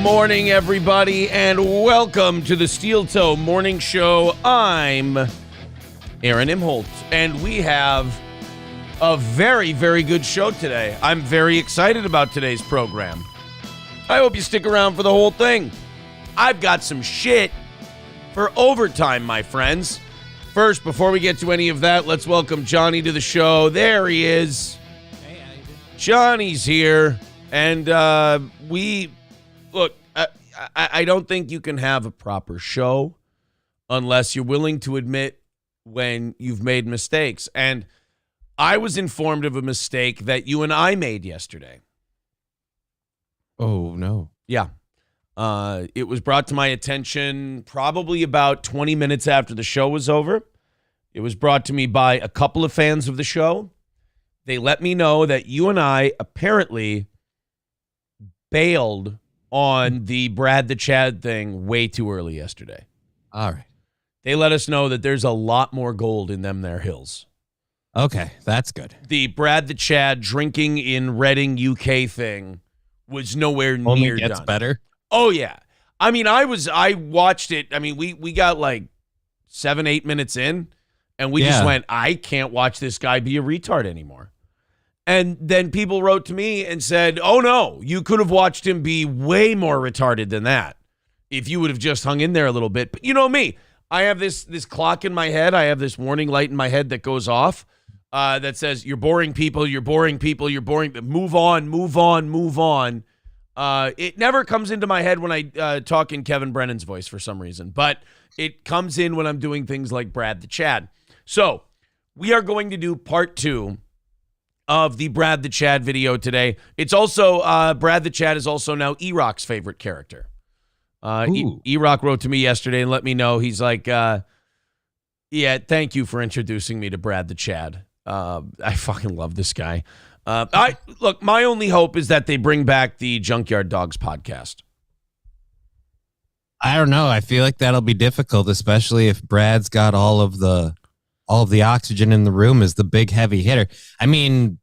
morning, everybody, and welcome to the Steel Toe Morning Show. I'm Aaron Imholt, and we have a very, very good show today. I'm very excited about today's program. I hope you stick around for the whole thing. I've got some shit for overtime, my friends. First, before we get to any of that, let's welcome Johnny to the show. There he is. Hey, how you doing? Johnny's here, and look, I don't think you can have a proper show unless you're willing to admit when you've made mistakes. And I was informed of a mistake that you and I made yesterday. Oh, no. Yeah. It was brought to my attention probably about 20 minutes after the show was over. It was brought to me by a couple of fans of the show. They let me know that you and I apparently bailed on the Brad the Chad thing way too early yesterday. All right. They let us know that there's a lot more gold in them there hills. Okay, that's good. The Brad the Chad drinking in Reading, UK thing was nowhere Only near gets done. better. Oh, yeah. I mean, I watched it. I mean, we got like 7-8 minutes in, and we just went, I can't watch this guy be a retard anymore. And then people wrote to me and said, oh, no, you could have watched him be way more retarded than that if you would have just hung in there a little bit. But you know me. I have this clock in my head. I have this warning light in my head that goes off that says, you're boring people, you're boring people, you're boring. Move on, move on, move on. It never comes into my head when I talk in Kevin Brennan's voice for some reason, but it comes in when I'm doing things like Brad the Chad. So we are going to do part 2 of the Brad the Chad video today. It's also, Brad the Chad is also now E-Rock's favorite character. E-Rock wrote to me yesterday and let me know. He's like, yeah, thank you for introducing me to Brad the Chad. I fucking love this guy. Look, my only hope is that they bring back the Junkyard Dogs podcast. I don't know. I feel like that'll be difficult, especially if Brad's got all of the oxygen in the room as the big heavy hitter. I mean,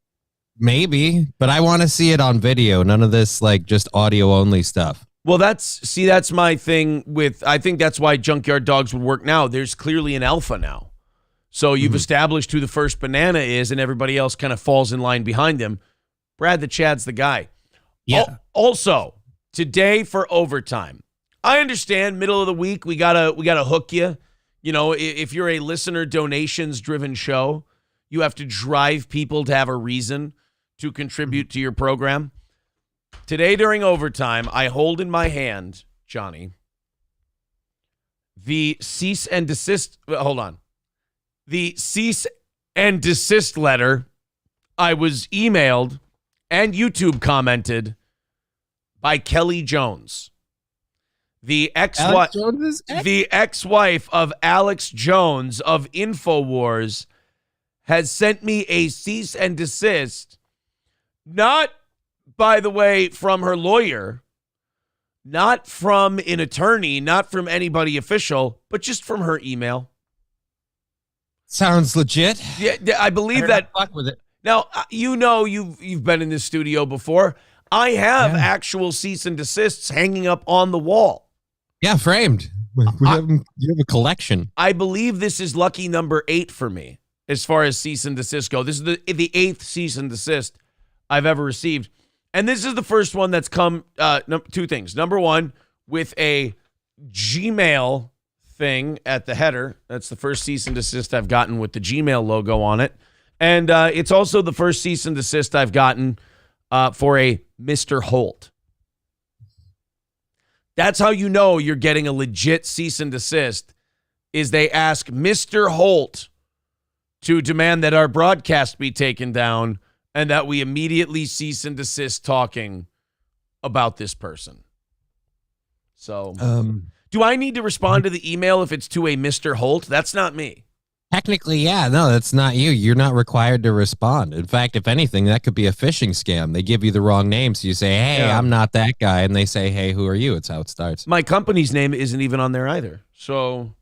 maybe, but I want to see it on video. None of this like just audio only stuff. Well, that's my thing with, I think that's why Junkyard Dogs would work now. There's clearly an alpha now. So you've established who the first banana is, and everybody else kind of falls in line behind him. Brad the Chad's the guy. Yeah. Also, today for overtime, I understand middle of the week we gotta hook you. You know, if you're a listener donations driven show, you have to drive people to have a reason to contribute to your program. Today during overtime, I hold in my hand, Johnny, the cease and desist. Hold on. The cease and desist letter I was emailed and YouTube commented by Kelly Jones, the ex-wife of Alex Jones of InfoWars, has sent me a cease and desist, not, by the way, from her lawyer, not from an attorney, not from anybody official, but just from her email. Sounds legit. Yeah, I believe that. Fuck with it. Now, you know you've been in this studio before. I have actual cease and desists hanging up on the wall. Yeah, framed. You have a collection. I believe this is lucky number 8 for me as far as cease and desist go. This is the 8th cease and desist I've ever received. And this is the first one that's come, 2 things. Number 1, with a Gmail thing at the header. That's the first cease and desist I've gotten with the Gmail logo on it. And it's also the first cease and desist I've gotten for a Mr. Holt. That's how you know you're getting a legit cease and desist, is they ask Mr. Holt to demand that our broadcast be taken down and that we immediately cease and desist talking about this person. So, do I need to respond to the email if it's to a Mr. Holt? That's not me. Technically, yeah. No, that's not you. You're not required to respond. In fact, if anything, that could be a phishing scam. They give you the wrong name, so you say, hey, I'm not that guy. And they say, hey, who are you? It's how it starts. My company's name isn't even on there either. So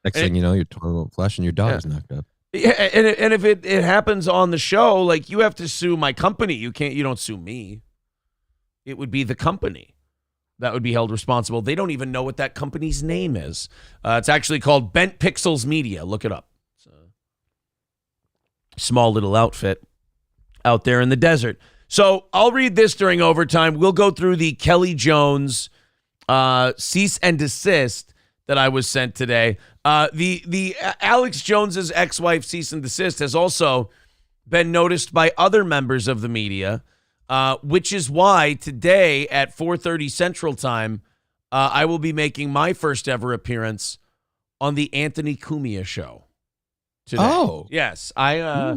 next thing you know, you're torn about flesh and your dog's knocked up. Yeah, and if it happens on the show, like, you have to sue my company. You don't sue me. It would be the company. that would be held responsible. They don't even know what that company's name is. It's actually called Bent Pixels Media. Look it up. It's a small little outfit out there in the desert. So I'll read this during overtime. We'll go through the Kelly Jones cease and desist that I was sent today. The Alex Jones's ex-wife cease and desist has also been noticed by other members of the media, which is why today at 4:30 Central Time, I will be making my first ever appearance on the Anthony Cumia show today. Oh, yes, I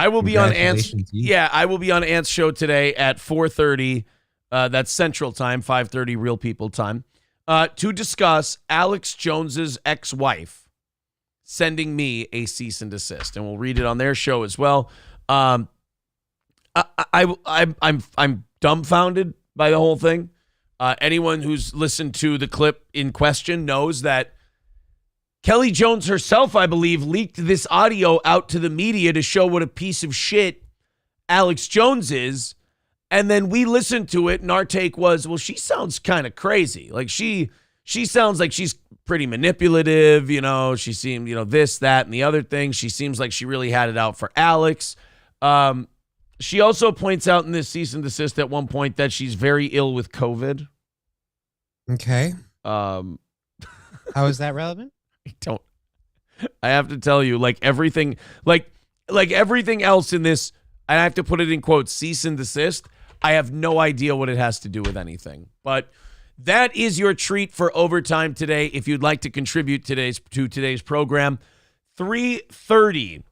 will be on Ant's. Yeah, I will be on Ant's show today at 4:30. That's Central Time, 5:30 Real People Time, to discuss Alex Jones's ex-wife sending me a cease and desist, and we'll read it on their show as well. I'm dumbfounded by the whole thing. Anyone who's listened to the clip in question knows that Kelly Jones herself, I believe, leaked this audio out to the media to show what a piece of shit Alex Jones is. And then we listened to it, and our take was, well, she sounds kind of crazy. Like she sounds like she's pretty manipulative, she seemed, this, that, and the other thing. She seems like she really had it out for Alex. She also points out in this cease and desist at one point that she's very ill with COVID. Okay. How is that relevant? I have to tell you, like everything else in this, I have to put it in quotes, cease and desist. I have no idea what it has to do with anything. But that is your treat for overtime today. If you'd like to contribute to today's program, 3:30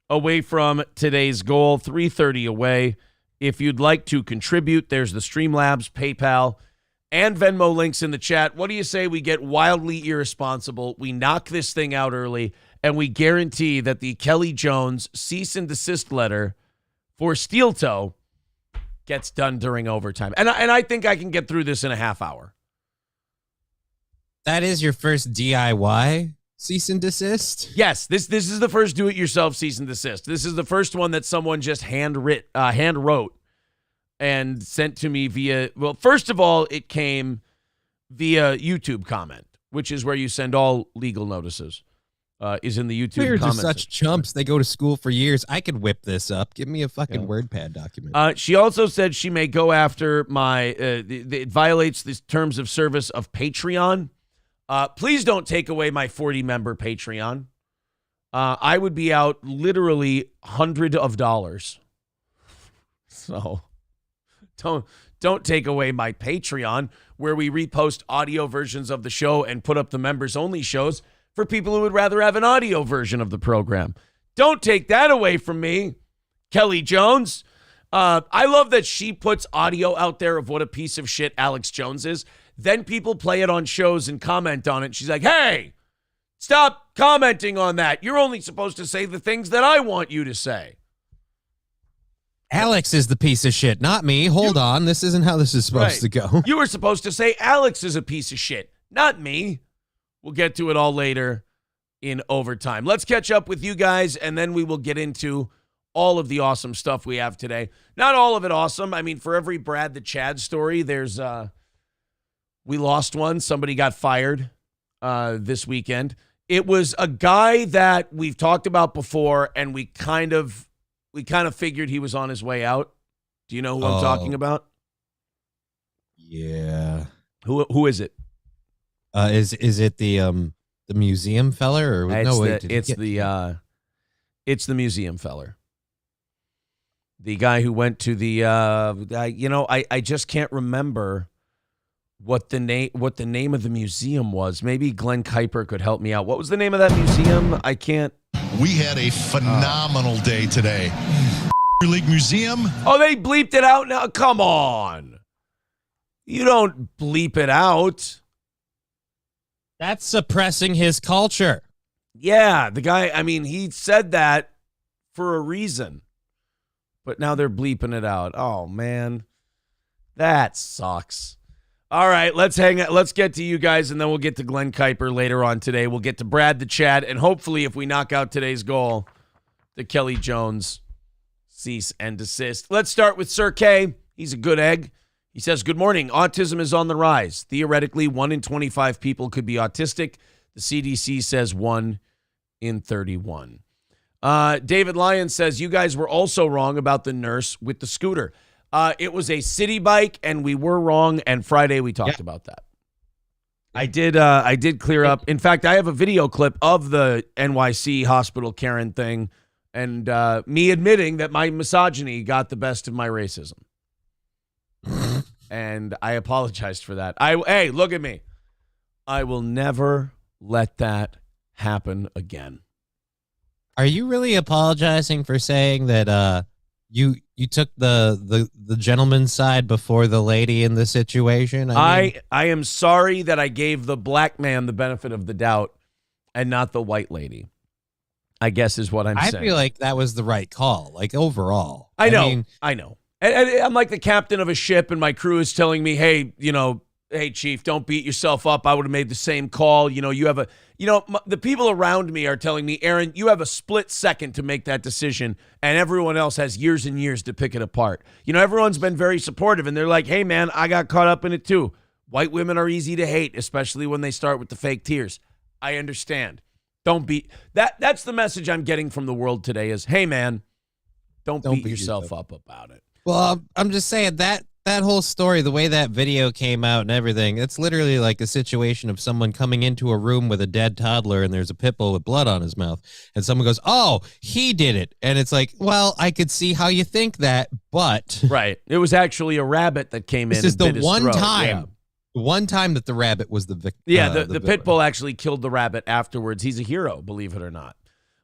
away from today's goal, 3:30 away. If you'd like to contribute, there's the Streamlabs, PayPal, and Venmo links in the chat. What do you say we get wildly irresponsible? We knock this thing out early, and we guarantee that the Kelly Jones cease and desist letter for Steel Toe gets done during overtime. And I think I can get through this in a half hour. That is your first DIY cease and desist? Yes, this is the first do-it-yourself cease and desist. This is the first one that someone just hand wrote and sent to me via, well, first of all, it came via YouTube comment, which is where you send all legal notices, is in the YouTube comments. They're such chumps. They go to school for years. I could whip this up. Give me a fucking WordPad document. She also said she may go after my, it violates the terms of service of Patreon. Please don't take away my 40-member Patreon. I would be out literally hundreds of dollars. So don't take away my Patreon, where we repost audio versions of the show and put up the members-only shows for people who would rather have an audio version of the program. Don't take that away from me, Kelly Jones. I love that she puts audio out there of what a piece of shit Alex Jones is. Then people play it on shows and comment on it. She's like, hey, stop commenting on that. You're only supposed to say the things that I want you to say. Alex is the piece of shit, not me. Hold on. This isn't how this is supposed to go. You were supposed to say Alex is a piece of shit, not me. We'll get to it all later in overtime. Let's catch up with you guys, and then we will get into all of the awesome stuff we have today. Not all of it awesome. I mean, for every Brad the Chad story, there's we lost one. Somebody got fired this weekend. It was a guy that we've talked about before, and we kind of figured he was on his way out. Do you know who I'm talking about? Yeah. Who is it? Is it the museum feller or it's the museum feller. The guy who went to the I just can't remember what the name of the museum was. Maybe Glen Kuiper could help me out. What was the name of that museum? I can't. We had a phenomenal day today. League Museum. Oh, they bleeped it out now? Come on. You don't bleep it out. That's suppressing his culture. Yeah, the guy, I mean, he said that for a reason. But now they're bleeping it out. Oh, man. That sucks. All right, let's get to you guys, and then we'll get to Glen Kuiper later on today. We'll get to Brad the Chad, and hopefully if we knock out today's goal, the Kelly Jones cease and desist. Let's start with Sir K. He's a good egg. He says, good morning. Autism is on the rise. Theoretically, 1 in 25 people could be autistic. The CDC says 1 in 31. David Lyons says, you guys were also wrong about the nurse with the scooter. It was a city bike, and we were wrong, and Friday we talked about that. I did clear up. In fact, I have a video clip of the NYC hospital Karen thing, and me admitting that my misogyny got the best of my racism. And I apologized for that. Hey, look at me. I will never let that happen again. Are you really apologizing for saying that you took the gentleman's side before the lady in the situation? I am sorry that I gave the black man the benefit of the doubt and not the white lady, I guess is what I'm saying. I feel like that was the right call, like overall. I know. And I'm like the captain of a ship, and my crew is telling me, hey, hey, Chief, don't beat yourself up. I would have made the same call. The people around me are telling me, Aaron, you have a split second to make that decision, and everyone else has years and years to pick it apart. Everyone's been very supportive, and they're like, hey, man, I got caught up in it too. White women are easy to hate, especially when they start with the fake tears. I understand. Don't be that. That's the message I'm getting from the world today is, hey, man, don't beat yourself up about it. Well, I'm just saying that whole story, the way that video came out and everything, it's literally like a situation of someone coming into a room with a dead toddler and there's a pit bull with blood on his mouth. And someone goes, oh, he did it. And it's like, well, I could see how you think that, but. Right. It was actually a rabbit that came in. This is the one time. Yeah. The one time that the rabbit was the victim. Yeah, the pit bull actually killed the rabbit afterwards. He's a hero, believe it or not.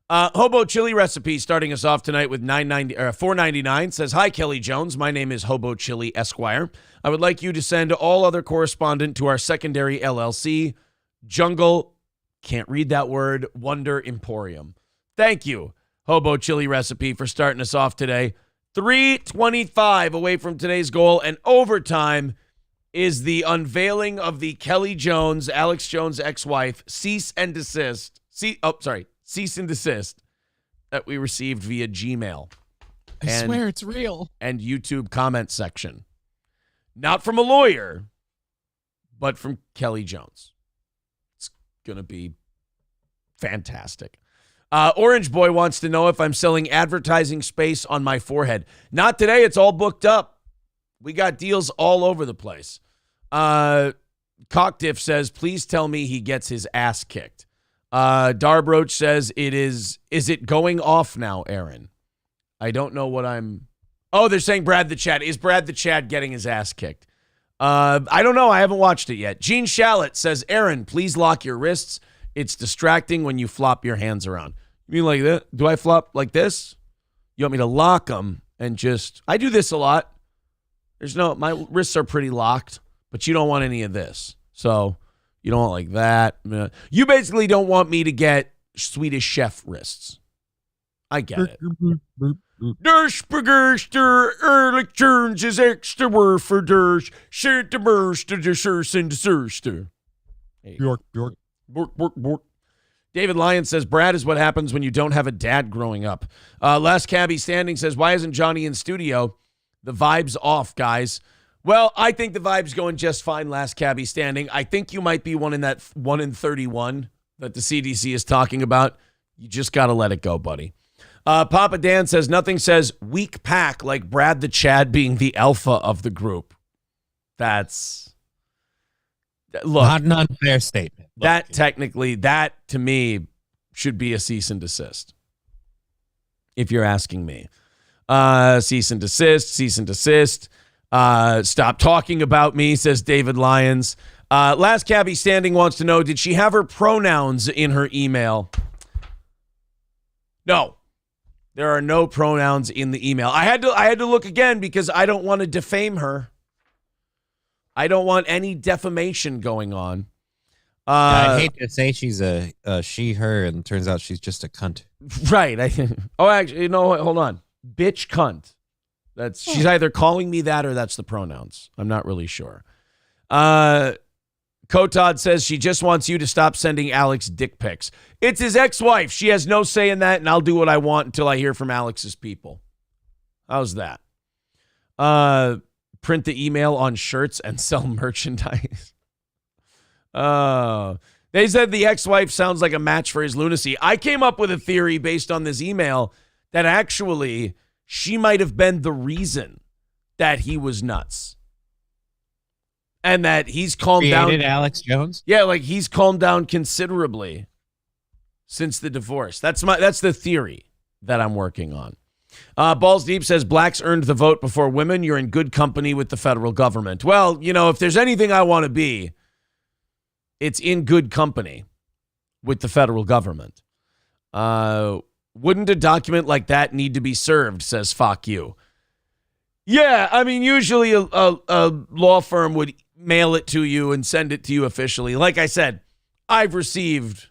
Hobo Chili Recipe starting us off tonight with $4.99 says, hi, Kelly Jones. My name is Hobo Chili Esquire. I would like you to send all other correspondent to our secondary LLC, Jungle, can't read that word, Wonder Emporium. Thank you, Hobo Chili Recipe, for starting us off today. 3:25 away from today's goal, and overtime is the unveiling of the Kelly Jones, Alex Jones' ex-wife, cease and desist that we received via Gmail. I swear it's real. And YouTube comment section. Not from a lawyer, but from Kelly Jones. It's going to be fantastic. Orange Boy wants to know if I'm selling advertising space on my forehead. Not today. It's all booked up. We got deals all over the place. Cockdiff says, please tell me he gets his ass kicked. Darbroach says, is it going off now, Aaron? I don't know what they're saying Brad the Chad. Is Brad the Chad getting his ass kicked? I don't know. I haven't watched it yet. Gene Shalit says, Aaron, please lock your wrists. It's distracting when you flop your hands around. You mean like that? Do I flop like this? You want me to lock them and I do this a lot. My wrists are pretty locked, but you don't want any of this. So you don't want like that. You basically don't want me to get Swedish chef wrists. I get it. Der Spurgerster ehrlich turns is extra word for der shit the burst the surst and the surster. Bjork. Bork. David Lyons says, Brad is what happens when you don't have a dad growing up. Last Cabbie Standing says, why isn't Johnny in studio? The vibe's off, guys. Well, I think the vibe's going just fine, Last Cabbie Standing. I think you might be one in that 1 in 31 that the CDC is talking about. You just got to let it go, buddy. Papa Dan says, nothing says weak pack like Brad the Chad being the alpha of the group. That's, look. Not an unfair statement. That to me, should be a cease and desist. If you're asking me. Cease and desist. Stop talking about me, says David Lyons. Last Cabbie Standing wants to know, did she have her pronouns in her email? No. There are no pronouns in the email. I had to look again because I don't want to defame her. I don't want any defamation going on. I hate to say she's a she, her, and turns out she's just a cunt. Right. Actually, hold on. Bitch cunt. She's either calling me that or that's the pronouns. I'm not really sure. Kotod says she just wants you to stop sending Alex dick pics. It's his ex-wife. She has no say in that, and I'll do what I want until I hear from Alex's people. How's that? print the email on shirts and sell merchandise. They said the ex-wife sounds like a match for his lunacy. I came up with a theory based on this email that actually she might have been the reason that he was nuts. And that he's calmed down. Alex Jones? Yeah, like he's calmed down considerably since the divorce. That's the theory that I'm working on. Balls Deep says blacks earned the vote before women. You're in good company with the federal government. Well, if there's anything I want to be, it's in good company with the federal government. Wouldn't a document like that need to be served, says fuck you. Yeah, I mean, usually a law firm would mail it to you and send it to you officially. Like I said, I've received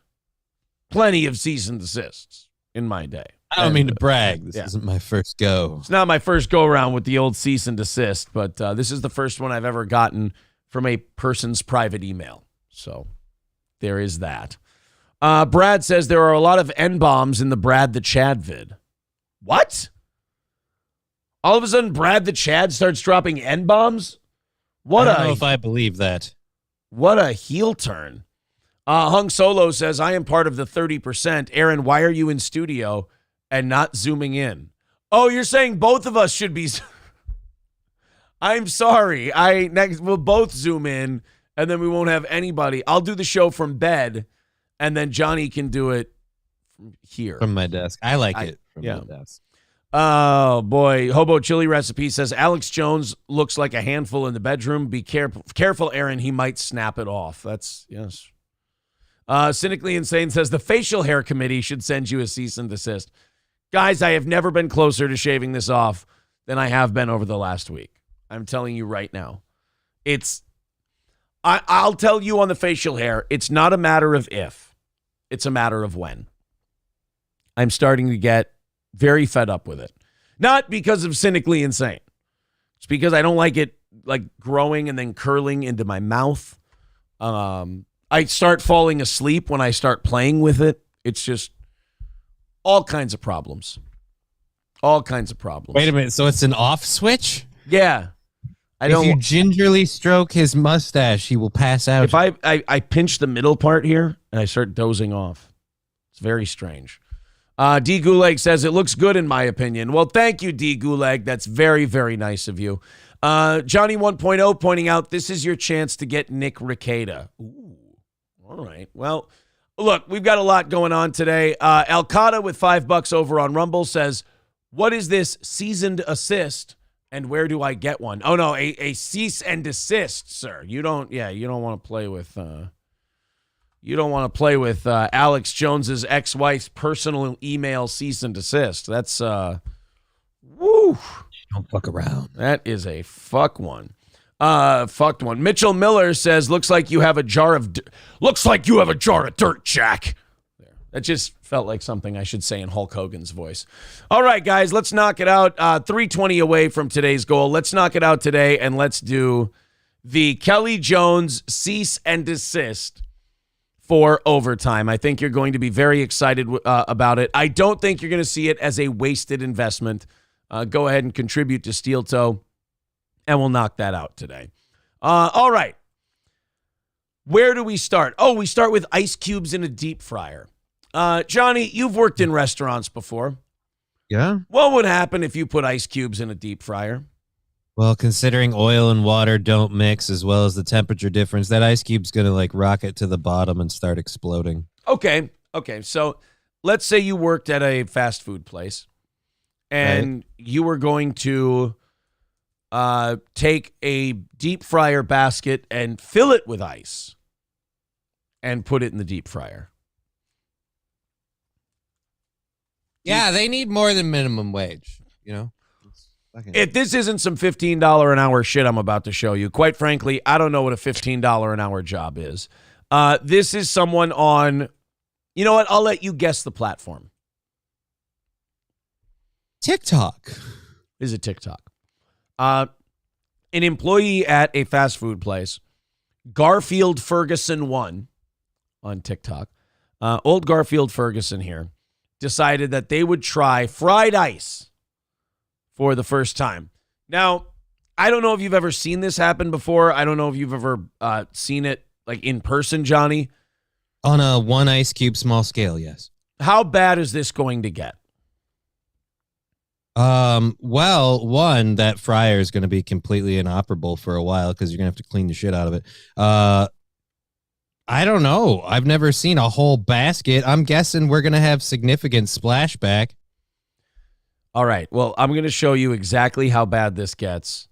plenty of cease and desists in my day. I don't mean to brag. This isn't my first go. It's not my first go around with the old cease and desist, but this is the first one I've ever gotten from a person's private email. So there is that. Brad says there are a lot of N-bombs in the Brad the Chad vid. What? All of a sudden, Brad the Chad starts dropping N-bombs? I don't know if I believe that. What a heel turn. Hung Solo says, I am part of the 30%. Aaron, why are you in studio and not zooming in? Oh, you're saying both of us should be... I'm sorry. We'll both zoom in, and then we won't have anybody. I'll do the show from bed, and then Johnny can do it from here. From my desk. I like it from my desk. Oh, boy. Hobo Chili Recipe says, Alex Jones looks like a handful in the bedroom. Be careful, Aaron. He might snap it off. That's, yes. Cynically Insane says, the facial hair committee should send you a cease and desist. Guys, I have never been closer to shaving this off than I have been over the last week. I'm telling you right now. I'll tell you on the facial hair, it's not a matter of if. It's a matter of when. I'm starting to get very fed up with it. Not because of Cynically Insane. It's because I don't like it like growing and then curling into my mouth. I start falling asleep when I start playing with it. It's just all kinds of problems. All kinds of problems. Wait a minute. So it's an off switch? Yeah. If you gingerly stroke his mustache, he will pass out. If I pinch the middle part here and I start dozing off. It's very strange. D. Gulag says, it looks good in my opinion. Well, thank you, D. Gulag. That's very, very nice of you. Johnny 1.0 pointing out, this is your chance to get Nick Rekieta. Ooh, all right. Well, look, we've got a lot going on today. Alcada with $5 over on Rumble says, what is this seasoned assist and where do I get one? Oh, no, a cease and desist, sir. You don't want to play with... You don't want to play with Alex Jones's ex-wife's personal email cease and desist. That's woo. Don't fuck around. That is a fucked one. Mitchell Miller says, looks like you have a jar of dirt, Jack. There. That just felt like something I should say in Hulk Hogan's voice. All right, guys, let's knock it out. 320 away from today's goal. Let's knock it out today, and let's do the Kelly Jones cease and desist for overtime. I think you're going to be very excited about it. I don't think you're going to see it as a wasted investment. Go ahead and contribute to Steel Toe, and we'll knock that out today. All right. Where do we start? Oh, we start with ice cubes in a deep fryer. Johnny, you've worked in restaurants before. Yeah. What would happen if you put ice cubes in a deep fryer? Well, considering oil and water don't mix as well as the temperature difference, that ice cube's going to like rocket to the bottom and start exploding. Okay. So let's say you worked at a fast food place and you were going to take a deep fryer basket and fill it with ice and put it in the deep fryer. Yeah, they need more than minimum wage, you know? If this isn't some $15 an hour shit I'm about to show you, quite frankly, I don't know what a $15 an hour job is. This is someone on, you know what? I'll let you guess the platform. TikTok. Is it TikTok? An employee at a fast food place, Garfield Ferguson 1 on TikTok. Old Garfield Ferguson here decided that they would try fried ice for the first time. Now, I don't know if you've ever seen this happen before. I don't know if you've ever seen it like in person, Johnny. On a 1 ice cube small scale, yes. How bad is this going to get? Well, one, that fryer is going to be completely inoperable for a while because you're going to have to clean the shit out of it. I don't know. I've never seen a whole basket. I'm guessing we're going to have significant splashback. All right. Well, I'm going to show you exactly how bad this gets.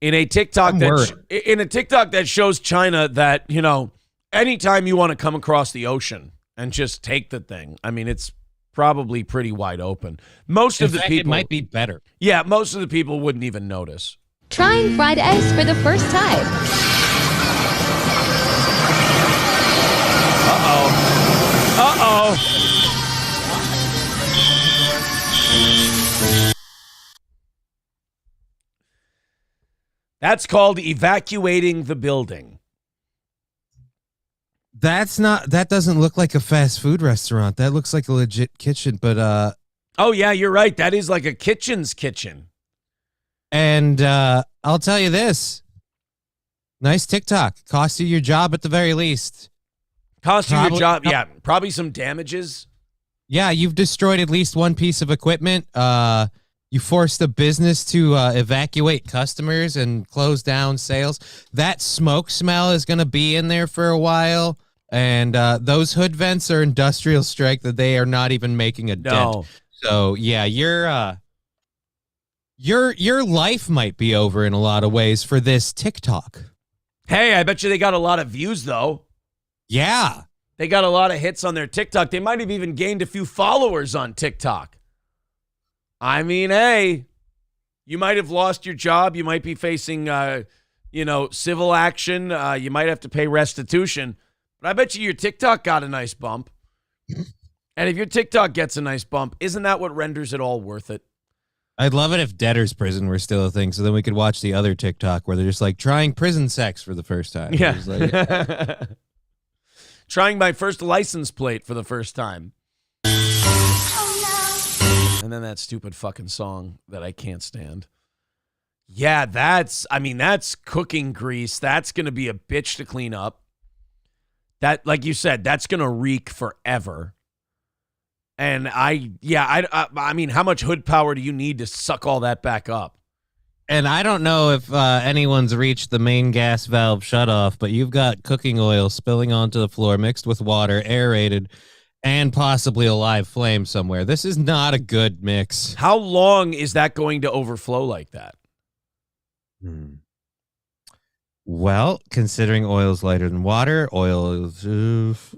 In a TikTok that shows China that, you know, anytime you want to come across the ocean and just take the thing, I mean, it's probably pretty wide open. Most of the people, it might be better. Yeah, most of the people wouldn't even notice. Trying fried eggs for the first time. Uh-oh. That's called evacuating the building. That doesn't look like a fast food restaurant. That looks like a legit kitchen, but oh yeah, you're right. That is like a kitchen's kitchen. And I'll tell you this. Nice TikTok. Cost you your job at the very least. Cost you your job. Yeah, probably some damages. Yeah, you've destroyed at least one piece of equipment. You forced the business to evacuate customers and close down sales. That smoke smell is going to be in there for a while. And those hood vents are industrial strength that they are not even making a dent. So, yeah, your life might be over in a lot of ways for this TikTok. Hey, I bet you they got a lot of views, though. Yeah. They got a lot of hits on their TikTok. They might have even gained a few followers on TikTok. I mean, hey, you might have lost your job. You might be facing, civil action. You might have to pay restitution. But I bet you your TikTok got a nice bump. And if your TikTok gets a nice bump, isn't that what renders it all worth it? I'd love it if debtor's prison were still a thing, so then we could watch the other TikTok where they're just like trying prison sex for the first time. Yeah. Like, trying my first license plate for the first time. And then that stupid fucking song that I can't stand. Yeah, that's cooking grease. That's going to be a bitch to clean up. That, like you said, that's going to reek forever. And I mean, how much hood power do you need to suck all that back up? And I don't know if anyone's reached the main gas valve shutoff, but you've got cooking oil spilling onto the floor mixed with water, aerated, and possibly a live flame somewhere. This is not a good mix. How long is that going to overflow like that? Well, considering oil's lighter than water, oil is...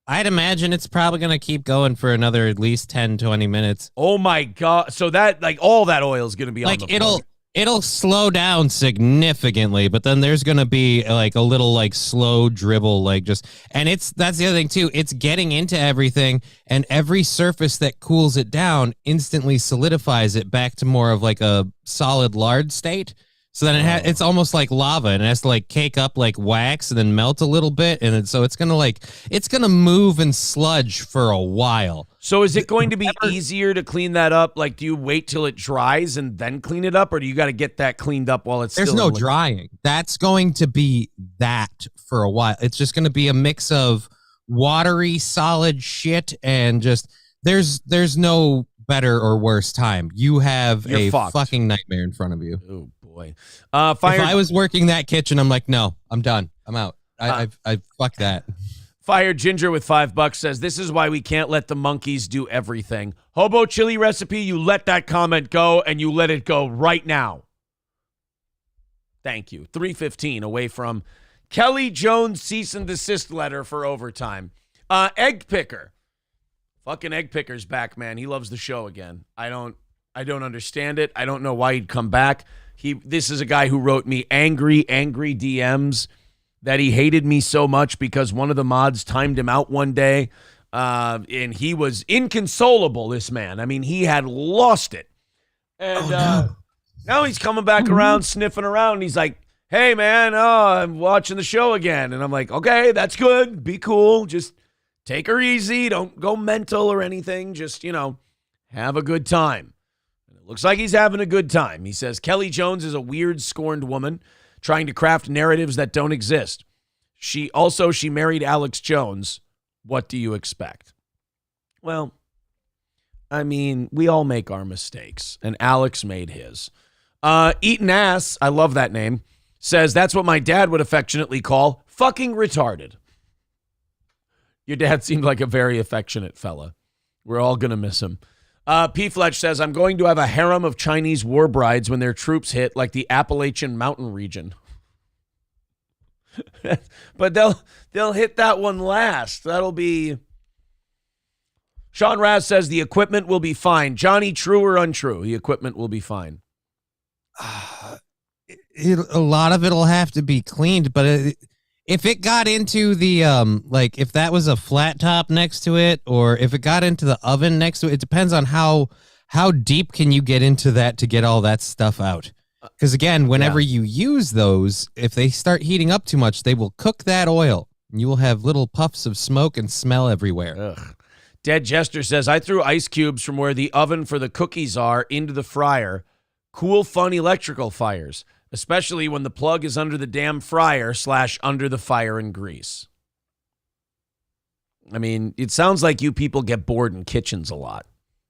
I'd imagine it's probably going to keep going for another at least 10, 20 minutes. Oh, my God. So that, like, all that oil is going to be on the floor. It'll slow down significantly, but then there's going to be like a little like slow dribble, like just, and that's the other thing too. It's getting into everything, and every surface that cools it down instantly solidifies it back to more of like a solid lard state. So then it's almost like lava, and it has to like cake up like wax and then melt a little bit, and so it's gonna move and sludge for a while. So is it going to be easier to clean that up? Like, do you wait till it dries and then clean it up, or do you got to get that cleaned up while it's There's still? There's no drying. That's going to be that for a while. It's just going to be a mix of watery, solid shit, and just there's no better or worse time. You have You're a fucked. Fucking nightmare in front of you. Oh boy! If I was working that kitchen, I'm like, no, I'm done. I'm out. I fuck that. Fire Ginger with $5 says, this is why we can't let the monkeys do everything. Hobo chili recipe, you let that comment go, and you let it go right now. Thank you. 3:15 away from Kelly Jones cease and desist letter for overtime. Egg Picker. Fucking Egg Picker's back, man. He loves the show again. I don't understand it. I don't know why he'd come back. This is a guy who wrote me angry DMs that he hated me so much because one of the mods timed him out one day, and he was inconsolable, this man. I mean, he had lost it. And now he's coming back around, sniffing around, and he's like, hey, man, I'm watching the show again. And I'm like, okay, that's good. Be cool. Just take her easy. Don't go mental or anything. Just, have a good time. And Looks like he's having a good time. He says, Kelly Jones is a weird, scorned woman trying to craft narratives that don't exist. She married Alex Jones. What do you expect? Well, I mean, we all make our mistakes, and Alex made his. Eaton Ass, I love that name, says that's what my dad would affectionately call fucking retarded. Your dad seemed like a very affectionate fella. We're all going to miss him. P. Fletch says, I'm going to have a harem of Chinese war brides when their troops hit, like the Appalachian Mountain region. But they'll hit that one last. That'll be... Sean Raz says the equipment will be fine. Johnny, true or untrue? The equipment will be fine. A lot of it'll have to be cleaned, but if it got into the like if that was a flat top next to it, or if it got into the oven next to it, it depends on how deep can you get into that to get all that stuff out. Because again, whenever you use those, if they start heating up too much, they will cook that oil, and you will have little puffs of smoke and smell everywhere. Ugh. Dead Jester says, I threw ice cubes from where the oven for the cookies are into the fryer. Cool, fun electrical fires, especially when the plug is under the damn fryer / under the fire and grease. I mean, it sounds like you people get bored in kitchens a lot.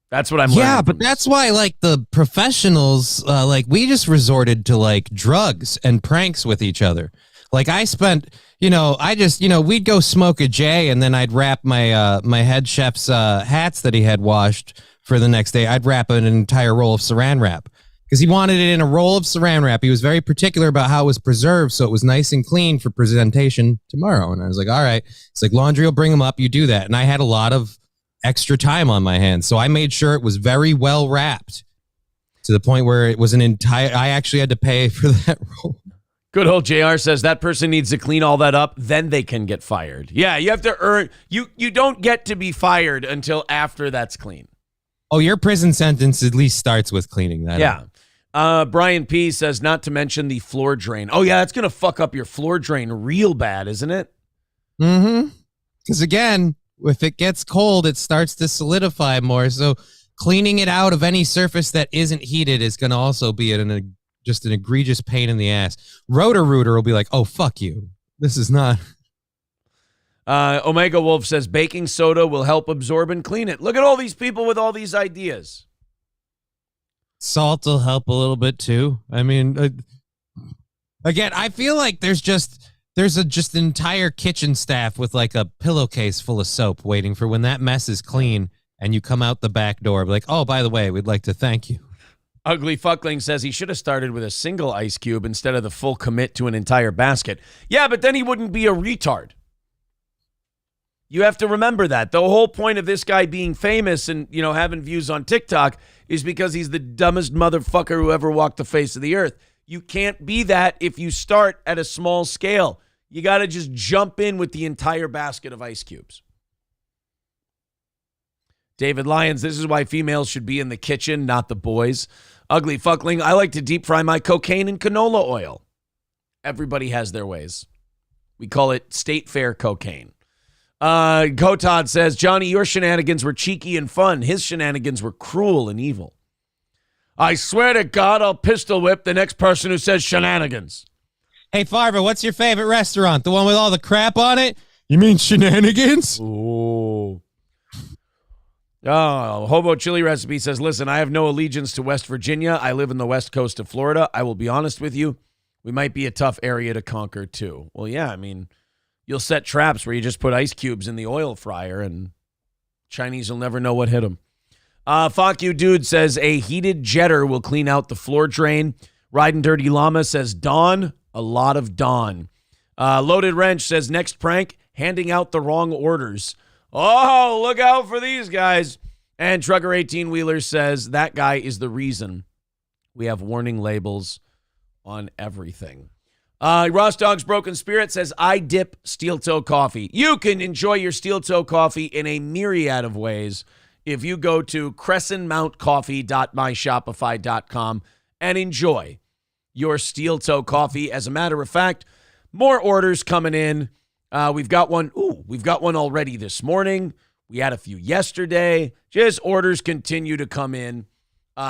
That's what I'm learning. Yeah, but that's why, like, the professionals, like, we just resorted to, like, drugs and pranks with each other. Like, I spent, we'd go smoke a J, and then I'd wrap my my head chef's hats that he had washed for the next day. I'd wrap an entire roll of saran wrap because he wanted it in a roll of saran wrap. He was very particular about how it was preserved, so it was nice and clean for presentation tomorrow. And I was like, all right. It's like, laundry will bring them up. You do that. And I had a lot of extra time on my hands, so I made sure it was very well wrapped to the point where it was I actually had to pay for that roll. Good old JR says that person needs to clean all that up, then they can get fired. Yeah, you have to earn... You don't get to be fired until after that's clean. Oh, your prison sentence at least starts with cleaning that up. Brian P. says not to mention the floor drain. Oh, yeah, that's going to fuck up your floor drain real bad, isn't it? Mm-hmm. Because, again, if it gets cold, it starts to solidify more. So cleaning it out of any surface that isn't heated is going to also be just an egregious pain in the ass. Roto-Rooter will be like, oh, fuck you. This is not... Omega Wolf says baking soda will help absorb and clean it. Look at all these people with all these ideas. Salt will help a little bit, too. I mean, again, I feel like there's just an entire kitchen staff with like a pillowcase full of soap waiting for when that mess is clean and you come out the back door. Be like, oh, by the way, we'd like to thank you. Ugly Fuckling says he should have started with a single ice cube instead of the full commit to an entire basket. Yeah, but then he wouldn't be a retard. You have to remember that. The whole point of this guy being famous and, having views on TikTok is because he's the dumbest motherfucker who ever walked the face of the earth. You can't be that if you start at a small scale. You got to just jump in with the entire basket of ice cubes. David Lyons, this is why females should be in the kitchen, not the boys. Ugly Fuckling, I like to deep fry my cocaine in canola oil. Everybody has their ways. We call it state fair cocaine. Kotod says, Johnny, your shenanigans were cheeky and fun. His shenanigans were cruel and evil. I swear to God, I'll pistol whip the next person who says shenanigans. Hey, Farva, what's your favorite restaurant? The one with all the crap on it? You mean shenanigans? Ooh. Oh, Hobo Chili Recipe says, listen, I have no allegiance to West Virginia. I live in the west coast of Florida. I will be honest with you. We might be a tough area to conquer, too. Well, yeah, I mean, you'll set traps where you just put ice cubes in the oil fryer and Chinese will never know what hit them. Fuck you, dude says a heated jetter will clean out the floor drain. Riding Dirty Llama says Dawn, a lot of Dawn. Loaded Wrench says next prank, handing out the wrong orders. Oh, look out for these guys. And Trucker 18 Wheeler says that guy is the reason we have warning labels on everything. Ross Dog's Broken Spirit says, I dip steel toe coffee. You can enjoy your steel toe coffee in a myriad of ways if you go to crescentmountcoffee.myshopify.com and enjoy your steel toe coffee. As a matter of fact, more orders coming in. We've got one already this morning. We had a few yesterday. Just orders continue to come in.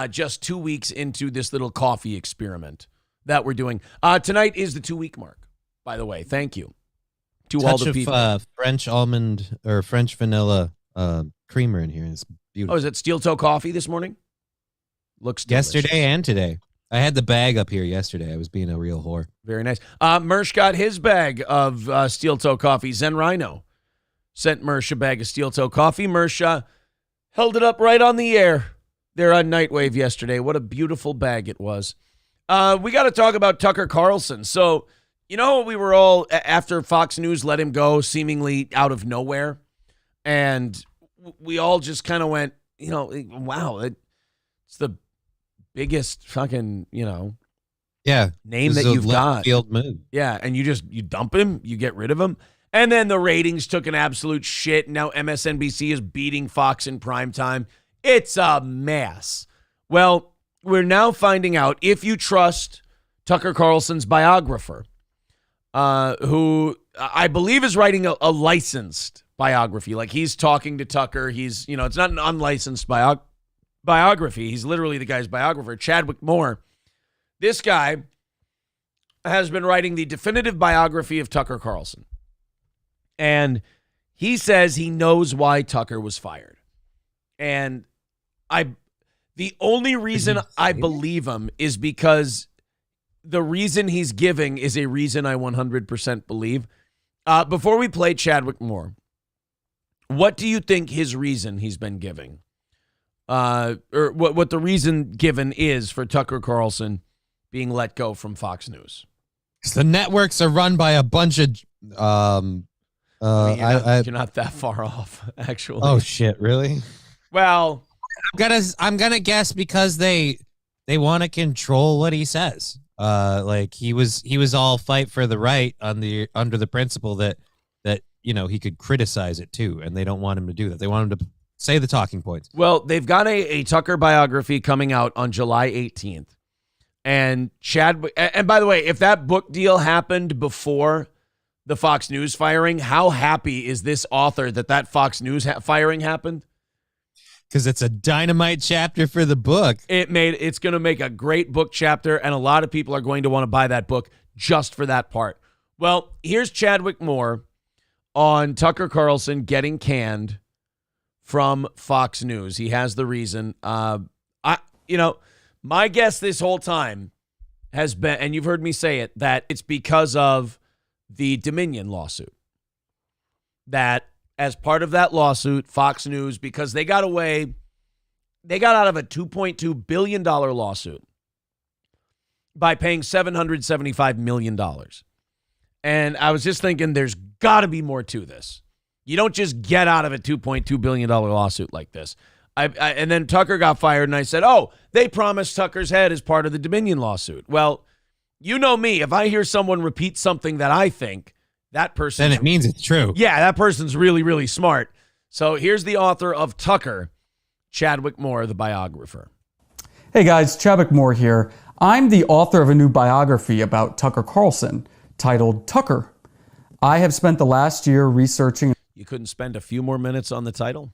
just 2 weeks into this little coffee experiment that we're doing. Tonight is the 2-week mark, by the way. Thank you to all the people. French almond or French vanilla creamer in here. It's beautiful. Oh, is it steel toe coffee this morning? Looks delicious. Yesterday and today. I had the bag up here yesterday. I was being a real whore. Very nice. Mersh got his bag of steel toe coffee. Zen Rhino sent Mersh a bag of steel toe coffee. Mersh held it up right on the air there on Nightwave yesterday. What a beautiful bag it was. We got to talk about Tucker Carlson. So, we were all, after Fox News let him go seemingly out of nowhere, and we all just kind of went, wow, it's the biggest fucking, name that you've got. Field move. Yeah, and you dump him, you get rid of him. And then the ratings took an absolute shit. Now MSNBC is beating Fox in primetime. It's a mess. Well, we're now finding out, if you trust Tucker Carlson's biographer, who I believe is writing a licensed biography. Like, he's talking to Tucker. He's, it's not an unlicensed biography. He's literally the guy's biographer, Chadwick Moore. This guy has been writing the definitive biography of Tucker Carlson. And he says he knows why Tucker was fired. And the only reason I believe him is because the reason he's giving is a reason I 100% believe. Before we play Chadwick Moore, what do you think his reason he's been giving? Or what the reason given is for Tucker Carlson being let go from Fox News? The networks are run by a bunch of... you're not that far off, actually. Oh, shit, really? Well... I'm gonna guess because they want to control what he says. Like he was all fight for the right under the principle that he could criticize it too, and they don't want him to do that. They want him to say the talking points. Well, they've got a Tucker biography coming out on July 18th, and and by the way, if that book deal happened before the Fox News firing, how happy is this author that Fox News firing happened? Because it's a dynamite chapter for the book. It's going to make a great book chapter, and a lot of people are going to want to buy that book just for that part. Well, here's Chadwick Moore on Tucker Carlson getting canned from Fox News. He has the reason. My guess this whole time has been, and you've heard me say it, that it's because of the Dominion lawsuit. That as part of that lawsuit, Fox News, because they got out of a $2.2 billion lawsuit by paying $775 million. And I was just thinking, there's got to be more to this. You don't just get out of a $2.2 billion lawsuit like this. And then Tucker got fired, and I said, they promised Tucker's head as part of the Dominion lawsuit. Well, you know me. If I hear someone repeat something that I think, that person, then it means it's true. Yeah, that person's really, really smart. So here's the author of Tucker, Chadwick Moore, the biographer. Hey guys, Chadwick Moore here. I'm the author of a new biography about Tucker Carlson titled Tucker. I have spent the last year researching. You couldn't spend a few more minutes on the title?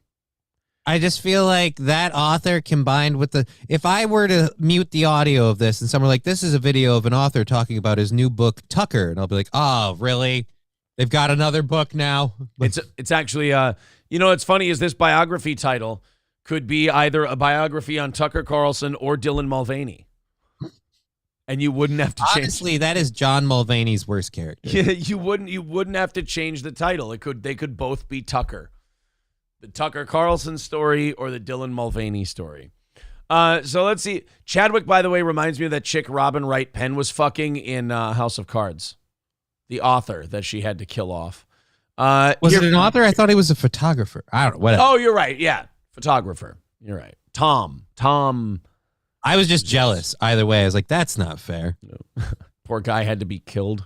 I just feel like that author combined with if I were to mute the audio of this and someone like, this is a video of an author talking about his new book, Tucker. And I'll be like, oh, really? They've got another book now. It's actually, what's funny is this biography title could be either a biography on Tucker Carlson or Dylan Mulvaney. And you wouldn't have to change. Honestly, that is John Mulvaney's worst character. Yeah, you wouldn't have to change the title. They could both be Tucker. The Tucker Carlson story or the Dylan Mulvaney story. So let's see. Chadwick, by the way, reminds me of that chick Robin Wright Penn was fucking in House of Cards. The author that she had to kill off. Was it an author? I thought he was a photographer. I don't know. Whatever. Oh, you're right. Yeah. Photographer. You're right. Tom. I was just jealous. Either way, I was like, that's not fair. Poor guy had to be killed.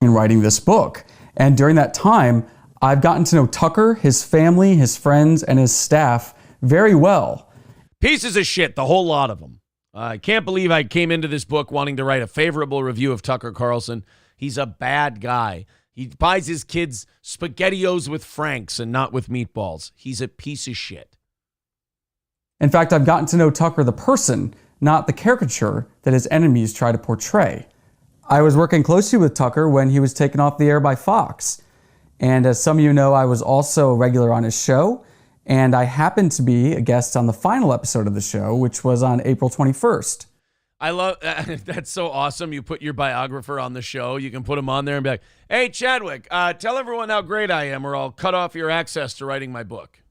In writing this book. And during that time, I've gotten to know Tucker, his family, his friends, and his staff very well. Pieces of shit, the whole lot of them. I can't believe I came into this book wanting to write a favorable review of Tucker Carlson. He's a bad guy. He buys his kids SpaghettiOs with Franks and not with meatballs. He's a piece of shit. In fact, I've gotten to know Tucker the person, not the caricature that his enemies try to portray. I was working closely with Tucker when he was taken off the air by Fox. And as some of you know, I was also a regular on his show, and I happened to be a guest on the final episode of the show, which was on April 21st. I love that's so awesome. You put your biographer on the show. You can put him on there and be like, hey, Chadwick, tell everyone how great I am, or I'll cut off your access to writing my book.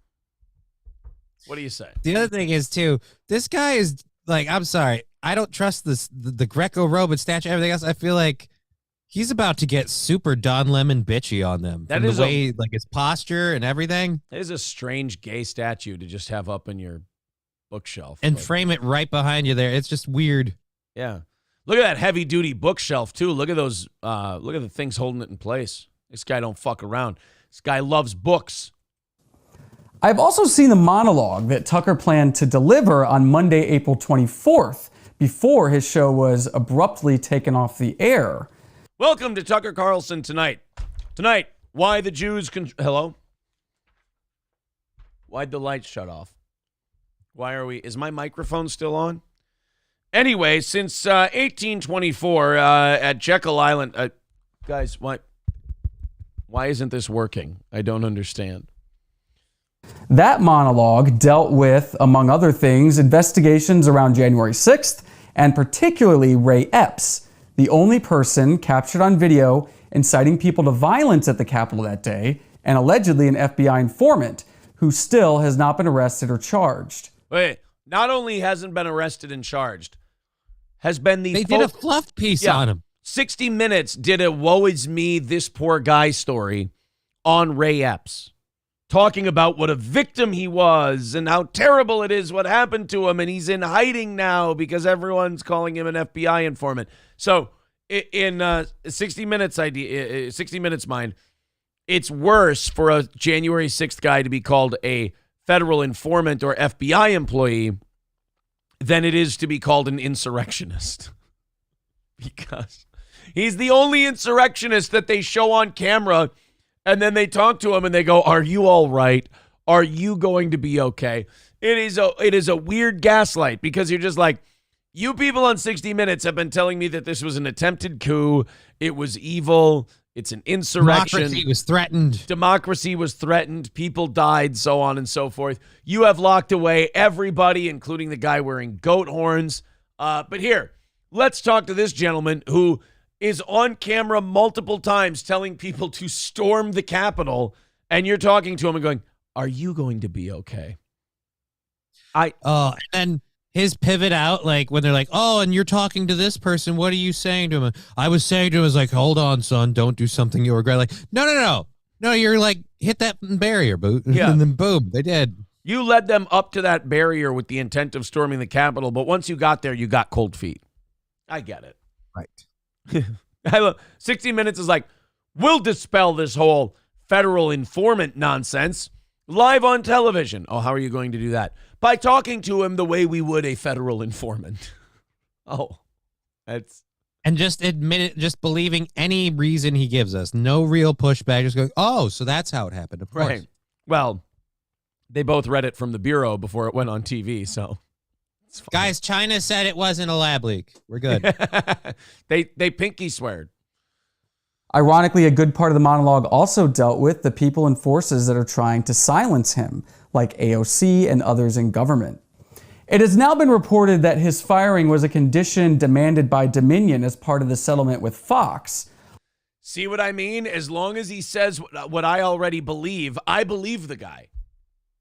What do you say? The other thing is, too, this guy is like, I'm sorry, I don't trust the Greco-Roman statue, everything else. I feel like he's about to get super Don Lemon bitchy on them. That from is the way, like his posture and everything. It is a strange gay statue to just have up in your bookshelf. And frame it right behind you there. It's just weird. Yeah. Look at that heavy duty bookshelf too. Look at those look at the things holding it in place. This guy don't fuck around. This guy loves books. I've also seen the monologue that Tucker planned to deliver on Monday, April 24th, before his show was abruptly taken off the air. Welcome to Tucker Carlson tonight. Tonight, why the Jews hello? Why'd the lights shut off? Is my microphone still on? Anyway, since 1824 at Jekyll Island, guys, why isn't this working? I don't understand. That monologue dealt with, among other things, investigations around January 6th, and particularly Ray Epps, the only person captured on video inciting people to violence at the Capitol that day, and allegedly an FBI informant who still has not been arrested or charged. Wait, not only hasn't been arrested and charged, has been They did a fluff piece on him. 60 Minutes did a woe is me, this poor guy story on Ray Epps, talking about what a victim he was and how terrible it is what happened to him, and he's in hiding now because everyone's calling him an FBI informant. So in 60 Minutes idea, 60 Minutes mind, it's worse for a January 6th guy to be called a federal informant or FBI employee than it is to be called an insurrectionist. Because he's the only insurrectionist that they show on camera, and then they talk to him and they go, are you all right? Are you going to be okay? It is a weird gaslight, because you're just like, you people on 60 Minutes have been telling me that this was an attempted coup. It was evil. It's an insurrection. Democracy was threatened. Democracy was threatened. People died, so on and so forth. You have locked away everybody, including the guy wearing goat horns. But here, let's talk to this gentleman who is on camera multiple times telling people to storm the Capitol, and you're talking to him and going, are you going to be okay? And then his pivot out, like when they're like, oh, and you're talking to this person, what are you saying to him? I was saying to him, I was like, hold on, son, don't do something you'll regret. Like, no, you're like, hit that barrier, boot. Yeah. And then boom, they did. You led them up to that barrier with the intent of storming the Capitol, but once you got there, you got cold feet. I get it. Right. I love 60 Minutes is like, we'll dispel this whole federal informant nonsense live on television. Oh, how are you going to do that? By talking to him the way we would a federal informant. Oh, that's... And just admit it, just believing any reason he gives us. No real pushback. Just going, oh, so that's how it happened. Of course. Right. Well, they both read it from the Bureau before it went on TV, so... Guys, China said it wasn't a lab leak. We're good. They pinky sweared. Ironically, a good part of the monologue also dealt with the people and forces that are trying to silence him, like AOC and others in government. It has now been reported that his firing was a condition demanded by Dominion as part of the settlement with Fox. See what I mean? As long as he says what I already believe, I believe the guy.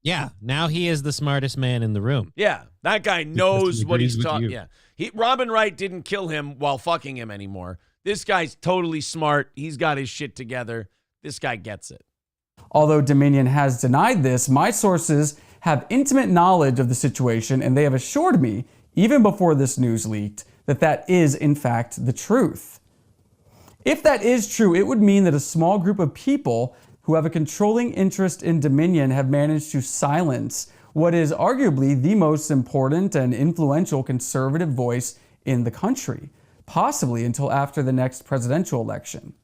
Yeah, now he is the smartest man in the room. Yeah, that guy knows what he's talking. You. Yeah, Robin Wright didn't kill him while fucking him anymore. This guy's totally smart. He's got his shit together. This guy gets it. Although Dominion has denied this, my sources have intimate knowledge of the situation, and they have assured me, even before this news leaked, that that is, in fact, the truth. If that is true, it would mean that a small group of people who have a controlling interest in Dominion have managed to silence what is arguably the most important and influential conservative voice in the country, possibly until after the next presidential election.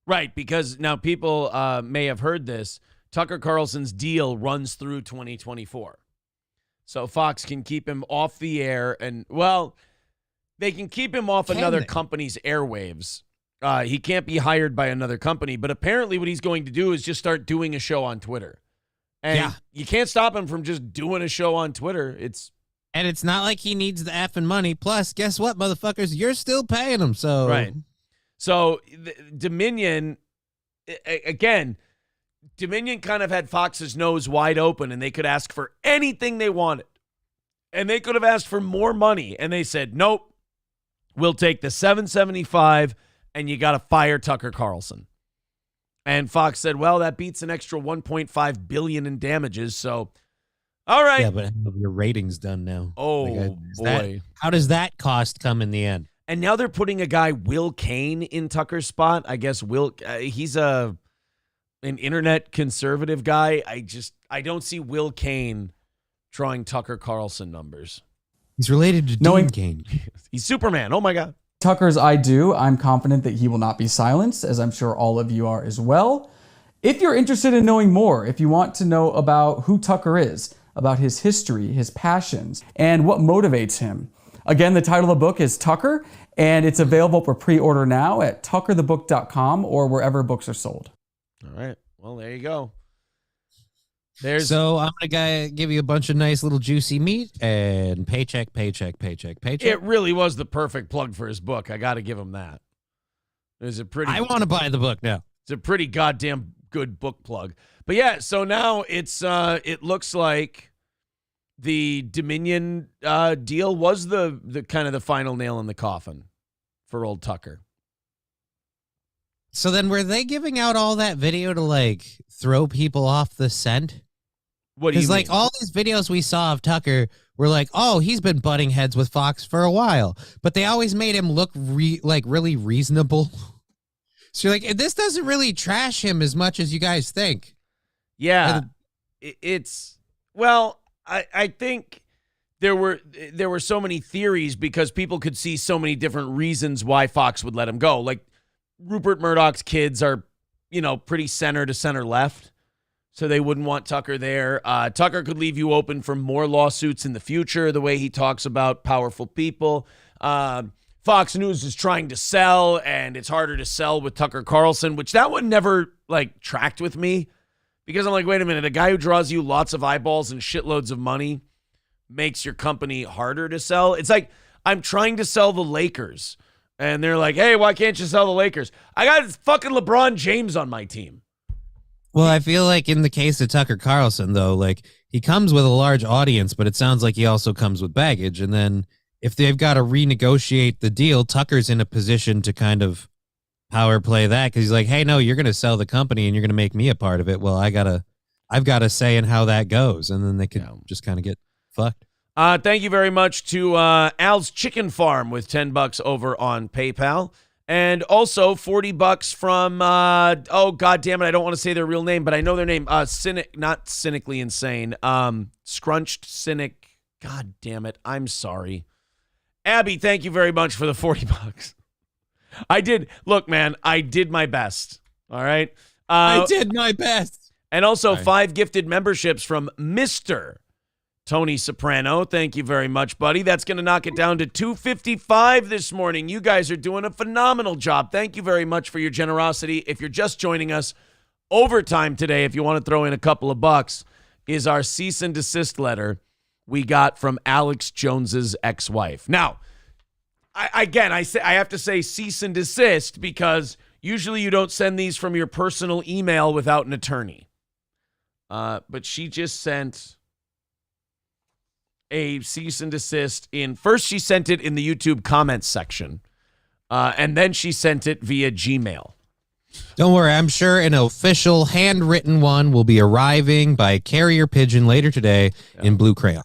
Right, because now people may have heard this. Tucker Carlson's deal runs through 2024. So Fox can keep him off the air. And, well, they can keep him off another company's airwaves. He can't be hired by another company. But apparently what he's going to do is just start doing a show on Twitter. And you can't stop him from just doing a show on Twitter. And it's not like he needs the effing money. Plus, guess what, motherfuckers? You're still paying him. So right. So Dominion, again, Dominion kind of had Fox's nose wide open, and they could ask for anything they wanted. And they could have asked for more money, and they said, nope, we'll take the $775, and you got to fire Tucker Carlson. And Fox said, well, that beats an extra $1.5 billion in damages, so all right. Yeah, but have your ratings done now? Oh, boy. How does that cost come in the end? And now they're putting a guy, Will Kane, in Tucker's spot. I guess he's an internet conservative guy. I don't see Will Kane drawing Tucker Carlson numbers. He's related to Dean Kane. He's Superman. Oh, my God. Tucker's I do. I'm confident that he will not be silenced, as I'm sure all of you are as well. If you're interested in knowing more, if you want to know about who Tucker is, about his history, his passions, and what motivates him. Again, the title of the book is Tucker, and it's available for pre-order now at tuckerthebook.com or wherever books are sold. All right. Well, there you go. So I'm going to give you a bunch of nice little juicy meat and paycheck. It really was the perfect plug for his book. I got to give him that. I want to buy the book now. It's a pretty goddamn good book plug. But yeah, so now it looks like the Dominion deal was the kind of the final nail in the coffin for old Tucker. So then were they giving out all that video to like throw people off the scent? What do you mean? Because like all these videos we saw of Tucker were like, oh, he's been butting heads with Fox for a while, but they always made him look like really reasonable. So you're like, this doesn't really trash him as much as you guys think. Yeah, I think there were so many theories because people could see so many different reasons why Fox would let him go. Like Rupert Murdoch's kids are, pretty center to center left, so they wouldn't want Tucker there. Tucker could leave you open for more lawsuits in the future, the way he talks about powerful people. Fox News is trying to sell, and it's harder to sell with Tucker Carlson, which that one never tracked with me. Because I'm like, wait a minute, a guy who draws you lots of eyeballs and shitloads of money makes your company harder to sell. It's like I'm trying to sell the Lakers, and they're like, hey, why can't you sell the Lakers? I got fucking LeBron James on my team. Well, I feel like in the case of Tucker Carlson, though, like he comes with a large audience, but it sounds like he also comes with baggage. And then if they've got to renegotiate the deal, Tucker's in a position to kind of power play that because he's like, hey, no, you're going to sell the company and you're going to make me a part of it. Well, I've got a say in how that goes. And then they could just kind of get fucked. Thank you very much to Al's Chicken Farm with $10 over on PayPal. And also $40 from, oh, God damn it, I don't want to say their real name, but I know their name. Not Cynically Insane. Scrunched Cynic. God damn it. I'm sorry. Abby, thank you very much for the $40. Look, man, I did my best. All right. I did my best. And also 5 gifted memberships from Mr. Tony Soprano. Thank you very much, buddy. That's going to knock it down to $255 this morning. You guys are doing a phenomenal job. Thank you very much for your generosity. If you're just joining us, overtime today, if you want to throw in a couple of bucks, is our cease and desist letter we got from Alex Jones's ex-wife. Now, I have to say cease and desist because usually you don't send these from your personal email without an attorney. But she just sent a cease and desist first she sent it in the YouTube comments section, and then she sent it via Gmail. Don't worry, I'm sure an official handwritten one will be arriving by carrier pigeon later today in blue crayon.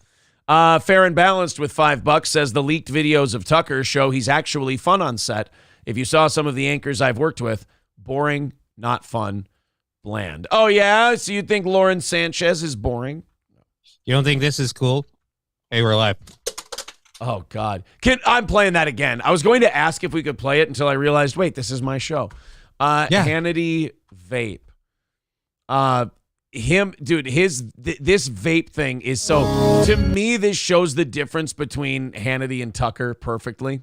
Fair and Balanced with $5 says the leaked videos of Tucker show he's actually fun on set. If you saw some of the anchors I've worked with, boring, not fun, bland. Oh, yeah? So you think Lauren Sanchez is boring? You don't think this is cool? Hey, we're live. Oh, God. I'm playing that again. I was going to ask if we could play it until I realized, wait, this is my show. Hannity Vape. him, dude, this vape thing is so, to me, this shows the difference between Hannity and Tucker perfectly.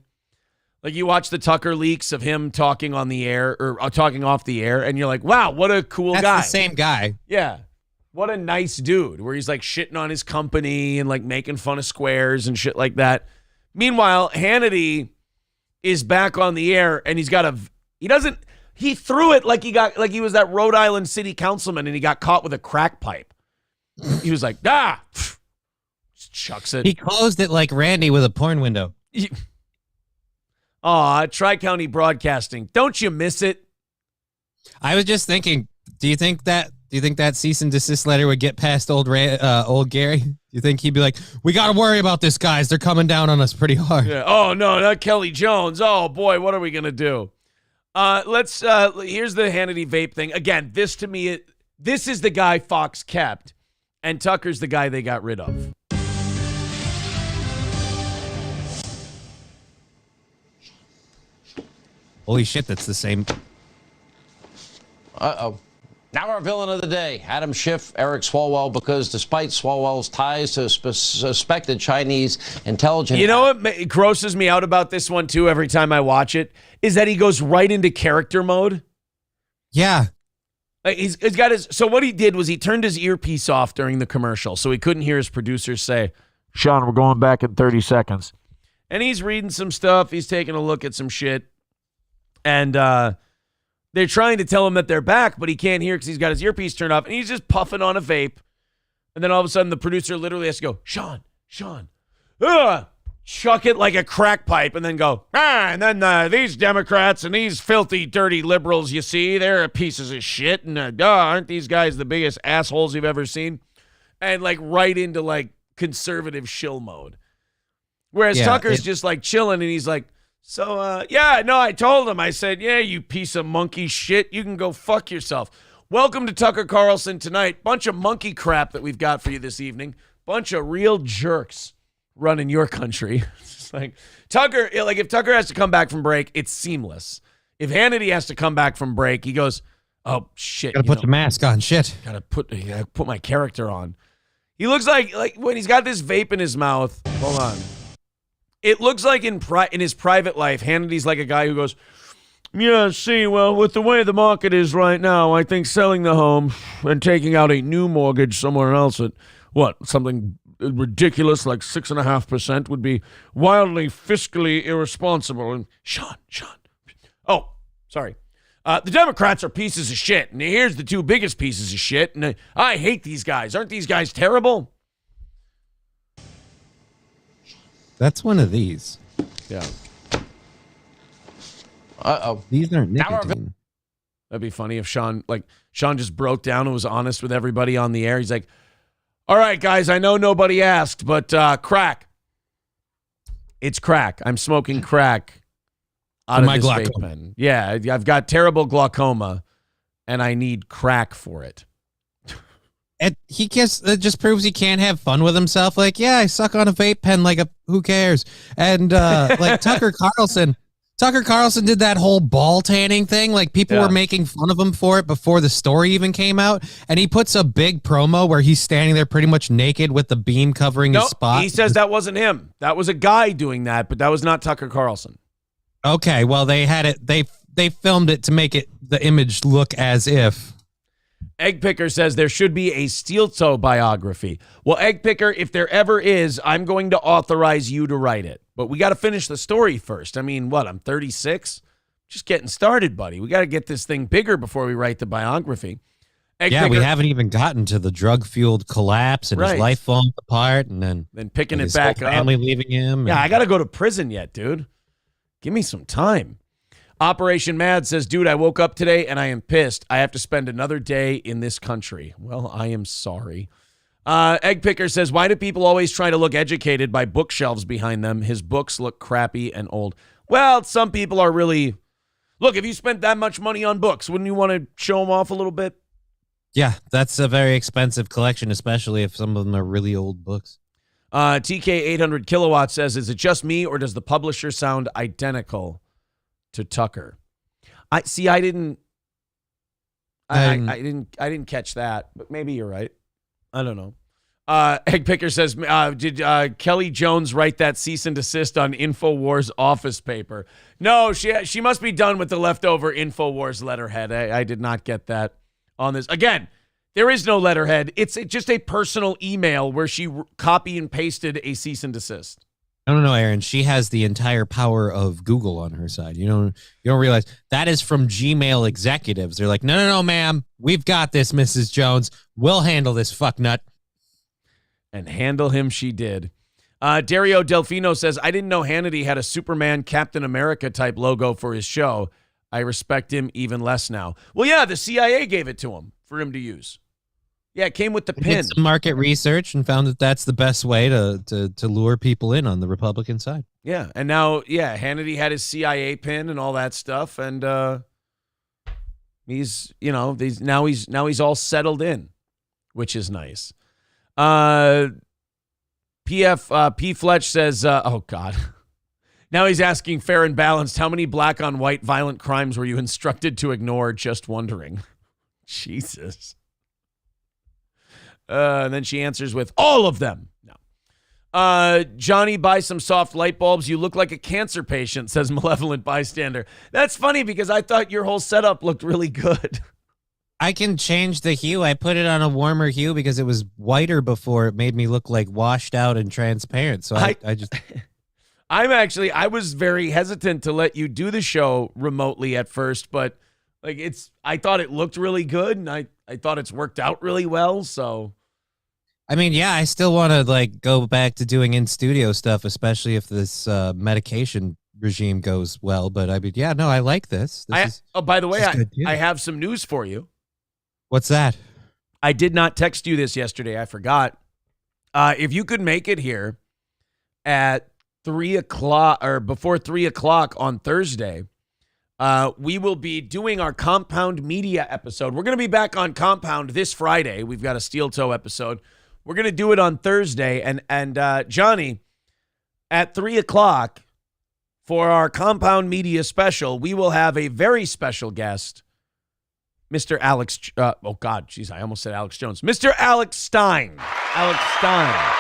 Like, you watch the Tucker leaks of him talking on the air or talking off the air, and you're like, wow, what a cool guy. That's the same guy. Yeah. What a nice dude, where he's like shitting on his company and like making fun of squares and shit like that. Meanwhile, Hannity is back on the air, and he threw it like he was that Rhode Island city councilman, and he got caught with a crack pipe. He was like, just chucks it. He closed it like Randy with a porn window. Aw, Tri-County Broadcasting. Don't you miss it? I was just thinking, do you think that cease and desist letter would get past old Gary? Do you think he'd be like, we got to worry about this, guys. They're coming down on us pretty hard. Yeah. Oh, no, not Kelly Jones. Oh, boy, what are we going to do? Here's the Hannity vape thing. Again, this to me, this is the guy Fox kept, and Tucker's the guy they got rid of. Holy shit, that's the same. Uh-oh. Now our villain of the day, Adam Schiff, Eric Swalwell, because despite Swalwell's ties to suspected Chinese intelligence... You know what grosses me out about this one, too, every time I watch it, is that he goes right into character mode. Yeah. Like he's got his... So what he did was he turned his earpiece off during the commercial, so he couldn't hear his producers say, Sean, we're going back in 30 seconds. And he's reading some stuff. He's taking a look at some shit. And they're trying to tell him that they're back, but he can't hear because he's got his earpiece turned off, and he's just puffing on a vape. And then all of a sudden, the producer literally has to go, Sean, chuck it like a crack pipe, and then go, and then these Democrats and these filthy, dirty liberals, you see, they're pieces of shit, and aren't these guys the biggest assholes you've ever seen? And like right into like conservative shill mode. Whereas Tucker's just like chilling, and he's like, I told him. I said, yeah, you piece of monkey shit. You can go fuck yourself. Welcome to Tucker Carlson tonight. Bunch of monkey crap that we've got for you this evening. Bunch of real jerks running your country. It's like Tucker, like if Tucker has to come back from break, it's seamless. If Hannity has to come back from break, he goes, oh shit. Gotta put the mask on. Shit. Gotta put my character on. He looks like when he's got this vape in his mouth. Hold on. It looks like in his private life, Hannity's like a guy who goes, yeah, see, well, with the way the market is right now, I think selling the home and taking out a new mortgage somewhere else at, something ridiculous like 6.5% would be wildly fiscally irresponsible. And Sean. Oh, sorry. The Democrats are pieces of shit, and here's the two biggest pieces of shit, and I hate these guys. Aren't these guys terrible? That's one of these. Yeah. Uh-oh. These aren't nicotine. That'd be funny if Sean just broke down and was honest with everybody on the air. He's like, all right, guys, I know nobody asked, but crack. It's crack. I'm smoking crack out of my this vape glaucoma. pen. Yeah, I've got terrible glaucoma, and I need crack for it. It just proves he can't have fun with himself. Like, yeah, I suck on a vape pen. Who cares? And like Tucker Carlson did that whole ball tanning thing. Like people were making fun of him for it before the story even came out. And he puts a big promo where he's standing there pretty much naked with the beam covering his spot. He says that wasn't him. That was a guy doing that, but that was not Tucker Carlson. Okay, well they had it. They filmed it to make the image look as if. Egg Picker says there should be a Steel Toe biography. Well, Egg Picker, if there ever is, I'm going to authorize you to write it. But we got to finish the story first. I mean, I'm 36? Just getting started, buddy. We got to get this thing bigger before we write the biography. Egg Picker, we haven't even gotten to the drug-fueled collapse and his life falling apart and then picking it back up. Family leaving him. Yeah, I got to go to prison yet, dude. Give me some time. Operation Mad says, dude, I woke up today and I am pissed. I have to spend another day in this country. Well, I am sorry. Egg Picker says, why do people always try to look educated by bookshelves behind them? His books look crappy and old. Well, some people are really... Look, if you spent that much money on books, wouldn't you want to show them off a little bit? Yeah, that's a very expensive collection, especially if some of them are really old books. TK 800 Kilowatt says, is it just me or does the publisher sound identical to Tucker? I didn't I didn't catch that, but maybe you're right. I don't know. Egg Picker says, did Kelly Jones write that cease and desist on InfoWars office paper? No, she must be done with the leftover InfoWars letterhead. I did not get that on this. Again, there is no letterhead. It's just a personal email where she copy and pasted a cease and desist. I don't know, Aaron. She has the entire power of Google on her side. You don't realize that is from Gmail executives. They're like, no, ma'am. We've got this, Mrs. Jones. We'll handle this fucknut. And handle him she did. Dario Delfino says, I didn't know Hannity had a Superman Captain America type logo for his show. I respect him even less now. Well, yeah, the CIA gave it to him for him to use. Yeah, it came with the pin. Did some market research and found that that's the best way to lure people in on the Republican side. Yeah, and now, Hannity had his CIA pin and all that stuff, and he's all settled in, which is nice. P. Fletch says, oh God. Now he's asking fair and balanced, how many black on white violent crimes were you instructed to ignore? Just wondering. Jesus. And then she answers with all of them. No. Johnny, buy some soft light bulbs. You look like a cancer patient, says malevolent bystander. That's funny because I thought your whole setup looked really good. I can change the hue. I put it on a warmer hue because it was whiter before. It made me look like washed out and transparent. So I just... I was very hesitant to let you do the show remotely at first, but I thought it looked really good and I thought it's worked out really well. So, I mean, yeah, I still want to go back to doing in studio stuff, especially if this medication regime goes well. But I mean, yeah, no, I like this. By the way, I have some news for you. What's that? I did not text you this yesterday. I forgot. If you could make it here at 3 o'clock or before 3 o'clock on Thursday, we will be doing our Compound Media episode. We're going to be back on Compound this Friday. We've got a Steel Toe episode. We're going to do it on Thursday. And Johnny, at 3 o'clock for our Compound Media special, we will have a very special guest, Mr. Alex. I almost said Alex Jones. Mr. Alex Stein. Alex Stein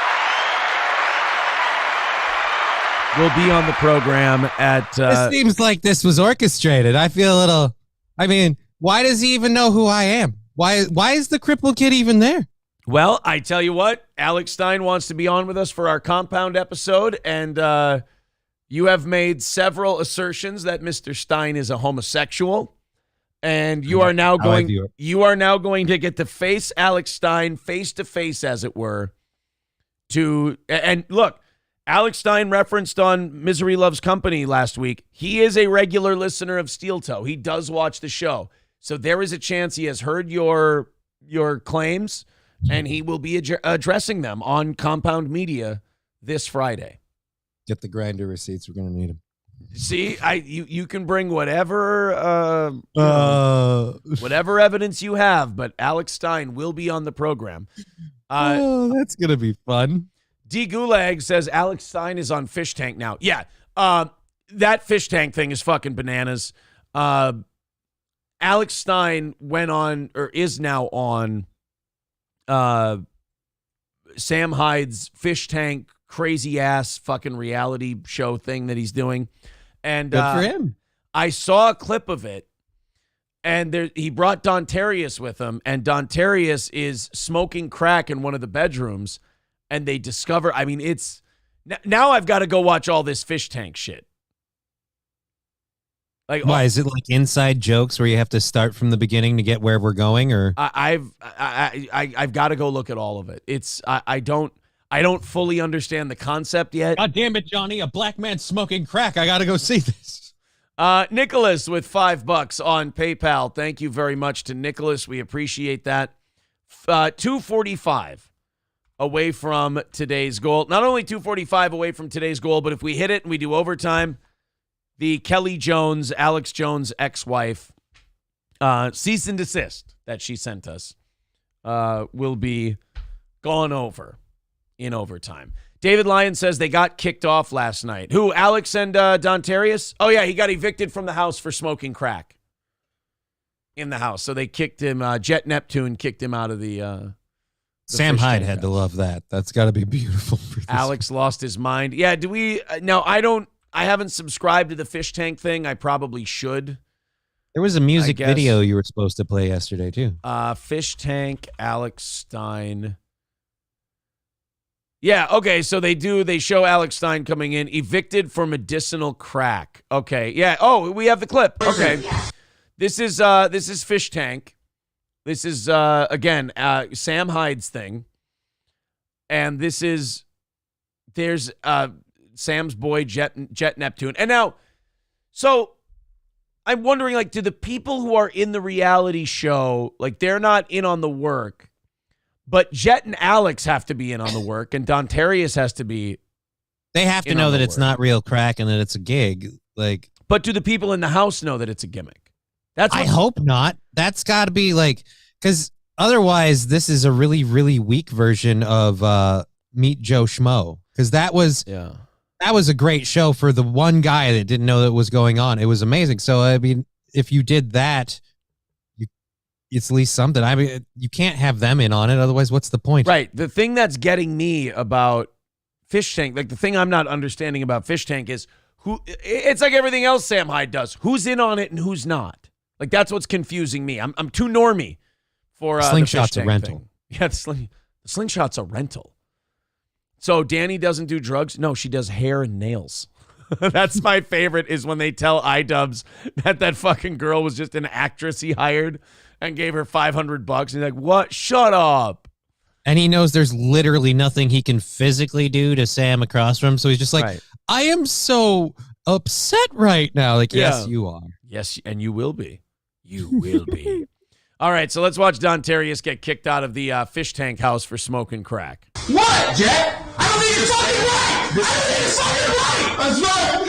will be on the program at... It seems like this was orchestrated. I feel a little... I mean, why does he even know who I am? Why is the crippled kid even there? Well, I tell you what, Alex Stein wants to be on with us for our Compound episode, and you have made several assertions that Mr. Stein is a homosexual, and you are now going to get to face Alex Stein face to face, as it were. And look, Alex Stein referenced on Misery Loves Company last week. He is a regular listener of Steel Toe. He does watch the show. So there is a chance he has heard your claims, and he will be addressing them on Compound Media this Friday. Get the grinder receipts. We're going to need them. See, you can bring whatever whatever evidence you have, but Alex Stein will be on the program. That's going to be fun. D. Gulag says Alex Stein is on Fish Tank now. Yeah, that Fish Tank thing is fucking bananas. Alex Stein went on, or is now on, Sam Hyde's Fish Tank crazy ass fucking reality show thing that he's doing. And good for him. I saw a clip of it, and he brought Dontarius with him, and Dontarius is smoking crack in one of the bedrooms. And they discover, I mean, it's now I've got to go watch all this Fish Tank shit. Why is it like inside jokes where you have to start from the beginning to get where we're going? Or I've got to go look at all of it. I don't fully understand the concept yet. God damn it, Johnny! A black man smoking crack. I got to go see this. Nicholas with $5 on PayPal. Thank you very much to Nicholas. We appreciate that. 245. Away from today's goal. Not only 245 away from today's goal, but if we hit it and we do overtime, the Kelly Jones, Alex Jones' ex-wife, cease and desist that she sent us will be gone over in overtime. David Lyon says they got kicked off last night. Who, Alex and Dontarius? Oh, yeah, he got evicted from the house for smoking crack in the house. So they kicked him. Jet Neptune kicked him out of the Sam fish Hyde tank had house. to love that. That's got to be beautiful. For this. Alex lost his mind. Yeah, do we now I haven't subscribed to the fish tank thing. I probably should. There was a music guess. video you were supposed to play yesterday too. Fish tank, Alex Stein. Yeah, okay, so they show Alex Stein coming in, evicted for medicinal crack. Okay, yeah. Oh, we have the clip. Okay. This is Fish Tank. This is again Sam Hyde's thing. And there's Sam's boy Jet Neptune. And now, so I'm wondering, like, do the people who are in the reality show, like, they're not in on the work, but Jet and Alex have to be in on the work, and Dontarius has to be. They have to know that it's not real crack and that it's a gig. Like, but do the people in the house know that it's a gimmick? I hope not. That's got to be like, because otherwise, this is a really, really weak version of Meet Joe Schmo. Because that was a great show for the one guy that didn't know that was going on. It was amazing. So I mean, if you did that, it's at least something. I mean, you can't have them in on it. Otherwise, what's the point? Right. The thing that's getting me about Fish Tank, like the thing I'm not understanding about Fish Tank is it's like everything else Sam Hyde does. Who's in on it and who's not? Like, that's what's confusing me. I'm too normie for Slingshot's the a rental. thing. Yeah, the Slingshot's a rental. So Danny doesn't do drugs? No, she does hair and nails. That's my favorite, is when they tell iDubbbz that fucking girl was just an actress he hired and gave her $500. And he's like, what? Shut up. And he knows there's literally nothing he can physically do to Sam across from him. So he's just like, Right. I am so upset right now. Like, yes, you are. Yes, and you will be. You will be. All right, so let's watch Dontarius get kicked out of the fish tank house for smoking crack. What, Jet? I don't think it's fucking right! I don't think it's fucking right! That's right!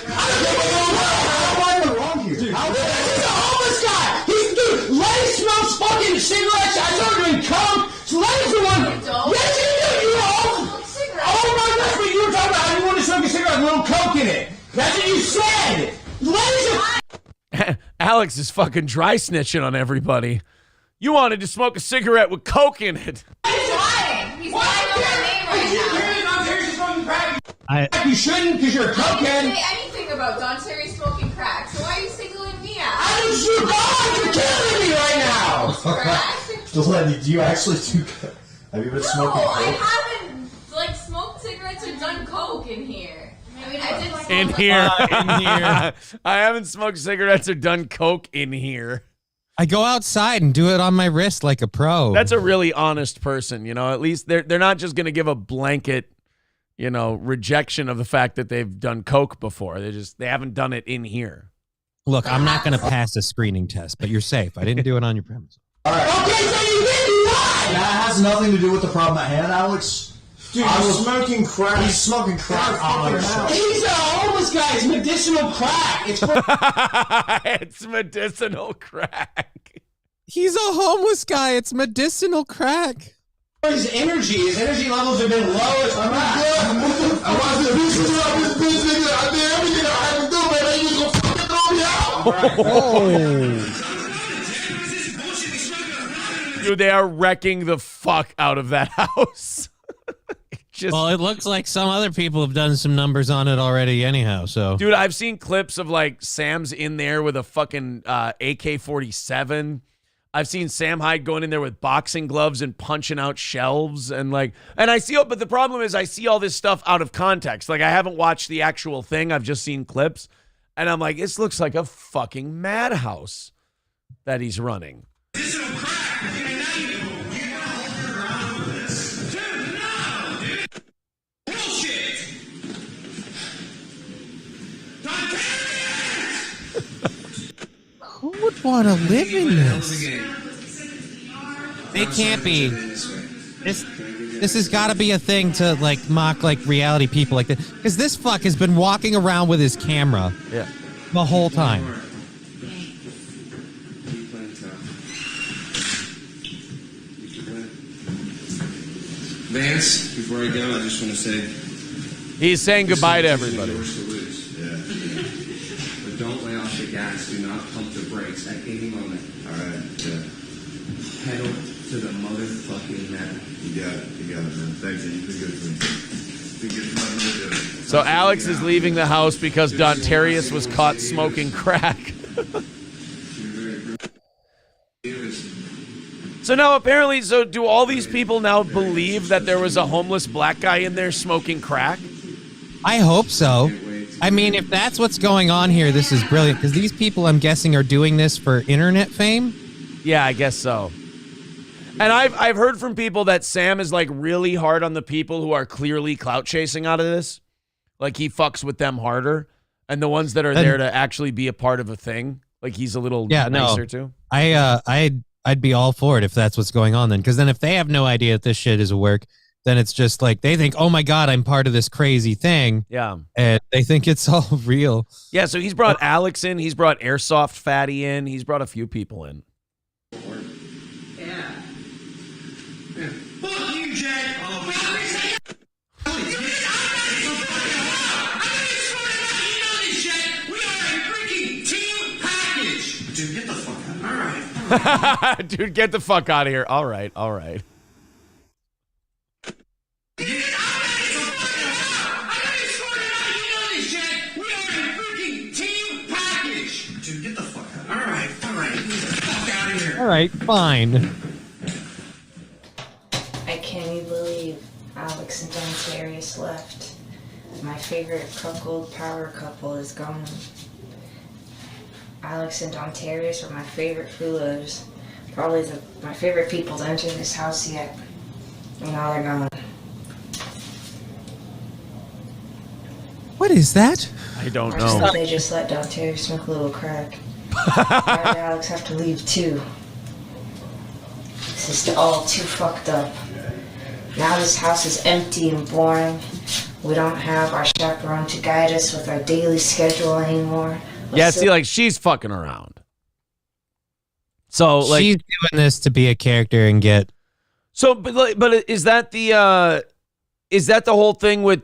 I don't think we're going right! How am I wrong here? Dude, he's a homeless guy! Dude, Lenny smokes fucking cigarettes! I told him in coke! So Lenny's the one... Yes, you do! You know? Oh my gosh, but you were talking about how you want to smoke a cigarette with a little coke in it! That's what you said! Lenny's a... Alex is fucking dry snitching on everybody. You wanted to smoke a cigarette with coke in it. He's lying! He's lying on my name right now! You shouldn't, because you're a cokehead! I didn't say anything about Dontari smoking crack, so why are you singling me out? I didn't shoot God! You're killing me right now! Crack? Lenny, do you actually do? Have you been smoking No, coke? I haven't, smoked cigarettes or done coke in here. I mean, I did smoke In here. I haven't smoked cigarettes or done coke in here. I go outside and do it on my wrist like a pro. That's a really honest person, you know. At least they're not just going to give a blanket, you know, rejection of the fact that they've done coke before. They haven't done it in here. Look, I'm not going to pass a screening test, but you're safe. I didn't do it on your premise. Okay, so you didn't lie! That has nothing to do with the problem at hand, Alex. Dude, he's smoking crack. He's smoking crack on our show. He's a homeless guy. It's medicinal crack. It's for It's medicinal crack. He's a homeless guy. It's medicinal crack. his energy. His energy levels have been low as crap. I watched the pieces of this bitch, nigga. I did everything I had to do, man. They just gonna fucking throw me out. Dude, they are wrecking the fuck out of that house. Well, it looks like some other people have done some numbers on it already anyhow, so. Dude, I've seen clips of, like, Sam's in there with a fucking AK-47. I've seen Sam Hyde going in there with boxing gloves and punching out shelves and, like, and I see, but the problem is I see all this stuff out of context. Like, I haven't watched the actual thing. I've just seen clips, and I'm like, this looks like a fucking madhouse that he's running. Who would want to live in this? They can't be. This has got to be a thing to like mock like reality people like this, because this fuck has been walking around with his camera the whole time. Vance, before I go, I just want to say he's saying goodbye to everybody. But Don't lay off the gas. Do not pump the brakes at any moment. All right. Yeah. Pedal to the motherfucking metal. You got it, man. Thanks, you've been good for me. Been good for my mother. So Alex is leaving the house because Dontarius was caught smoking crack. So now apparently, so do all these people now believe that there was a homeless black guy in there smoking crack? I hope so. I mean, if that's what's going on here, this is brilliant, because these people, I'm guessing, are doing this for internet fame. Yeah, I guess so. And I've heard from people that Sam is like really hard on the people who are clearly clout chasing out of this. Like he fucks with them harder, and the ones that are there to actually be a part of a thing, like he's a little nicer too. I'd be all for it if that's what's going on then, because then if they have no idea that this shit is a work, then it's just like they think, oh my God, I'm part of this crazy thing. Yeah. And they think it's all real. Yeah, so he's brought Alex in. He's brought Airsoft Fatty in. He's brought a few people in. Yeah. Fuck you, Jay. Dude, get the fuck out. All right. Dude, get the fuck out of here. All right. Dude, get the fuck out. All right. Get the fuck out of here. All right, fine. I can't even believe Alex and Dontarius left. My favorite cuckold power couple is gone. Alex and Dontarius were my favorite Fulos. Probably my favorite people to enter this house yet. And now they're gone. What is that? I don't I just know. thought they just let Dontarius smoke a little crack. Why did Alex have to leave too? This is all too fucked up. Now this house is empty and boring. We don't have our chaperone to guide us with our daily schedule anymore. Yeah, see, like she's fucking around. So like she's doing this to be a character and get. So, but is that the whole thing with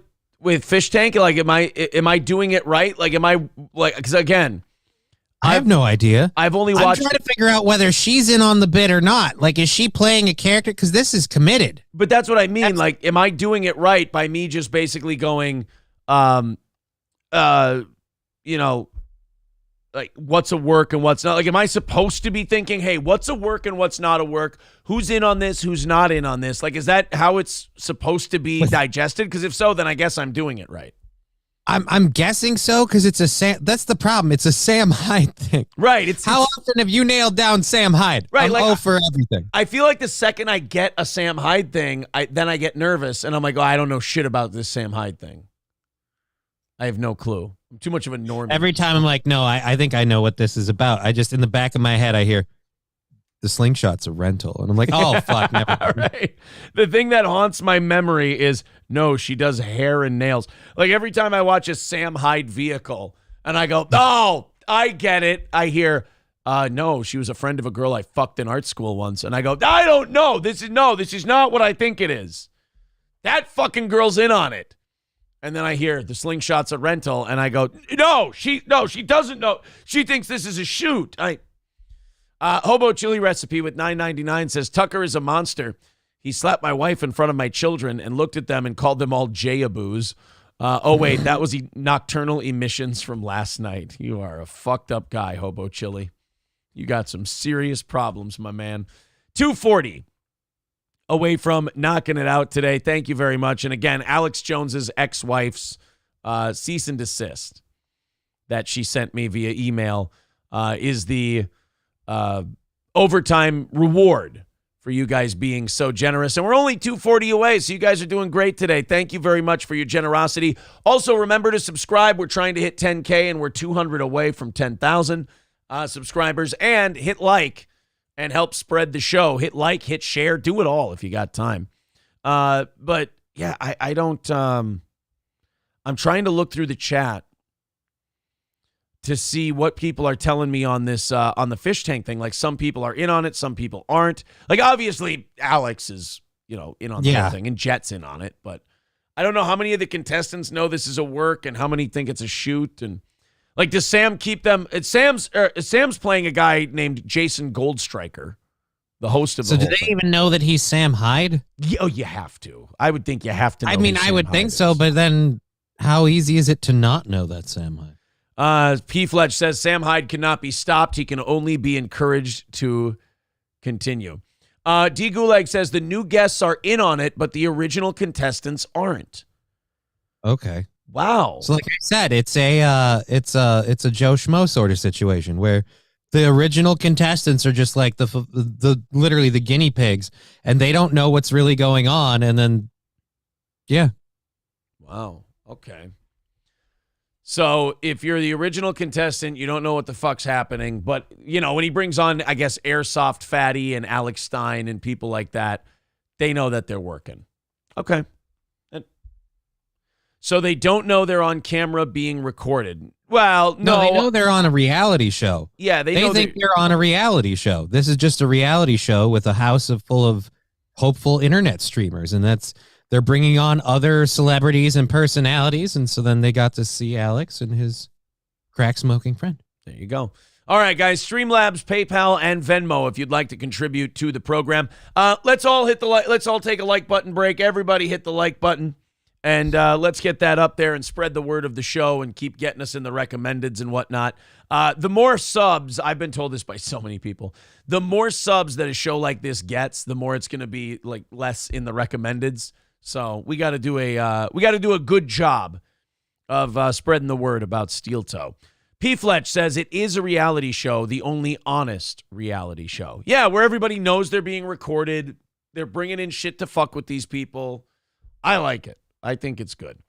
Fish Tank? Like, am I doing it right? Like, am I like? Because again, I have no idea. I've only watched. I'm trying to figure out whether she's in on the bid or not. Like, is she playing a character? Because this is committed. But that's what I mean. Like, am I doing it right by me just basically going, you know, like what's a work and what's not? Like, am I supposed to be thinking, hey, what's a work and what's not a work? Who's in on this? Who's not in on this? Like, is that how it's supposed to be digested? Because if so, then I guess I'm doing it right. I'm guessing so, because it's a Sam. That's the problem. It's a Sam Hyde thing, right? How often have you nailed down Sam Hyde? Right, I'm like, all for everything. I feel like the second I get a Sam Hyde thing, then I get nervous and I'm like, oh, I don't know shit about this Sam Hyde thing. I have no clue. I'm too much of a normie. Every time I'm like, no, I think I know what this is about. I just in the back of my head I hear the slingshot's a rental, and I'm like, oh fuck, never mind. Right. The thing that haunts my memory is no, she does hair and nails. Like every time I watch a Sam Hyde vehicle, and I go, oh, I get it. I hear, no, she was a friend of a girl I fucked in art school once, and I go, I don't know. This is not what I think it is. That fucking girl's in on it. And then I hear the slingshot's a rental, and I go, no, she doesn't know. She thinks this is a shoot. Hobo chili recipe with $9.99 says Tucker is a monster. He slapped my wife in front of my children and looked at them and called them all jayaboos. Oh wait, that was nocturnal emissions from last night. You are a fucked up guy, Hobo chili. You got some serious problems, my man. 240 away from knocking it out today. Thank you very much. And again, Alex Jones's ex-wife's cease and desist that she sent me via email is the overtime reward for you guys being so generous. And we're only 240 away, so you guys are doing great today. Thank you very much for your generosity. Also, remember to subscribe. We're trying to hit 10K, and we're 200 away from 10,000 subscribers. And hit like and help spread the show. Hit like, hit share, do it all if you got time. But yeah, I don't. I'm trying to look through the chat to see what people are telling me on this on the fish tank thing. Like some people are in on it, some people aren't. Like obviously Alex is, in on the whole thing, and Jet's in on it, but I don't know how many of the contestants know this is a work and how many think it's a shoot. And Like, does Sam keep them? Sam's playing a guy named Jason Goldstriker, the host of the So do whole they thing. even know that he's Sam Hyde? Yeah, oh, you have to. I would think you have to know. I mean, who I Sam would Hyde think so, is. but then how easy is it to not know that Sam Hyde? P. Fletch says Sam Hyde cannot be stopped. He can only be encouraged to continue. D. Gulag says the new guests are in on it, but the original contestants aren't. Okay. Wow. So like I said, it's a Joe Schmo sort of situation where the original contestants are just like the literally the guinea pigs, and they don't know what's really going on, and then yeah. Wow. Okay. So if you're the original contestant, you don't know what the fuck's happening. But, you know, when he brings on, I guess, Airsoft Fatty and Alex Stein and people like that, they know that they're working. Okay. So they don't know they're on camera being recorded. Well, no. They know they're on a reality show. Yeah, they think they're on a reality show. This is just a reality show with a house full of hopeful internet streamers, and they're bringing on other celebrities and personalities, and so then they got to see Alex and his crack-smoking friend. There you go. All right, guys, Streamlabs, PayPal, and Venmo if you'd like to contribute to the program. Let's all hit the let's all take a like button break. Everybody hit the like button. And let's get that up there and spread the word of the show and keep getting us in the recommendeds and whatnot. The more subs, I've been told this by so many people, the more subs that a show like this gets, the more it's going to be like less in the recommendeds. So we got to do a good job of spreading the word about Steel Toe. P. Fletch says it is a reality show, the only honest reality show. Yeah, where everybody knows they're being recorded. They're bringing in shit to fuck with these people. I like it. I think it's good.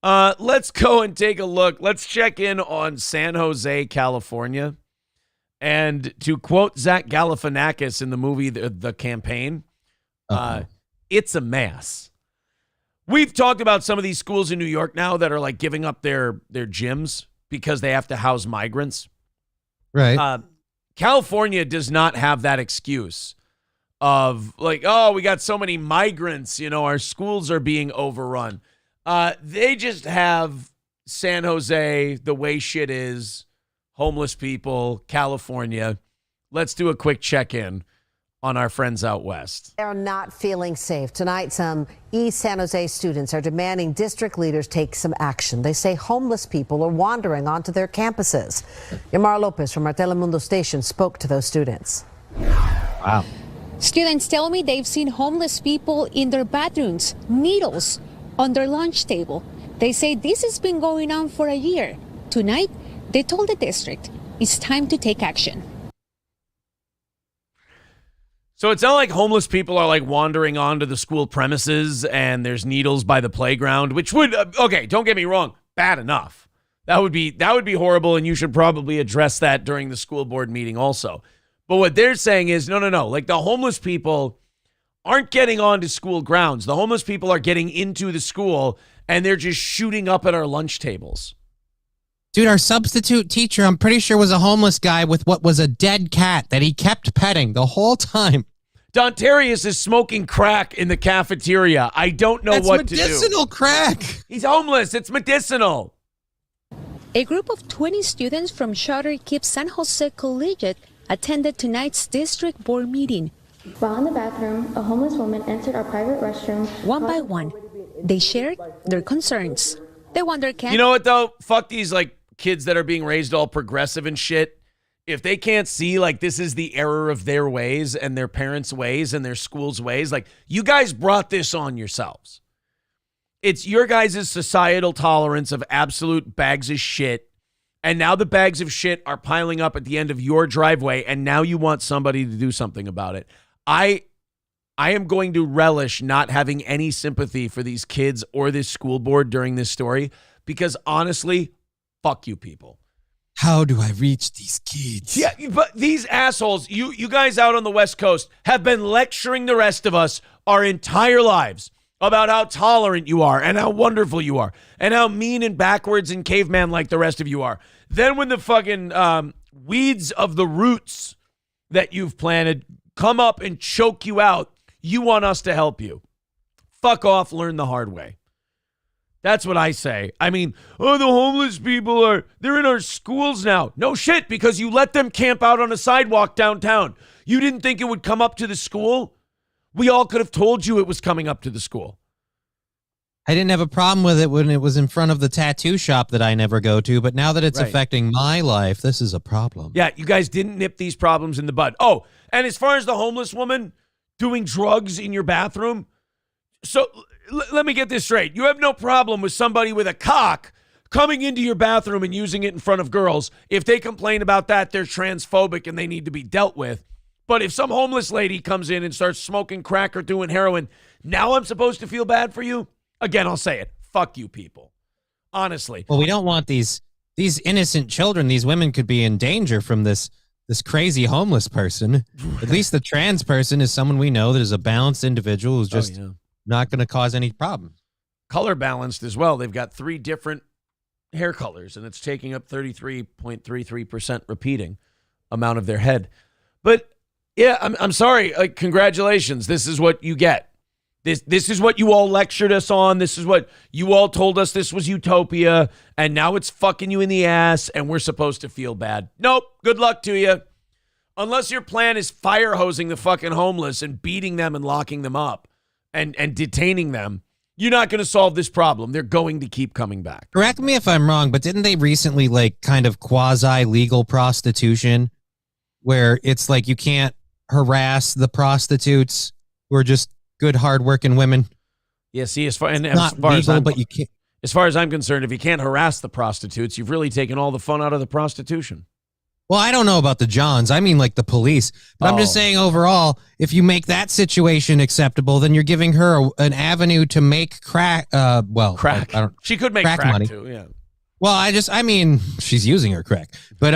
Let's go and take a look. Let's check in on San Jose, California. And to quote Zach Galifianakis in the movie The Campaign, it's a mess. We've talked about some of these schools in New York now that are like giving up their gyms because they have to house migrants. Right. California does not have that excuse of like, oh, we got so many migrants, you know, our schools are being overrun. They just have San Jose, the way shit is, homeless people, California. Let's do a quick check-in on our friends out west. They're not feeling safe. Tonight, some East San Jose students are demanding district leaders take some action. They say homeless people are wandering onto their campuses. Yamar Lopez from our Telemundo station spoke to those students. Wow. Students tell me they've seen homeless people in their bathrooms, needles on their lunch table. They say this has been going on for a year. Tonight, they told the district it's time to take action. So it's not like homeless people are like wandering onto the school premises and there's needles by the playground, which would, okay, don't get me wrong, bad enough. That would be horrible, and you should probably address that during the school board meeting also. But what they're saying is, no. Like, the homeless people aren't getting onto school grounds. The homeless people are getting into the school, and they're just shooting up at our lunch tables. Dude, our substitute teacher, I'm pretty sure, was a homeless guy with what was a dead cat that he kept petting the whole time. Dontarius is smoking crack in the cafeteria. I don't know what to do. That's medicinal crack. He's homeless. It's medicinal. A group of 20 students from Charter Keep San Jose Collegiate attended tonight's district board meeting. While in the bathroom, a homeless woman entered our private restroom. One by one, they shared their concerns. They wonder, You know what, though? Fuck these, like, kids that are being raised all progressive and shit. If they can't see, like, this is the error of their ways and their parents' ways and their school's ways, like, you guys brought this on yourselves. It's your guys' societal tolerance of absolute bags of shit. And now the bags of shit are piling up at the end of your driveway, and now you want somebody to do something about it. I am going to relish not having any sympathy for these kids or this school board during this story, because honestly, fuck you people. How do I reach these kids? Yeah, but these assholes, you guys out on the West Coast have been lecturing the rest of us our entire lives about how tolerant you are and how wonderful you are and how mean and backwards and caveman like the rest of you are. Then when the fucking weeds of the roots that you've planted come up and choke you out, you want us to help you. Fuck off, learn the hard way. That's what I say. I mean, oh, the homeless people they're in our schools now. No shit, because you let them camp out on a sidewalk downtown. You didn't think it would come up to the school? We all could have told you it was coming up to the school. I didn't have a problem with it when it was in front of the tattoo shop that I never go to, but now that it's affecting my life, this is a problem. Yeah, you guys didn't nip these problems in the bud. Oh, and as far as the homeless woman doing drugs in your bathroom, so let me get this straight. You have no problem with somebody with a cock coming into your bathroom and using it in front of girls. If they complain about that, they're transphobic and they need to be dealt with. But if some homeless lady comes in and starts smoking crack or doing heroin, now I'm supposed to feel bad for you? Again, I'll say it. Fuck you people. Honestly. Well, we don't want these innocent children. These women could be in danger from this crazy homeless person. At least the trans person is someone we know that is a balanced individual who's just not going to cause any problems. Color balanced as well. They've got 3 different hair colors, and it's taking up 33.33% repeating amount of their head. But yeah, I'm sorry. Like, congratulations. This is what you get. This is what you all lectured us on. This is what you all told us this was utopia, and now it's fucking you in the ass, and we're supposed to feel bad. Nope. Good luck to you. Unless your plan is fire hosing the fucking homeless and beating them and locking them up and detaining them, you're not going to solve this problem. They're going to keep coming back. Correct me if I'm wrong, but didn't they recently kind of quasi-legal prostitution where it's like you can't harass the prostitutes who are just good, hardworking women? Yeah, see, as far as but you can't. As far as I'm concerned, if you can't harass the prostitutes, you've really taken all the fun out of the prostitution. Well, I don't know about the Johns. I mean, like the police. But I'm just saying overall, if you make that situation acceptable, then you're giving her an avenue to make crack. Crack. She could make crack money too. Yeah. Well, I mean, she's using her crack, but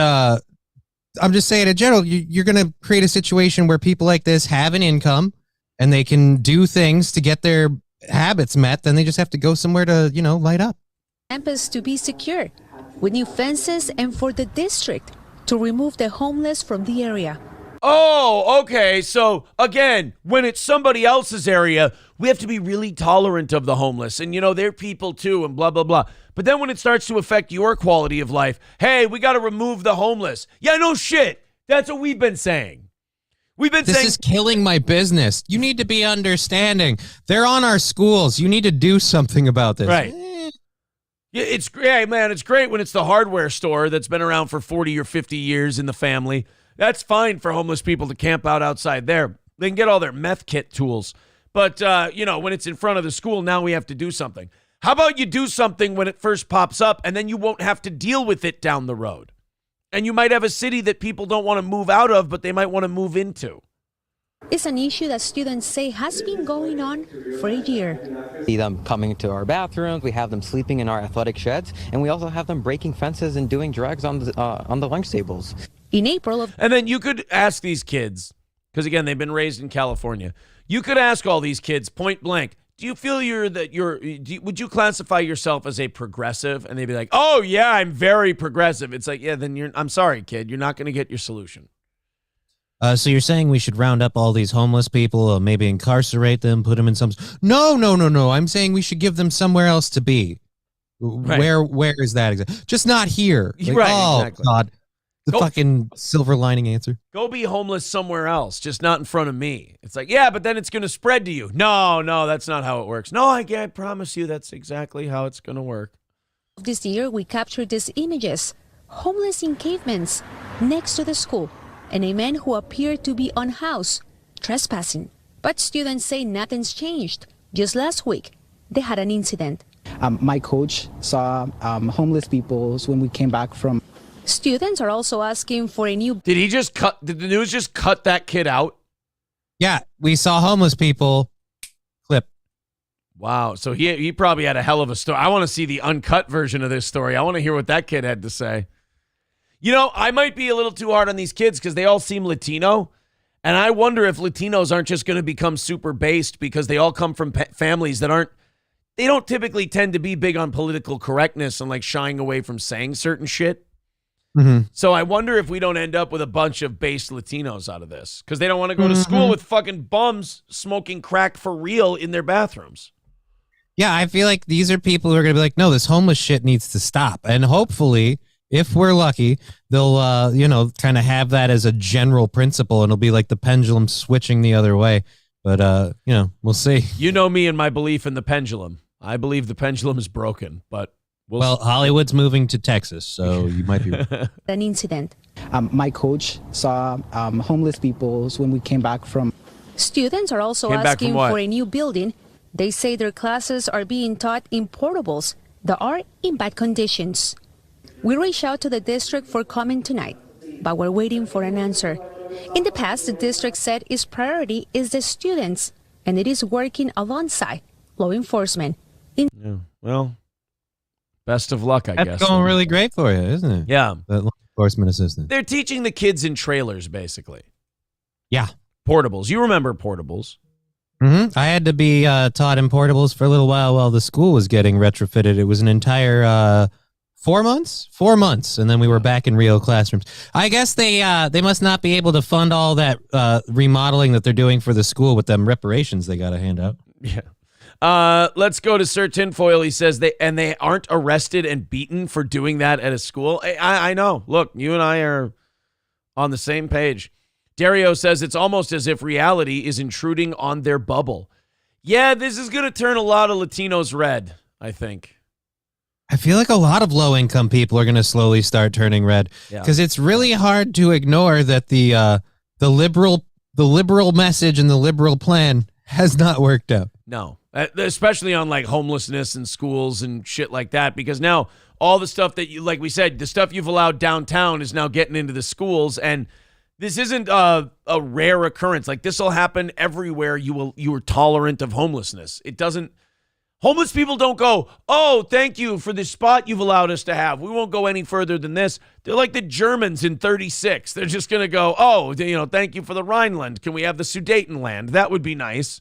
I'm just saying in general, you're going to create a situation where people like this have an income and they can do things to get their habits met. Then they just have to go somewhere to, light up. Campus to be secure with new fences and for the district to remove the homeless from the area. Oh, okay. So again, when it's somebody else's area, we have to be really tolerant of the homeless and, they're people too and blah, blah, blah. But then when it starts to affect your quality of life, hey, we got to remove the homeless. Yeah, no shit. That's what we've been saying. This is killing my business. You need to be understanding. They're on our schools. You need to do something about this. Right. Yeah, it's great, man. It's great when it's the hardware store that's been around for 40 or 50 years in the family. That's fine for homeless people to camp out outside there. They can get all their meth kit tools. But, when it's in front of the school, now we have to do something. How about you do something when it first pops up and then you won't have to deal with it down the road? And you might have a city that people don't want to move out of, but they might want to move into. It's an issue that students say has been going on for a year. See them coming to our bathrooms, we have them sleeping in our athletic sheds, and we also have them breaking fences and doing drugs on the lunch tables. In April And then you could ask these kids, because again, they've been raised in California. You could ask all these kids point blank, do you feel would you classify yourself as a progressive? And they'd be like, oh yeah, I'm very progressive. It's like, yeah, then I'm sorry, kid, you're not going to get your solution. So you're saying we should round up all these homeless people, maybe incarcerate them, put them in some... No. I'm saying we should give them somewhere else to be. Right. Where is that exactly? Just not here. Like, right, exactly. God. Fucking silver lining answer. Go be homeless somewhere else, just not in front of me. It's like, yeah, but then it's going to spread to you. No, that's not how it works. No, I promise you that's exactly how it's going to work. This year, we captured these images. Homeless encampments next to the school. And a man who appeared to be unhoused, trespassing. But students say nothing's changed. Just last week, they had an incident. My coach saw homeless people when we came back from... Students are also asking for a new... Did the news just cut that kid out? Yeah, we saw homeless people. Clip. Wow, so he probably had a hell of a story. I want to see the uncut version of this story. I want to hear what that kid had to say. I might be a little too hard on these kids because they all seem Latino. And I wonder if Latinos aren't just going to become super based because they all come from families that they don't typically tend to be big on political correctness and shying away from saying certain shit. Mm-hmm. So I wonder if we don't end up with a bunch of based Latinos out of this because they don't want to go to school with fucking bums smoking crack for real in their bathrooms. Yeah, I feel like these are people who are going to be like, no, this homeless shit needs to stop. And hopefully, if we're lucky, they'll, kind of have that as a general principle, and it'll be like the pendulum switching the other way. But, we'll see. You know me and my belief in the pendulum. I believe the pendulum is broken, but well, Hollywood's moving to Texas, so you might be right. An incident. My coach saw homeless people when we came back from. Students are also asking for a new building. They say their classes are being taught in portables that are in bad conditions. We reached out to the district for comment tonight, but we're waiting for an answer. In the past, the district said its priority is the students, and it is working alongside law enforcement. Well, best of luck, I guess. That's going really great for you, isn't it? Yeah. The law enforcement assistant. They're teaching the kids in trailers, basically. Yeah. Portables. You remember portables. Mm-hmm. I had to be taught in portables for a little while the school was getting retrofitted. It was an entire 4 months? 4 months, and then we were back in real classrooms. I guess they must not be able to fund all that remodeling that they're doing for the school with them reparations they got to hand out. Yeah. Let's go to Sir Tinfoil. He says they aren't arrested and beaten for doing that at a school. I know. Look, you and I are on the same page. Dario says it's almost as if reality is intruding on their bubble. Yeah, this is going to turn a lot of Latinos red, I think. I feel like a lot of low-income people are going to slowly start turning red because it's really hard to ignore that the liberal message and the liberal plan has not worked out. No, especially on like homelessness and schools and shit like that, because now all the stuff that you, like we said, the stuff you've allowed downtown is now getting into the schools, and this isn't a rare occurrence. Like this will happen everywhere you are tolerant of homelessness. It doesn't. Homeless people don't go, oh, thank you for this spot you've allowed us to have. We won't go any further than this. They're like the Germans in 36. They're just going to go, oh, thank you for the Rhineland. Can we have the Sudetenland? That would be nice.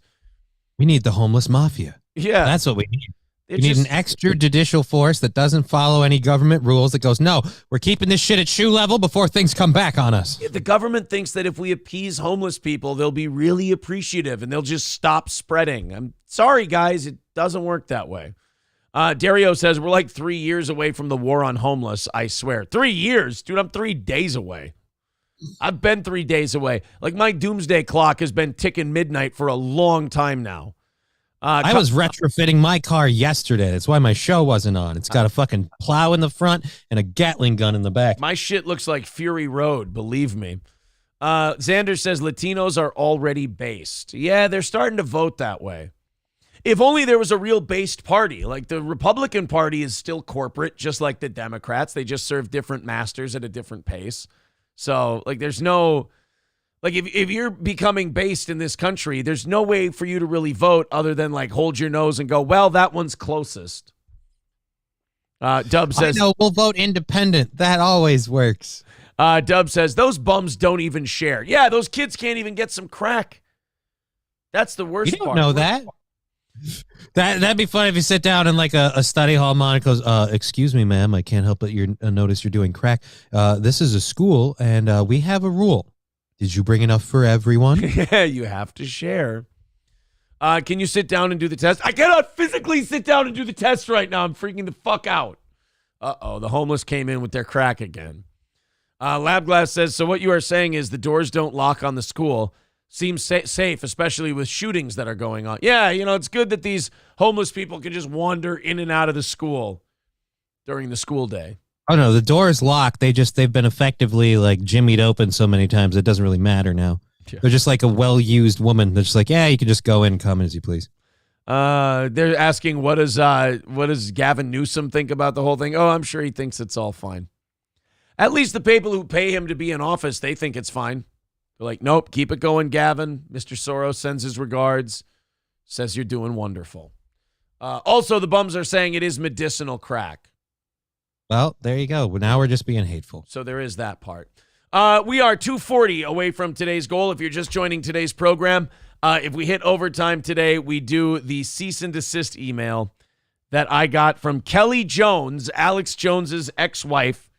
We need the homeless mafia. Yeah. That's what we need. We need an extrajudicial force that doesn't follow any government rules that goes, no, we're keeping this shit at shoe level before things come back on us. The government thinks that if we appease homeless people, they'll be really appreciative and they'll just stop spreading. I'm sorry, guys. It doesn't work that way. Dario says we're like 3 years away from the war on homeless, I swear. 3 years? Dude, I'm 3 days away. I've been 3 days away. Like my doomsday clock has been ticking midnight for a long time now. I was retrofitting my car yesterday. That's why my show wasn't on. It's got a fucking plow in the front and a Gatling gun in the back. My shit looks like Fury Road, believe me. Xander says Latinos are already based. Yeah, they're starting to vote that way. If only there was a real based party. Like the Republican Party is still corporate, just like the Democrats. They just serve different masters at a different pace. So, like, there's no... Like, if you're becoming based in this country, there's no way for you to really vote other than, like, hold your nose and go, well, that one's closest. Dub says... I know, we'll vote independent. That always works. Dub says, those bums don't even share. Yeah, those kids can't even get some crack. That's the worst part. You don't know that. That'd be funny if you sit down in like a study hall monitor goes, excuse me, ma'am, I can't help but notice you're doing crack. This is a school, and we have a rule. Did you bring enough for everyone? Yeah, you have to share. Can you sit down and do the test? I cannot physically sit down and do the test right now. I'm freaking the fuck out. Uh-oh, the homeless came in with their crack again. Labglass says, so what you are saying is the doors don't lock on the school. Seems safe, especially with shootings that are going on. Yeah, it's good that these homeless people can just wander in and out of the school during the school day. Oh, no, the door is locked. They've been effectively like jimmied open so many times it doesn't really matter now. Yeah. They're just like a well-used woman. They're just like, yeah, you can just go in and come as you please. They're asking, what does Gavin Newsom think about the whole thing? Oh, I'm sure he thinks it's all fine. At least the people who pay him to be in office, they think it's fine. They're like, nope, keep it going, Gavin. Mr. Soros sends his regards, says you're doing wonderful. Also, the bums are saying it is medicinal crack. Well, there you go. Now we're just being hateful. So there is that part. We are 240 away from today's goal. If you're just joining today's program, if we hit overtime today, we do the cease and desist email that I got from Kelly Jones, Alex Jones's ex-wife.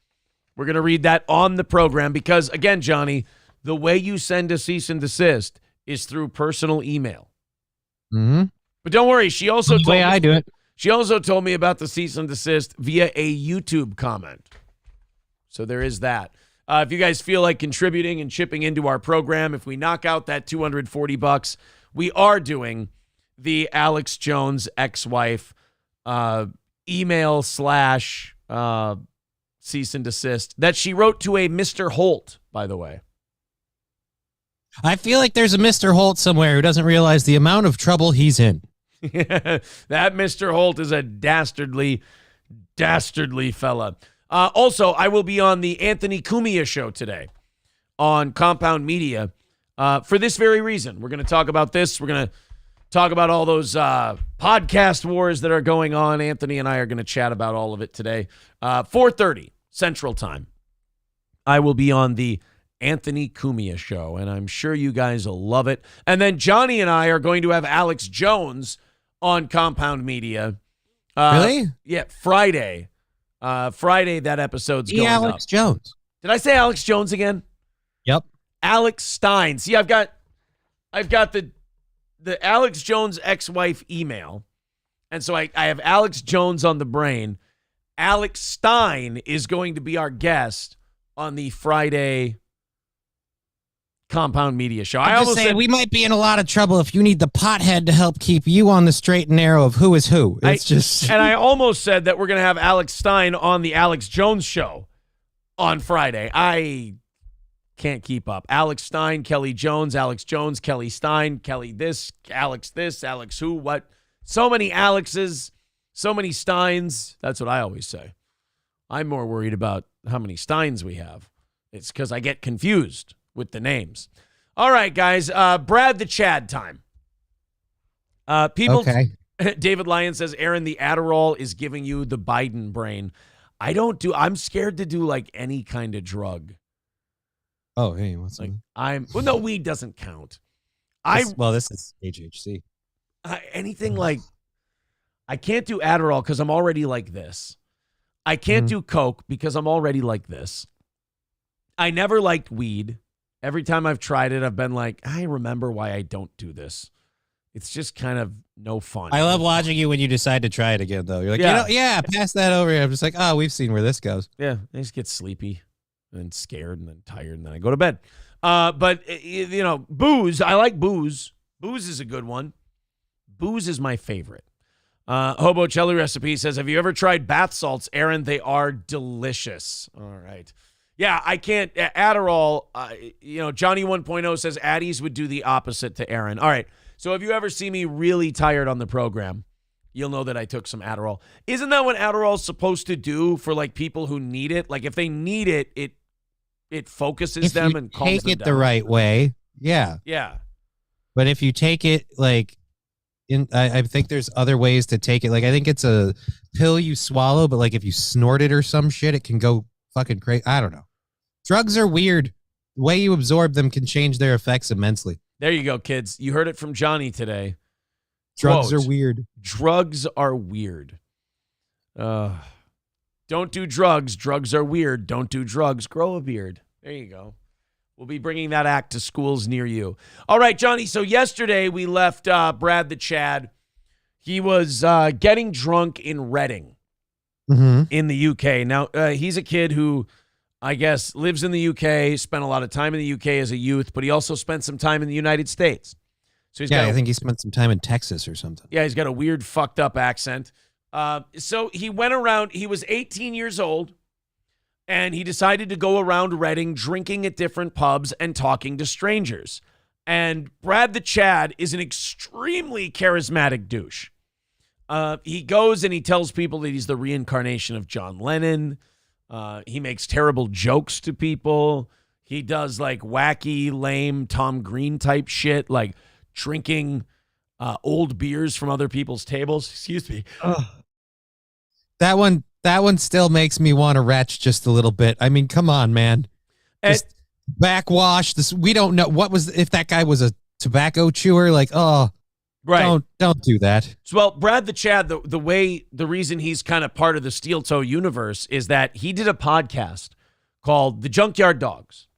We're going to read that on the program because, again, Johnny, the way you send a cease and desist is through personal email. Mm-hmm. But don't worry, she also the way I do it. She also told me about the cease and desist via a YouTube comment. So there is that. If you guys feel like contributing and chipping into our program, if we knock out that $240, we are doing the Alex Jones ex-wife email / cease and desist that she wrote to a Mr. Holt, by the way. I feel like there's a Mr. Holt somewhere who doesn't realize the amount of trouble he's in. That Mr. Holt is a dastardly fella. Also, I will be on the Anthony Cumia show today on Compound Media for this very reason. We're going to talk about this. We're going to talk about all those podcast wars that are going on. Anthony and I are going to chat about all of it today. 4:30 Central Time. I will be on the Anthony Cumia show, and I'm sure you guys will love it. And then Johnny and I are going to have Alex Jones on Compound Media. Really? Yeah, Friday. Friday, that episode's going Alex up. Jones. Did I say Alex Jones again? Yep. Alex Stein. See, I've got the Alex Jones ex-wife email, and so I have Alex Jones on the brain. Alex Stein is going to be our guest on the Friday Compound Media show. I almost said we might be in a lot of trouble if you need the pothead to help keep you on the straight and narrow of who is who. It's and I almost said that we're going to have Alex Stein on the Alex Jones show on Friday. I can't keep up. Alex Stein, Kelly Jones, Alex Jones, Kelly Stein, Kelly this, Alex who, what. So many Alexes, so many Steins. That's what I always say. I'm more worried about how many Steins we have. It's because I get confused with the names. All right, guys. Brad the Chad time. Okay. David Lyon says, Aaron, the Adderall is giving you the Biden brain. I'm scared to do like any kind of drug. Oh, hey, what's like? No, weed doesn't count. This is HHC. Anything like, I can't do Adderall because I'm already like this. I can't do Coke because I'm already like this. I never liked weed. Every time I've tried it, I've been like, I remember why I don't do this. It's just kind of no fun. I love watching you when you decide to try it again, though. You're like, pass that over here. I'm just like, oh, we've seen where this goes. Yeah, I just get sleepy and scared and then tired and then I go to bed. But, booze. I like booze. Booze is a good one. Booze is my favorite. Hobo Chili Recipe says, have you ever tried bath salts, Aaron? They are delicious. All right. Yeah, I can't. Adderall, Johnny 1.0 says Addies would do the opposite to Aaron. All right. So if you ever see me really tired on the program, you'll know that I took some Adderall. Isn't that what Adderall's supposed to do for like people who need it? Like if they need it, it focuses them and calms them down. Take it the right way. Yeah. Yeah. But if you take it like I think there's other ways to take it. Like I think it's a pill you swallow, but like if you snort it or some shit, it can go fucking crazy. I don't know. Drugs are weird. The way you absorb them can change their effects immensely. There you go, kids. You heard it from Johnny today. Drugs are weird. Drugs are weird. Don't do drugs. Drugs are weird. Don't do drugs. Grow a beard. There you go. We'll be bringing that act to schools near you. All right, Johnny. So yesterday we left Brad the Chad. He was getting drunk in Reading in the UK. Now, he's a kid who, I guess, lives in the UK, spent a lot of time in the UK as a youth, but he also spent some time in the United States. So I think he spent some time in Texas or something. Yeah, he's got a weird, fucked up accent. So he went around, he was 18 years old, and he decided to go around Reading drinking at different pubs and talking to strangers. And Brad the Chad is an extremely charismatic douche. He goes and he tells people that he's the reincarnation of John Lennon. He makes terrible jokes to people. He does like wacky, lame Tom Green type shit, like drinking old beers from other people's tables. Excuse me. That one still makes me want to retch just a little bit. I mean, come on, man. Just backwash this. We don't know if that guy was a tobacco chewer. Like, right. Don't do that. So, well, Brad the Chad, the reason he's kind of part of the Steel Toe universe is that he did a podcast called The Junkyard Dogs.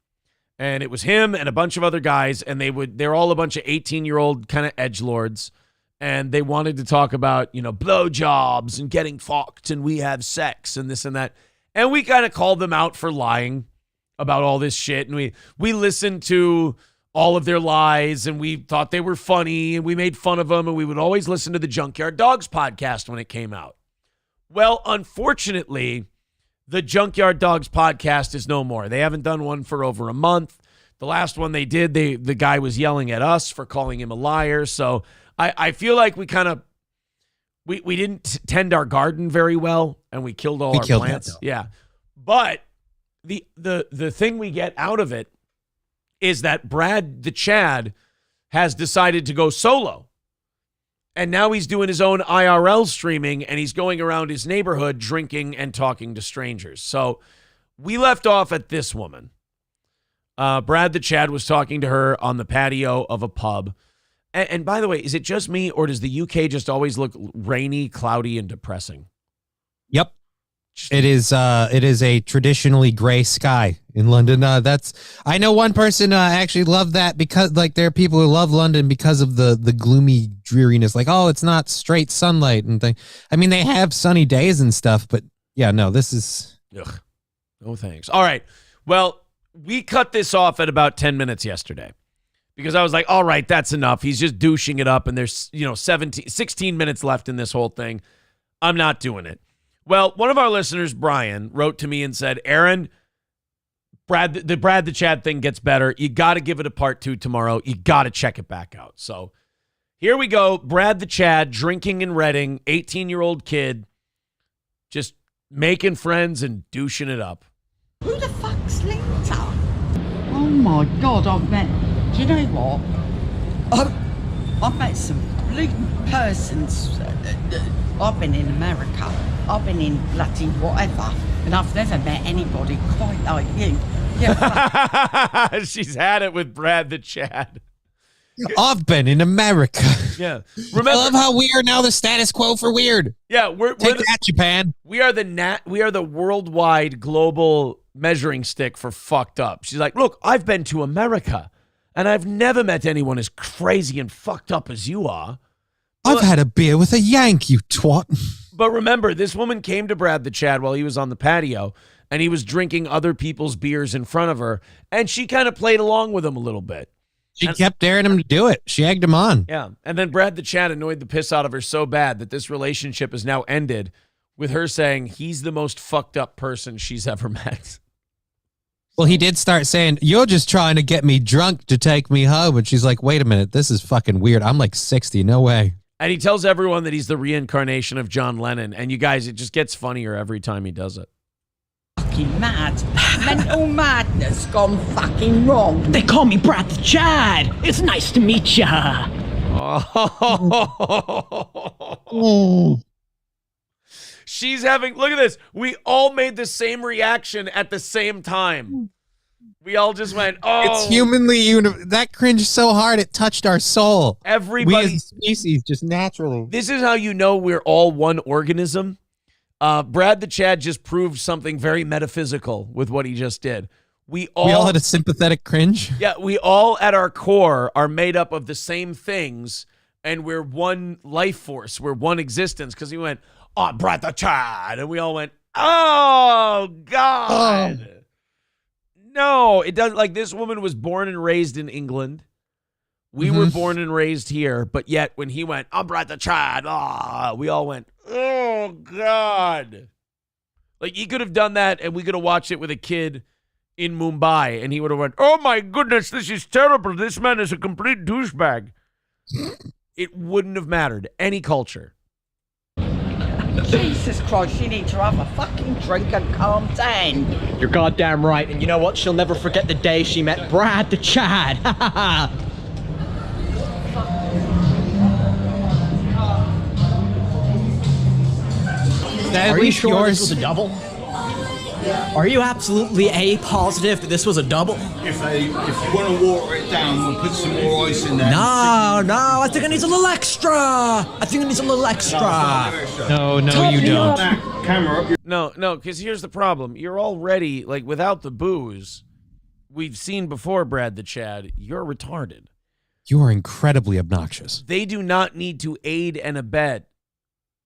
And it was him and a bunch of other guys, and they're all a bunch of 18-year-old kind of edgelords. and they wanted to talk about, blowjobs and getting fucked and we have sex and this and that. And we kind of called them out for lying about all this shit. And we listened to all of their lies and we thought they were funny and we made fun of them. And we would always listen to the Junkyard Dogs podcast when it came out. Well, unfortunately, the Junkyard Dogs podcast is no more. They haven't done one for over a month. The last one they did, the guy was yelling at us for calling him a liar. So I feel like we kind of we didn't tend our garden very well, and we killed all our plants. Yeah, but the thing we get out of it is that Brad the Chad has decided to go solo, and now he's doing his own IRL streaming, and he's going around his neighborhood drinking and talking to strangers. So we left off at this woman. Brad the Chad was talking to her on the patio of a pub. And by the way, is it just me or does the UK just always look rainy, cloudy, and depressing? Yep. It is a traditionally gray sky in London. I know one person actually loved that because there are people who love London because of the gloomy dreariness. Like, oh, it's not straight sunlight and thing. I mean, they have sunny days and stuff, but yeah, no, this is. Ugh. No thanks. All right. Well, we cut this off at about 10 minutes yesterday because I was like, all right, that's enough. He's just douching it up. And there's, 16 minutes left in this whole thing. I'm not doing it. Well, one of our listeners, Brian, wrote to me and said, Aaron, Brad the Chad thing gets better. You got to give it a part 2 tomorrow. You got to check it back out. So here we go. Brad the Chad drinking in Reading, 18-year-old kid, just making friends and douching it up. Who the fuck's Linda? Oh my God, do you know what? I've met some bleeding persons. I've been in America, I've been in bloody whatever, and I've never met anybody quite like you. Yeah, she's had it with Brad the Chad. I've been in America. Yeah. Remember, I love how we are now the status quo for weird. Yeah, we're that, Japan. We are the worldwide global measuring stick for fucked up. She's like, look, I've been to America, and I've never met anyone as crazy and fucked up as you are. I've had a beer with a Yank, you twat. But remember, this woman came to Brad the Chad while he was on the patio, and he was drinking other people's beers in front of her, and she kind of played along with him a little bit. She kept daring him to do it. She egged him on. Yeah. And then Brad the Chad annoyed the piss out of her so bad that this relationship is now ended with her saying he's the most fucked up person she's ever met. Well, he did start saying, you're just trying to get me drunk to take me home. And she's like, wait a minute, this is fucking weird. I'm like 60. No way. And he tells everyone that he's the reincarnation of John Lennon. And you guys, it just gets funnier every time he does it. Fucking mad. Mental madness gone fucking wrong. They call me Brad the Chad. It's nice to meet ya. Oh. She's having, look at this. We all made the same reaction at the same time. We all just went, oh. It's humanly, that cringed so hard it touched our soul. Everybody. We as a species, just naturally. This is how you know we're all one organism. Brad the Chad just proved something very metaphysical with what he just did. We all had a sympathetic cringe. Yeah, we all at our core are made up of the same things, and we're one life force. We're one existence. Because he went, oh, Brad the Chad. And we all went, oh, God. Oh. No, it doesn't. Like, this woman was born and raised in England. We were born and raised here. But yet, when he went, I'm Brad the Chad, we all went, oh, God. Like, he could have done that, and we could have watched it with a kid in Mumbai, and he would have went, oh, my goodness, this is terrible. This man is a complete douchebag. It wouldn't have mattered. Any culture. Jesus Christ, you need to have a fucking drink and calm down. You're goddamn right. And you know what? She'll never forget the day she met Brad the Chad. Are you sure this was a double? Are you absolutely positive that this was a double? If you want to water it down, we'll put some more ice in there. No, I think it needs a little extra. No, you don't. Camera. No, because here's the problem. You're already, like, without the booze, we've seen before, Brad the Chad, you're retarded. You are incredibly obnoxious. They do not need to aid and abet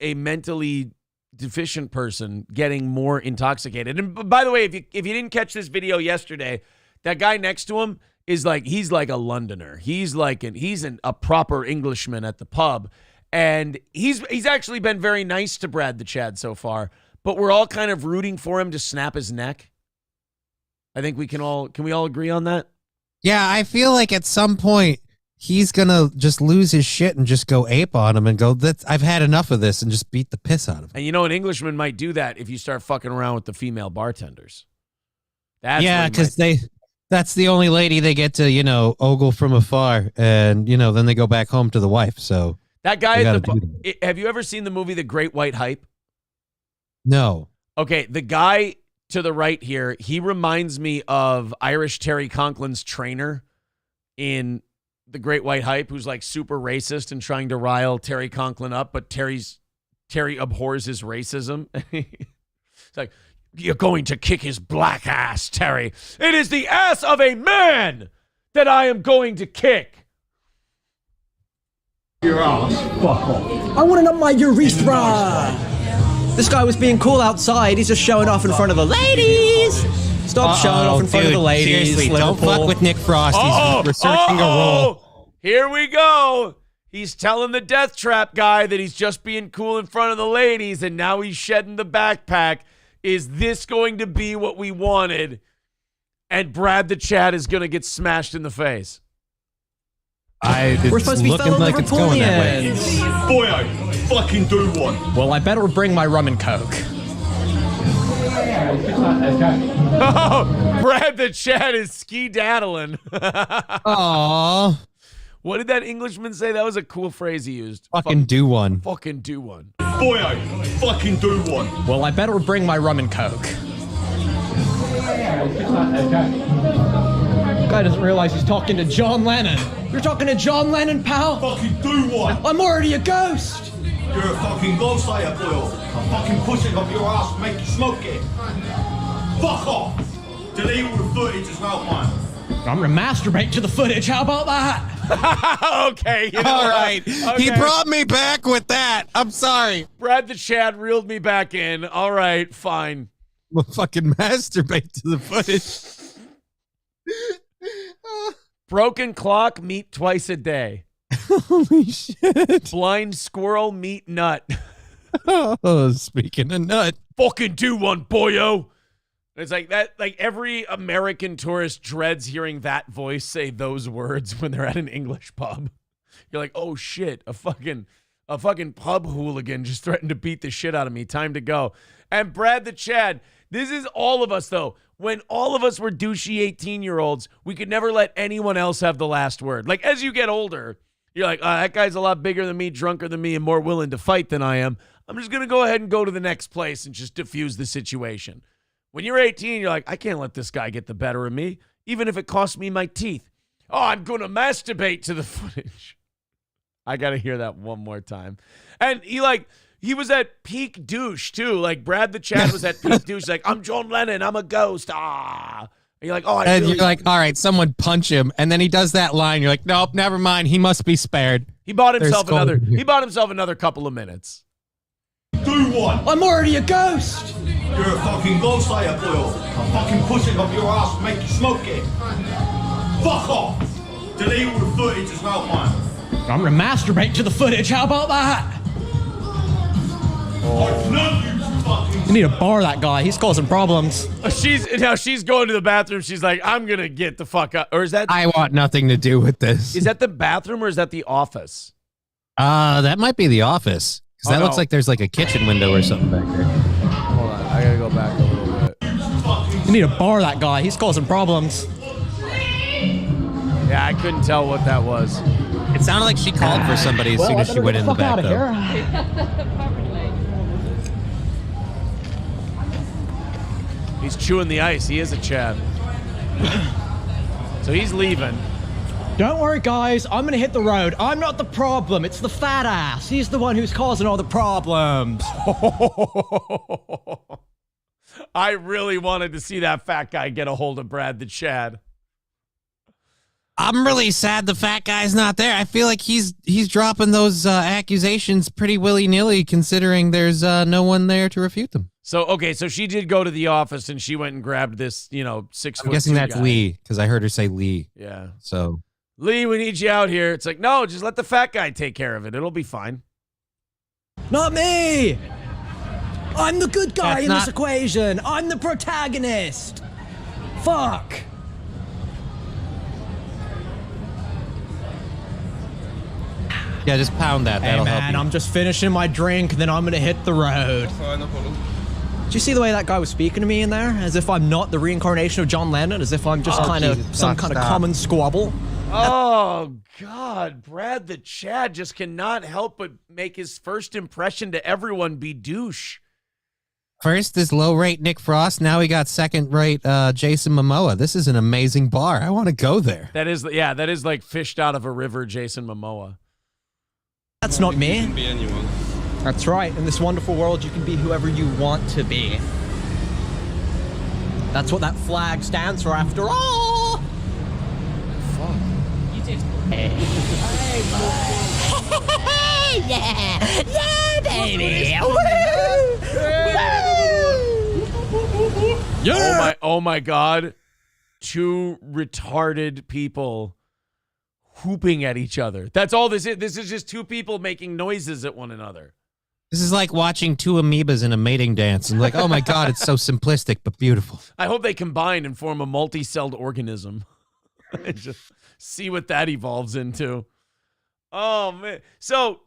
a mentally deficient person getting more intoxicated. And by the way, if you didn't catch this video yesterday, that guy next to him is like, he's like a Londoner. He's a proper Englishman at the pub. And he's actually been very nice to Brad the Chad so far, but we're all kind of rooting for him to snap his neck. I think can we all agree on that? Yeah, I feel like at some point he's going to just lose his shit and just go ape on him and go, I've had enough of this, and just beat the piss out of him. And you know, an Englishman might do that if you start fucking around with the female bartenders. Because that's the only lady they get to, ogle from afar. And, then they go back home to the wife. So that guy at the have you ever seen the movie The Great White Hype? No. Okay, the guy to the right here, he reminds me of Irish Terry Conklin's trainer in The Great White Hype, who's like super racist and trying to rile Terry Conklin up, but Terry abhors his racism. It's like, you're going to kick his black ass, Terry. It is the ass of a man that I am going to kick. Your ass, fuck off. I want to know my urethra. This guy was being cool outside. He's just showing off in front of the ladies. Stop showing off in front of the ladies. Seriously, don't fuck with Nick Frost. He's researching a role. Here we go. He's telling the death trap guy that he's just being cool in front of the ladies, and now he's shedding the backpack. Is this going to be what we wanted? And Brad the Chad is going to get smashed in the face. We're supposed to be fellow like it's going that way. Boyo, fucking do one. Well, I better bring my rum and coke. Oh, Brad the Chad is ski-daddling. Aww. What did that Englishman say? That was a cool phrase he used. Fucking do one. Fucking do one. Boyo, fucking do one. Well, I better bring my rum and coke. Guy doesn't realize he's talking to John Lennon. You're talking to John Lennon, pal? Fucking do one. I'm already a ghost. You're a fucking ghost, are you, Boyo? I'll fucking push it up your ass and make you smoke it. Fuck off. Delete all the footage as well, man. I'm gonna masturbate to the footage. How about that? Okay. All right. Okay. He brought me back with that. I'm sorry. Brad the Chad reeled me back in. All right, fine. We'll fucking masturbate to the footage. Broken clock, meet twice a day. Holy shit. Blind squirrel, meet nut. Oh, speaking of nut. Fucking do one, boyo. It's like that, like every American tourist dreads hearing that voice say those words when they're at an English pub. You're like, oh shit, a fucking pub hooligan just threatened to beat the shit out of me. Time to go. And Brad the Chad, this is all of us though. When all of us were douchey 18-year-olds, we could never let anyone else have the last word. Like as you get older, you're like, that guy's a lot bigger than me, drunker than me, and more willing to fight than I am. I'm just going to go ahead and go to the next place and just diffuse the situation. When you're 18, you're like, I can't let this guy get the better of me, even if it costs me my teeth. Oh, I'm going to masturbate to the footage. I got to hear that one more time. And he was at peak douche, too. Like, Brad the Chad was at peak douche. Like, I'm John Lennon. I'm a ghost. And you're like, oh, and you're like, all right, someone punch him. And then he does that line. You're like, nope, never mind. He must be spared. He bought himself another couple of minutes. Do one. I'm already a ghost. You're a fucking ghost, are you, Boyle? I'll fucking push it up your ass and make you smoke it. Fuck off. Delete all the footage as well, man. I'm gonna masturbate to the footage. How about that? You need to bar that guy. He's causing problems. She's going to the bathroom. She's like, I'm gonna get the fuck up. Or is that? I want nothing to do with this. Is that the bathroom or is that the office? That might be the office. Because that looks like there's like a kitchen window or something back there. Hold on, I gotta go back a little bit. You need to bar that guy. He's causing problems. Yeah, I couldn't tell what that was. It sounded like she called for somebody as soon as she went in the back, though. He's chewing the ice. He is a Chad. So he's leaving. Don't worry, guys. I'm going to hit the road. I'm not the problem. It's the fat ass. He's the one who's causing all the problems. I really wanted to see that fat guy get a hold of Brad the Chad. I'm really sad the fat guy's not there. I feel like he's dropping those accusations pretty willy-nilly, considering there's no one there to refute them. So, okay, so she did go to the office and she went and grabbed this, 6 foot. I'm guessing that's guy. Lee, because I heard her say Lee. Yeah. So, Lee, we need you out here. It's like, no, just let the fat guy take care of it. It'll be fine. Not me! I'm the good guy in this equation. I'm the protagonist. Fuck. Yeah, just pound that. That'll help you. I'm just finishing my drink, then I'm gonna hit the road. Fine, no problem. Did you see the way that guy was speaking to me in there? As if I'm not the reincarnation of John Lennon, as if I'm just some kind of common squabble. Oh, God. Brad the Chad just cannot help but make his first impression to everyone be douche. First is low-rate Nick Frost. Now we got second-rate Jason Momoa. This is an amazing bar. I want to go there. That is like fished out of a river, Jason Momoa. That's not me. You can be anyone. That's right. In this wonderful world, you can be whoever you want to be. That's what that flag stands for, after all. Fuck. You did. Yeah, baby. Yeah. Oh my God. 2 retarded people whooping at each other. That's all this is. This is just 2 people making noises at one another. This is like watching 2 amoebas in a mating dance. And like, oh my God, it's so simplistic but beautiful. I hope they combine and form a multi-celled organism. And just see what that evolves into. Oh, man. So,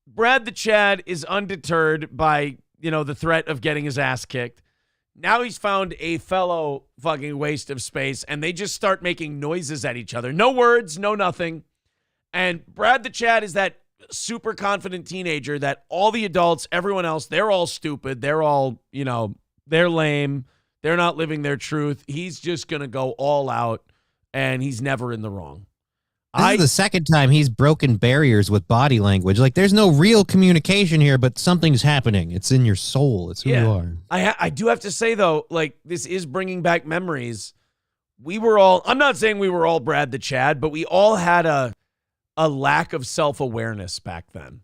Brad the Chad is undeterred by, the threat of getting his ass kicked. Now he's found a fellow fucking waste of space, and they just start making noises at each other. No words, no nothing. And Brad the Chad is that super confident teenager that all the adults, everyone else, they're all stupid. They're all, they're lame. They're not living their truth. He's just going to go all out, and he's never in the wrong. This is the second time he's broken barriers with body language. Like, there's no real communication here, but something's happening. It's in your soul. It's who you are. I do have to say, though, like, this is bringing back memories. We were all, I'm not saying we were all Brad the Chad, but we all had a lack of self-awareness back then.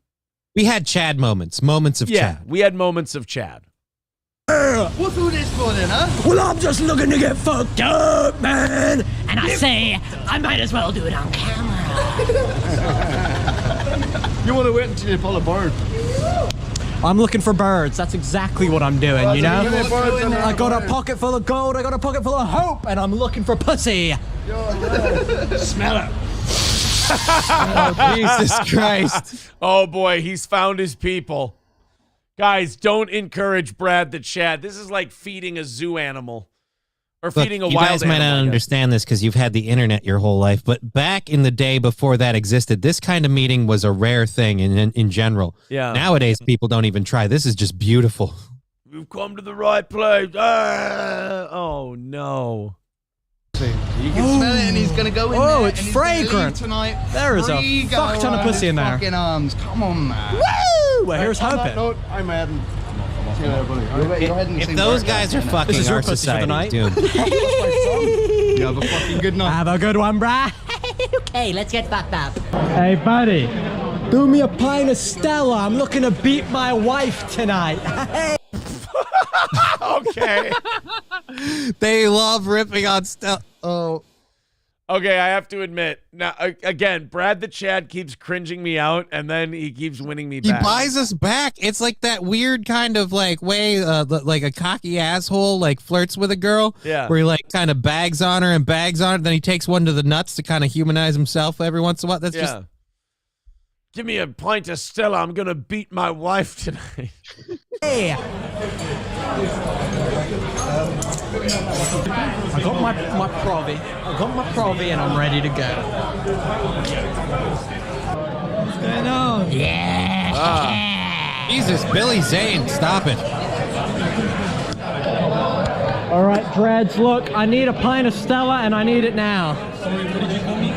We had Chad moments of Chad. We had moments of Chad. What's all this for then, huh? Well, I'm just looking to get fucked up, man. And I say, I might as well do it on camera. You want to wait until you pull a bird? I'm looking for birds. That's exactly what I'm doing, I got a pocket full of gold, I got a pocket full of hope, and I'm looking for pussy. Smell it. Oh, Jesus Christ. Oh, boy, he's found his people. Guys, don't encourage Brad the Chad. This is like feeding a zoo animal. Or feeding a wild animal. You guys might not understand this because you've had the internet your whole life, but back in the day before that existed, this kind of meeting was a rare thing in general. Yeah. Nowadays, people don't even try. This is just beautiful. You've come to the right place. Oh, no. You can smell it, and he's gonna go in there. Oh, it's and he's fragrant tonight. There is a fuck ton of pussy in there. Fucking arms, come on, man. Woo! Well, here's hoping. I'm Adam. See you later, buddy. Go ahead and If sing those back guys down, are innit? fucking, This is your our pussy for the society night. doomed. You have a fucking good night. Have a good one, brah. Okay, let's get fucked up. Hey, buddy. Do me a pint of Stella. I'm looking to beat my wife tonight. Okay. They love ripping on stuff. Oh. Okay, I have to admit. Now, again, Brad the Chad keeps cringing me out, and then he keeps winning me back. He buys us back. It's like that weird kind of like way, like a cocky asshole, like flirts with a girl. Yeah. Where he like kind of bags on her, then he takes one to the nuts to kind of humanize himself every once in a while. That's just. Give me a pint of Stella. I'm going to beat my wife tonight. Hey. I got my Provi. I got my Provi and I'm ready to go. What's going on? Yeah. Jesus, Billy Zane, stop it. All right, Dreads, look, I need a pint of Stella and I need it now. Sorry, what did you call me?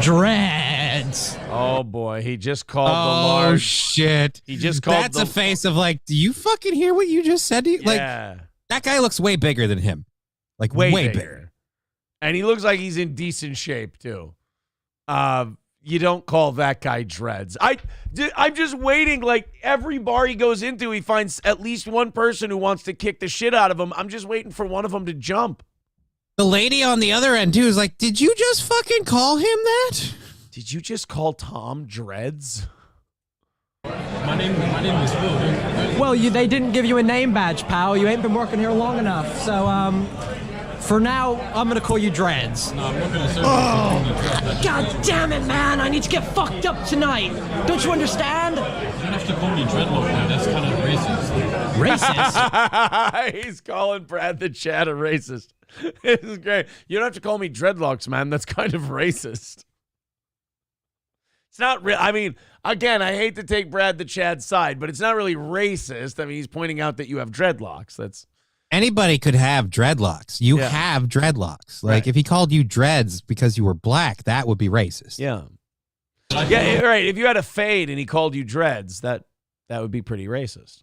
Dreads. Oh, boy. He just called the Oh, large. shit. He just called That's a face of like, do you fucking hear what you just said? Like, that guy looks way bigger than him. Like, way bigger. And he looks like he's in decent shape, too. You don't call that guy dreads. I'm just waiting. Like every bar he goes into, he finds at least one person who wants to kick the shit out of him. I'm just waiting for one of them to jump. The lady on the other end too is like, did you just fucking call him that? Did you just call Tom dreads? My name is Phil. Well, they didn't give you a name badge, pal. You ain't been working here long enough. So, for now, I'm gonna call you Dreads. No, I'm not gonna serve you. God damn it, man! I need to get fucked up tonight. Don't you understand? You don't have to call me Dreadlock now. That's kind of racist. Racist? He's calling Brad the Chat a racist. This is great. You don't have to call me dreadlocks, man. That's kind of racist. It's not real. I mean, again, I hate to take Brad the Chad's side, but it's not really racist. I mean, he's pointing out that you have dreadlocks. That's anybody could have dreadlocks. You have dreadlocks. Like if he called you dreads because you were black, that would be racist. Yeah. Yeah, right. If you had a fade and he called you dreads, that would be pretty racist.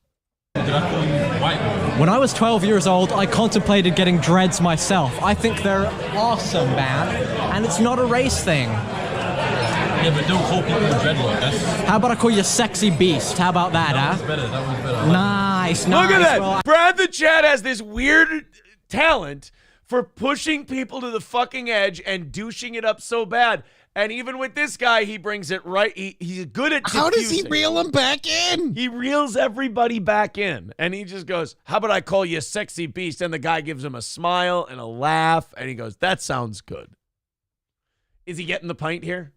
Did I call you white? When I was 12 years old, I contemplated getting dreads myself. I think they're awesome, man. And it's not a race thing. Yeah, but don't call people dreadlock. How about I call you Sexy Beast? How about that, That was better. Nice. Look at that. Well, Brad the Chat has this weird talent for pushing people to the fucking edge and douching it up so bad. And even with this guy, he brings it right. He's good at diffusing. How does he reel him back in? He reels everybody back in. And he just goes, how about I call you a Sexy Beast? And the guy gives him a smile and a laugh. And he goes, that sounds good. Is he getting the pint here?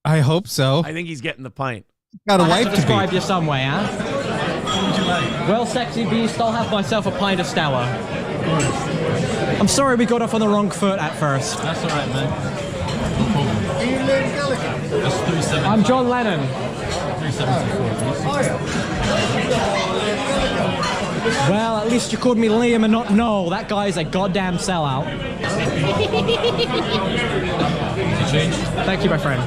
I hope so. I think he's getting the pint. Got a wife to describe you some way, huh? What would you like? Well, Sexy Beast, I'll have myself a pint of Stella. I'm sorry we got off on the wrong foot at first. That's all right, man. No problem. That's 374. I'm John Lennon. 374, please. Well, at least you called me Liam and not Noel. That guy's a goddamn sellout. Thank you, my friend.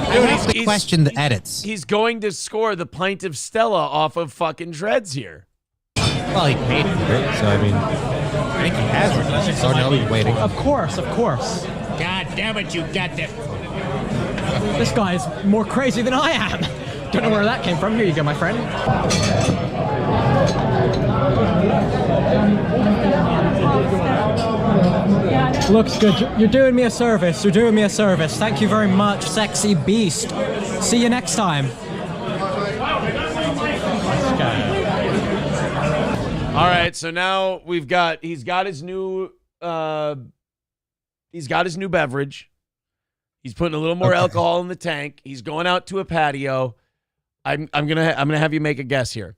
I have to question the edits. He's going to score the pint of Stella off of fucking dreads here. Well, he paid for it, so I mean, I think he has it. So no, he's waiting. Of course. God damn it, you got that. This guy's more crazy than I am. Don't know where that came from. Here you go, my friend. Looks good. You're doing me a service. Thank you very much, Sexy Beast. See you next time. All right, so now he's got his new beverage. He's putting a little more alcohol in the tank. He's going out to a patio. I'm gonna have you make a guess here.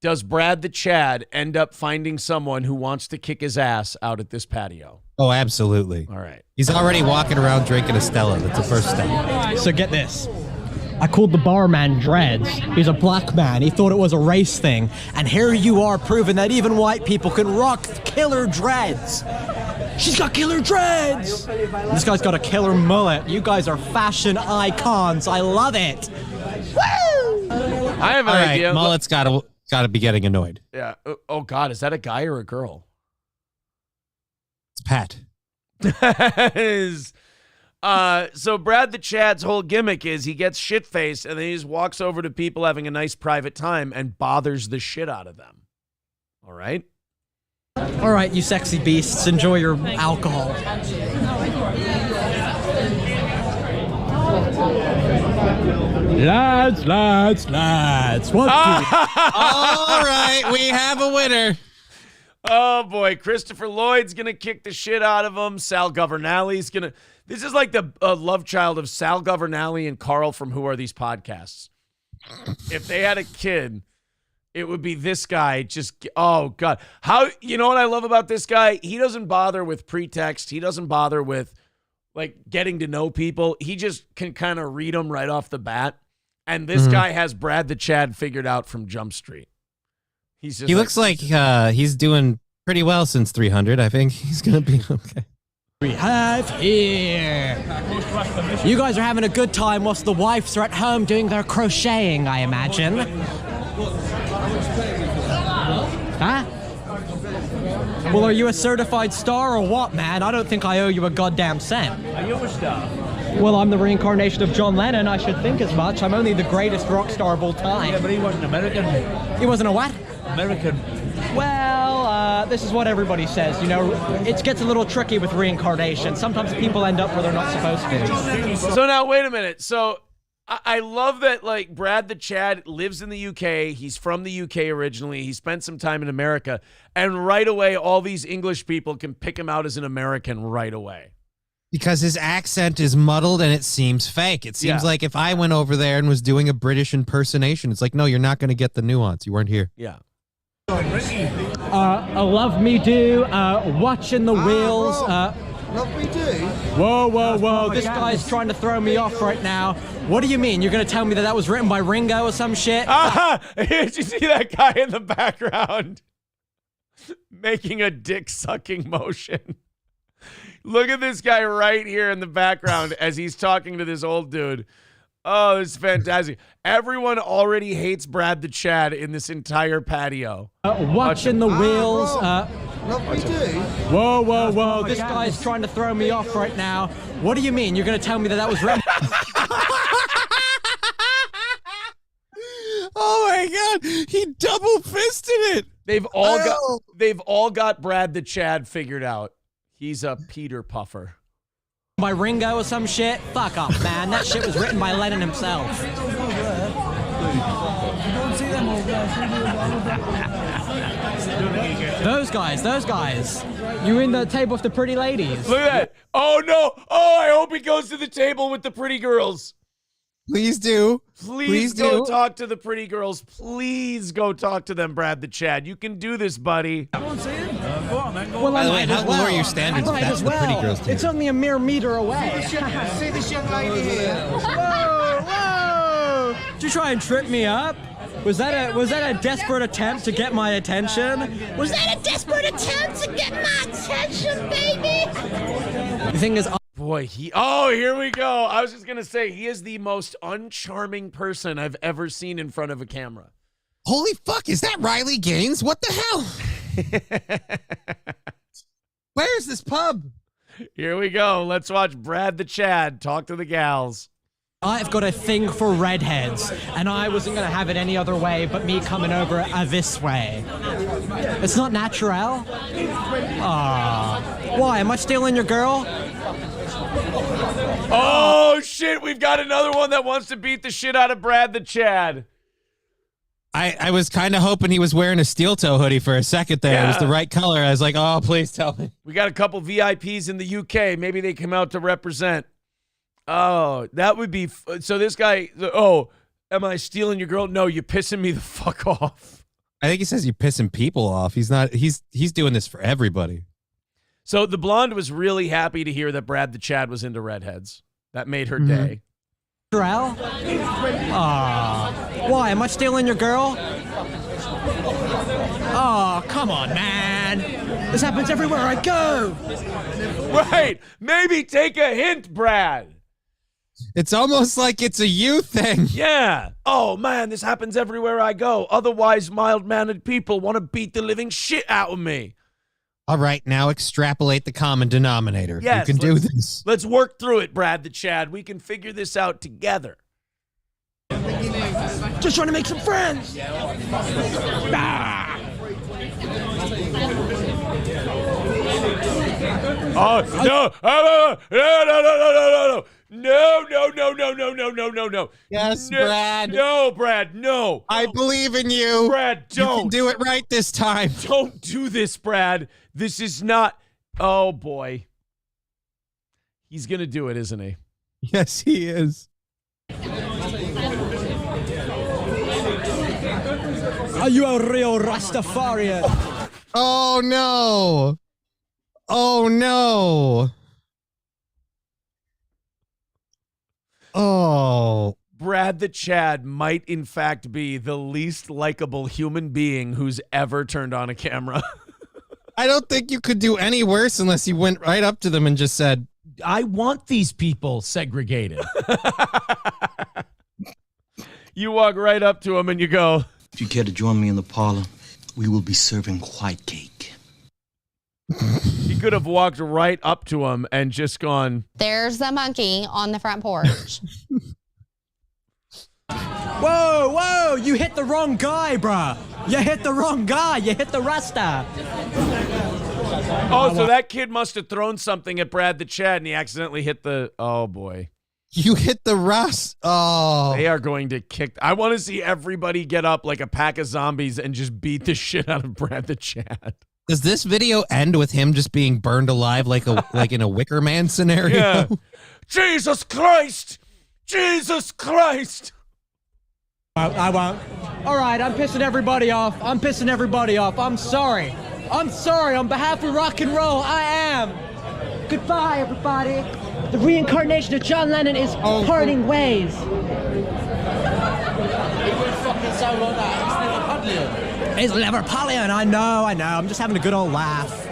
Does Brad the Chad end up finding someone who wants to kick his ass out at this patio? Oh, absolutely. All right. He's already walking around drinking a Stella. That's the first step. So get this. I called the barman Dreads. He's a black man. He thought it was a race thing. And here you are proving that even white people can rock killer dreads. She's got killer dreads. This guy's got a killer mullet. You guys are fashion icons. I love it. Woo! I have an idea. Mullet's got to be getting annoyed. Yeah. Oh God, is that a guy or a girl? It's Pat. So Brad the Chad's whole gimmick is he gets shit-faced and then he just walks over to people having a nice private time and bothers the shit out of them. All right? All right, you sexy beasts, enjoy your alcohol. Lads. What? All right, we have a winner. Oh, boy. Christopher Lloyd's going to kick the shit out of him. Sal Governale's going to... This is like the love child of Sal Governale and Carl from Who Are These Podcasts. If they had a kid, it would be this guy. Just, oh, God. You know what I love about this guy? He doesn't bother with pretext. He doesn't bother with, like, getting to know people. He just can kind of read them right off the bat. And this guy has Brad the Chad figured out from Jump Street. He looks like he's doing pretty well since 300. I think he's going to be okay. We have here. You guys are having a good time whilst the wives are at home doing their crocheting, I imagine. Huh? Well, are you a certified star or what, man? I don't think I owe you a goddamn cent. Are you a star? Well, I'm the reincarnation of John Lennon. I should think as much. I'm only the greatest rock star of all time. Yeah, but he wasn't American. He wasn't a what? American. Well, this is what everybody says. You know, it gets a little tricky with reincarnation. Sometimes people end up where they're not supposed to. So now, wait a minute. So I love that, like, Brad the Chad lives in the UK. He's from the UK originally. He spent some time in America. And right away, all these English people can pick him out as an American right away. Because his accent is muddled and it seems fake. It seems like if I went over there and was doing a British impersonation, it's like, no, you're not going to get the nuance. You weren't here. Yeah. Love me do, watching the wheels. Love me do? Whoa, whoa, whoa. This guy's trying to throw me off right now. What do you mean? You're going to tell me that was written by Ringo or some shit? Did you see that guy in the background making a dick-sucking motion? Look at this guy right here in the background as he's talking to this old dude. Oh, this is fantastic. Everyone already hates Brad the Chad in this entire patio. Watching the wheels. Love me do? Whoa, whoa, whoa. This guy's trying to throw me off right now. What do you mean? You're going to tell me that was written? Oh my God, he double fisted it. They've all got Brad the Chad figured out. He's a Peter Puffer. By Ringo or some shit? Fuck off, man. That shit was written by Lennon himself. Those guys. You in the table with the pretty ladies? Look at that. Oh no. Oh, I hope he goes to the table with the pretty girls. Please do. Please go talk to the pretty girls. Please go talk to them, Brad the Chad. You can do this, buddy. Well, By the way, how low are your standards? That's the pretty girls too. It's only a mere meter away. See this young lady here? Whoa! Did you try and trip me up? Was that a desperate attempt to get my attention? Was that a desperate attempt to get my attention, baby? The thing is, boy, here we go. I was just going to say, he is the most uncharming person I've ever seen in front of a camera. Holy fuck, is that Riley Gaines? What the hell? Where's this pub? Here we go. Let's watch Brad the Chad talk to the gals. I've got a thing for redheads, and I wasn't going to have it any other way but me coming over this way. It's not natural. Why? Am I stealing your girl? Oh, shit. We've got another one that wants to beat the shit out of Brad the Chad. I was kind of hoping he was wearing a steel toe hoodie for a second there. Yeah. It was the right color. I was like, oh, please tell me. We got a couple VIPs in the UK. Maybe they come out to represent. Oh, that would be... So this guy... Oh, am I stealing your girl? No, you're pissing me the fuck off. I think he says you're pissing people off. He's not... He's doing this for everybody. So the blonde was really happy to hear that Brad the Chad was into redheads. That made her day. Why? Am I stealing your girl? Oh, come on, man. This happens everywhere I go. Right. Maybe take a hint, Brad. It's almost like it's a you thing. Yeah. Oh, man, this happens everywhere I go. Otherwise, mild-mannered people want to beat the living shit out of me. All right, now extrapolate the common denominator. Yes, you can do this. Let's work through it, Brad the Chad. We can figure this out together. Just trying to make some friends. Oh, no. No. Yes, Brad. No, Brad, no. I believe in you. Brad, don't. You can do it right this time. Don't do this, Brad. This is not... Oh, boy. He's going to do it, isn't he? Yes, he is. Are you a real Rastafarian? Oh, no. Oh, no. Oh. Brad the Chad might, in fact, be the least likable human being who's ever turned on a camera. I don't think you could do any worse unless you went right up to them and just said, I want these people segregated. You walk right up to him and you go, if you care to join me in the parlor, we will be serving white cake. He could have walked right up to him and just gone, There's the monkey on the front porch. Whoa, whoa, you hit the wrong guy, bruh. You hit the wrong guy. You hit the Rasta. oh, so that kid must have thrown something at Brad the Chad and he accidentally hit the, oh boy. You hit the rust. Oh. They are going to kick. I want to see everybody get up like a pack of zombies and just beat the shit out of Brad the Chad. Does this video end with him just being burned alive like in a Wicker Man scenario? Yeah. Jesus Christ! Jesus Christ! I won't. All right, I'm pissing everybody off. I'm sorry. I'm sorry. On behalf of rock and roll, I am. Goodbye, everybody. The reincarnation of John Lennon is parting ways. It's Liverpudlian. I know. I'm just having a good old laugh.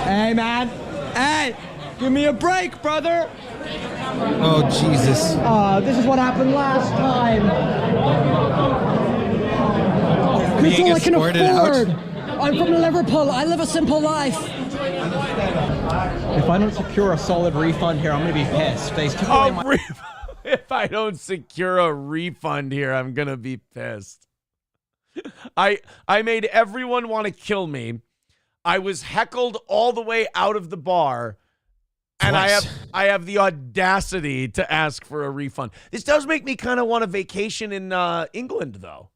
Hey, man. Hey, give me a break, brother. Oh, Jesus. This is what happened last time. This is all I can afford. I'm from Liverpool. I live a simple life. If I don't secure a solid refund here, I'm going to be pissed. If I don't secure a refund here, I'm going to be pissed. I made everyone want to kill me. I was heckled all the way out of the bar. And I have the audacity to ask for a refund. This does make me kind of want a vacation in England, though.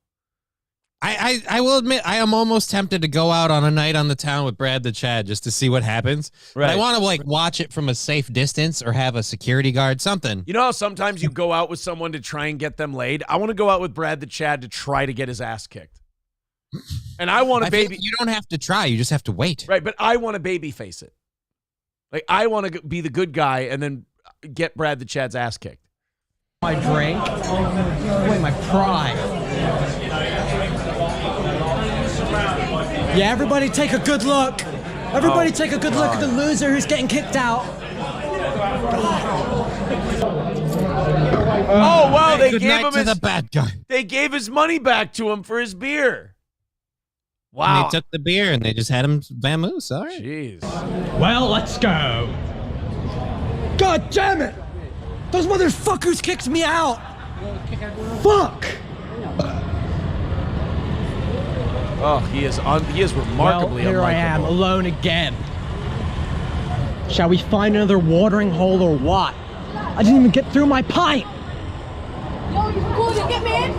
I will admit, I am almost tempted to go out on a night on the town with Brad the Chad just to see what happens. Right. But I want to watch it from a safe distance or have a security guard, something. You know how sometimes you go out with someone to try and get them laid? I want to go out with Brad the Chad to try to get his ass kicked. And I want to baby. You don't have to try. You just have to wait. Right, but I want to baby face it. Like, I want to be the good guy and then get Brad the Chad's ass kicked. My drink, away my pride. Yeah, everybody take a good look. Everybody take a good look at the loser who's getting kicked out. Oh, wow, they gave him the bad guy. They gave his money back to him for his beer. Wow. And they took the beer and they just had him vamoose. All right. Jeez. Well, let's go. God damn it! Those motherfuckers kicked me out! Fuck! Oh, he is remarkably well, here I am, unlikable. alone again. Shall we find another watering hole or what? I didn't even get through my pint! Yo, you cool to get me in?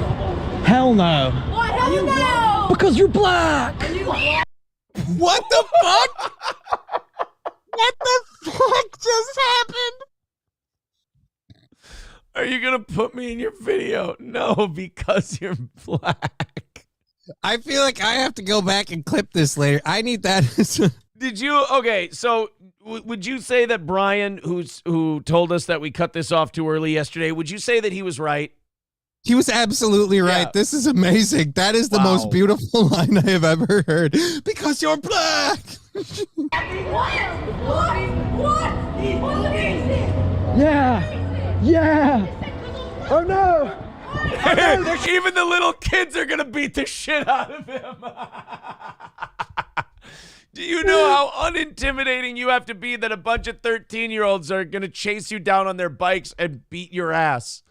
Hell no. Why hell no? Because you're black! What the fuck? What the fuck just happened? Are you going to put me in your video? No, because you're black. I feel like I have to go back and clip this later. I need that. Did you? Okay, so would you say that Brian, who told us that we cut this off too early yesterday, would you say that he was right? He was absolutely right. Yeah. This is amazing. That is the most beautiful line I have ever heard. Because you're black. Yeah. Oh no. Even the little kids are going to beat the shit out of him. Do you know how unintimidating you have to be that a bunch of 13-year-olds are going to chase you down on their bikes and beat your ass?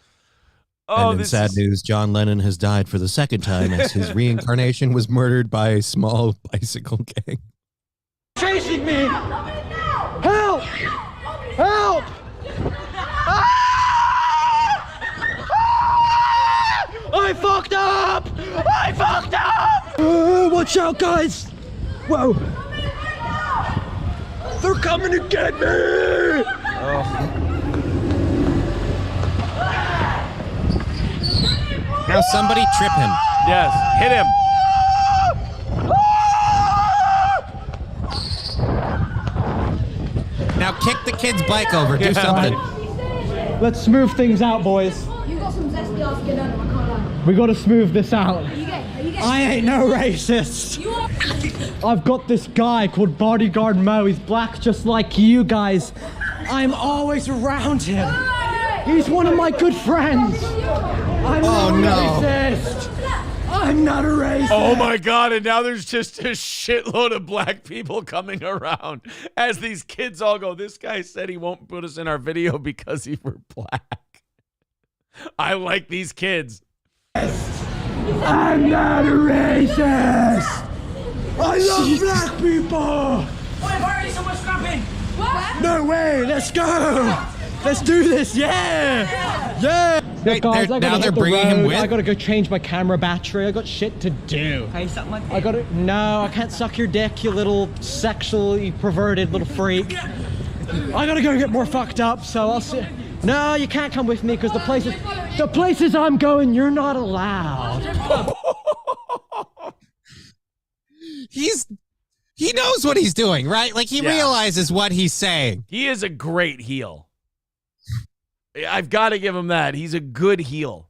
Oh, and in sad news, John Lennon has died for the second time as his reincarnation was murdered by a small bicycle gang. Chasing me! Help! Help! I fucked up! I fucked up! Watch out, guys! Whoa! They're coming to get me! Now somebody trip him. Yes, hit him. Now kick the kid's bike over. Do something. Let's smooth things out, boys. You got some zesty off, get under, I can't lie. We gotta smooth this out. You get I ain't no racist. I've got this guy called Bodyguard Mo. He's black just like you guys. I'm always around him. He's one of my good friends. I'm not racist. I'm not a racist. Oh my God, and now there's just a shitload of black people coming around as these kids all go, this guy said he won't put us in our video because he were black. I like these kids. I'm not a racist. I love black people. Wait, why are so much scrapping? What? No way, let's go. Let's do this, yeah. Yeah. Wait, guys, now they're bringing him with? I gotta go change my camera battery. I got shit to do. Can you suck my dick? I gotta, no, I can't suck your dick, you little sexually perverted little freak. I gotta go get more fucked up, so I'll see. No, you can't come with me because the places I'm going, you're not allowed. He knows what he's doing, right? Like he realizes what he's saying. He is a great heel. I've got to give him that. He's a good heel.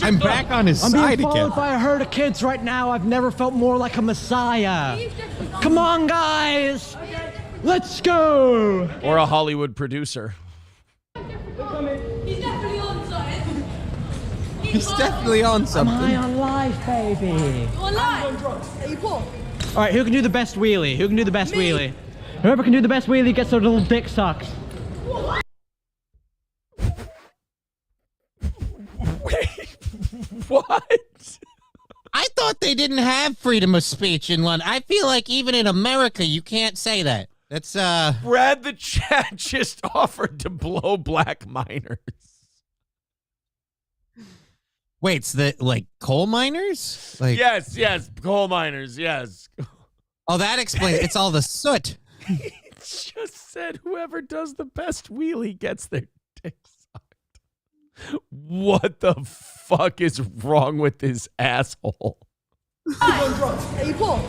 I'm back on his side again. I'm being followed by a herd of kids right now. I've never felt more like a messiah. Come on, guys. Let's go. Or a Hollywood producer. He's definitely on something. He's definitely on something. Am I on live, baby? You're alive. Are you poor? All right, who can do the best wheelie? Who can do the best wheelie? Whoever can do the best wheelie gets their little dick sucked. Wait, what? I thought they didn't have freedom of speech in London. I feel like even in America, you can't say that. That's Brad the Chat just offered to blow black miners. Wait, it's the like coal miners? Like Yes, coal miners, yes. Oh, that explains it's all the soot. He just said whoever does the best wheelie gets their dick sucked. What the fuck is wrong with this asshole? Are you poor? All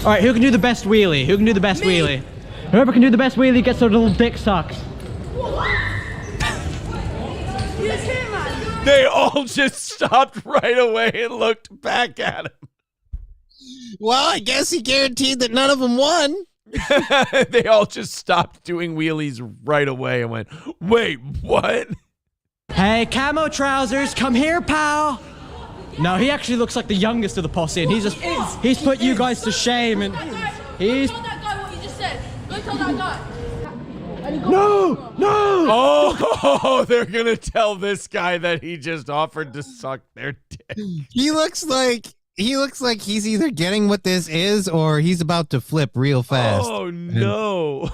right, who can do the best wheelie? Who can do the best wheelie? Whoever can do the best wheelie gets their little dick sucked. They all just stopped right away and looked back at him. Well, I guess he guaranteed that none of them won. They all just stopped doing wheelies right away and went, wait, what? Hey, camo trousers, come here, pal. No, he actually looks like the youngest of the posse, and he's put you guys to shame, and he's... Tell that guy what you just said. Go tell that guy. No! Oh, they're gonna tell this guy that he just offered to suck their dick. He looks like he's either getting what this is or he's about to flip real fast. Oh no.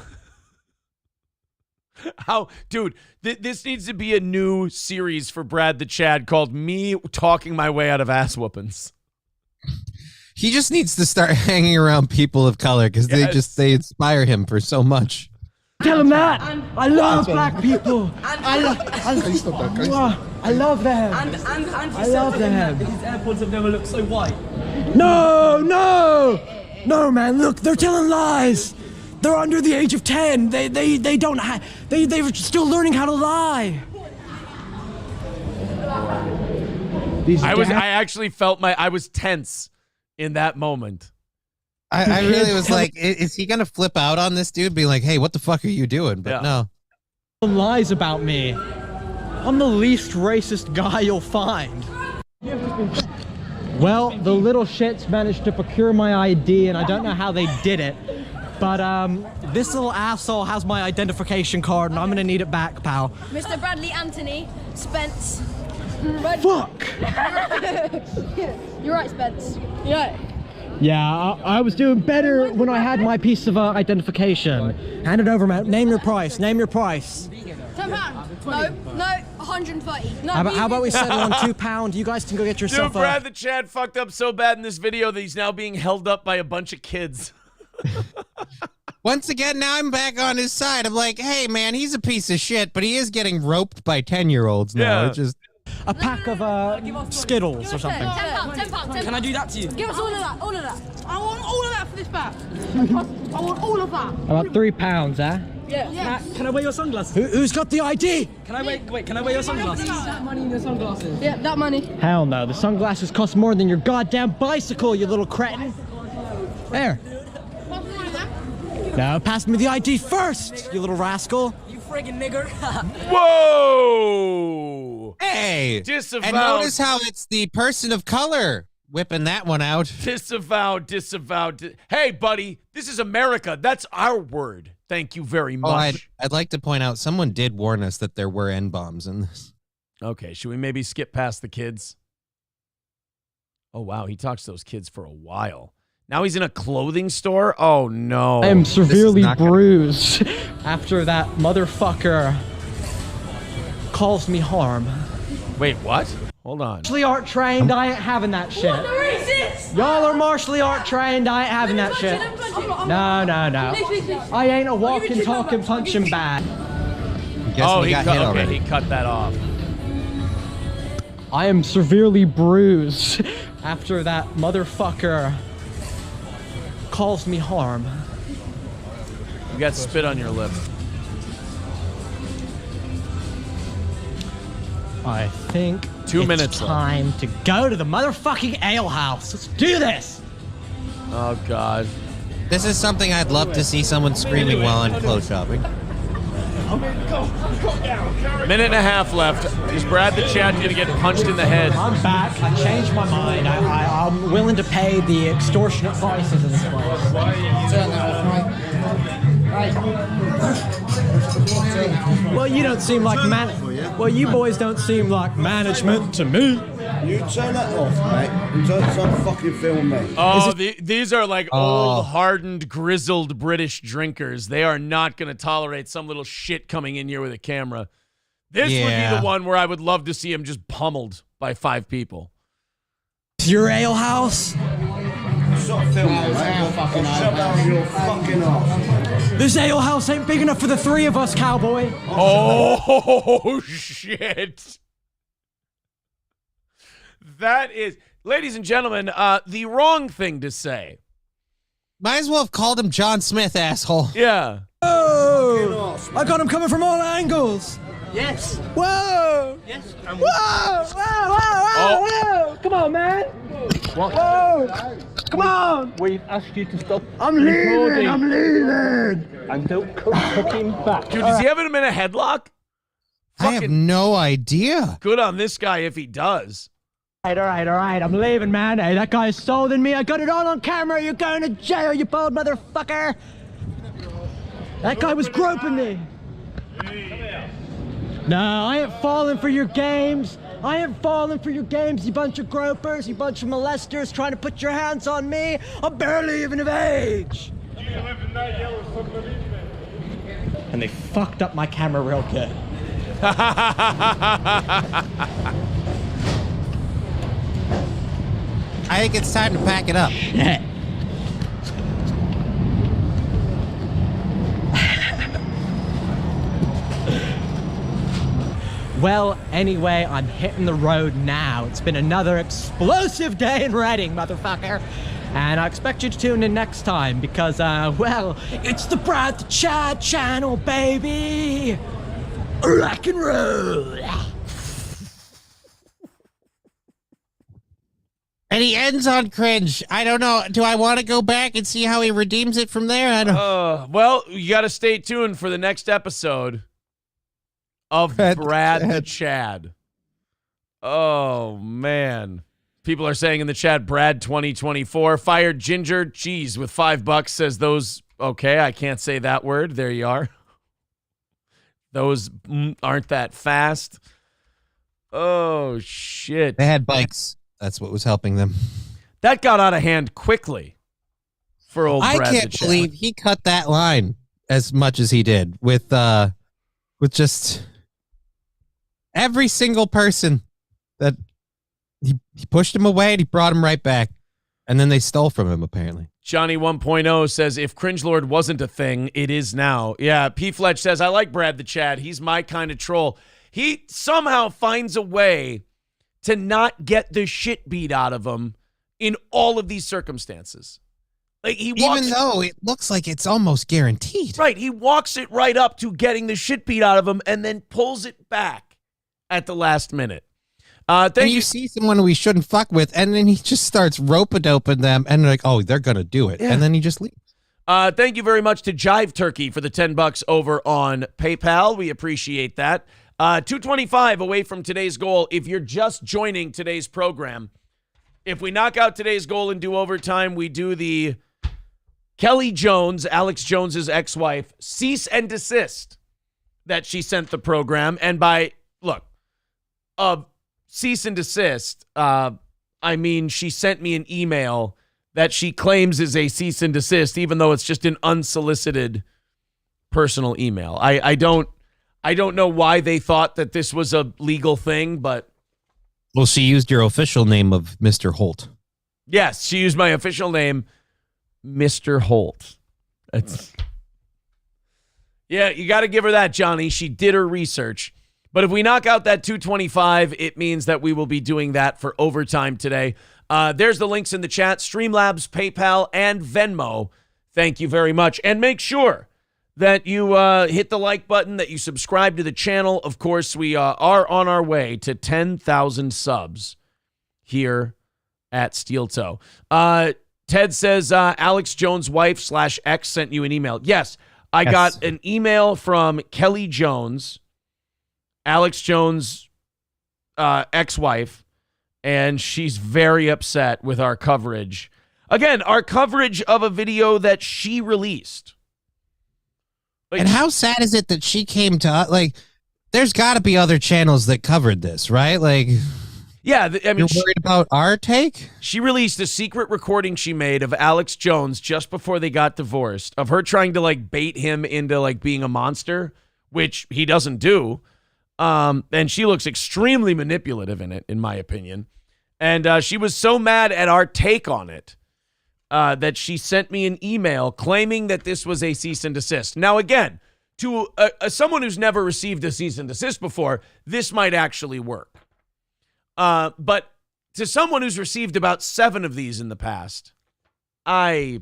How, dude, this needs to be a new series for Brad the Chad called Me Talking My Way Out of Ass Whoopings. He just needs to start hanging around people of color because they inspire him for so much. Tell him that! I love black people! I love them! I love them! His AirPods have never looked so white. No, man, look, they're telling lies! They're under the age of 10. They don't have, they're still learning how to lie. I actually felt I was tense in that moment. I really was like, is he going to flip out on this dude? Be like, hey, what the fuck are you doing? But no. Lies about me. I'm the least racist guy you'll find. Well, the little shits managed to procure my ID, and I don't know how they did it. But this little asshole has my identification card, and I'm gonna need it back, pal. Mr. Bradley Anthony Spence. Fuck! You're right, Spence. You're right. Yeah, I was doing better when I had my piece of identification. Hand it over, man. Name your price. Name your price. £10. No, 130. No. How about we settle on £2? You guys can go get yourself Dude, Brad the Chad fucked up so bad in this video that he's now being held up by a bunch of kids. Once again, now I'm back on his side. I'm like, hey, man, he's a piece of shit, but he is getting roped by 10-year-olds now. Yeah. It's just a pack of Skittles or something. £10. Can I do that to you? Give us all of that. All of that. I want all of that for this bag. I want all of that. About £3, eh? Yeah. Can I wear your sunglasses? Who's got the ID? Can I can I wear your sunglasses? That money in your sunglasses. Yeah, that money. Hell no. The sunglasses cost more than your goddamn bicycle, you little cretin. There. Now pass me the ID first, you little rascal. You friggin' nigger. Whoa! hey. Disavow. And notice how it's the person of color whipping that one out. Disavowed. Hey, buddy, this is America. That's our word. Thank you very much. I'd like to point out someone did warn us that there were N-bombs in this. Okay, should we maybe skip past the kids? Oh, wow, he talks to those kids for a while. Now he's in a clothing store? Oh, no. I am severely bruised after that motherfucker caused me harm. Wait, what? Hold on. Martially art trained, I ain't having that shit. Y'all are martially art trained, I ain't having that shit. No. I ain't a walking, talking, punching bag. Oh, he cut that off. I am severely bruised after that motherfucker caused me harm. You got spit on your lip. I think 2 minutes it's time to go to the motherfucking ale house. Let's do this. Oh, God. This is something I'd love to see someone screaming while I'm clothes shopping. Minute and a half left. Is Brad the Chad going to get punched in the head? I'm back. I changed my mind. I'm willing to pay the extortionate prices in this place. Turn that off, right? Well, you don't seem like Well, you boys don't seem like management to me. You turn that off, mate. You don't fucking film me. Oh, these are like old, hardened, grizzled British drinkers. They are not going to tolerate some little shit coming in here with a camera. This would be the one where I would love to see him just pummeled by 5 people. Your ale house? Stop filming, mate. Shut down your fucking ass. This ale house ain't big enough for the 3 of us, cowboy. Oh, shit. That is, ladies and gentlemen, the wrong thing to say. Might as well have called him John Smith, asshole. Yeah. Oh, I got him coming from all angles. Yes. Whoa. Yes. Whoa. Come on, man. What? Whoa. Come on. We've asked you to stop. I'm leaving. And don't cook him back. Dude, does he have him in a headlock? I have no idea. Good on this guy if he does. All right. I'm leaving, man. Hey, that guy's stolen me. I got it all on camera. You're going to jail, you bold motherfucker. That guy was groping me. No, I ain't falling for your games. You bunch of gropers, you bunch of molesters trying to put your hands on me. I'm barely even of age. Do you live in that yellow submarine? And they fucked up my camera real good. I think it's time to pack it up. Shit. Well, anyway, I'm hitting the road now. It's been another explosive day in Reading, motherfucker. And I expect you to tune in next time because, well, it's the Brad the Chad channel, baby. Rock and roll. And he ends on cringe. I don't know. Do I want to go back and see how he redeems it from there? I don't. Well, you got to stay tuned for the next episode of Brad the Chad. Oh, man. People are saying in the chat, Brad 2024 fired Ginger Cheese with $5 says those. Okay, I can't say that word. There you are. Those aren't that fast. Oh, shit. They had bikes. That's what was helping them. That got out of hand quickly for old Brad. I can't believe he cut that line as much as he did with just every single person that he pushed him away and he brought him right back. And then they stole from him, apparently. Johnny 1.0 says, if Cringelord wasn't a thing, it is now. Yeah, P. Fletch says, I like Brad the Chad. He's my kind of troll. He somehow finds a way to not get the shit beat out of him in all of these circumstances. Like even though it looks like it's almost guaranteed. Right, he walks it right up to getting the shit beat out of him and then pulls it back at the last minute. Then you see someone we shouldn't fuck with, and then he just starts rope-a-doping them, and they're like, oh, they're going to do it. Yeah. And then he just leaves. Thank you very much to Jive Turkey for the $10 over on PayPal. We appreciate that. 225 away from today's goal. If you're just joining today's program, If we knock out today's goal and do overtime, we do the Kelly Jones, Alex Jones's ex-wife, cease and desist that she sent the program. And by, cease and desist, I mean she sent me an email that she claims is a cease and desist, even though it's just an unsolicited personal email. I don't know why they thought that this was a legal thing, but... Well, she used your official name of Mr. Holt. Yes, she used my official name, Mr. Holt. Yeah, you got to give her that, Johnny. She did her research. But if we knock out that 225, it means that we will be doing that for overtime today. There's the links in the chat, Streamlabs, PayPal, and Venmo. Thank you very much. And make sure that you hit the like button, that you subscribe to the channel. Of course, we are on our way to 10,000 subs here at Steel Toe. Ted says Alex Jones' wife / ex sent you an email. Yes, I got an email from Kelly Jones, Alex Jones' ex-wife, and she's very upset with our coverage. Again, our coverage of a video that she released. And how sad is it that she came to us? Like, there's got to be other channels that covered this, right? Like, yeah, I mean, you're worried about our take? She released a secret recording she made of Alex Jones just before they got divorced, of her trying to like bait him into like being a monster, which he doesn't do. And she looks extremely manipulative in it, in my opinion. And she was so mad at our take on it that she sent me an email claiming that this was a cease and desist. Now, again, to someone who's never received a cease and desist before, this might actually work. But to someone who's received about 7 of these in the past, I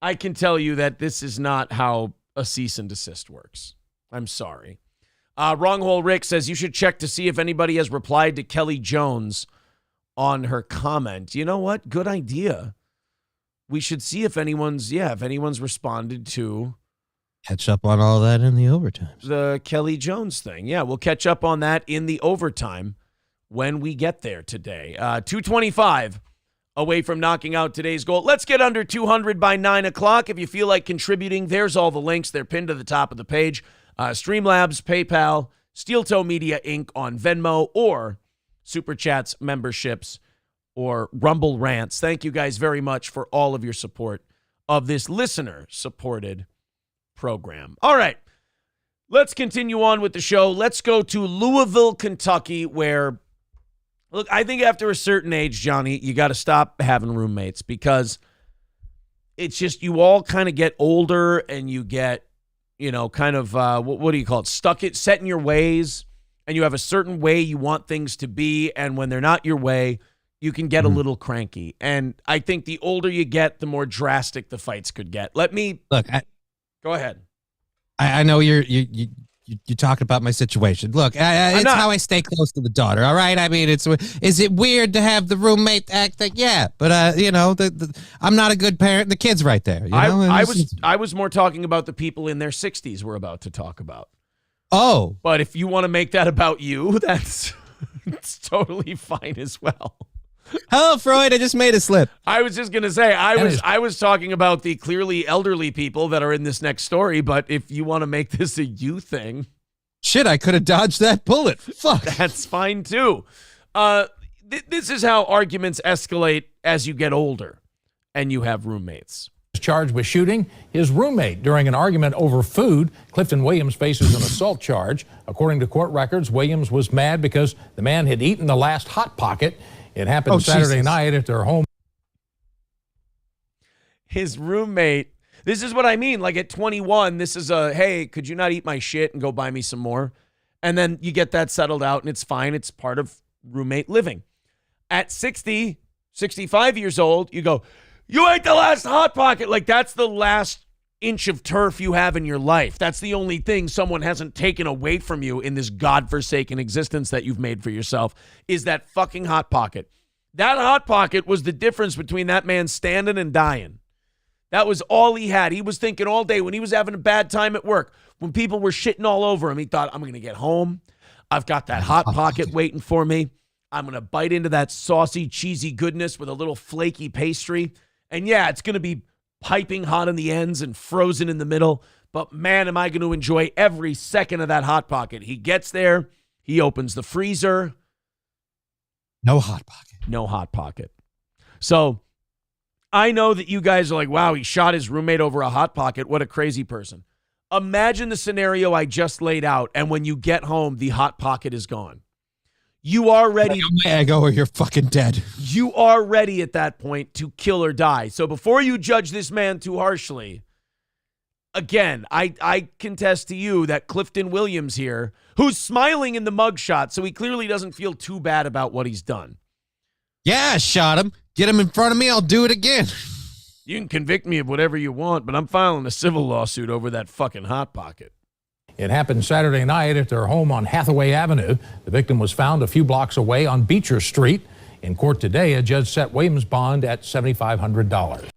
can tell you that this is not how a cease and desist works. I'm sorry. Wronghole Rick says you should check to see if anybody has replied to Kelly Jones on her comment. You know what? Good idea. We should see if anyone's responded to. Catch up on all that in the overtime. The Kelly Jones thing. Yeah, we'll catch up on that in the overtime when we get there today. 225 away from knocking out today's goal. Let's get under 200 by 9 o'clock. If you feel like contributing, there's all the links. They're pinned to the top of the page. Streamlabs, PayPal, Steel Toe Media Inc. on Venmo, or Super Chats, memberships, or Rumble Rants. Thank you guys very much for all of your support of this listener-supported program. All right, let's continue on with the show. Let's go to Louisville, Kentucky, where, look, I think after a certain age, Johnny, you got to stop having roommates, because it's just you all kind of get older and you get, kind of, what do you call it? Set in your ways, and you have a certain way you want things to be, and when they're not your way, you can get a little cranky. And I think the older you get, the more drastic the fights could get. Go ahead. I know you talked about my situation. Look, it's how I stay close to the daughter. All right. I mean, is it weird to have the roommate act like, yeah, but I'm not a good parent. The kid's right there. I was more talking about the people in their 60s we're about to talk about. Oh, but if you want to make that about you, it's totally fine as well. Hello, Freud. I just made a slip. I was just gonna say I was talking about the clearly elderly people that are in this next story. But if you want to make this a you thing, shit, I could have dodged that bullet. Fuck, that's fine too. This is how arguments escalate as you get older and you have roommates. Charged with shooting his roommate during an argument over food. Clifton Williams faces an assault charge. According to court records, Williams was mad because the man had eaten the last Hot Pocket. It happened Saturday night at their home. His roommate, this is what I mean. Like at 21, this is hey, could you not eat my shit and go buy me some more? And then you get that settled out and it's fine. It's part of roommate living. At 60, 65 years old, you go, you ate the last Hot Pocket. Like that's the last inch of turf you have in your life. That's the only thing someone hasn't taken away from you in this godforsaken existence that you've made for yourself, is that fucking Hot Pocket. That Hot Pocket was the difference between that man standing and dying. That was all he had. He was thinking all day when he was having a bad time at work, when people were shitting all over him, he thought, I'm going to get home. I've got that Hot Pocket waiting for me. I'm going to bite into that saucy, cheesy goodness with a little flaky pastry. And yeah, it's going to be piping hot on the ends and frozen in the middle. But man, am I going to enjoy every second of that Hot Pocket. He gets there. He opens the freezer. No Hot Pocket. No Hot Pocket. So I know that you guys are like, wow, he shot his roommate over a Hot Pocket. What a crazy person. Imagine the scenario I just laid out, and when you get home, the Hot Pocket is gone. You are ready. I go or you're fucking dead. You are ready at that point to kill or die. So before you judge this man too harshly, again, I contest to you that Clifton Williams here, who's smiling in the mugshot, so he clearly doesn't feel too bad about what he's done. Yeah, I shot him. Get him in front of me, I'll do it again. You can convict me of whatever you want, but I'm filing a civil lawsuit over that fucking Hot Pocket. It happened Saturday night at their home on Hathaway Avenue. The victim was found a few blocks away on Beecher Street. In court today, a judge set Williams' bond at $7,500.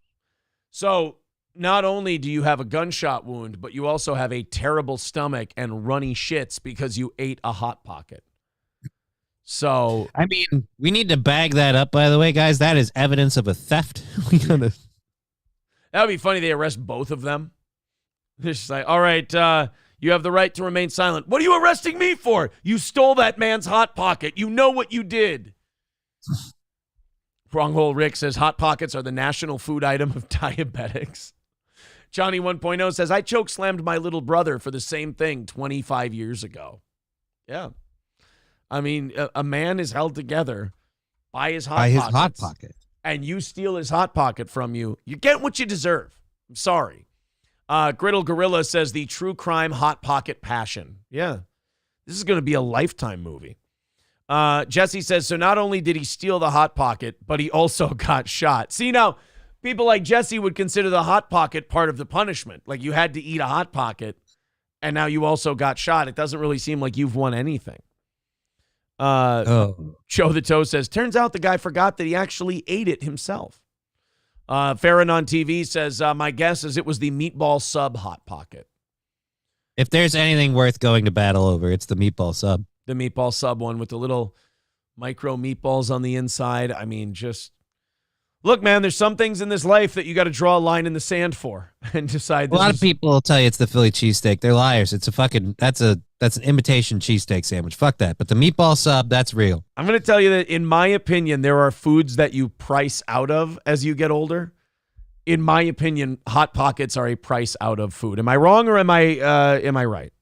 So not only do you have a gunshot wound, but you also have a terrible stomach and runny shits because you ate a Hot Pocket. So, I mean, we need to bag that up, by the way, guys. That is evidence of a theft. That would be funny. They arrest both of them. They're just like, all right, you have the right to remain silent. What are you arresting me for? You stole that man's Hot Pocket. You know what you did. Wronghole Rick says Hot Pockets are the national food item of diabetics. Johnny 1.0 says, I choke slammed my little brother for the same thing 25 years ago. Yeah. I mean, a man is held together by his Hot Pocket. And you steal his Hot Pocket from you. You get what you deserve. I'm sorry. Griddle Gorilla says the true crime Hot Pocket passion. Yeah. This is going to be a Lifetime movie. Jesse says, so not only did he steal the Hot Pocket, but he also got shot. See, now, people like Jesse would consider the Hot Pocket part of the punishment. Like you had to eat a Hot Pocket, and now you also got shot. It doesn't really seem like you've won anything. Joe the Toe says, turns out the guy forgot that he actually ate it himself. Farron on TV says, my guess is it was the meatball sub Hot Pocket. If there's anything worth going to battle over, it's the meatball sub. The meatball sub one with the little micro meatballs on the inside. I mean, just look, man, there's some things in this life that you got to draw a line in the sand for and decide. A lot of people will tell you it's the Philly cheesesteak. They're liars. It's a fucking, that's an imitation cheesesteak sandwich. Fuck that. But the meatball sub, that's real. I'm going to tell you that in my opinion, there are foods that you price out of as you get older. In my opinion, Hot Pockets are a price out of food. Am I wrong or am I right?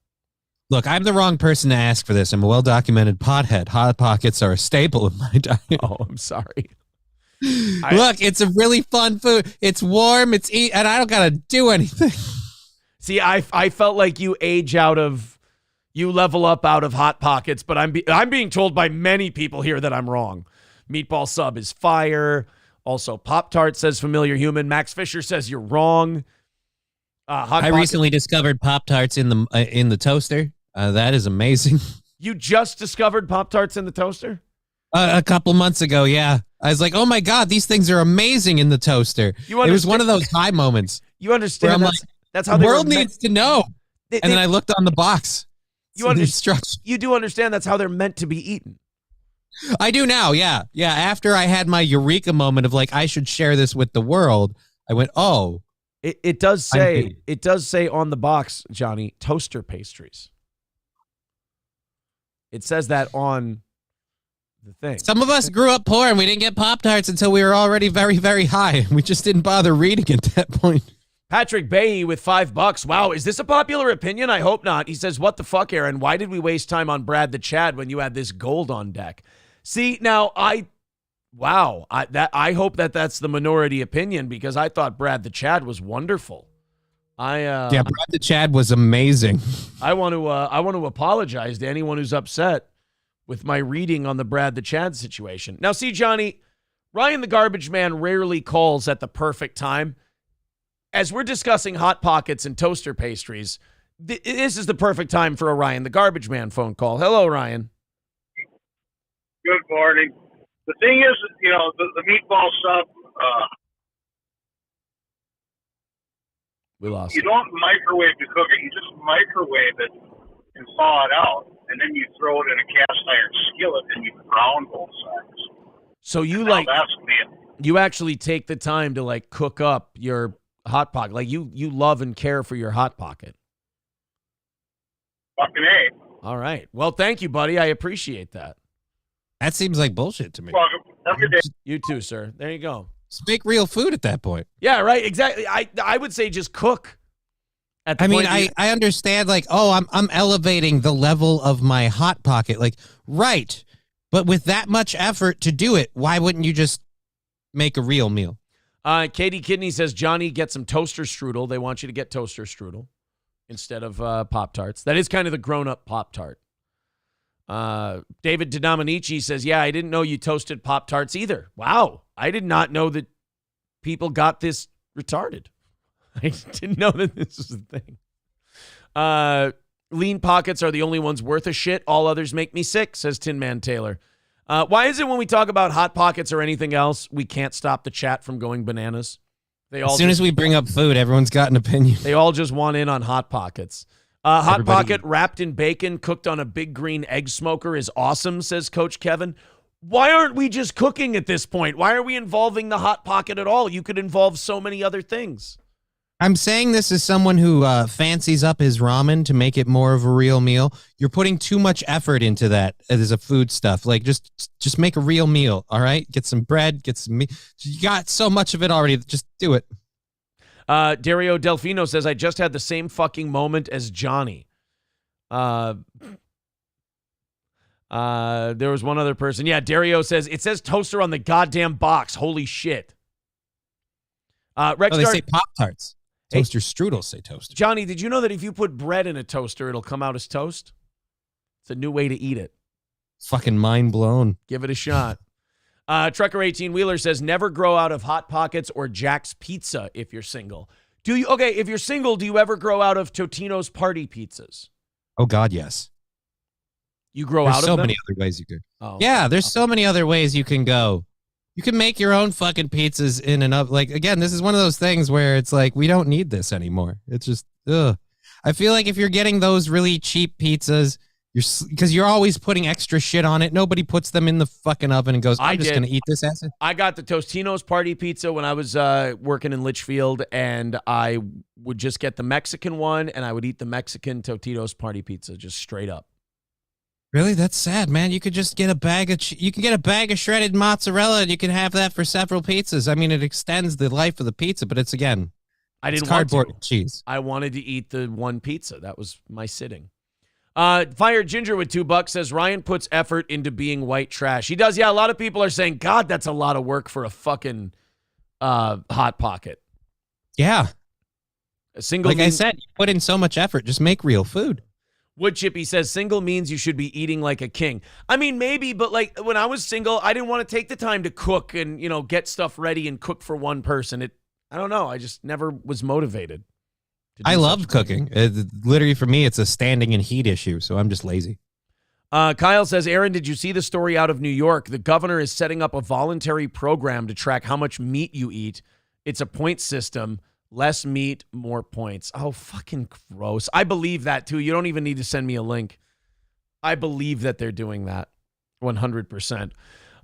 Look, I'm the wrong person to ask for this. I'm a well-documented pothead. Hot Pockets are a staple of my diet. Oh, I'm sorry. Look, it's a really fun food. It's warm. It's and I don't gotta do anything. See, I felt like you level up out of Hot Pockets, but I'm being told by many people here that I'm wrong. Meatball sub is fire. Also, Pop-Tart says familiar human. Max Fisher says you're wrong. I recently discovered Pop-Tarts in the toaster. That is amazing. You just discovered Pop-Tarts in the toaster? A couple months ago, yeah. I was like, oh my God, these things are amazing in the toaster. It was one of those high moments. You understand that's how the world needs to know. And then I looked on the box. You do understand that's how they're meant to be eaten. I do now, yeah. Yeah, after I had my eureka moment of like, I should share this with the world, I went, oh. It does say on the box, Johnny, toaster pastries. It says that on the thing. Some of us grew up poor and we didn't get Pop-Tarts until we were already very, very high. We just didn't bother reading at that point. Patrick Baye with $5. Wow, is this a popular opinion? I hope not. He says, what the fuck, Aaron? Why did we waste time on Brad the Chad when you had this gold on deck? See, now I hope that's the minority opinion because I thought Brad the Chad was wonderful. Brad the Chad was amazing. I want to apologize to anyone who's upset with my reading on the Brad the Chad situation. Now, see, Johnny, Ryan the Garbage Man rarely calls at the perfect time. As we're discussing Hot Pockets and toaster pastries, this is the perfect time for a Ryan the Garbage Man phone call. Hello, Ryan. Good morning. The thing is, the meatball sub, we lost you don't microwave to cook it. You just microwave it and thaw it out. And then you throw it in a cast iron skillet and you brown both sides. So you Now that's me. you actually take the time to like cook up your Hot Pocket. Like you love and care for your Hot Pocket. Fucking A. All right. Well, thank you, buddy. I appreciate that. That seems like bullshit to me. Welcome. Have a good day. You too, sir. There you go. Just make real food at that point. Yeah, right. Exactly. I would say just cook. At the I mean, point I understand, like, oh, I'm elevating the level of my Hot Pocket. Like, right. But with that much effort to do it, why wouldn't you just make a real meal? Katie Kidney says, Johnny, get some toaster strudel. They want you to get toaster strudel instead of Pop-Tarts. That is kind of the grown-up Pop-Tart. David DiDominici says, yeah, I didn't know you toasted Pop-Tarts either. Wow. I did not know that people got this retarded. I didn't know that this was a thing. Lean pockets are the only ones worth a shit. All others make me sick, says Tin Man Taylor. Why is it when we talk about Hot Pockets or anything else, we can't stop the chat from going bananas? As soon as we bring up food, everyone's got an opinion. They all just want in on Hot Pockets. Hot Pocket wrapped in bacon, cooked on a big green egg smoker is awesome, says Coach Kevin. Why aren't we just cooking at this point? Why are we involving the Hot Pocket at all? You could involve so many other things. I'm saying this as someone who fancies up his ramen to make it more of a real meal. You're putting too much effort into that as a food stuff. Like, just make a real meal, all right? Get some bread, get some meat. You got so much of it already. Just do it. Dario Delfino says, I just had the same fucking moment as Johnny. There was one other person. Yeah, Dario says, it says toaster on the goddamn box. Holy shit. Rex they say Pop-Tarts. Toaster strudels say toaster. Johnny, did you know that if you put bread in a toaster, it'll come out as toast? It's a new way to eat it. Fucking mind blown. Give it a shot. Trucker 18 Wheeler says, never grow out of Hot Pockets or Jack's Pizza if you're single. If you're single, do you ever grow out of Totino's Party Pizzas? Oh, God, yes. You grow There's out of so them? many other ways you could. Oh, yeah, there's so many other ways you can go. You can make your own fucking pizzas in and up. Like, again, this is one of those things where it's like, we don't need this anymore. It's just, ugh. I feel like if you're getting those really cheap pizzas, because you're always putting extra shit on it. Nobody puts them in the fucking oven and goes, I'm just going to eat this acid. I got the Tostino's Party Pizza when I was working in Litchfield, and I would just get the Mexican one, and I would eat the Mexican Totino's Party Pizza just straight up. Really? That's sad, man. You could just get a bag of you can get a bag of shredded mozzarella and you can have that for several pizzas. I mean, it extends the life of the pizza, but it's it's cardboard and cheese. I wanted to eat the one pizza. That was my sitting. Fire Ginger with $2 says Ryan puts effort into being white trash. He does. Yeah, a lot of people are saying, God, that's a lot of work for a fucking Hot Pocket. Yeah. I said, you put in so much effort. Just make real food. Wood Chippy says single means you should be eating like a king. I mean, maybe, but like when I was single, I didn't want to take the time to cook and, get stuff ready and cook for one person. I don't know. I just never was motivated. I love cooking. Literally, for me, it's a standing and heat issue, so I'm just lazy. Kyle says, Aaron, did you see the story out of New York? The governor is setting up a voluntary program to track how much meat you eat. It's a point system. Less meat, more points. Oh, fucking gross. I believe that, too. You don't even need to send me a link. I believe that they're doing that 100%.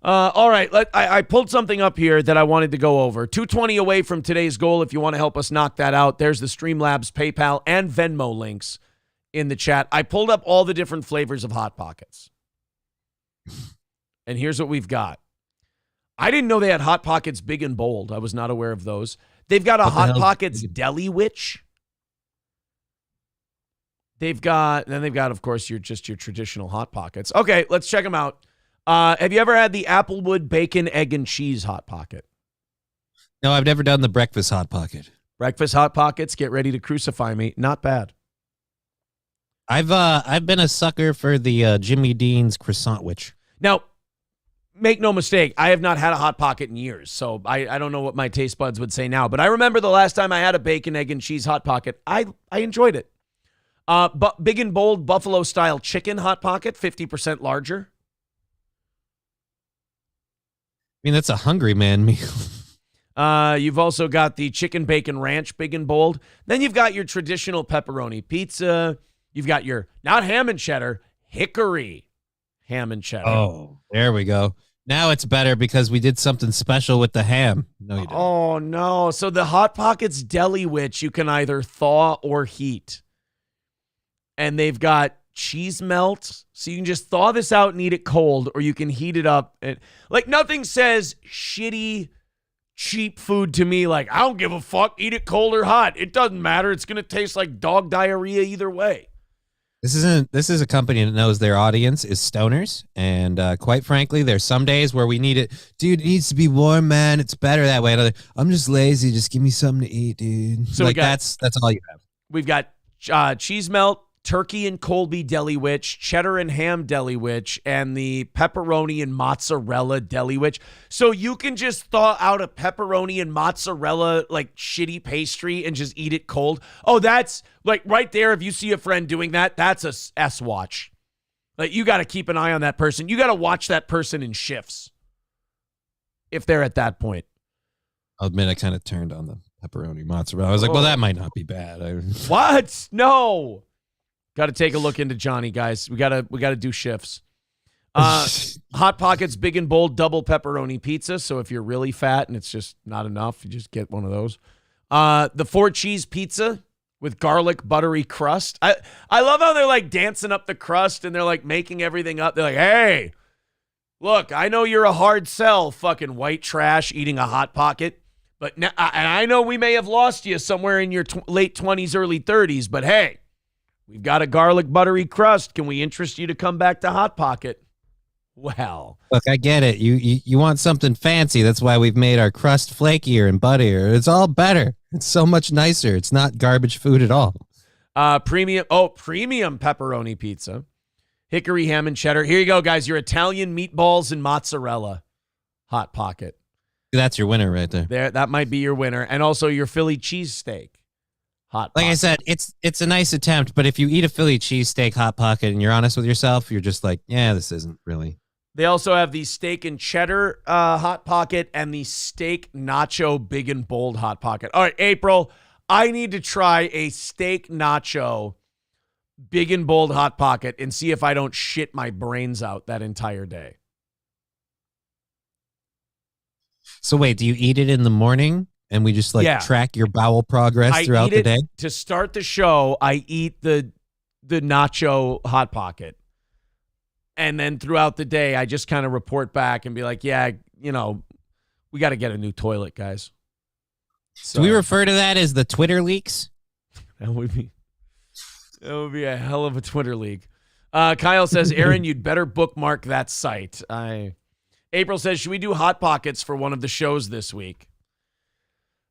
All right. I pulled something up here that I wanted to go over. 220 away from today's goal. If you want to help us knock that out, there's the Streamlabs, PayPal, and Venmo links in the chat. I pulled up all the different flavors of Hot Pockets. And here's what we've got. I didn't know they had Hot Pockets big and bold. I was not aware of those. They've got a Hot Pockets Deli Witch. They've got, of course, your traditional Hot Pockets. Okay, let's check them out. Have you ever had the Applewood Bacon, Egg, and Cheese Hot Pocket? No, I've never done the breakfast Hot Pocket. Breakfast Hot Pockets, get ready to crucify me. Not bad. I've been a sucker for the Jimmy Dean's Croissant Witch. Now, make no mistake, I have not had a Hot Pocket in years, so I don't know what my taste buds would say now. But I remember the last time I had a bacon, egg, and cheese Hot Pocket. I enjoyed it. But big and bold buffalo-style chicken Hot Pocket, 50% larger. I mean, that's a hungry man meal. You've also got the chicken bacon ranch, big and bold. Then you've got your traditional pepperoni pizza. You've got your, not ham and cheddar, hickory ham and cheddar. Oh, there we go. Now it's better because we did something special with the ham. No, you didn't. Oh, no. So the Hot Pockets Deli Witch, you can either thaw or heat. And they've got cheese melt. So you can just thaw this out and eat it cold, or you can heat it up. And like, nothing says shitty, cheap food to me like, I don't give a fuck. Eat it cold or hot. It doesn't matter. It's going to taste like dog diarrhea either way. This is a company that knows their audience is stoners, and quite frankly, there's some days where we need it. Dude, it needs to be warm, man. It's better that way. Another, I'm just lazy. Just give me something to eat, dude. So like that's all you have. We've got cheese melt, turkey and Colby Deli Witch, cheddar and ham Deli Witch, and the pepperoni and mozzarella Deli Witch. So you can just thaw out a pepperoni and mozzarella like shitty pastry and just eat it cold. Oh, that's like right there. If you see a friend doing that, that's a S watch. Like, you got to keep an eye on that person. You got to watch that person in shifts if they're at that point. I'll admit I kind of turned on the pepperoni mozzarella. I was like, well, that might not be bad. What? No. Got to take a look into Johnny, guys. We gotta do shifts. Hot Pockets Big and Bold double pepperoni pizza. So if you're really fat and it's just not enough, you just get one of those. The 4 cheese pizza with garlic buttery crust. I love how they're like dancing up the crust and they're like making everything up. They're like, hey, look, I know you're a hard sell, fucking white trash eating a Hot Pocket. But now, and I know we may have lost you somewhere in your late 20s, early 30s, but hey, we've got a garlic buttery crust. Can we interest you to come back to Hot Pocket? Well, look, I get it. You want something fancy. That's why we've made our crust flakier and buttier. It's all better. It's so much nicer. It's not garbage food at all. Premium pepperoni pizza, hickory ham and cheddar. Here you go, guys. Your Italian meatballs and mozzarella Hot Pocket. That's your winner right there. That might be your winner, and also your Philly cheesesteak. Hot Pocket. Like I said, it's a nice attempt, but if you eat a Philly cheesesteak Hot Pocket and you're honest with yourself, you're just like, yeah, this isn't really. They also have the steak and cheddar Hot Pocket and the steak nacho Big and Bold Hot Pocket. All right, April, I need to try a steak nacho Big and Bold Hot Pocket and see if I don't shit my brains out that entire day. So wait, do you eat it in the morning? And we just track your bowel progress throughout the day? To start the show, I eat the nacho Hot Pocket. And then throughout the day, I just kind of report back and be like, yeah, we got to get a new toilet, guys. So, do we refer to that as the Twitter leaks? That would be a hell of a Twitter leak. Kyle says, Aaron, you'd better bookmark that site. April says, should we do Hot Pockets for one of the shows this week?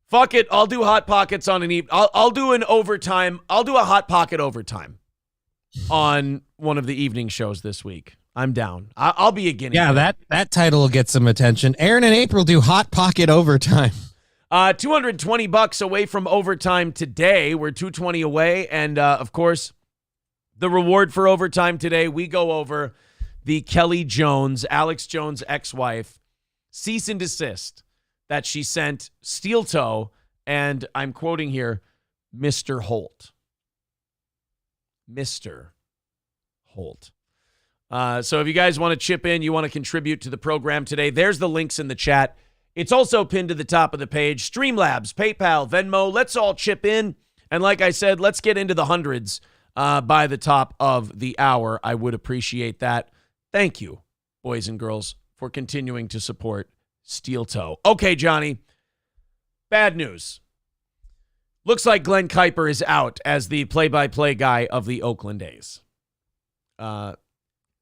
Fuck it. I'll do Hot Pockets on an evening. I'll do an overtime. I'll do a Hot Pocket overtime on one of the evening shows this week. I'm down. I'll be a guinea. Yeah, that title will get some attention. Aaron and April do Hot Pocket overtime. $220 away from overtime today. We're 220 away. And of course, the reward for overtime today, we go over the Kelly Jones, Alex Jones' ex-wife, cease and desist that she sent Steel Toe, and I'm quoting here, Mr. Holt. Mr. Holt. So if you guys want to chip in, you want to contribute to the program today, there's the links in the chat. It's also pinned to the top of the page. Streamlabs, PayPal, Venmo, let's all chip in. And like I said, let's get into the hundreds by the top of the hour. I would appreciate that. Thank you, boys and girls, for continuing to support Steel Toe. Okay, Johnny. Bad news. Looks like Glen Kuiper is out as the play-by-play guy of the Oakland A's. Glen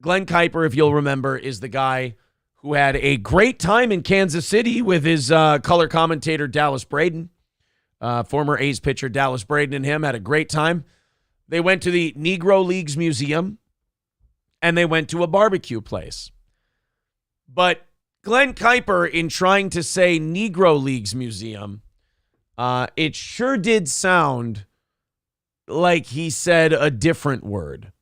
Kuiper, if you'll remember, is the guy who had a great time in Kansas City with his color commentator, Dallas Braden. Former A's pitcher Dallas Braden and him had a great time. They went to the Negro Leagues Museum, and they went to a barbecue place. But Glen Kuiper, in trying to say Negro Leagues Museum, it sure did sound like he said a different word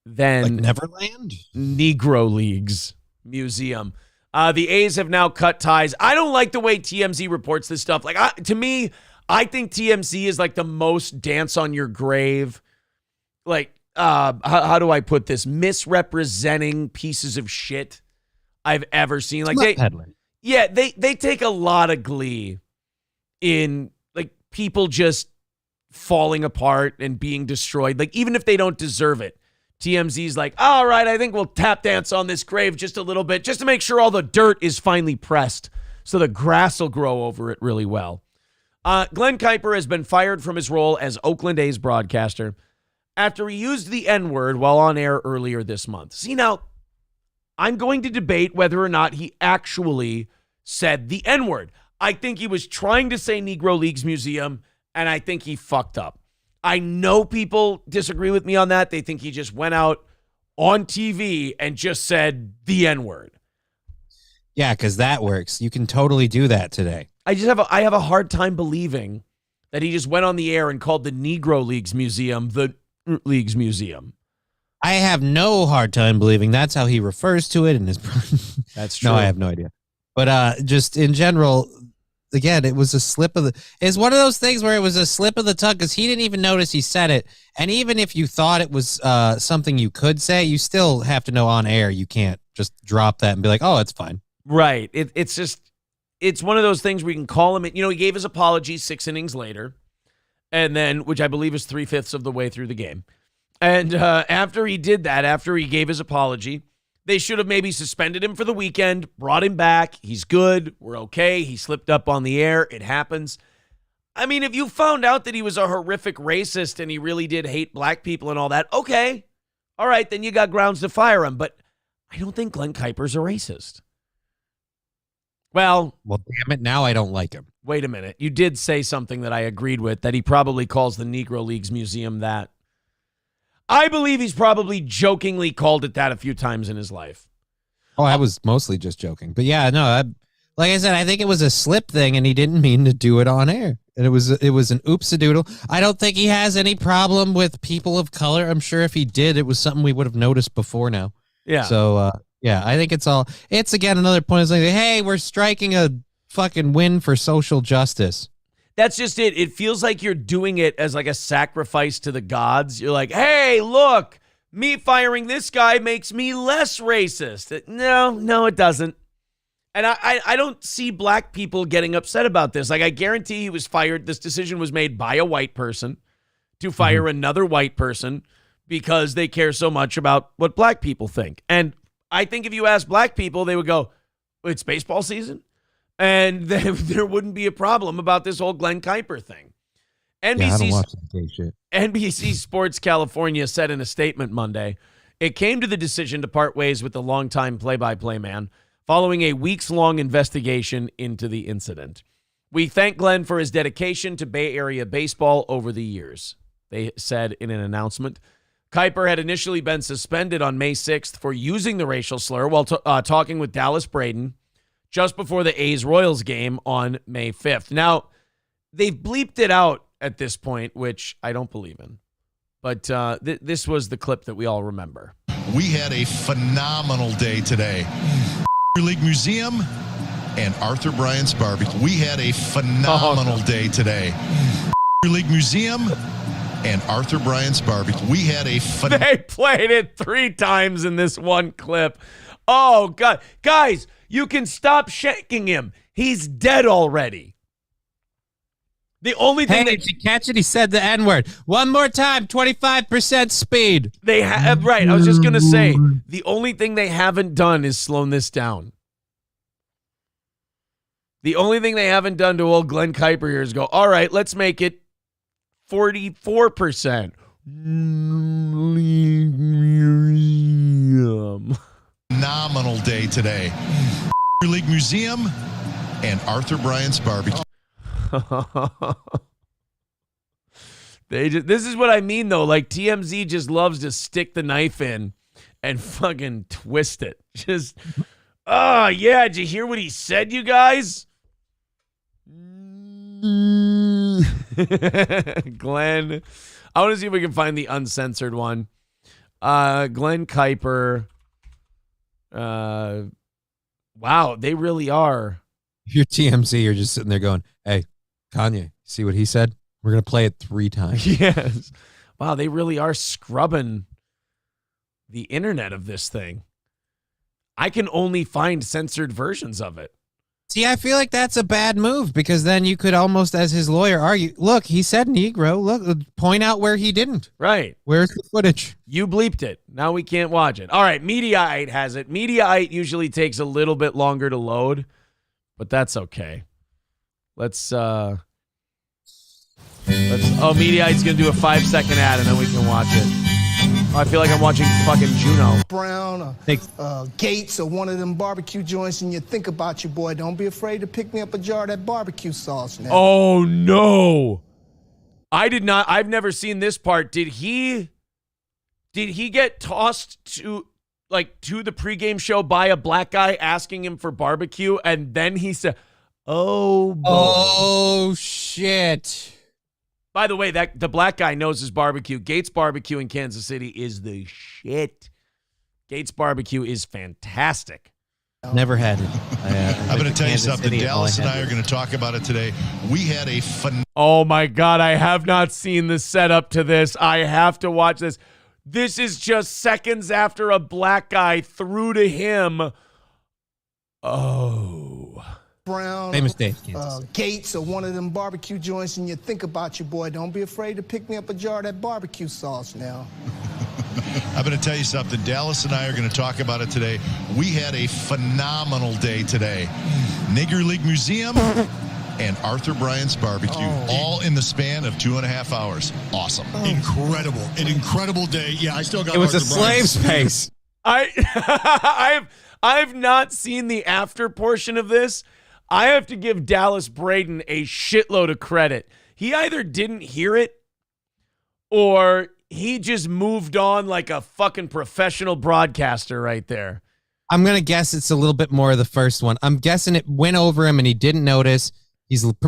than like Neverland? Negro Leagues Museum. The A's have now cut ties. I don't like the way TMZ reports this stuff. To me, I think TMZ is like the most dance on your grave. How do I put this? Misrepresenting pieces of shit I've ever seen. Like peddling. Yeah, they take a lot of glee in like people just falling apart and being destroyed. Like even if they don't deserve it, TMZ's like, all right, I think we'll tap dance on this grave just a little bit, just to make sure all the dirt is finally pressed so the grass will grow over it really well. Glen Kuiper has been fired from his role as Oakland A's broadcaster after he used the N-word while on air earlier this month. See, now, I'm going to debate whether or not he actually said the N-word. I think he was trying to say Negro Leagues Museum, and I think he fucked up. I know people disagree with me on that. They think he just went out on TV and just said the N-word. Yeah, because that works. You can totally do that today. I have a hard time believing that he just went on the air and called the Negro Leagues Museum the Leagues Museum. I have no hard time believing that's how he refers to it in his. That's true. No, I have no idea. But just in general, again, it was a slip of the. It's one of those things where it was a slip of the tongue because he didn't even notice he said it. And even if you thought it was something you could say, you still have to know on air. You can't just drop that and be like, "Oh, it's fine." Right. It's one of those things where you can call him. He gave his apology 6 innings later, and then, which I believe is 3/5 of the way through the game. And after he did that, after he gave his apology, they should have maybe suspended him for the weekend, brought him back. He's good. We're okay. He slipped up on the air. It happens. I mean, if you found out that he was a horrific racist and he really did hate black people and all that, okay. All right, then you got grounds to fire him. But I don't think Glen Kuiper's a racist. Well, damn it. Now I don't like him. Wait a minute. You did say something that I agreed with, that he probably calls the Negro Leagues Museum that. I believe he's probably jokingly called it that a few times in his life. Oh, I was mostly just joking. But yeah, no, like I said, I think it was a slip thing and he didn't mean to do it on air. And it was an oops-a-doodle. I don't think he has any problem with people of color. I'm sure if he did, it was something we would have noticed before now. Yeah. So, yeah, I think it's again another point. It's like, hey, we're striking a fucking win for social justice. That's just it. It feels like you're doing it as like a sacrifice to the gods. You're like, hey, look, me firing this guy makes me less racist. No, it doesn't. And I don't see black people getting upset about this. Like, I guarantee he was fired. This decision was made by a white person to fire another white person because they care so much about what black people think. And I think if you ask black people, they would go, it's baseball season. And there wouldn't be a problem about this whole Glen Kuiper thing. I don't watch that gay shit. NBC Sports California said in a statement Monday, it came to the decision to part ways with the longtime play-by-play man following a weeks-long investigation into the incident. We thank Glen for his dedication to Bay Area baseball over the years, they said in an announcement. Kuiper had initially been suspended on May 6th for using the racial slur while talking with Dallas Braden just before the A's-Royals game on May 5th. Now, they've bleeped it out at this point, which I don't believe in. But this was the clip that we all remember. We had a phenomenal day today. League Museum and Arthur Bryant's Barbecue. We had a phenomenal day today. League Museum and Arthur Bryant's Barbecue. We had a They played it 3 times in this one clip. Oh, God. Guys, you can stop shaking him. He's dead already. The only thing did you catch it? He said the N-word. One more time, 25% speed. They have, right. I was just going to say, the only thing they haven't done is slown this down. The only thing they haven't done to old Glen Kuiper here is go, all right, let's make it 44%. Phenomenal day today. League Museum and Arthur Bryant's Barbecue. This is what I mean, though. Like, TMZ just loves to stick the knife in and fucking twist it. Just, yeah, did you hear what he said, you guys? Glenn. I want to see if we can find the uncensored one. Glen Kuiper. Wow, they really are. If you're TMZ, you're just sitting there going, hey, Kanye, see what he said? We're going to play it 3 times. Yes. Wow, they really are scrubbing the internet of this thing. I can only find censored versions of it. See, I feel like that's a bad move because then you could almost, as his lawyer, argue, look, he said Negro. Look, point out where he didn't. Right. Where's the footage? You bleeped it. Now we can't watch it. All right, Mediaite has it. Mediaite usually takes a little bit longer to load, but that's okay. Mediaite's going to do a 5-second ad, and then we can watch it. I feel like I'm watching fucking Juno. Brown or Gates or one of them barbecue joints, and you think about your boy. Don't be afraid to pick me up a jar of that barbecue sauce now. Oh, no. I did not. I've never seen this part. Did he get tossed to the pregame show by a black guy asking him for barbecue, and then he said, oh, boy. Oh, shit. By the way, the black guy knows his barbecue. Gates Barbecue in Kansas City is the shit. Gates Barbecue is fantastic. Never had it. I'm going to tell you something. Dallas and I are going to talk about it today. We had a Oh, my God. I have not seen the setup to this. I have to watch this. This is just seconds after a black guy threw to him. Oh. Brown, famous day, Gates or one of them barbecue joints, and you think about your boy. Don't be afraid to pick me up a jar of that barbecue sauce now. I'm going to tell you something. Dallas and I are going to talk about it today. We had a phenomenal day today. Nigger League Museum and Arthur Bryant's Barbecue, all in the span of 2.5 hours. Awesome. Incredible. An incredible day. Yeah, I still got it was Arthur a slave space. I've not seen the after portion of this. I have to give Dallas Braden a shitload of credit. He either didn't hear it or he just moved on like a fucking professional broadcaster right there. I'm going to guess it's a little bit more of the first one. I'm guessing it went over him and he didn't notice.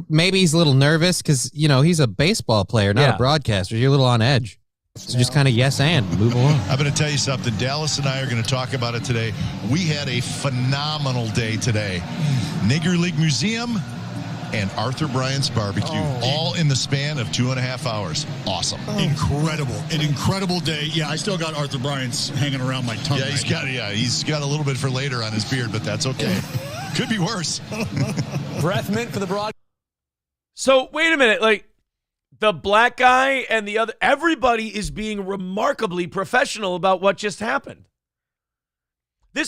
Maybe he's a little nervous because, he's a baseball player, not a broadcaster. You're a little on edge. So just kind of yes and move along. I'm going to tell you something. Dallas and I are going to talk about it today. We had a phenomenal day today. Nigger League Museum and Arthur Bryant's Barbecue, all in the span of 2.5 hours. Awesome. Incredible. An incredible day. Yeah, I still got Arthur Bryant's hanging around my tongue. Yeah, he's got a little bit for later on his beard, but that's okay. Could be worse. Breath mint for the broad. So wait a minute, the black guy and the other, everybody is being remarkably professional about what just happened.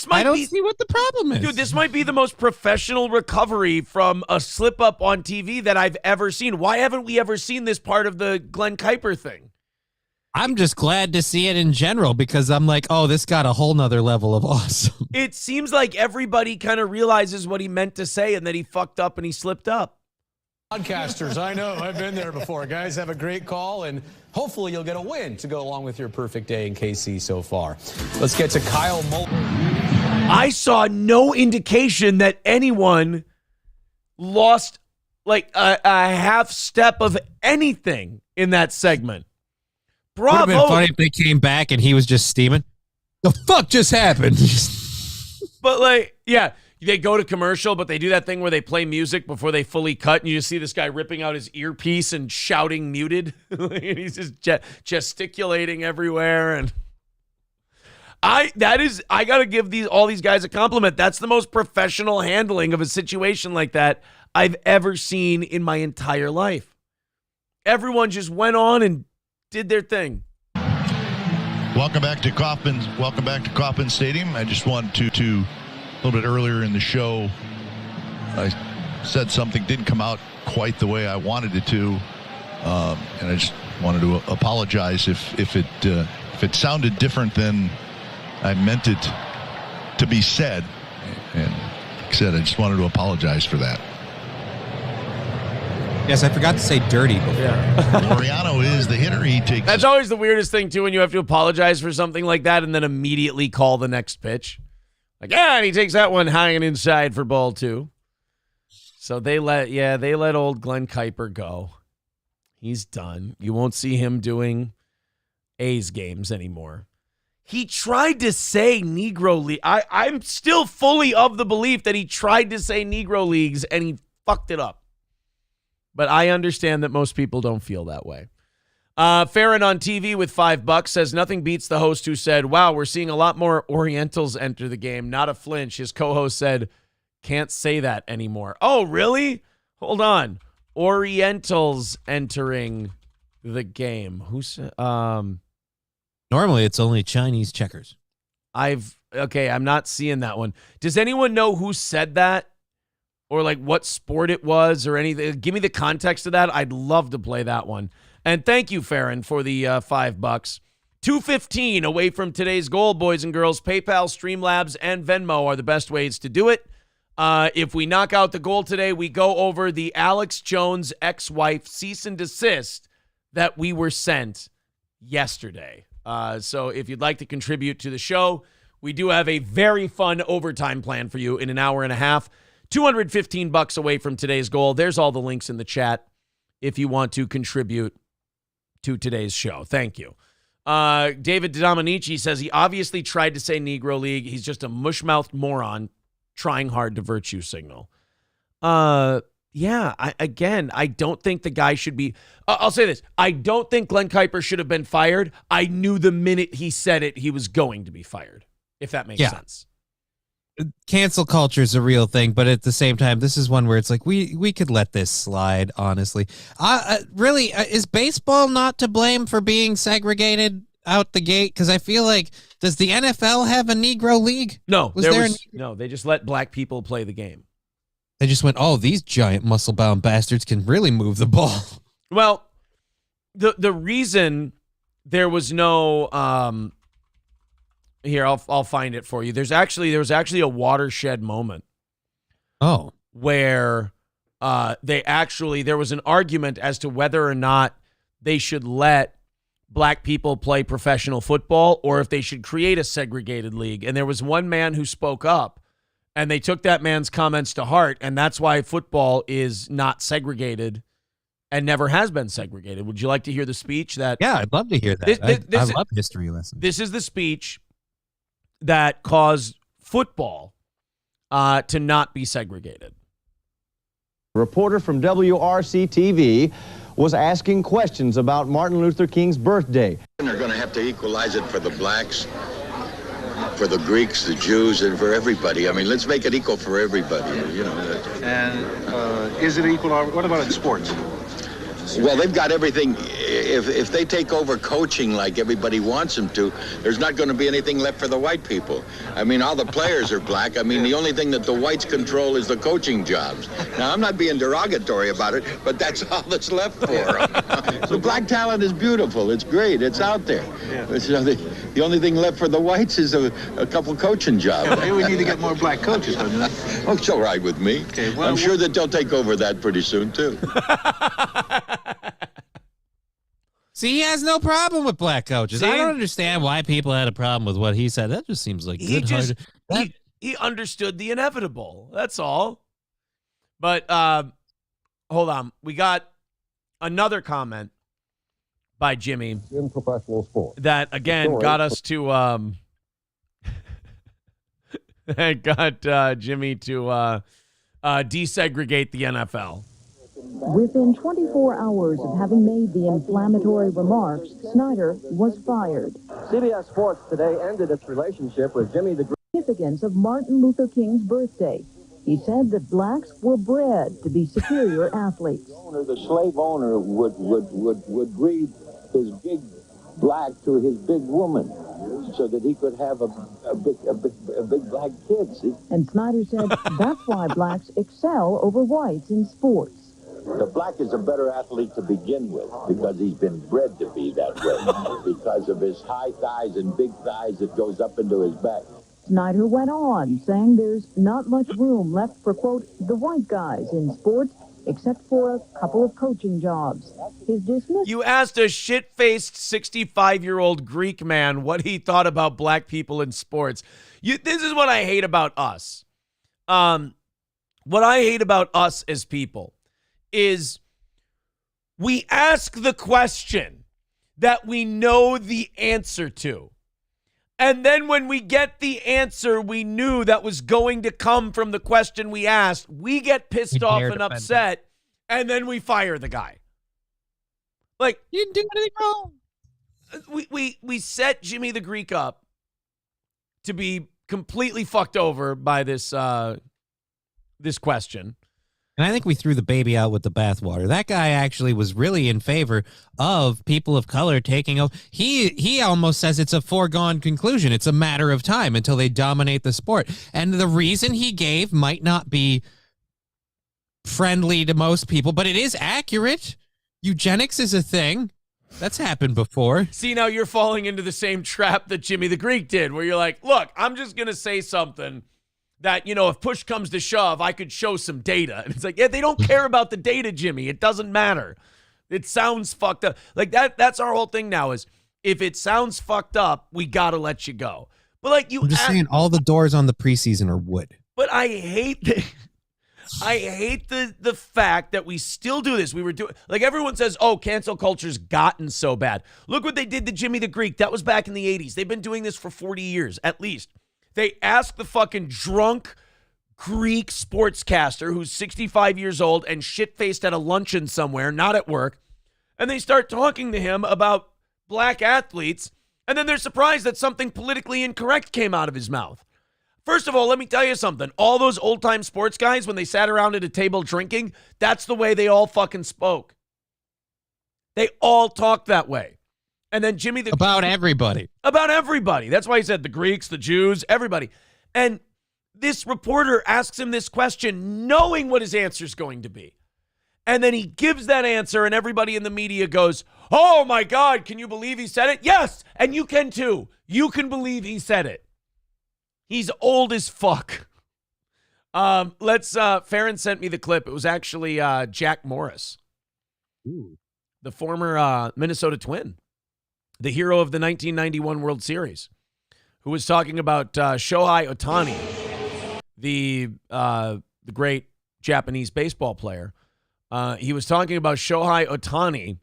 I don't see what the problem is. Dude, this might be the most professional recovery from a slip up on TV that I've ever seen. Why haven't we ever seen this part of the Glen Kuiper thing? I'm just glad to see it in general because I'm like, oh, this got a whole nother level of awesome. It seems like everybody kind of realizes what he meant to say and that he fucked up and he slipped up. Podcasters, I know. I've been there before. Guys, have a great call, and hopefully you'll get a win to go along with your perfect day in KC so far. Let's get to Kyle Moulton. I saw no indication that anyone lost a half step of anything in that segment. Bravo. Would have been funny if they came back and he was just steaming. The fuck just happened? But they go to commercial, but they do that thing where they play music before they fully cut, and you just see this guy ripping out his earpiece and shouting muted. And he's just gesticulating everywhere. And I gotta give all these guys a compliment. That's the most professional handling of a situation like that I've ever seen in my entire life. Everyone just went on and did their thing. Welcome back to Kauffman Stadium. I just wanted to a little bit earlier in the show, I said something didn't come out quite the way I wanted it to, and I just wanted to apologize if it sounded different than I meant it to be said. And like I said, I just wanted to apologize for that. Yes, I forgot to say dirty before. Laureano is the hitter. He takes. That's always the weirdest thing too, when you have to apologize for something like that and then immediately call the next pitch. And he takes that one high and inside for ball 2. So they let old Glen Kuiper go. He's done. You won't see him doing A's games anymore. He tried to say Negro League. I'm still fully of the belief that he tried to say Negro Leagues and he fucked it up. But I understand that most people don't feel that way. Farron on TV with $5 says nothing beats the host who said, wow, we're seeing a lot more Orientals enter the game. Not a flinch. His co-host said, can't say that anymore. Oh, really? Hold on. Orientals entering the game. Who said? Normally, it's only Chinese checkers. I'm not seeing that one. Does anyone know who said that? Or like what sport it was or anything? Give me the context of that. I'd love to play that one. And thank you, Farron, for the $5. 2:15 away from today's goal, boys and girls. PayPal, Streamlabs, and Venmo are the best ways to do it. If we knock out the goal today, we go over the Alex Jones ex-wife cease and desist that we were sent yesterday. So if you'd like to contribute to the show, we do have a very fun overtime plan for you in an hour and a half. $215 away from today's goal. There's all the links in the chat if you want to contribute to today's show. Thank you. David Dominici says he obviously tried to say Negro League. He's just a mush-mouthed moron trying hard to virtue signal. I don't think the guy should be. I'll say this. I don't think Glen Kuiper should have been fired. I knew the minute he said it, he was going to be fired, if that makes sense. Cancel culture is a real thing, but at the same time, this is one where it's like we could let this slide, honestly. Really, is baseball not to blame for being segregated out the gate? Because I feel like, does the NFL have a Negro League? No, they just let black people play the game. They just went, oh, these giant muscle-bound bastards can really move the ball. Well, the reason there was no here, I'll find it for you. There was actually a watershed moment. Oh. Where there was an argument as to whether or not they should let black people play professional football or if they should create a segregated league. And there was one man who spoke up, and they took that man's comments to heart, and that's why football is not segregated and never has been segregated. Would you like to hear the speech that? Yeah, I'd love to hear that. I love history lessons. This is the speech that caused football to not be segregated. A reporter from WRC-TV was asking questions about Martin Luther King's birthday. They're going to have to equalize it for the blacks, for the Greeks, the Jews, and for everybody. I mean, let's make it equal for everybody, you know. And is it equal? What about in sports? Well, they've got everything. If they take over coaching like everybody wants them to, there's not going to be anything left for the white people. I mean, all the players are black. I mean, the only thing that the whites control is the coaching jobs. Now, I'm not being derogatory about it, but that's all that's left for them. The black talent is beautiful. It's great. It's out there. So the only thing left for the whites is a couple coaching jobs. Maybe we need to get more black coaches, don't you? Oh, it's all right with me. Okay, well, I'm sure that they'll take over that pretty soon, too. See, he has no problem with black coaches. I don't understand why people had a problem with what he said. That just seems like he understood the inevitable. That's all. But hold on. We got another comment by Jimmy in professional sport that again got us to Jimmy to desegregate the NFL. Within 24 hours of having made the inflammatory remarks, Snyder was fired. CBS Sports today ended its relationship with Jimmy the Greek. Significance of Martin Luther King's birthday. He said that blacks were bred to be superior athletes. The slave owner would breed his big black to his big woman so that he could have a big black kid, see? And Snyder said that's why blacks excel over whites in sports. The black is a better athlete to begin with because he's been bred to be that way because of his high thighs and big thighs that goes up into his back. Snyder went on, saying there's not much room left for, quote, the white guys in sports, except for a couple of coaching jobs. His dismissal. You asked a shit-faced 65-year-old Greek man what he thought about black people in sports. This is what I hate about us. What I hate about us as people is we ask the question that we know the answer to. And then when we get the answer we knew that was going to come from the question we asked, we get pissed off and upset, and then we fire the guy. Like, you didn't do anything wrong. We set Jimmy the Greek up to be completely fucked over by this this question. And I think we threw the baby out with the bathwater. That guy actually was really in favor of people of color taking over. He almost says it's a foregone conclusion. It's a matter of time until they dominate the sport. And the reason he gave might not be friendly to most people, but it is accurate. Eugenics is a thing. That's happened before. See, now you're falling into the same trap that Jimmy the Greek did, where you're like, look, I'm just going to say something that, if push comes to shove, I could show some data. And it's like, yeah, they don't care about the data, Jimmy. It doesn't matter. It sounds fucked up. Like that's our whole thing now is if it sounds fucked up, we got to let you go. But like I'm just saying all the doors on the preseason are wood. But I hate the fact that we still do this. We were doing, like, everyone says, oh, cancel culture's gotten so bad. Look what they did to Jimmy the Greek. That was back in the 80s. They've been doing this for 40 years, at least. They asked the fucking drunk Greek sportscaster who's 65 years old and shit-faced at a luncheon somewhere, not at work, and they start talking to him about black athletes, and then they're surprised that something politically incorrect came out of his mouth. First of all, let me tell you something. All those old-time sports guys, when they sat around at a table drinking, that's the way they all fucking spoke. They all talked that way. And then Jimmy the About everybody. About everybody. That's why he said the Greeks, the Jews, everybody. And this reporter asks him this question knowing what his answer is going to be. And then he gives that answer and everybody in the media goes, oh my God, can you believe he said it? Yes, and you can too. You can believe he said it. He's old as fuck. Farron sent me the clip. It was actually Jack Morris. Ooh. The former Minnesota Twin. The hero of the 1991 World Series, who was talking about Shohei Ohtani, the great Japanese baseball player. He was talking about Shohei Ohtani,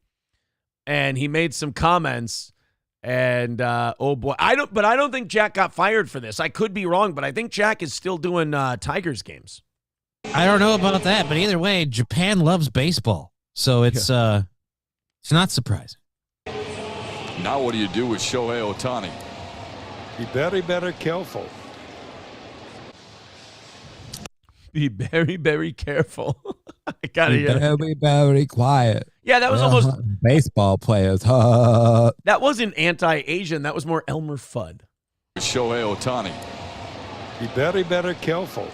and he made some comments. And oh boy, I don't think Jack got fired for this. I could be wrong, but I think Jack is still doing Tigers games. I don't know about that, but either way, Japan loves baseball, so it's not surprising. Now what do you do with Shohei Ohtani? Be very, very careful. Be very, very careful. I gotta Be very, very quiet. Yeah, that was almost baseball players. That wasn't anti-Asian. That was more Elmer Fudd. Shohei Ohtani. Be very, very careful.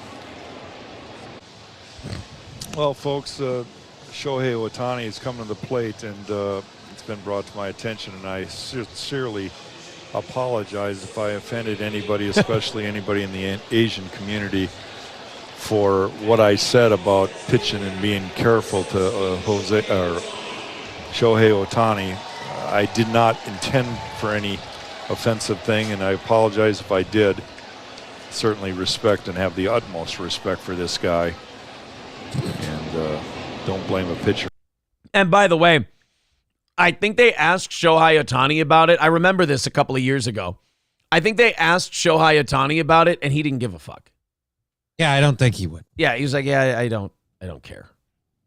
Well, folks, Shohei Ohtani is coming to the plate, and it's been brought to my attention, and I sincerely apologize if I offended anybody, especially anybody in the Asian community, for what I said about pitching and being careful to Shohei Ohtani. I did not intend for any offensive thing, and I apologize if I did. Certainly respect and have the utmost respect for this guy, and don't blame a pitcher. And by the way, I think they asked Shohei Ohtani about it. I remember this a couple of years ago. I think they asked Shohei Ohtani about it, and he didn't give a fuck. Yeah, I don't think he would. Yeah, he was like, yeah, I don't care.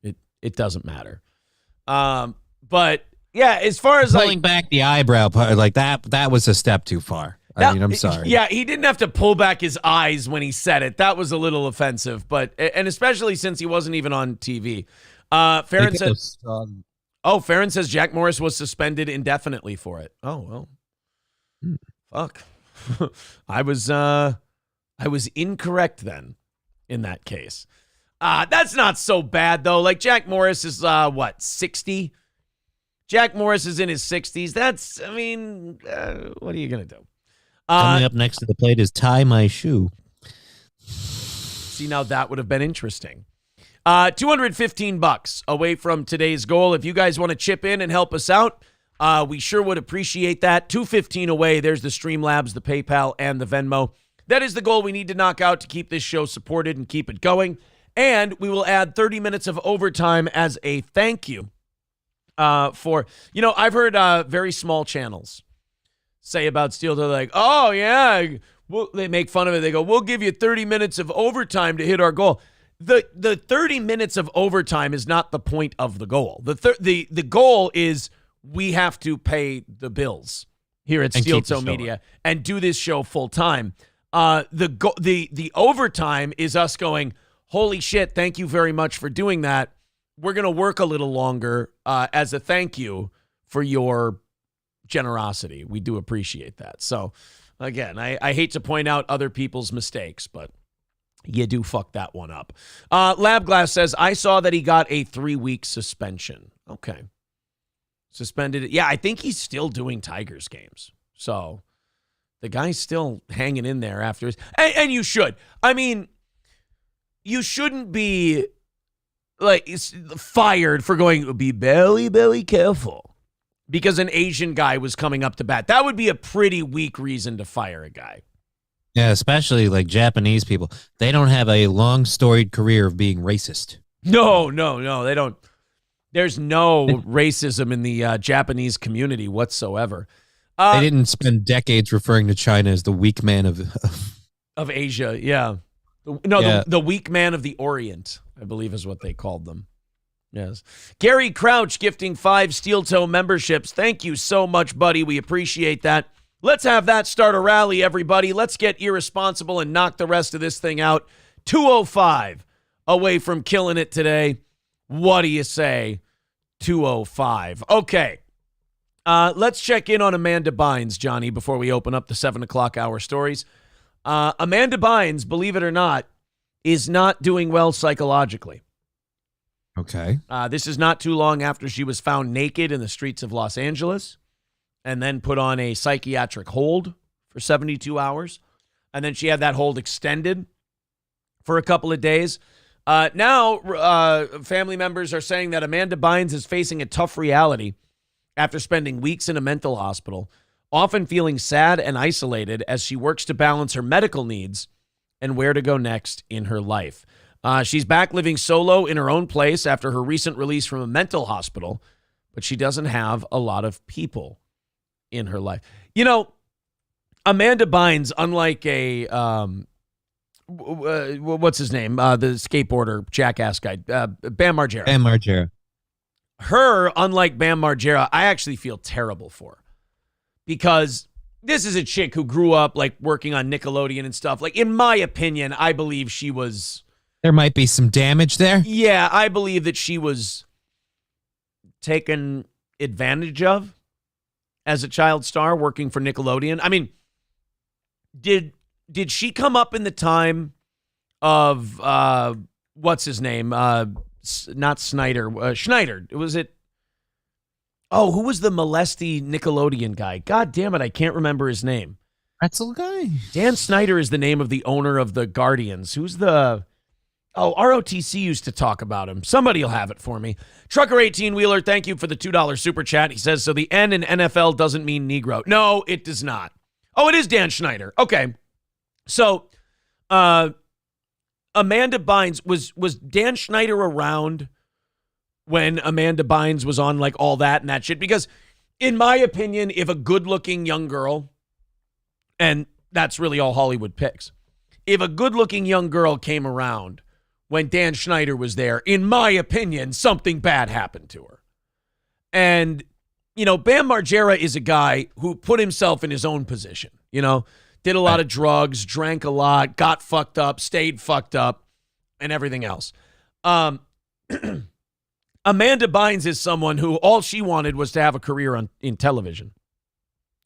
It doesn't matter. But yeah, as far as pulling back the eyebrow part, like that was a step too far. I mean, I'm sorry. Yeah, he didn't have to pull back his eyes when he said it. That was a little offensive, and especially since he wasn't even on TV. Farron says, Farron says Jack Morris was suspended indefinitely for it. Oh, well, fuck. I was incorrect then in that case. That's not so bad, though. Like, Jack Morris is, 60? Jack Morris is in his 60s. That's, I mean, what are you going to do? Coming up next to the plate is Tie My Shoe. See, now that would have been interesting. $215 away from today's goal. If you guys want to chip in and help us out, we sure would appreciate that. $215 away. There's the Streamlabs, the PayPal, and the Venmo. That is the goal we need to knock out to keep this show supported and keep it going. And we will add 30 minutes of overtime as a thank you for, I've heard very small channels say about Steel. They're like, oh, yeah, they make fun of it. They go, we'll give you 30 minutes of overtime to hit our goal. The 30 minutes of overtime is not the point of the goal. The goal is we have to pay the bills here at And Steel keep the Toe show Media and do this show full time. The overtime is us going, holy shit, thank you very much for doing that. We're going to work a little longer as a thank you for your generosity. We do appreciate that. So, again, I hate to point out other people's mistakes, but you do fuck that one up. Lab Glass says, I saw that he got a 3-week suspension. Okay. Suspended. Yeah, I think he's still doing Tigers games. So the guy's still hanging in there after his. And you should. I mean, you shouldn't be like fired for going, be very careful because an Asian guy was coming up to bat. That would be a pretty weak reason to fire a guy. Yeah, especially like Japanese people. They don't have a long storied career of being racist. No, they don't. There's no racism in the Japanese community whatsoever. They didn't spend decades referring to China as the weak man of Asia. Yeah. The weak man of the Orient, I believe is what they called them. Yes. Gary Crouch gifting 5 Steel Toe memberships. Thank you so much, buddy. We appreciate that. Let's have that start a rally, everybody. Let's get irresponsible and knock the rest of this thing out. 205 away from killing it today. What do you say? 205. Okay. Let's check in on Amanda Bynes, Johnny, before we open up the 7 o'clock hour stories. Amanda Bynes, believe it or not, is not doing well psychologically. Okay. This is not too long after she was found naked in the streets of Los Angeles and then put on a psychiatric hold for 72 hours. And then she had that hold extended for a couple of days. Now, family members are saying that Amanda Bynes is facing a tough reality after spending weeks in a mental hospital, often feeling sad and isolated as she works to balance her medical needs and where to go next in her life. She's back living solo in her own place after her recent release from a mental hospital, but she doesn't have a lot of people in her life. You know, Amanda Bynes, unlike a what's his name? The skateboarder, jackass guy, Bam Margera. Bam Margera. Her, unlike Bam Margera, I actually feel terrible for because this is a chick who grew up like working on Nickelodeon and stuff. Like, in my opinion, I believe she was. There might be some damage there. Yeah, I believe that she was taken advantage of as a child star working for Nickelodeon. I mean, did she come up in the time of what's his name? Not Snyder. Schneider. Was it? Oh, who was the molesty Nickelodeon guy? God damn it, I can't remember his name. Pretzel guy? Dan Snyder is the name of the owner of the Guardians. Who's the... Oh, ROTC used to talk about him. Somebody will have it for me. Trucker 18-wheeler, thank you for the $2 super chat. He says, so the N in NFL doesn't mean Negro. No, it does not. Oh, it is Dan Schneider. Okay. So, Amanda Bynes, was Dan Schneider around when Amanda Bynes was on like all that and that shit? Because in my opinion, if a good-looking young girl, and that's really all Hollywood picks, if a good-looking young girl came around when Dan Schneider was there, in my opinion, something bad happened to her. And, you know, Bam Margera is a guy who put himself in his own position, you know, did a lot of drugs, drank a lot, got fucked up, stayed fucked up, and everything else. Amanda Bynes is someone who all she wanted was to have a career in television.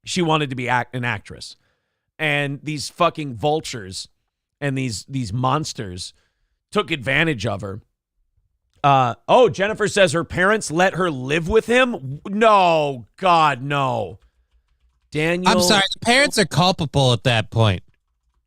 She wanted to be an actress. And these fucking vultures and these monsters took advantage of her. Jennifer says her parents let her live with him? No, God, no. Daniel. I'm sorry, the parents are culpable at that point.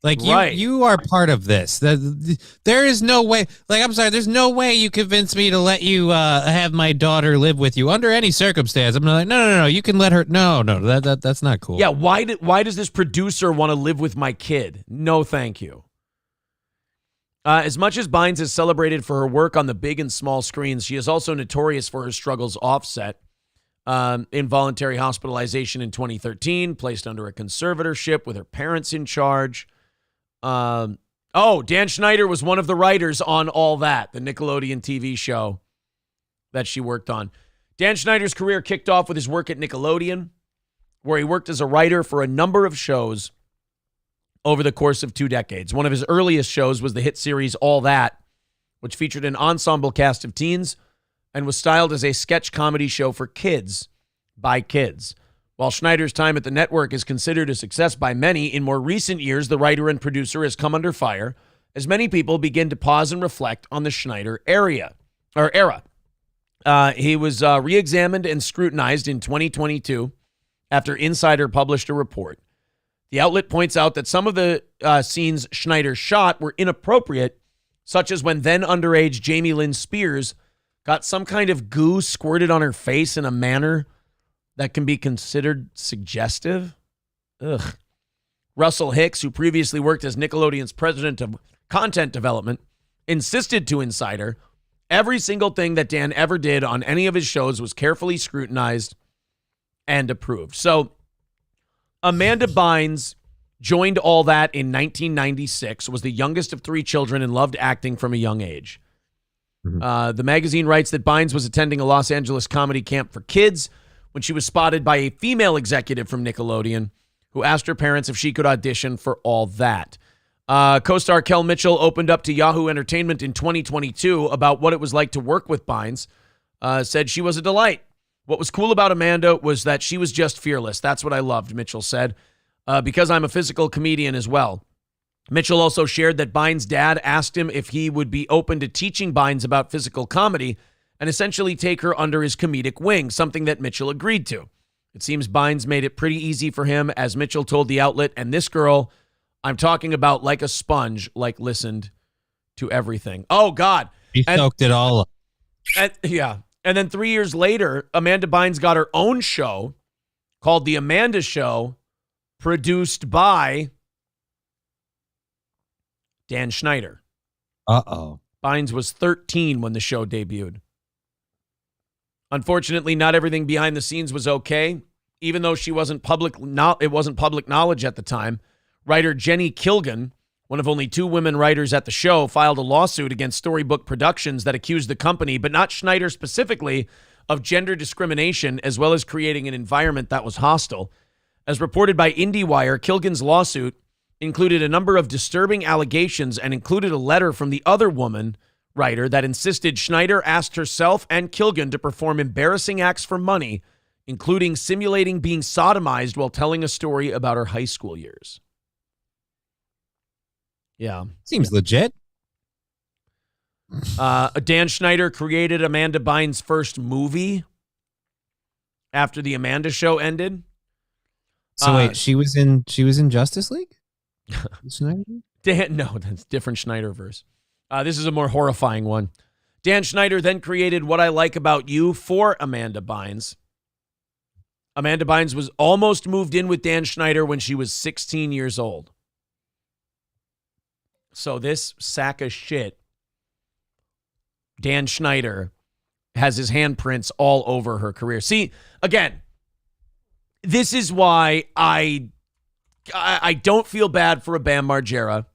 Like, you are part of this. There is no way. Like, I'm sorry, there's no way you convince me to let you have my daughter live with you under any circumstance. I'm like, no. You can let her. No, that's not cool. Yeah, why does this producer want to live with my kid? No, thank you. As much as Bynes is celebrated for her work on the big and small screens, she is also notorious for her struggles offset. Involuntary hospitalization in 2013, placed under a conservatorship with her parents in charge. Dan Schneider was one of the writers on All That, the Nickelodeon TV show that she worked on. Dan Schneider's career kicked off with his work at Nickelodeon, where he worked as a writer for a number of shows over the course of 2 decades. One of his earliest shows was the hit series All That, which featured an ensemble cast of teens and was styled as a sketch comedy show for kids by kids. While Schneider's time at the network is considered a success by many, in more recent years, the writer and producer has come under fire as many people begin to pause and reflect on the Schneider era. He was re-examined and scrutinized in 2022 after Insider published a report. The outlet points out that some of the scenes Schneider shot were inappropriate, such as when then underage Jamie Lynn Spears got some kind of goo squirted on her face in a manner that can be considered suggestive. Ugh. Russell Hicks, who previously worked as Nickelodeon's president of content development, insisted to Insider every single thing that Dan ever did on any of his shows was carefully scrutinized and approved. So Amanda Bynes joined All That in 1996, was the youngest of 3 children, and loved acting from a young age. The magazine writes that Bynes was attending a Los Angeles comedy camp for kids when she was spotted by a female executive from Nickelodeon who asked her parents if she could audition for All That. Co-star Kel Mitchell opened up to Yahoo Entertainment in 2022 about what it was like to work with Bynes. Said she was a delight. What was cool about Amanda was that she was just fearless. That's what I loved, Mitchell said, because I'm a physical comedian as well. Mitchell also shared that Bynes' dad asked him if he would be open to teaching Bynes about physical comedy and essentially take her under his comedic wing, something that Mitchell agreed to. It seems Bynes made it pretty easy for him, as Mitchell told the outlet, and this girl I'm talking about, like a sponge, like listened to everything. Oh, God. He soaked it all up. Yeah. And then 3 years later, Amanda Bynes got her own show called The Amanda Show, produced by Dan Schneider. Uh-oh. Bynes was 13 when the show debuted. Unfortunately, not everything behind the scenes was okay, even though it wasn't public knowledge at the time. Writer Jenny Kilgan, one of only 2 women writers at the show, filed a lawsuit against Storybook Productions that accused the company, but not Schneider specifically, of gender discrimination, as well as creating an environment that was hostile. As reported by IndieWire, Kilgan's lawsuit included a number of disturbing allegations and included a letter from the other woman writer that insisted Schneider asked herself and Kilgan to perform embarrassing acts for money, including simulating being sodomized while telling a story about her high school years. Yeah. Seems legit. Dan Schneider created Amanda Bynes' first movie after the Amanda Show ended. So wait, she was in Justice League? Schneider? No, that's different Schneiderverse. This is a more horrifying one. Dan Schneider then created What I Like About You for Amanda Bynes. Amanda Bynes was almost moved in with Dan Schneider when she was 16 years old. So this sack of shit, Dan Schneider, has his handprints all over her career. See, again, this is why I don't feel bad for a Bam Margera,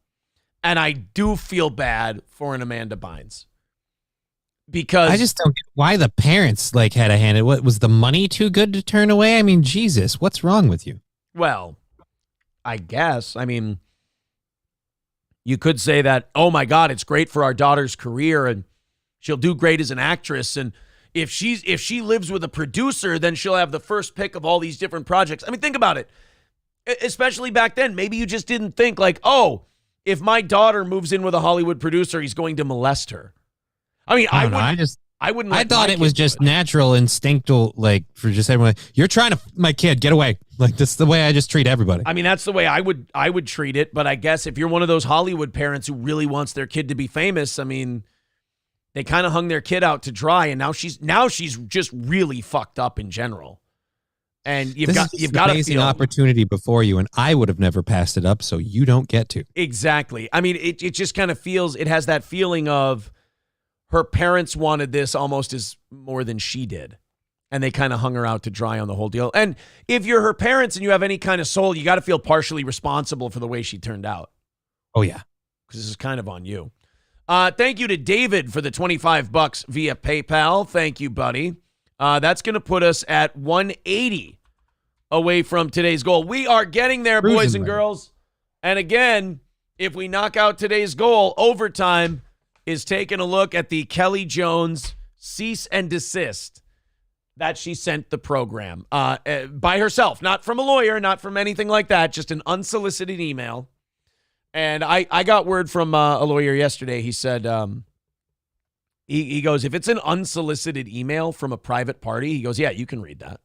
and I do feel bad for an Amanda Bynes. Because I just don't get why the parents had a hand in it. What, was the money too good to turn away? I mean, Jesus, what's wrong with you? Well, I guess. I mean, you could say that, oh my God, it's great for our daughter's career and she'll do great as an actress. And if she lives with a producer, then she'll have the first pick of all these different projects. I mean, think about it. Especially back then, maybe you just didn't think oh, if my daughter moves in with a Hollywood producer, he's going to molest her. I mean, I wouldn't. I thought it was just natural, instinctual, for just everyone. You're trying to, my kid, get away. This is the way I just treat everybody. I mean, that's the way I would treat it. But I guess if you're one of those Hollywood parents who really wants their kid to be famous, I mean, they kind of hung their kid out to dry, and now she's just really fucked up in general. And you've got an amazing opportunity before you, and I would have never passed it up, so you don't get to. Exactly. I mean, it just kind of feels, it has that feeling of her parents wanted this almost as more than she did, and they kind of hung her out to dry on the whole deal. And if you're her parents and you have any kind of soul, you got to feel partially responsible for the way she turned out. Oh, yeah. Because this is kind of on you. Thank you to David for the $25 via PayPal. Thank you, buddy. That's going to put us at 180 away from today's goal. We are getting there, boys and girls. And again, if we knock out today's goal, overtime is taking a look at the Kelly Jones cease and desist that she sent the program by herself, not from a lawyer, not from anything like that, just an unsolicited email. And I got word from a lawyer yesterday. He said, he goes, if it's an unsolicited email from a private party, he goes, yeah, you can read that.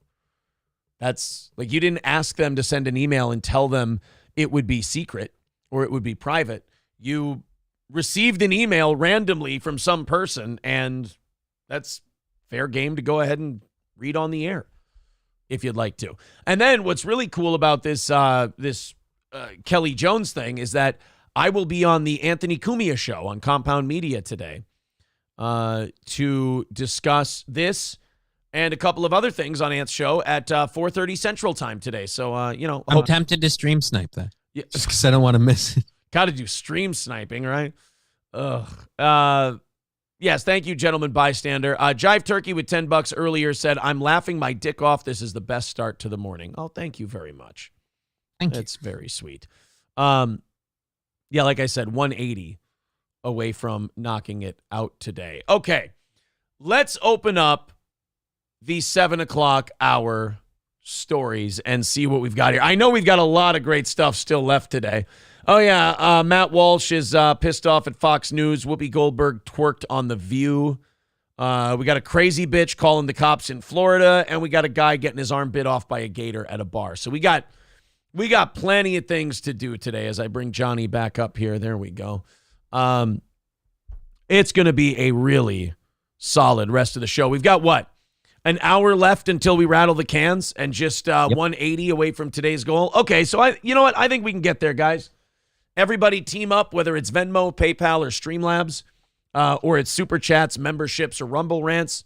That's like, you didn't ask them to send an email and tell them it would be secret or it would be private. You received an email randomly from some person, and that's fair game to go ahead and read on the air if you'd like to. And then what's really cool about this Kelly Jones thing is that I will be on the Anthony Cumia show on Compound Media today to discuss this and a couple of other things on Ant's show at 4:30 Central Time today. So, I'm tempted to stream snipe that. Yeah. Just because I don't want to miss it. Got to do stream sniping, right? Ugh. Yes, thank you, gentleman bystander. Jive Turkey with $10 earlier said, I'm laughing my dick off. This is the best start to the morning. Oh, thank you very much. That's very sweet. Yeah, like I said, 180 away from knocking it out today. Okay, let's open up the 7 o'clock hour stories and see what we've got here. I know we've got a lot of great stuff still left today. Oh, yeah, Matt Walsh is pissed off at Fox News. Whoopi Goldberg twerked on The View. We got a crazy bitch calling the cops in Florida, and we got a guy getting his arm bit off by a gator at a bar. So we got plenty of things to do today as I bring Johnny back up here. There we go. It's going to be a really solid rest of the show. We've got what? An hour left until we rattle the cans and just 180 away from today's goal. Okay, so you know what? I think we can get there, guys. Everybody team up, whether it's Venmo, PayPal, or Streamlabs, or it's Super Chats, memberships, or Rumble Rants.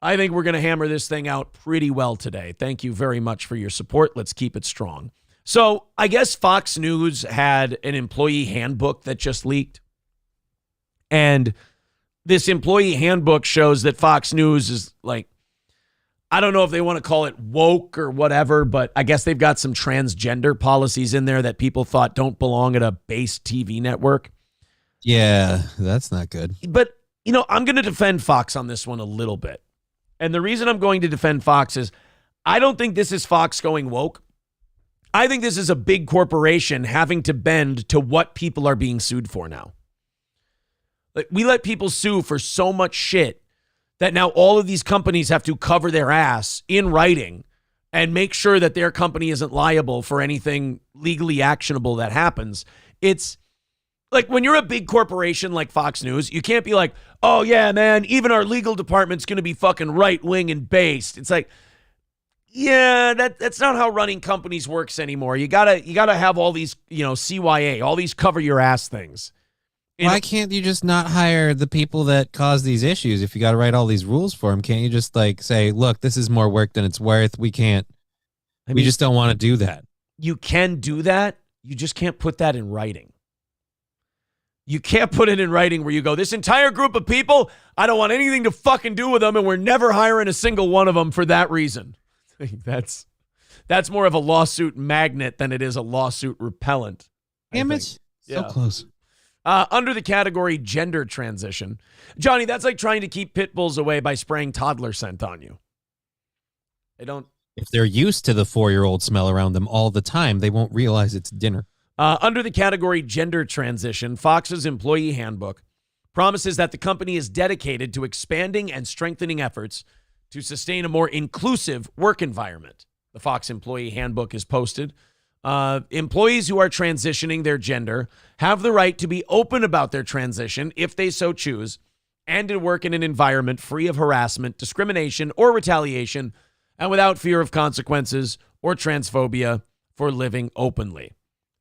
I think we're going to hammer this thing out pretty well today. Thank you very much for your support. Let's keep it strong. So I guess Fox News had an employee handbook that just leaked. And this employee handbook shows that Fox News is like, I don't know if they want to call it woke or whatever, but I guess they've got some transgender policies in there that people thought don't belong at a base TV network. Yeah, that's not good. But, I'm going to defend Fox on this one a little bit. And the reason I'm going to defend Fox is I don't think this is Fox going woke. I think this is a big corporation having to bend to what people are being sued for now. Like, we let people sue for so much shit that now all of these companies have to cover their ass in writing and make sure that their company isn't liable for anything legally actionable that happens. It's like when you're a big corporation like Fox News, you can't be like, oh yeah, man, even our legal department's going to be fucking right-wing and based. It's like, yeah, that's not how running companies works anymore. You gotta have all these, CYA, all these cover your ass things. Why can't you just not hire the people that cause these issues? If you got to write all these rules for them, can't you just say, look, this is more work than it's worth. We can't. We just don't want to do that. You can do that. You just can't put that in writing. You can't put it in writing where you go, this entire group of people, I don't want anything to fucking do with them, and we're never hiring a single one of them for that reason. That's more of a lawsuit magnet than it is a lawsuit repellent. Damn it. So close. Under the category gender transition. Johnny, that's like trying to keep pit bulls away by spraying toddler scent on you. If they're used to the 4-year-old smell around them all the time, they won't realize it's dinner. Under the category gender transition, Fox's employee handbook promises that the company is dedicated to expanding and strengthening efforts to sustain a more inclusive work environment. The Fox employee handbook is posted. Employees who are transitioning their gender have the right to be open about their transition if they so choose, and to work in an environment free of harassment, discrimination, or retaliation, and without fear of consequences or transphobia for living openly,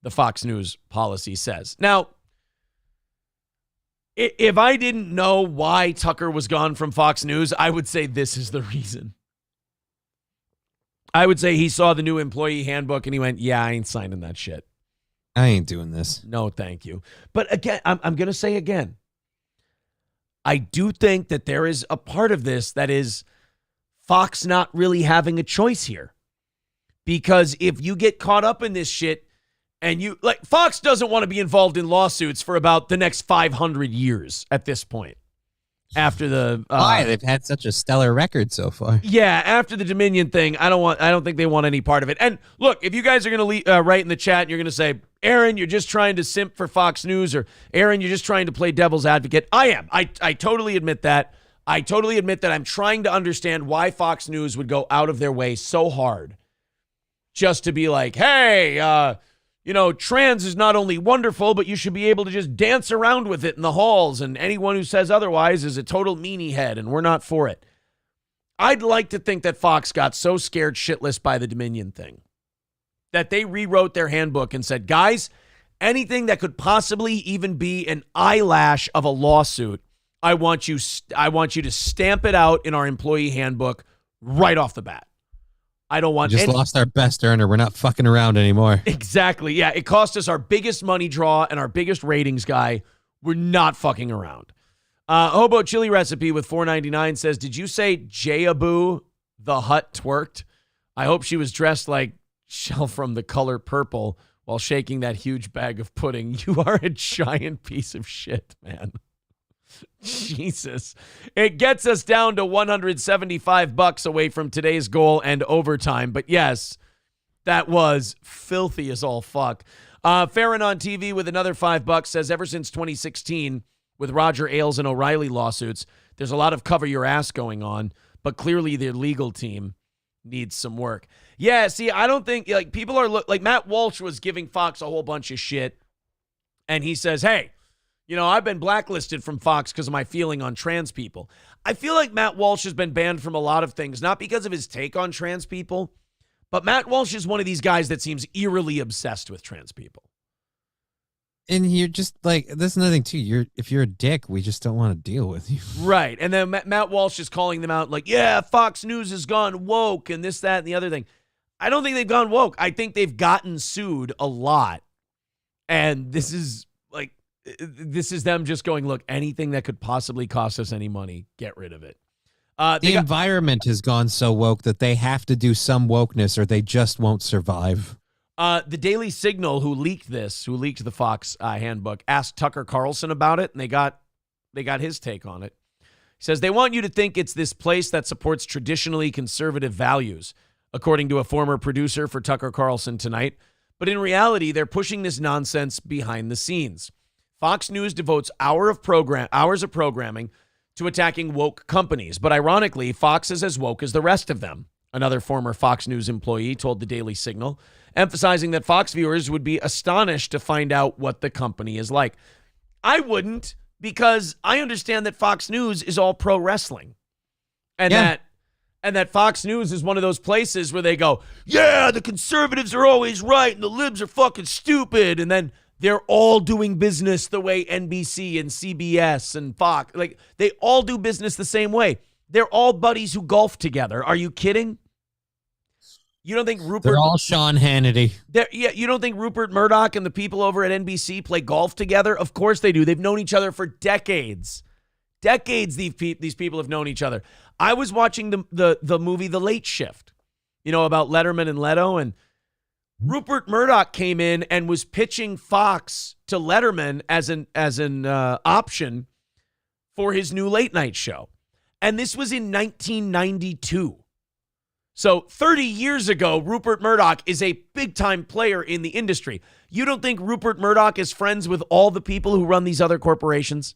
the Fox News policy says. Now, if I didn't know why Tucker was gone from Fox News, I would say this is the reason. I would say he saw the new employee handbook and he went, yeah, I ain't signing that shit. I ain't doing this. No, thank you. But again, I'm going to say again, I do think that there is a part of this that is Fox not really having a choice here. Because if you get caught up in this shit and you like Fox doesn't want to be involved in lawsuits for about the next 500 years at this point. After the why they've had such a stellar record so far. Yeah, after the Dominion thing, I don't think they want any part of it. And look, if you guys are going to write in the chat and you're going to say, Aaron, you're just trying to simp for Fox News, or Aaron, you're just trying to play devil's advocate. I am. I totally admit that. I totally admit that I'm trying to understand why Fox News would go out of their way so hard just to be like, hey, trans is not only wonderful, but you should be able to just dance around with it in the halls, and anyone who says otherwise is a total meanie head, and we're not for it. I'd like to think that Fox got so scared shitless by the Dominion thing that they rewrote their handbook and said, guys, anything that could possibly even be an eyelash of a lawsuit, I want you to stamp it out in our employee handbook right off the bat. I don't want just lost our best earner. We're not fucking around anymore. Exactly. Yeah, it cost us our biggest money draw and our biggest ratings guy. We're not fucking around. Hobo Chili Recipe with $4.99 says, did you say Jayaboo the Hut twerked? I hope she was dressed like Shell from The Color Purple while shaking that huge bag of pudding. You are a giant piece of shit, man. Jesus. It gets us down to $175 away from today's goal and overtime. But yes, that was filthy as all fuck. Farron on TV with another $5 says, ever since 2016, with Roger Ailes and O'Reilly lawsuits, there's a lot of cover your ass going on, but clearly their legal team needs some work. Yeah, see, I don't think, like, people are, like, Matt Walsh was giving Fox a whole bunch of shit, and he says, hey, I've been blacklisted from Fox because of my feeling on trans people. I feel like Matt Walsh has been banned from a lot of things, not because of his take on trans people, but Matt Walsh is one of these guys that seems eerily obsessed with trans people. And you're just like, that's another thing too. If you're a dick, we just don't want to deal with you. Right. And then Matt Walsh is calling them out like, yeah, Fox News has gone woke and this, that, and the other thing. I don't think they've gone woke. I think they've gotten sued a lot. And this is them just going, look, anything that could possibly cost us any money, get rid of it. The environment has gone so woke that they have to do some wokeness or they just won't survive. The Daily Signal, who leaked the Fox handbook, asked Tucker Carlson about it, and they got his take on it. He says, they want you to think it's this place that supports traditionally conservative values, according to a former producer for Tucker Carlson Tonight. But in reality, they're pushing this nonsense behind the scenes. Fox News devotes hours of programming to attacking woke companies. But ironically, Fox is as woke as the rest of them, another former Fox News employee told the Daily Signal, emphasizing that Fox viewers would be astonished to find out what the company is like. I wouldn't, because I understand that Fox News is all pro wrestling. And that Fox News is one of those places where they go, yeah, the conservatives are always right and the libs are fucking stupid. And then they're all doing business the way NBC and CBS and Fox, like they all do business the same way. They're all buddies who golf together. Are you kidding? You don't think They're all Sean Hannity. You don't think Rupert Murdoch and the people over at NBC play golf together? Of course they do. They've known each other for decades. Decades these people have known each other. I was watching the movie The Late Shift, about Letterman and Leto, and Rupert Murdoch came in and was pitching Fox to Letterman as an option for his new late night show. And this was in 1992. So 30 years ago, Rupert Murdoch is a big-time player in the industry. You don't think Rupert Murdoch is friends with all the people who run these other corporations?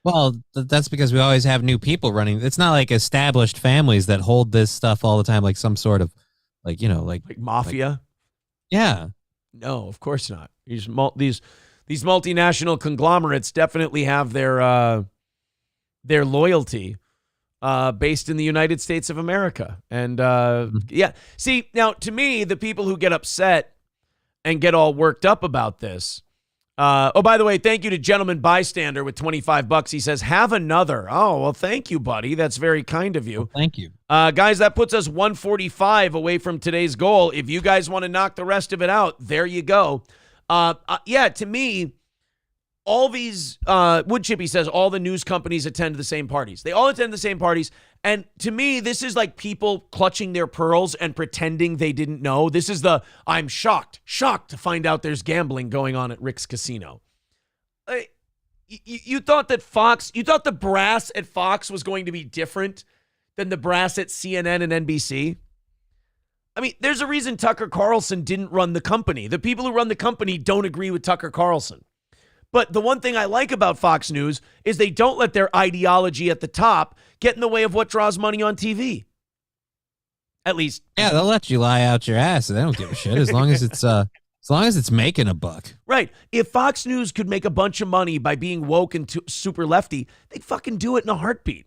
Well, that's because we always have new people running. It's not like established families that hold this stuff all the time, like some sort of, like mafia. Yeah. No, of course not. These multinational conglomerates definitely have their loyalty based in the United States of America. And yeah, see, now to me, the people who get upset and get all worked up about this. Oh, by the way, thank you to Gentleman Bystander with $25. He says, have another. Oh, well, thank you, buddy. That's very kind of you. Well, thank you. Guys, that puts us 145 away from today's goal. If you guys want to knock the rest of it out, there you go. Yeah, to me, all these, Wood Chippy says all the news companies attend the same parties. They all attend the same parties. And to me, this is like people clutching their pearls and pretending they didn't know. This is I'm shocked to find out there's gambling going on at Rick's Casino. You thought that you thought the brass at Fox was going to be different than the brass at CNN and NBC? I mean, there's a reason Tucker Carlson didn't run the company. The people who run the company don't agree with Tucker Carlson. But the one thing I like about Fox News is they don't let their ideology at the top get in the way of what draws money on TV. At least. Yeah, they'll let you lie out your ass. They don't give a shit as long as it's making a buck. Right. If Fox News could make a bunch of money by being woke and super lefty, they'd fucking do it in a heartbeat.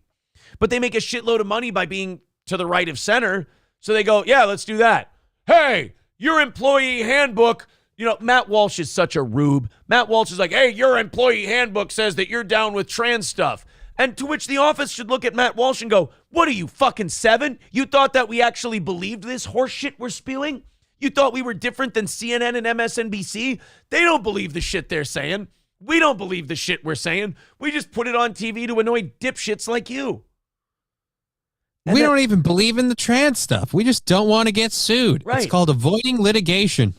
But they make a shitload of money by being to the right of center. So they go, yeah, let's do that. Hey, your employee handbook. You know, Matt Walsh is such a rube. Matt Walsh is like, hey, your employee handbook says that you're down with trans stuff. And to which the office should look at Matt Walsh and go, what are you, fucking 7? You thought that we actually believed this horse shit we're spewing? You thought we were different than CNN and MSNBC? They don't believe the shit they're saying. We don't believe the shit we're saying. We just put it on TV to annoy dipshits like you. We don't even believe in the trans stuff. We just don't want to get sued. Right. It's called avoiding litigation.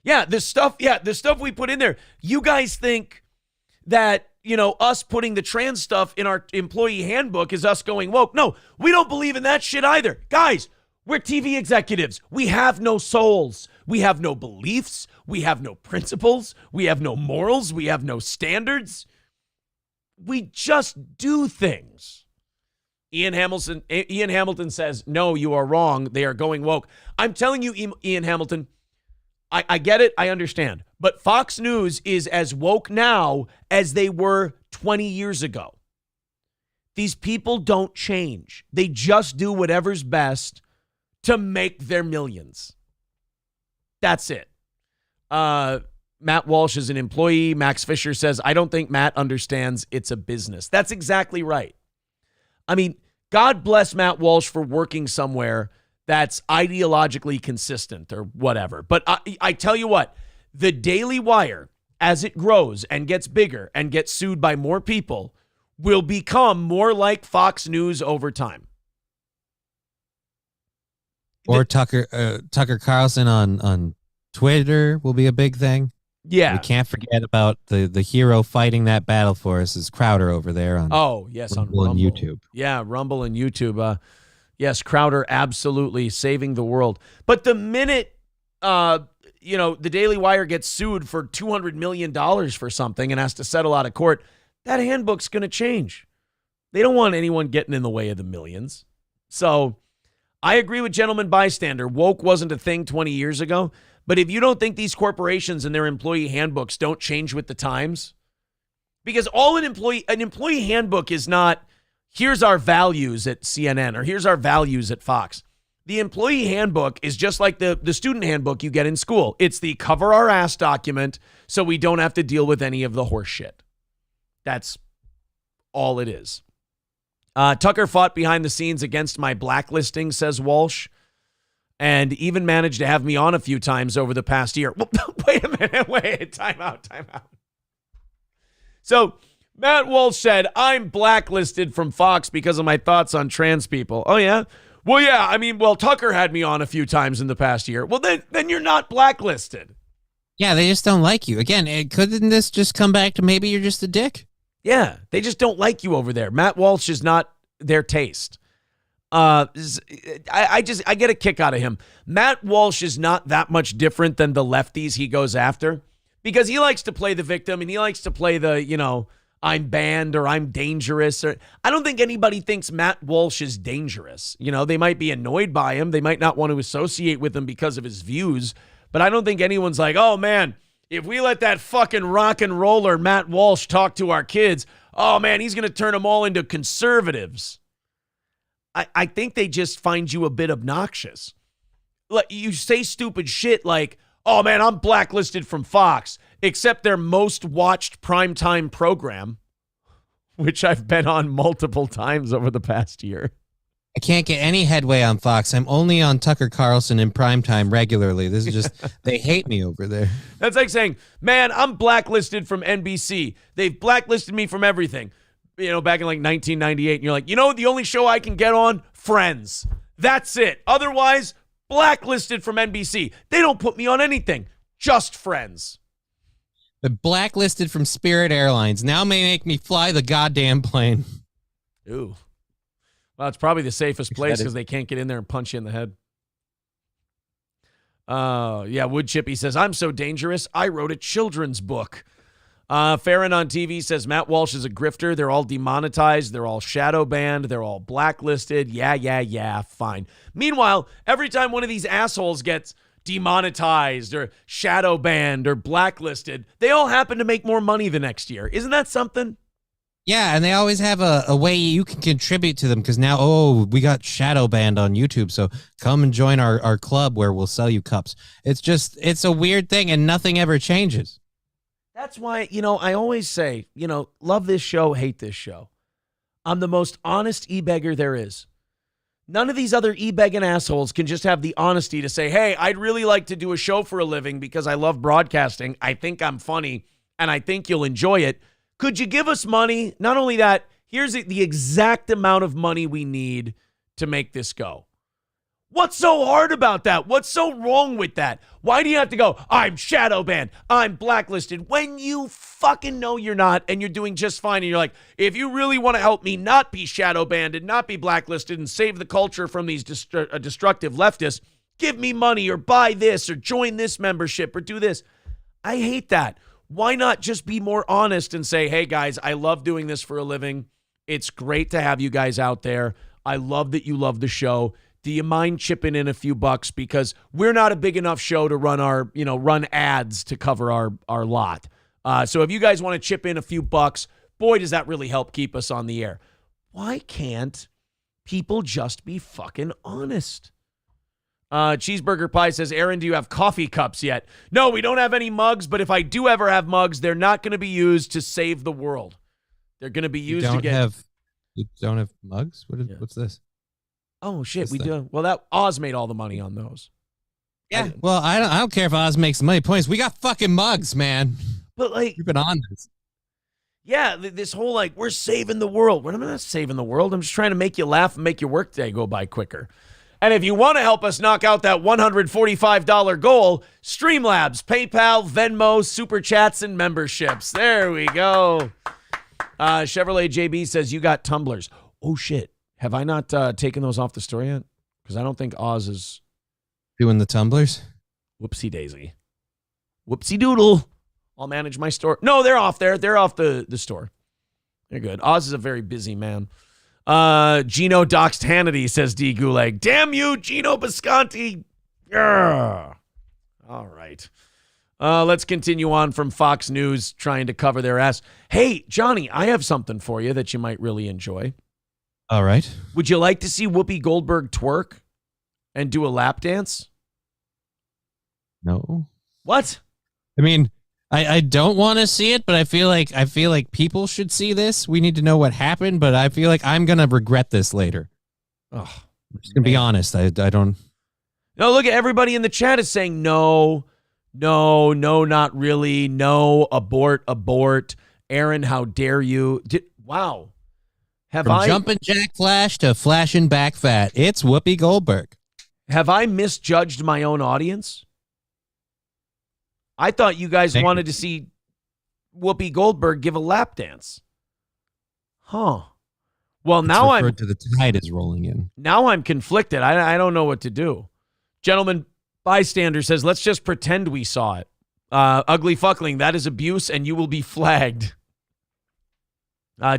Yeah, the stuff we put in there. You guys think that, us putting the trans stuff in our employee handbook is us going woke. No, we don't believe in that shit either. Guys, we're TV executives. We have no souls. We have no beliefs. We have no principles. We have no morals. We have no standards. We just do things. Ian Hamilton says, no, you are wrong. They are going woke. I'm telling you, Ian Hamilton, I get it. I understand. But Fox News is as woke now as they were 20 years ago. These people don't change. They just do whatever's best to make their millions. That's it. Matt Walsh is an employee. Max Fisher says, I don't think Matt understands it's a business. That's exactly right. I mean, God bless Matt Walsh for working somewhere that's ideologically consistent or whatever. But I tell you what, the Daily Wire, as it grows and gets bigger and gets sued by more people, will become more like Fox News over time. Or Tucker Carlson on Twitter will be a big thing. Yeah. We can't forget about the hero fighting that battle for us is Crowder over there on Rumble and YouTube. Yeah, Rumble and YouTube. Yes, Crowder absolutely saving the world. But the minute the Daily Wire gets sued for $200 million for something and has to settle out of court, that handbook's going to change. They don't want anyone getting in the way of the millions. So I agree with Gentleman Bystander. Woke wasn't a thing 20 years ago. But if you don't think these corporations and their employee handbooks don't change with the times, because all an employee handbook is not, here's our values at CNN or here's our values at Fox. The employee handbook is just like the student handbook you get in school. It's the cover our ass document so we don't have to deal with any of the horse shit. That's all it is. Tucker fought behind the scenes against my blacklisting, says Walsh, and even managed to have me on a few times over the past year. Well, wait a minute. Time out. So Matt Walsh said, I'm blacklisted from Fox because of my thoughts on trans people. Oh, yeah? Well, yeah. I mean, Tucker had me on a few times in the past year. Well, then you're not blacklisted. Yeah, they just don't like you. Again, couldn't this just come back to maybe you're just a dick? Yeah, they just don't like you over there. Matt Walsh is not their taste. I get a kick out of him. Matt Walsh is not that much different than the lefties he goes after because he likes to play the victim and he likes to play the, I'm banned or I'm dangerous. Or I don't think anybody thinks Matt Walsh is dangerous. They might be annoyed by him. They might not want to associate with him because of his views, but I don't think anyone's like, oh man, if we let that fucking rock and roller Matt Walsh talk to our kids, oh man, he's going to turn them all into conservatives. I think they just find you a bit obnoxious. Like you say stupid shit like, oh man, I'm blacklisted from Fox, except their most watched primetime program, which I've been on multiple times over the past year. I can't get any headway on Fox. I'm only on Tucker Carlson in primetime regularly. This is just, they hate me over there. That's like saying, man, I'm blacklisted from NBC. They've blacklisted me from everything. Back in like 1998. And you're like, the only show I can get on? Friends. That's it. Otherwise, blacklisted from NBC. They don't put me on anything. Just Friends. But blacklisted from Spirit Airlines. Now may make me fly the goddamn plane. Ooh. Well, it's probably the safest place because they can't get in there and punch you in the head. Yeah, Wood Chippy says, I'm so dangerous, I wrote a children's book. Farron on TV says, Matt Walsh is a grifter. They're all demonetized. They're all shadow banned. They're all blacklisted. Yeah, fine. Meanwhile, every time one of these assholes gets demonetized or shadow banned or blacklisted, they all happen to make more money the next year. Isn't that something? Yeah, and they always have a way you can contribute to them because now, we got shadow banned on YouTube, so come and join our club where we'll sell you cups. It's a weird thing, and nothing ever changes. That's why, I always say, love this show, hate this show. I'm the most honest e-beggar there is. None of these other e-begging assholes can just have the honesty to say, hey, I'd really like to do a show for a living because I love broadcasting. I think I'm funny, and I think you'll enjoy it. Could you give us money? Not only that, here's the exact amount of money we need to make this go. What's so hard about that? What's so wrong with that? Why do you have to go, I'm shadow banned, I'm blacklisted, when you fucking know you're not and you're doing just fine? And you're like, if you really want to help me not be shadow banned and not be blacklisted and save the culture from these destructive leftists, give me money or buy this or join this membership or do this. I hate that. Why not just be more honest and say, hey, guys, I love doing this for a living. It's great to have you guys out there. I love that you love the show. Do you mind chipping in a few bucks? Because we're not a big enough show to run ads to cover our lot. So if you guys want to chip in a few bucks, boy, does that really help keep us on the air. Why can't people just be fucking honest? Cheeseburger Pie says, Aaron, do you have coffee cups yet? No, we don't have any mugs, but if I do ever have mugs, they're not going to be used to save the world. They're going to be used to get... You don't have mugs? What's this? Oh, shit, we do. Well, that Oz made all the money on those. Yeah, well, I don't care if Oz makes the money. Points. We got fucking mugs, man. But, we've been on this. Yeah, this whole, we're saving the world. I'm not saving the world. I'm just trying to make you laugh and make your workday go by quicker. And if you want to help us knock out that $145 goal, Streamlabs, PayPal, Venmo, Super Chats, and memberships. There we go. Chevrolet JB says, you got tumblers. Oh, shit. Have I not taken those off the store yet? Because I don't think Oz is... doing the tumblers? Whoopsie daisy. Whoopsie doodle. I'll manage my store. No, they're off there. They're off the store. They're good. Oz is a very busy man. Gino doxed Hannity, says D. Gulag. Damn you, Gino Bisconti. Urgh. All right. Let's continue on from Fox News trying to cover their ass. Hey, Johnny, I have something for you that you might really enjoy. All right. Would you like to see Whoopi Goldberg twerk and do a lap dance? No. What? I mean, I don't want to see it, but I feel like people should see this. We need to know what happened, but I feel like I'm gonna regret this later. Oh, I'm just gonna be honest. I don't. No, look at everybody in the chat is saying no, not really. No, abort. Aaron, how dare you? Wow. From jumping Jack Flash to flashing back fat, it's Whoopi Goldberg. Have I misjudged my own audience? I thought you guys wanted to see Whoopi Goldberg give a lap dance. Huh. Well, now I'm... to the tide is rolling in. Now I'm conflicted. I don't know what to do. Gentleman bystander says, let's just pretend we saw it. Ugly fuckling, that is abuse and you will be flagged.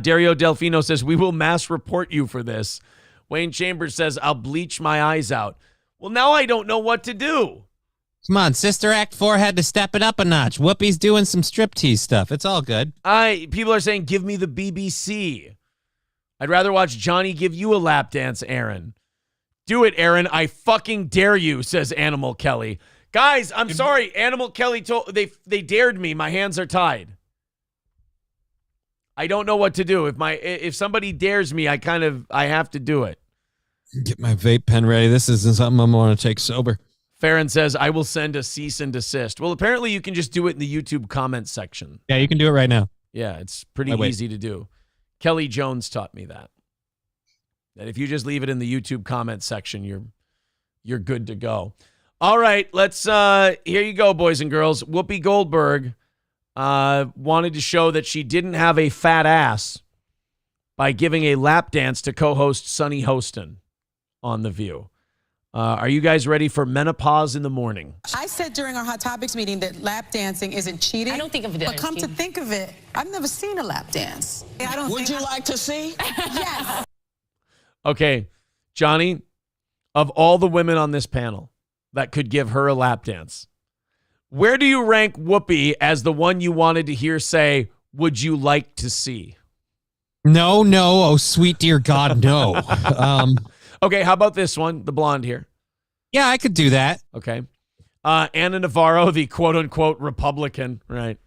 Dario Delfino says, we will mass report you for this. Wayne Chambers says, I'll bleach my eyes out. Well, now I don't know what to do. Come on, Sister Act 4 had to step it up a notch. Whoopi's doing some striptease stuff. It's all good. People are saying, give me the BBC. I'd rather watch Johnny give you a lap dance, Aaron. Do it, Aaron. I fucking dare you, says Animal Kelly. Guys, I'm sorry. Animal Kelly told they dared me. My hands are tied. I don't know what to do. If somebody dares me, I have to do it. Get my vape pen ready. This isn't something I'm going to take sober. Farron says, I will send a cease and desist. Well, apparently you can just do it in the YouTube comment section. Yeah, you can do it right now. Yeah, it's pretty easy to do. Kelly Jones taught me that. That if you just leave it in the YouTube comment section, you're good to go. All right, let's here you go, boys and girls. Whoopi Goldberg wanted to show that she didn't have a fat ass by giving a lap dance to co-host Sunny Hostin on The View. Are you guys ready for menopause in the morning? I said during our Hot Topics meeting that lap dancing isn't cheating. I don't think of it. But come to think of it, I've never seen a lap dance. Would you like to see? Yes. Okay, Johnny, of all the women on this panel that could give her a lap dance, where do you rank Whoopi as the one you wanted to hear say, would you like to see? No. Oh, sweet dear God, no. Okay, how about this one, the blonde here? Yeah, I could do that. Okay. Anna Navarro, the quote-unquote Republican, right?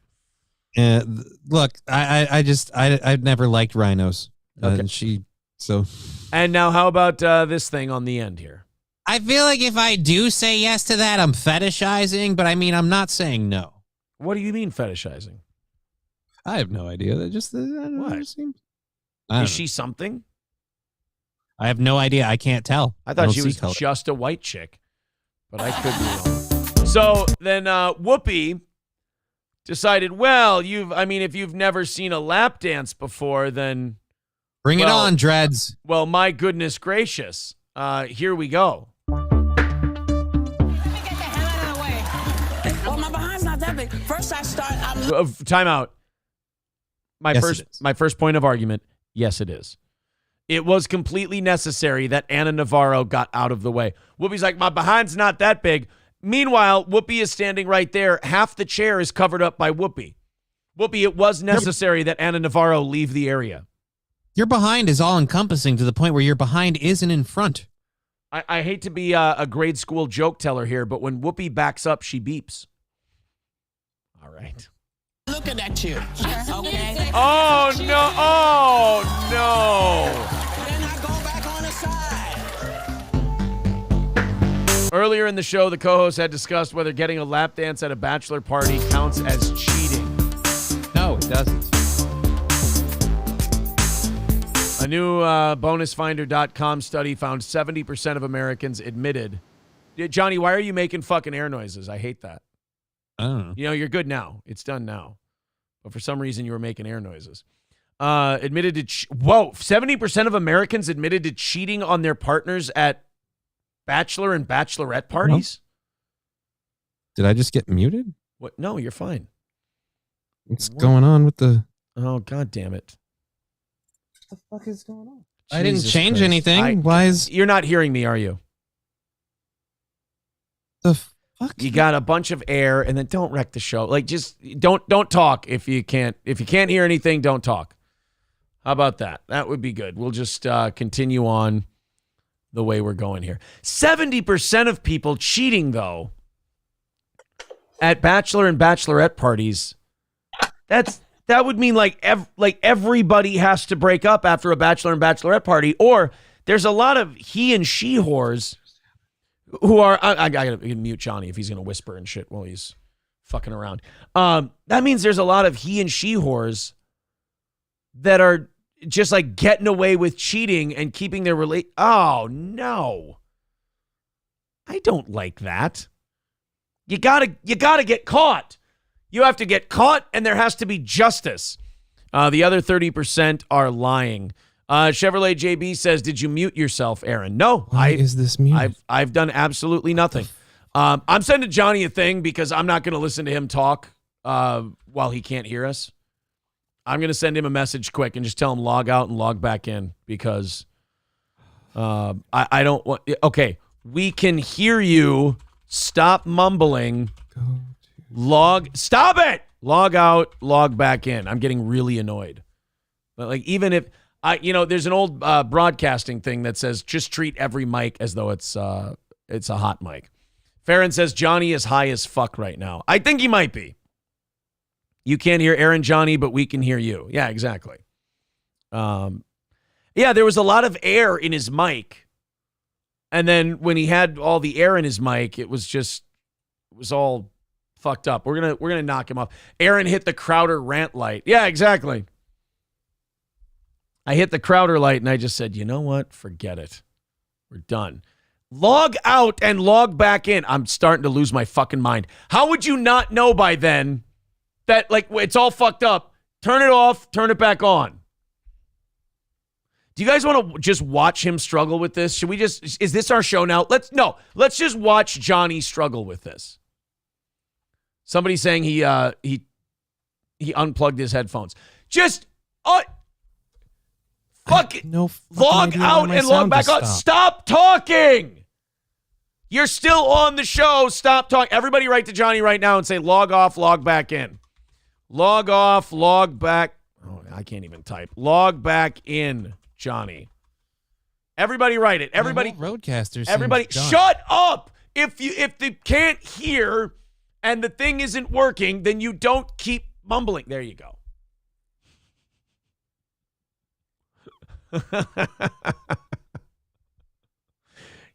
Look, I've never liked rhinos. Okay. So. And now how about this thing on the end here? I feel like if I do say yes to that, I'm fetishizing, but I mean, I'm not saying no. What do you mean fetishizing? I have no idea. That just, I don't know, What? it seems- I don't Is know. she something? I have no idea. I can't tell. I thought don't she see was color. just a white chick, but I could be wrong. So then Whoopi decided, well, if you've never seen a lap dance before, then Bring it on, dreads. Well, my goodness gracious. Here we go. Well, my behind's not that big. First I start, Time out. Yes, it is. My first point of argument, yes, it is. It was completely necessary that Anna Navarro got out of the way. Whoopi's like, my behind's not that big. Meanwhile, Whoopi is standing right there. Half the chair is covered up by Whoopi. Whoopi, it was necessary that Anna Navarro leave the area. Your behind is all encompassing to the point where your behind isn't in front. I hate to be a grade school joke teller here, but when Whoopi backs up, she beeps. All right. looking at you. Okay? Oh, no. Oh, no. Then I go back on the side. Earlier in the show, the co-hosts had discussed whether getting a lap dance at a bachelor party counts as cheating. No, it doesn't. A new bonusfinder.com study found 70% of Americans admitted. Johnny, why are you making fucking air noises? I hate that. I don't know. You know, you're good now. It's done now. But for some reason, you were making air noises. Admitted to 70% of Americans admitted to cheating on their partners at bachelor and bachelorette parties? Did I just get muted? What? No, you're fine. What's going on with the... Oh, God damn it. What the fuck is going on? I didn't change anything. Why is... You're not hearing me, are you? The fuck? You got a bunch of air, and then don't wreck the show. Like, just don't talk if you can't. If you can't hear anything, don't talk. How about that? That would be good. We'll just continue on the way we're going here. 70% of people cheating, though, at bachelor and bachelorette parties. That would mean like everybody has to break up after a bachelor and bachelorette party, or there's a lot of he and she whores who are. I gotta mute Johnny if he's gonna whisper and shit while he's fucking around. That means there's a lot of he and she whores that are just like getting away with cheating and keeping their Oh no, I don't like that. You gotta get caught. You have to get caught, and there has to be justice. The other 30% are lying. Chevrolet JB says, "Did you mute yourself, Aaron?" No. Why is this muted? I've done absolutely nothing. I'm sending Johnny a thing because I'm not going to listen to him talk while he can't hear us. I'm going to send him a message quick and just tell him log out and log back in because I don't want. Okay, we can hear you. Stop mumbling. Stop it! Log out, log back in. I'm getting really annoyed. But like, even if there's an old broadcasting thing that says just treat every mic as though it's a hot mic. Farron says Johnny is high as fuck right now. I think he might be. You can't hear Aaron, Johnny, but we can hear you. Yeah, exactly. Yeah, there was a lot of air in his mic And then when he had all the air in his mic, it was all fucked up. We're gonna knock him off. Aaron hit the Crowder rant light. Yeah, exactly. I hit the Crowder light and I just said, you know what? Forget it. We're done. Log out and log back in. I'm starting to lose my fucking mind. How would you not know by then that, like, it's all fucked up? Turn it off, turn it back on. Do you guys want to just watch him struggle with this? Should we just, is this our show now? Let's just watch Johnny struggle with this. Somebody saying he unplugged his headphones. Just, fuck it. No log out and log back on. Stop talking. You're still on the show. Stop talking. Everybody write to Johnny right now and say log off, log back in. Log off, log back. Oh, I can't even type. Log back in, Johnny. Everybody write it. Everybody. Roadcasters. Everybody, shut up. If they can't hear and the thing isn't working, then you don't keep mumbling. There you go.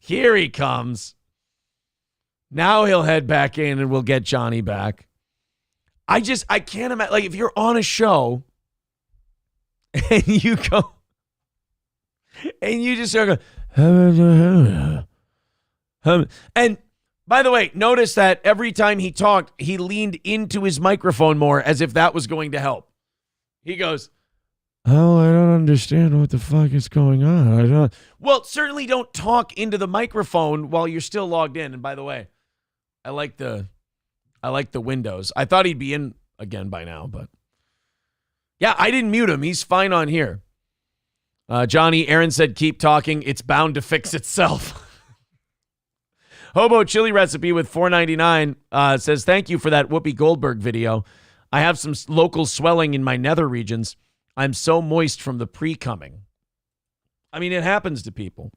Here he comes. Now he'll head back in and we'll get Johnny back. I can't imagine, like, if you're on a show and you go and you just start going, and by the way, notice that every time he talked, he leaned into his microphone more as if that was going to help. He goes, oh, I don't understand what the fuck is going on. I don't. Well, certainly don't talk into the microphone while you're still logged in. And by the way, I like the windows. I thought he'd be in again by now, but yeah, I didn't mute him. He's fine on here. Johnny, Aaron said, keep talking. It's bound to fix itself. Hobo chili recipe with $4.99 says, thank you for that Whoopi Goldberg video. I have some local swelling in my nether regions. I'm so moist from the pre-coming. I mean, it happens to people.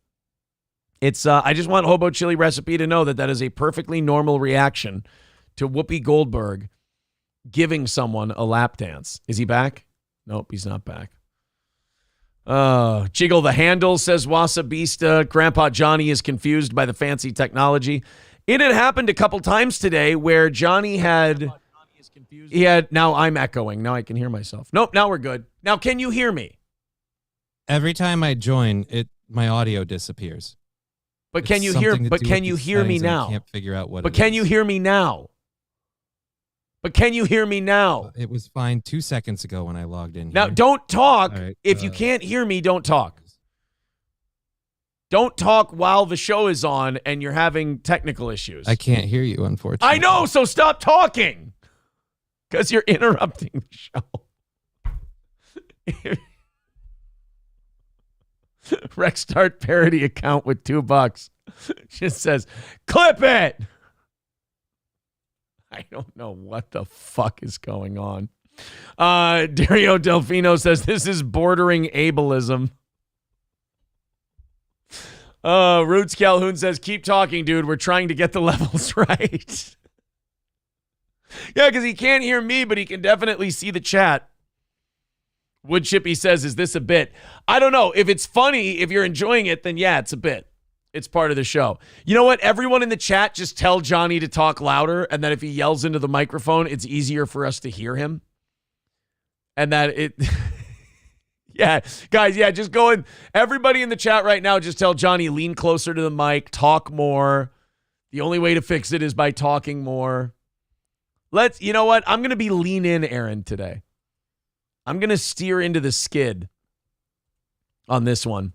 It's I just want Hobo Chili Recipe to know that that is a perfectly normal reaction to Whoopi Goldberg giving someone a lap dance. Is he back? Nope, he's not back. Jiggle the handle, says Wasabista. Grandpa Johnny is confused by the fancy technology. It had happened a couple times today where Johnny had... now I'm echoing. Now I can hear myself. Nope, now we're good. Now can you hear me? Every time I join, my audio disappears. But can you hear me now? I can't figure out what. But can you hear me now? But can you hear me now? It was fine 2 seconds ago when I logged in. Now don't talk. Right, if you can't hear me, don't talk. Don't talk while the show is on and you're having technical issues. I can't hear you, unfortunately. I know, so stop talking. Because you're interrupting the show. Rexstart parody account with $2 just says, clip it. I don't know what the fuck is going on. Dario Delfino says, this is bordering ableism. Roots Calhoun says, keep talking, dude. We're trying to get the levels right. Yeah, because he can't hear me, but he can definitely see the chat. Wood Chippy says, is this a bit? I don't know. If it's funny, if you're enjoying it, then yeah, it's a bit. It's part of the show. You know what? Everyone in the chat, just tell Johnny to talk louder, and that if he yells into the microphone, it's easier for us to hear him. And that it... Yeah, guys, yeah, just go in. Everybody in the chat right now, just tell Johnny, lean closer to the mic, talk more. The only way to fix it is by talking more. You know what? I'm going to be lean in, Aaron, today. I'm going to steer into the skid on this one.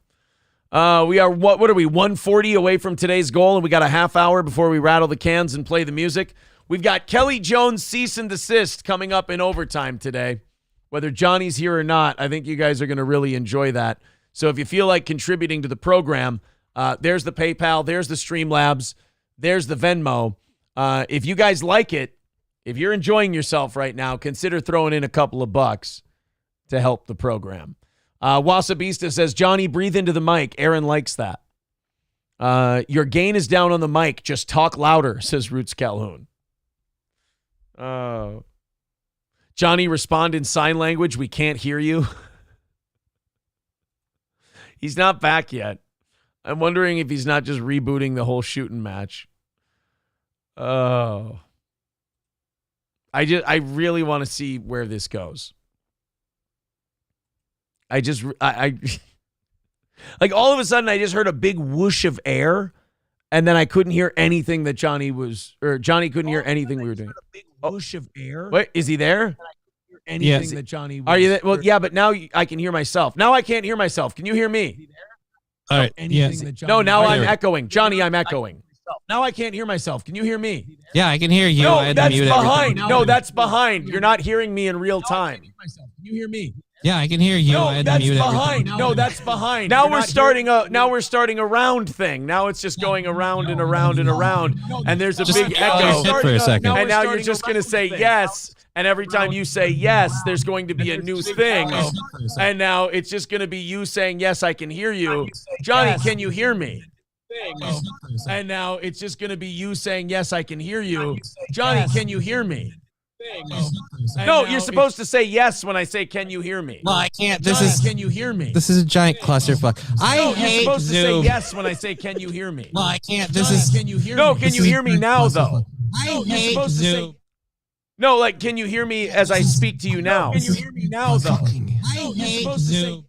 We are, what are we, 140 away from today's goal, and we got a half hour before we rattle the cans and play the music. We've got Kelly Jones' cease and desist coming up in overtime today. Whether Johnny's here or not, I think you guys are going to really enjoy that. So if you feel like contributing to the program, there's the PayPal, there's the Streamlabs, there's the Venmo. If you guys like it, if you're enjoying yourself right now, consider throwing in a couple of bucks to help the program. Wasabista says, Johnny, breathe into the mic. Aaron likes that. Your gain is down on the mic. Just talk louder, says Roots Calhoun. Johnny, respond in sign language. We can't hear you. He's not back yet. I'm wondering if he's not just rebooting the whole shooting match. Oh. I really want to see where this goes. I like all of a sudden I just heard a big whoosh of air, and then I couldn't hear anything that Johnny couldn't hear anything we were doing. Whoosh of air. Wait, is he there? Anything that Johnny. Are you there? Well, yeah, but now I can hear myself. Now I can't hear myself. Can you hear me? All right. Yes. No, now I'm echoing. Johnny, I'm echoing. Now I can't hear myself. Can you hear me? Yeah, I can hear you. I No, had to that's mute behind. everything. No, that's behind. You're not hearing me in real time. Can you hear me? Yeah, I can hear you. I No, had to that's mute behind. everything. No, that's behind. Now we're starting a round thing. Now it's just going around and around and around, and there's a Just big let echo. it sit for a second. And now you're just going to say yes, and every time you say yes, there's going to be a new thing. And now it's just going to be you saying yes, I can hear you. Johnny, can you hear me? And now it's just going to be you saying yes, I can hear you. Johnny, can you hear me? No, you're supposed to say yes when I say, "Can you hear me?" Well, I can't. Can you hear me? This is a giant clusterfuck. You're hate supposed Zoom. to say yes when I say, "Can you hear me?" Well, I can't. Can you hear me? No, can you hear me now though? I You're hate supposed to say. Zoom. No, like, can you hear me as I speak to you now? Can you hear me now though? I hate Zoom.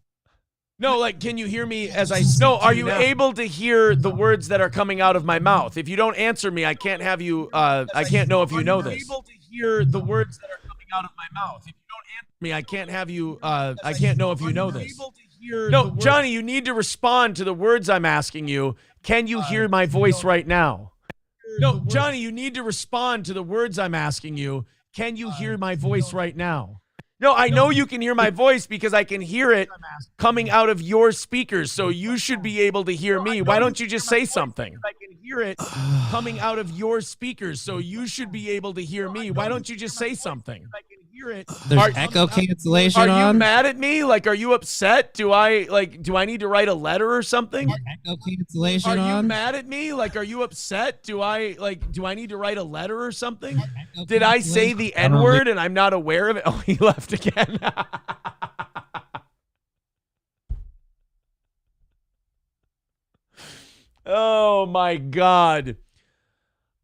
No, like, can you hear me as I speak? No, are you able to hear the words that are coming out of my mouth? If you don't answer me, I can't have you. I can't know if you know this. Able to hear the words that are coming out of my mouth. If you don't answer me, I can't have you. I can't know if you know this. No, Johnny, you need to respond to the words I'm asking you. Can you hear my voice right now? No, Johnny, you need to respond to the words I'm asking you. Can you hear my voice right now? No, I know you can hear my voice because I can hear it coming out of your speakers, so you should be able to hear me. Why don't you just say something? I can hear it coming out of your speakers, so you should be able to hear me. Why don't you just say something? I can hear it. There's echo cancellation Are you on. mad at me? Like, are you upset? Do I need to write a letter or something? Echo cancellation Are you on. mad at me? Like, are you upset? Do I need to write a letter or something? Did I say the N-word and I'm not aware of it? Oh, he left again. Oh my God.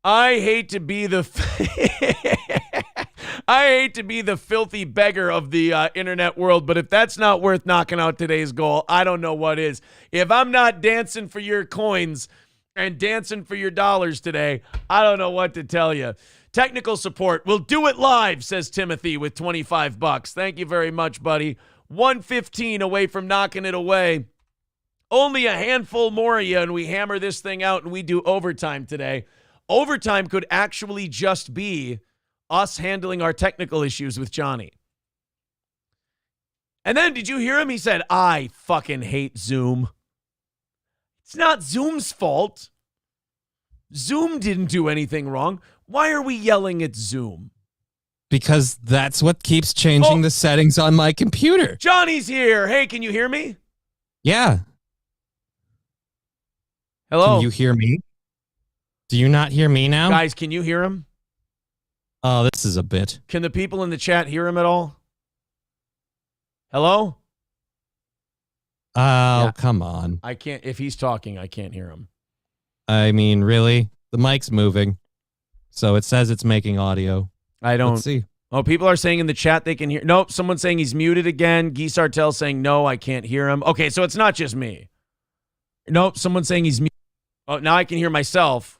I hate to be the filthy beggar of the internet world, but if that's not worth knocking out today's goal, I don't know what is. If I'm not dancing for your coins and dancing for your dollars today, I don't know what to tell you. Technical support. We'll do it live, says Timothy with $25. Thank you very much, buddy. 115 away from knocking it away. Only a handful more of you, and we hammer this thing out, and we do overtime today. Overtime could actually just be us handling our technical issues with Johnny. And then, did you hear him? He said, I fucking hate Zoom. It's not Zoom's fault. Zoom didn't do anything wrong. Why are we yelling at Zoom? Because that's what keeps changing the settings on my computer. Johnny's here. Hey, can you hear me? Yeah. Hello? Can you hear me? Do you not hear me now? Guys, can you hear him? Oh, this is a bit. Can the people in the chat hear him at all? Hello? Oh, come on. I can't. If he's talking, I can't hear him. I mean, really? The mic's moving. So it says it's making audio. I don't Let's see. Oh, people are saying in the chat they can hear. Nope, someone's saying he's muted again. Guy Sartell saying, no, I can't hear him. Okay, so it's not just me. Nope, someone's saying he's muted. Oh, now I can hear myself.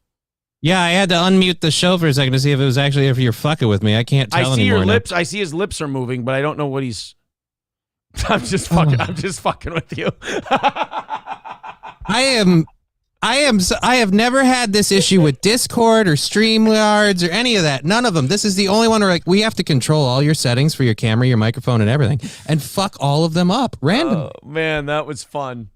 Yeah, I had to unmute the show for a second to see if it was actually if you're fucking with me. I can't tell I see anymore your now. lips. I see his lips are moving, but I don't know what he's. I'm just fucking with you. I have never had this issue with Discord or StreamYards or any of that. None of them. This is the only one where like we have to control all your settings for your camera, your microphone, and everything, and fuck all of them up randomly. Oh, man, that was fun.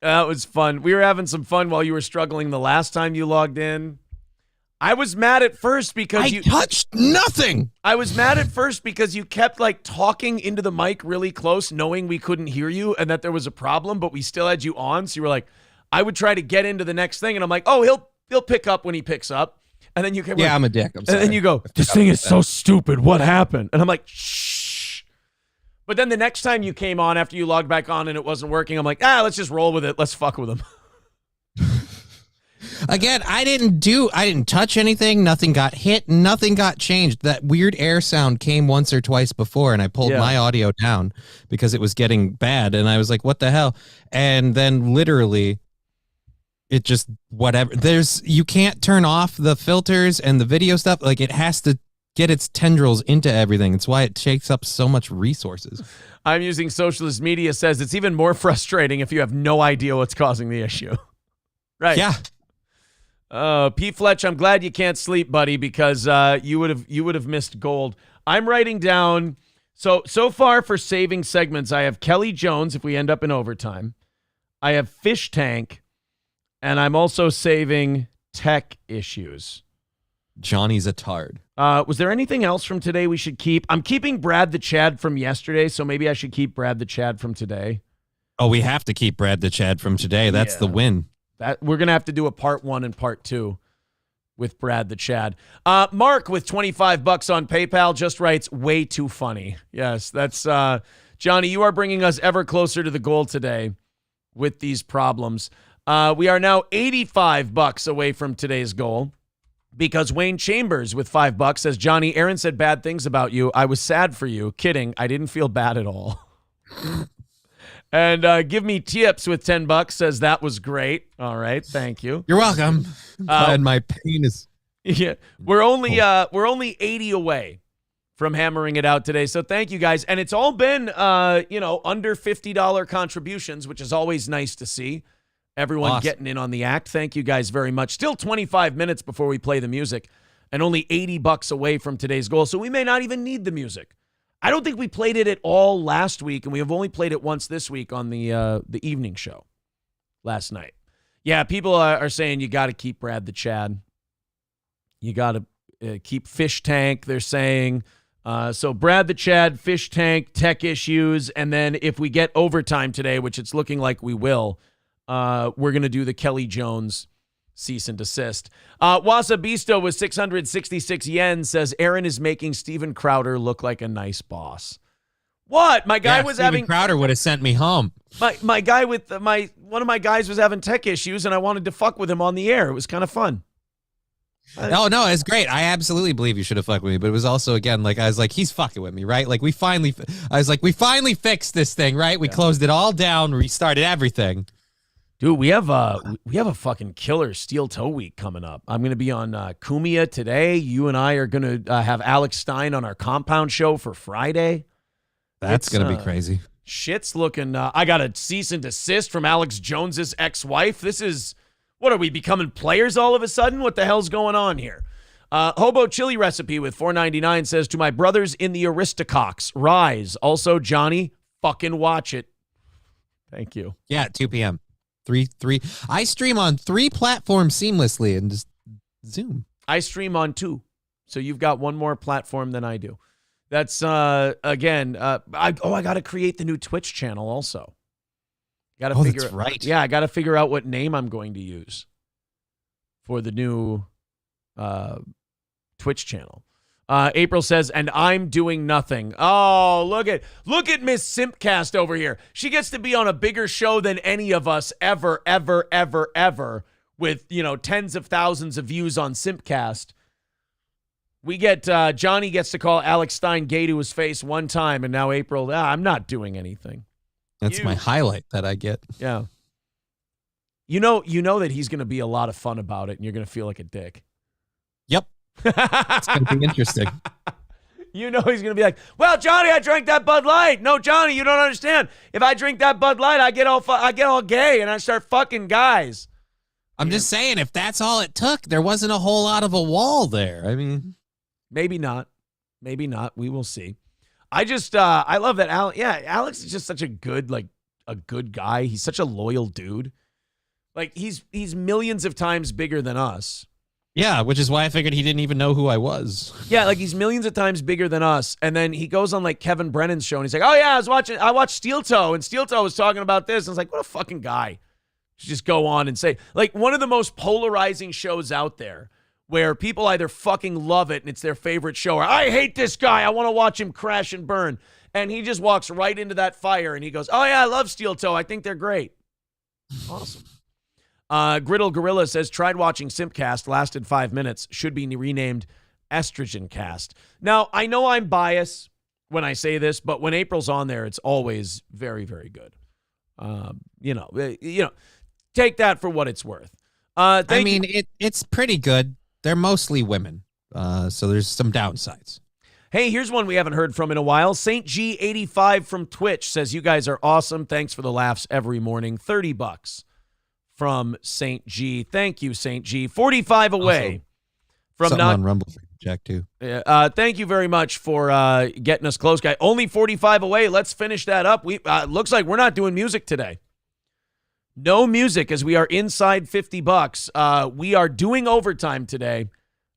That was fun. We were having some fun while you were struggling the last time you logged in. I was mad at first because you touched nothing. I was mad at first because you kept like talking into the mic really close, knowing we couldn't hear you and that there was a problem, but we still had you on. So you were like, I would try to get into the next thing, and I'm like, oh, he'll pick up when he picks up. And then you came, I'm a dick. I'm sorry. And then you go, this thing is so stupid. What happened? And I'm like, shh. But then the next time you came on after you logged back on and it wasn't working, I'm like, let's just roll with it. Let's fuck with him. Again, I didn't touch anything. Nothing got hit. Nothing got changed. That weird air sound came once or twice before, and I pulled my audio down because it was getting bad. And I was like, what the hell? And then literally it just whatever. You can't turn off the filters and the video stuff. Like, it has to get its tendrils into everything. It's why it takes up so much resources. I'm using Socialist Media says it's even more frustrating if you have no idea what's causing the issue. Right. Yeah. Pete Fletch, I'm glad you can't sleep, buddy, because you would have missed gold. I'm writing down so far for saving segments. I have Kelly Jones if we end up in overtime. I have Fish Tank, and I'm also saving tech issues. Johnny's a tard. Was there anything else from today we should keep? I'm keeping Brad the Chad from yesterday, so maybe I should keep Brad the Chad from today. Oh, we have to keep Brad the Chad from today. That's the win. That we're gonna have to do a part 1 and part 2 with Brad the Chad. Mark with $25 on PayPal just writes, way too funny. Yes, that's Johnny. You are bringing us ever closer to the goal today with these problems. We are now $85 away from today's goal. Because Wayne Chambers with $5 says, Johnny, Aaron said bad things about you. I was sad for you. Kidding. I didn't feel bad at all. And Give Me Tips with $10 says that was great. All right. Thank you. You're welcome. Glad my pain is. Yeah. We're only 80 away from hammering it out today. So thank you guys. And it's all been, under $50 contributions, which is always nice to see. Everyone getting in on the act. Thank you guys very much. Still 25 minutes before we play the music and only $80 away from today's goal. So we may not even need the music. I don't think we played it at all last week, and we have only played it once this week on the evening show last night. Yeah, people are saying you got to keep Brad the Chad. You got to keep Fish Tank, they're saying. So Brad the Chad, Fish Tank, tech issues, and then if we get overtime today, which it's looking like we will, we're going to do the Kelly Jones cease and desist. Wasabisto with 666 yen says Aaron is making Steven Crowder look like a nice boss. What? My guy was having Crowder would have sent me home. My guy with one of my guys was having tech issues and I wanted to fuck with him on the air. It was kind of fun. Oh, no, it's great. I absolutely believe you should have fucked with me, but it was also, again, like, I was like, he's fucking with me, right? Like, we finally fixed this thing, right? We closed it all down, restarted everything. Dude, we have a fucking killer steel toe week coming up. I'm going to be on Kumia today. You and I are going to have Alex Stein on our compound show for Friday. That's going to be crazy. Shit's looking. I got a cease and desist from Alex Jones's ex-wife. This is, what are we, becoming players all of a sudden? What the hell's going on here? Hobo Chili Recipe with $4.99 says, to my brothers in the Aristococks, rise. Also, Johnny, fucking watch it. Thank you. Yeah, 2 p.m. 3. I stream on 3 platforms seamlessly and just Zoom. I stream on 2. So you've got one more platform than I do. That's, I got to create the new Twitch channel also. That's right. Yeah, I got to figure out what name I'm going to use for the new Twitch channel. April says, and I'm doing nothing. Oh, look at Miss Simpcast over here. She gets to be on a bigger show than any of us ever with, tens of thousands of views on Simpcast. We get, Johnny gets to call Alex Stein gay to his face one time, and now April, I'm not doing anything. That's my highlight that I get. Yeah. You know that he's going to be a lot of fun about it, and you're going to feel like a dick. Yep. It's going to be interesting. He's going to be like, well, Johnny, I drank that Bud Light. No, Johnny, you don't understand. If I drink that Bud Light, I get all gay, and I start fucking guys. I'm just saying, if that's all it took, there wasn't a whole lot of a wall there. I mean, maybe not. We will see. I just, I love that. Alex is just such a good guy. He's such a loyal dude. Like, he's millions of times bigger than us. Yeah, which is why I figured he didn't even know who I was. Yeah, like, he's millions of times bigger than us. And then he goes on, like, Kevin Brennan's show, and he's like, oh, yeah, I watched Steel Toe, and Steel Toe was talking about this. And I was like, what a fucking guy. To just go on and say, like, one of the most polarizing shows out there, where people either fucking love it and it's their favorite show, or I hate this guy, I want to watch him crash and burn. And he just walks right into that fire and he goes, oh yeah, I love Steel Toe, I think they're great. Awesome. Griddle Gorilla says, tried watching Simpcast, lasted 5 minutes, should be renamed Estrogen Cast. Now, I know I'm biased when I say this, but when April's on there, it's always very, very good. Take that for what it's worth. It's pretty good. They're mostly women, so there's some downsides. Hey, here's one we haven't heard from in a while. Saint G85 from Twitch says, you guys are awesome. Thanks for the laughs every morning. $30 from Saint G. Thank you, Saint G. 45 away Also, from something not on Rumble for Jack too. Thank you very much for getting us close, guy. Only 45 away. Let's finish that up. We looks like we're not doing music today. No music as we are inside $50. We are doing overtime today,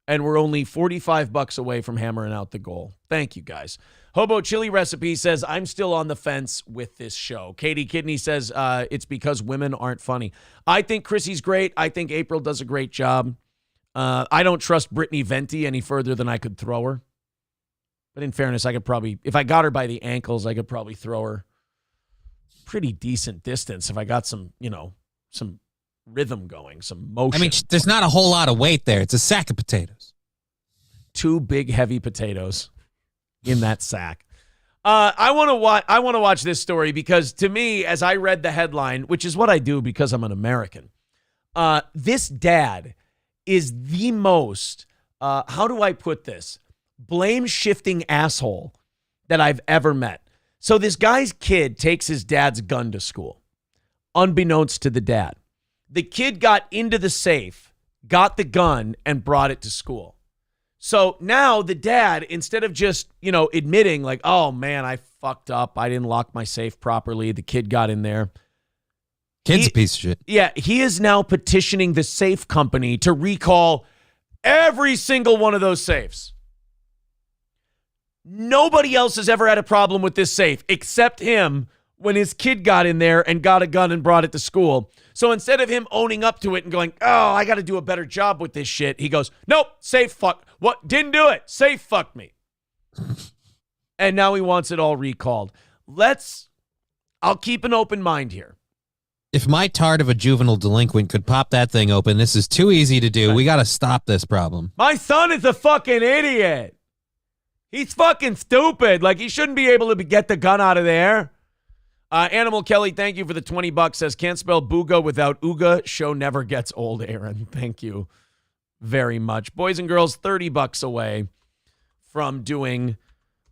and we're only $45 away from hammering out the goal. Thank you, guys. Hobo Chili Recipe says, I'm still on the fence with this show. Katie Kidney says, it's because women aren't funny. I think Chrissy's great. I think April does a great job. I don't trust Brittany Venti any further than I could throw her. But in fairness, I could probably, if I got her by the ankles, I could probably throw her pretty decent distance if I got some rhythm going, some motion. I mean, there's not a whole lot of weight there. It's a sack of potatoes. 2 big, heavy potatoes in that sack. I want to watch this story because to me, as I read the headline, which is what I do because I'm an American, this dad is the most, how do I put this, blame-shifting asshole that I've ever met. So this guy's kid takes his dad's gun to school, unbeknownst to the dad. The kid got into the safe, got the gun, and brought it to school. So now the dad, instead of just, admitting like, oh, man, I fucked up. I didn't lock my safe properly. The kid got in there. Kid's a piece of shit. Yeah, he is now petitioning the safe company to recall every single one of those safes. Nobody else has ever had a problem with this safe except him when his kid got in there and got a gun and brought it to school. So instead of him owning up to it and going, oh, I got to do a better job with this shit, he goes, nope, safe fuck. What? Didn't do it. Safe fucked me. And now he wants it all recalled. I'll keep an open mind here. If my tart of a juvenile delinquent could pop that thing open, this is too easy to do. We got to stop this problem. My son is a fucking idiot. He's fucking stupid. Like, he shouldn't be able to get the gun out of there. Animal Kelly, thank you for the $20. Says, can't spell booga without ooga. Show never gets old, Aaron. Thank you very much. Boys and girls, $30 away from doing,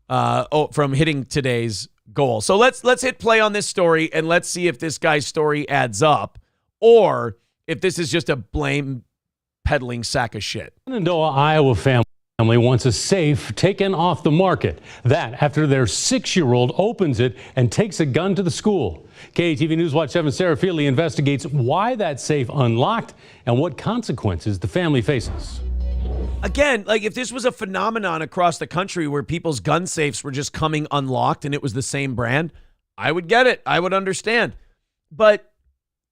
from hitting today's goal. So let's hit play on this story and let's see if this guy's story adds up or if this is just a blame peddling sack of shit. Shenandoah, Iowa family wants a safe taken off the market. That after their 6-year-old opens it and takes a gun to the school. KATV News Watch 7 Sarah Feely investigates why that safe unlocked and what consequences the family faces. Again, like if this was a phenomenon across the country where people's gun safes were just coming unlocked and it was the same brand, I would get it. I would understand. But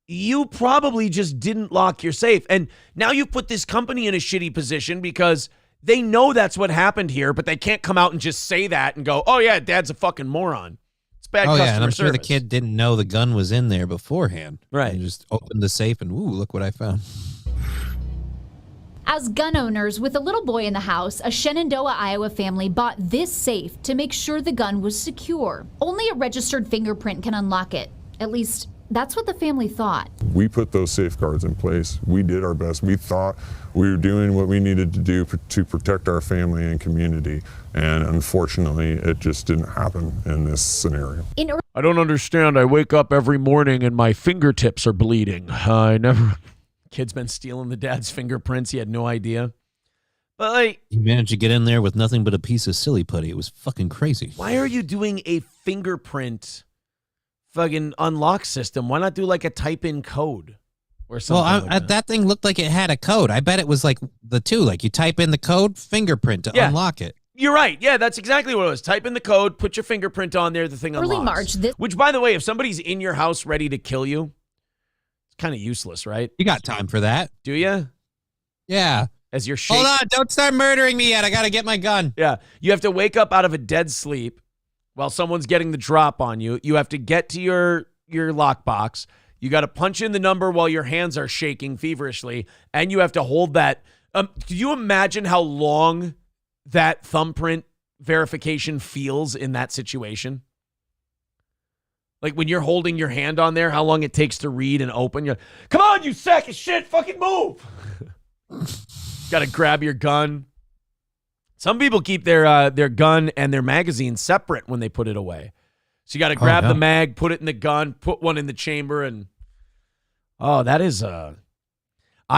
you probably just didn't lock your safe. And now you put this company in a shitty position because they know that's what happened here, but they can't come out and just say that and go, oh, yeah, dad's a fucking moron. It's bad customer and I'm service. sure the kid didn't know the gun was in there beforehand. Right. He just opened the safe and, ooh, look what I found. As gun owners with a little boy in the house, a Shenandoah, Iowa family bought this safe to make sure the gun was secure. Only a registered fingerprint can unlock it. At least, that's what the family thought. We put those safeguards in place. We did our best. We thought we were doing what we needed to do to protect our family and community. And unfortunately, it just didn't happen in this scenario. I don't understand. I wake up every morning and my fingertips are bleeding. Kid's been stealing the dad's fingerprints. He had no idea. But like, he managed to get in there with nothing but a piece of silly putty. It was fucking crazy. Why are you doing a fingerprint fucking unlock system? Why not do like a type in code or something? Well, that thing looked like it had a code. I bet it was like the two. Like you type in the code, fingerprint to unlock it. You're right. Yeah, that's exactly what it was. Type in the code, put your fingerprint on there, the thing unlocks. Early March. Which, by the way, if somebody's in your house ready to kill you, it's kind of useless, right? You got time for that. Do you? Yeah. As you're Hold on, don't start murdering me yet. I got to get my gun. Yeah. You have to wake up out of a dead sleep while someone's getting the drop on you. You have to get to your lockbox. You got to punch in the number while your hands are shaking feverishly, and you have to hold that. Can you imagine how long that thumbprint verification feels in that situation? Like when you're holding your hand on there, how long it takes to read and open. You're, come on, you sack of shit, fucking move. Got to grab your gun. Some people keep their gun and their magazine separate when they put it away. So you got to grab the mag, put it in the gun, put one in the chamber, and that is I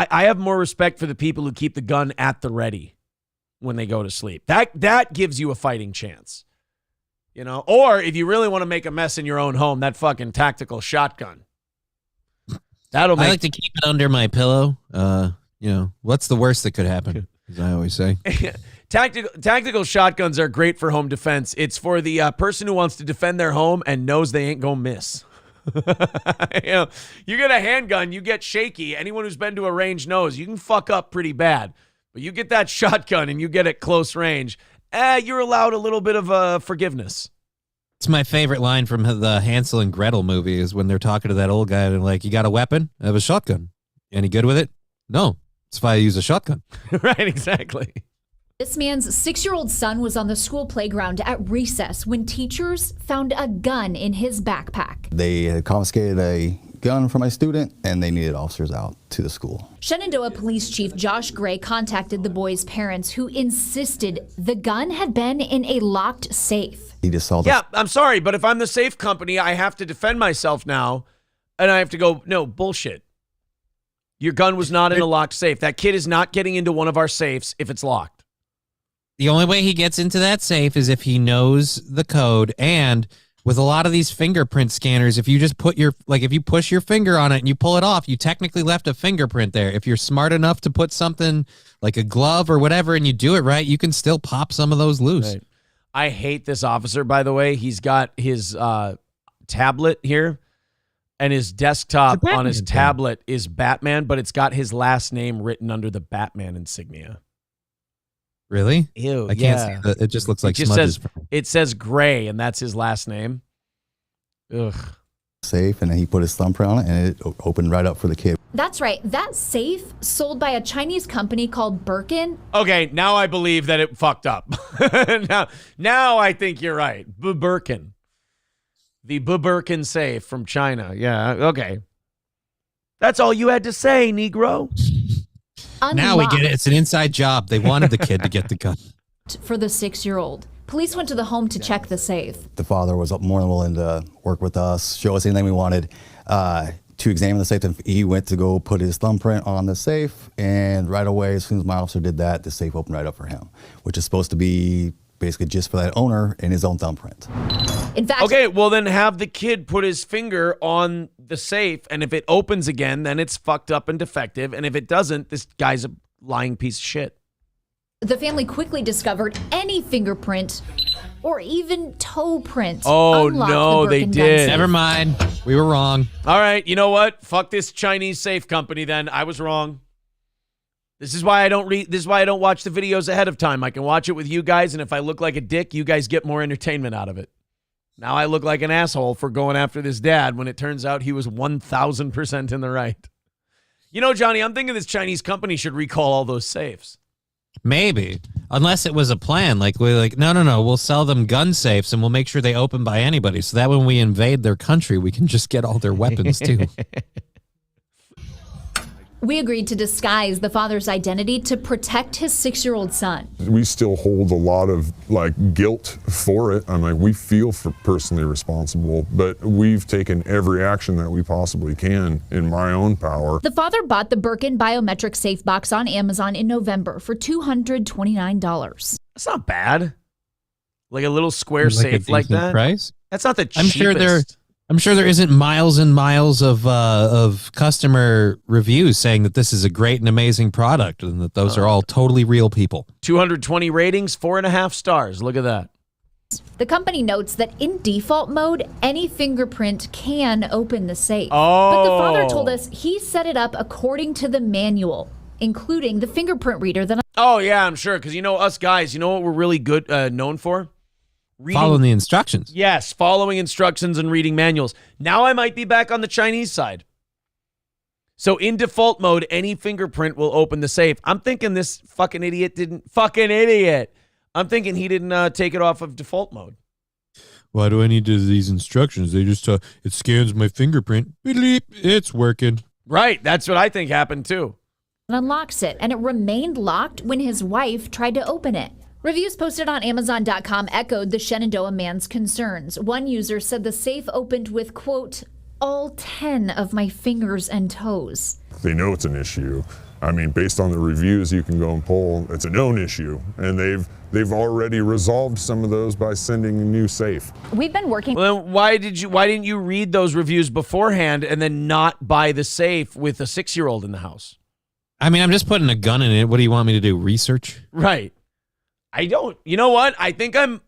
have more respect for the people who keep the gun at the ready when they go to sleep. That gives you a fighting chance. You know, or if you really want to make a mess in your own home, that fucking tactical shotgun. I like to keep it under my pillow. You know, what's the worst that could happen? As I always say. Tactical shotguns are great for home defense. It's for the person who wants to defend their home and knows they ain't gonna miss. You know, you get a handgun, you get shaky. Anyone who's been to a range knows you can fuck up pretty bad. But you get that shotgun and you get at close range, you're allowed a little bit of forgiveness. It's my favorite line from the Hansel and Gretel movie is when they're talking to that old guy and they're like, you got a weapon? I have a shotgun. Any good with it? No. That's why I use a shotgun. Right, exactly. This man's 6-year-old son was on the school playground at recess when teachers found a gun in his backpack. They had confiscated a gun from my student, and they needed officers out to the school. Shenandoah Police Chief Josh Gray contacted the boy's parents, who insisted the gun had been in a locked safe. He just saw the... Yeah, I'm sorry, but if I'm the safe company, I have to defend myself now, and I have to go, no, bullshit. Your gun was not in a locked safe. That kid is not getting into one of our safes if it's locked. The only way he gets into that safe is if he knows the code. And with a lot of these fingerprint scanners, if you just if you push your finger on it and you pull it off, you technically left a fingerprint there. If you're smart enough to put something like a glove or whatever and you do it right, you can still pop some of those loose. Right. I hate this officer, by the way. He's got his tablet here, and his desktop on his tablet is Batman, but it's got his last name written under the Batman insignia. Really? Ew, I can't see that. It just looks like smudges. It says Gray, and that's his last name. Ugh. Safe, and then he put his thumbprint on it, and it opened right up for the kid. That's right. That safe, sold by a Chinese company called Birkin. Okay, now I believe that it fucked up. now I think you're right. Birkin. The Birkin safe from China. Yeah, okay. That's all you had to say, Negro. Now we get it. It's an inside job. They wanted the kid to get the gun. For the 6-year-old. Police went to the home to check the safe. The father was more than willing to work with us, show us anything we wanted to examine the safe. He went to go put his thumbprint on the safe, and right away, as soon as my officer did that, the safe opened right up for him, which is supposed to be basically just for that owner and his own thumbprint. In fact, okay, well then have the kid put his finger on the safe, and if it opens again, then it's fucked up and defective, and if it doesn't, this guy's a lying piece of shit. The family quickly discovered any fingerprint or even toe print. Oh unlocked no, the they Birkin did. gun. Never mind. We were wrong. All right, you know what? Fuck this Chinese safe company then. I was wrong. This is why I don't watch the videos ahead of time. I can watch it with you guys, and if I look like a dick, you guys get more entertainment out of it. Now I look like an asshole for going after this dad when it turns out he was 1,000% in the right. You know, Johnny, I'm thinking this Chinese company should recall all those safes. Maybe. Unless it was a plan. Like, we're like, no, we'll sell them gun safes and we'll make sure they open by anybody. So that when we invade their country, we can just get all their weapons too. We agreed to disguise the father's identity to protect his 6-year-old son. We still hold a lot of guilt for it. I'm like, we feel personally responsible, but we've taken every action that we possibly can in my own power. The father bought the Birkin biometric safe box on Amazon in November for $229. That's not bad. Like a little square safe like that. Price? That's not the cheapest. I'm sure there isn't miles and miles of customer reviews saying that this is a great and amazing product and that those are all totally real people. 220 ratings, 4.5 stars. Look at that. The company notes that in default mode, any fingerprint can open the safe. Oh. But the father told us he set it up according to the manual, including the fingerprint reader that. Oh, yeah, I'm sure. Because, us guys, you know what we're really good known for? Following the instructions. Yes, following instructions and reading manuals. Now I might be back on the Chinese side. So in default mode, any fingerprint will open the safe. I'm thinking this fucking idiot didn't. Fucking idiot. I'm thinking he didn't take it off of default mode. Why do I need these instructions? They just it scans my fingerprint. Beep, it's working. Right. That's what I think happened too. Unlocks it, and it remained locked when his wife tried to open it. Reviews posted on Amazon.com echoed the Shenandoah man's concerns. One user said the safe opened with, quote, all 10 of my fingers and toes. They know it's an issue. I mean, based on the reviews, you can go and pull. It's a known issue, and they've already resolved some of those by sending a new safe. We've been working. Well, then why didn't you read those reviews beforehand and then not buy the safe with a 6-year-old in the house? I mean, I'm just putting a gun in it. What do you want me to do? Research? Right. I don't. You know what? I think I'm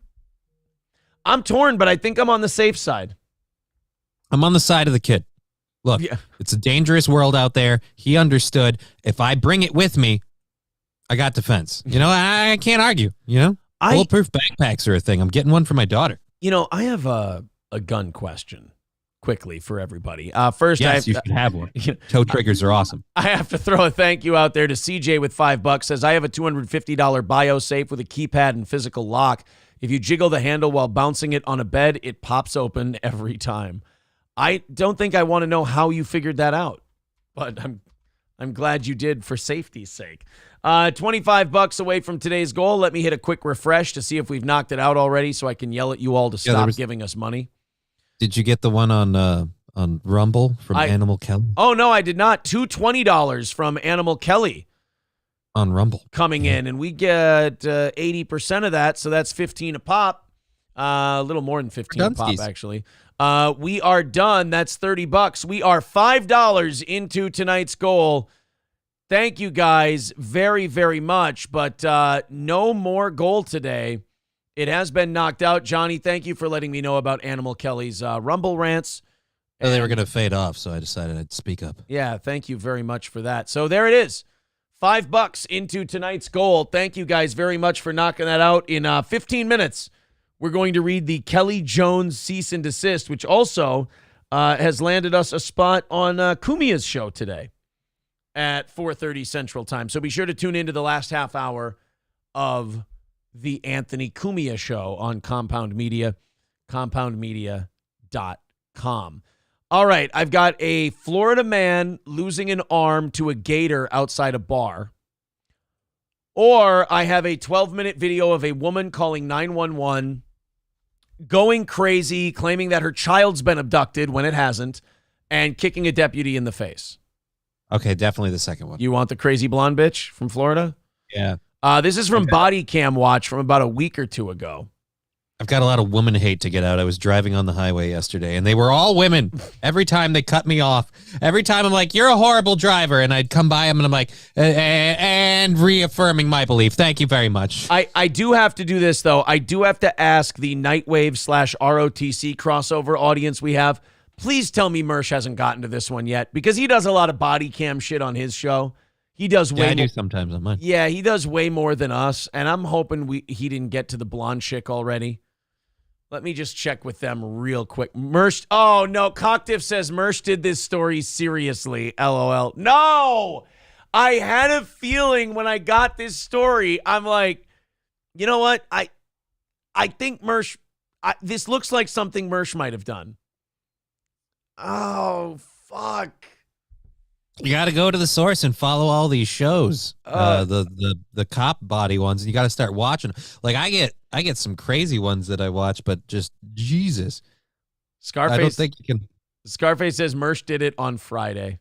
torn, but I think I'm on the safe side. I'm on the side of the kid. Look, It's a dangerous world out there. He understood. If I bring it with me, I got defense. You know, I can't argue, you know? Bulletproof backpacks are a thing. I'm getting one for my daughter. You know, I have a gun question quickly for everybody. First, yes, you should have one. Toe triggers are awesome. I have to throw a thank you out there to CJ with $5. Says, I have a $250 bio safe with a keypad and physical lock. If you jiggle the handle while bouncing it on a bed, it pops open every time. I don't think I want to know how you figured that out, but I'm glad you did for safety's sake. $25 away from today's goal. Let me hit a quick refresh to see if we've knocked it out already so I can yell at you all to stop giving us money. Did you get the one on Rumble from Animal Kelly? Oh, no, I did not. $220 from Animal Kelly. On Rumble. Coming in, and we get 80% of that, so that's 15 a pop. A little more than 15 a pop, actually. We are done. That's $30. We are $5 into tonight's goal. Thank you guys very, very much, but no more goal today. It has been knocked out. Johnny, thank you for letting me know about Animal Kelly's Rumble rants. And they were going to fade off, so I decided I'd speak up. Yeah, thank you very much for that. So there it is. $5 into tonight's goal. Thank you guys very much for knocking that out. In 15 minutes, we're going to read the Kelly Jones cease and desist, which also has landed us a spot on Kumia's show today at 4:30 Central Time. So be sure to tune into the last half hour of the Anthony Cumia show on Compound Media, compoundmedia.com. All right, I've got a Florida man losing an arm to a gator outside a bar. Or I have a 12-minute video of a woman calling 911, going crazy, claiming that her child's been abducted when it hasn't, and kicking a deputy in the face. Okay, definitely the second one. You want the crazy blonde bitch from Florida? Yeah. This is from Body Cam Watch from about a week or two ago. I've got a lot of woman hate to get out. I was driving on the highway yesterday, and they were all women. Every time they cut me off, every time I'm like, you're a horrible driver, and I'd come by them, and I'm like, and reaffirming my belief. Thank you very much. I do have to do this, though. I do have to ask the Nightwave/ROTC crossover audience we have, please tell me Mersh hasn't gotten to this one yet, because he does a lot of body cam shit on his show. He does way I do sometimes on mine. Yeah, he does way more than us, and I'm hoping he didn't get to the blonde chick already. Let me just check with them real quick. Mersh, oh no, Cocktiff says Mersh did this story seriously, LOL. No! I had a feeling when I got this story, I'm like, you know what? I think Mersh, this looks like something Mersh might have done. Oh, fuck. You got to go to the source and follow all these shows, the cop body ones, and you got to start watching. Like I get some crazy ones that I watch, but just Jesus, Scarface. I don't think you can. Scarface says Mersh did it on Friday.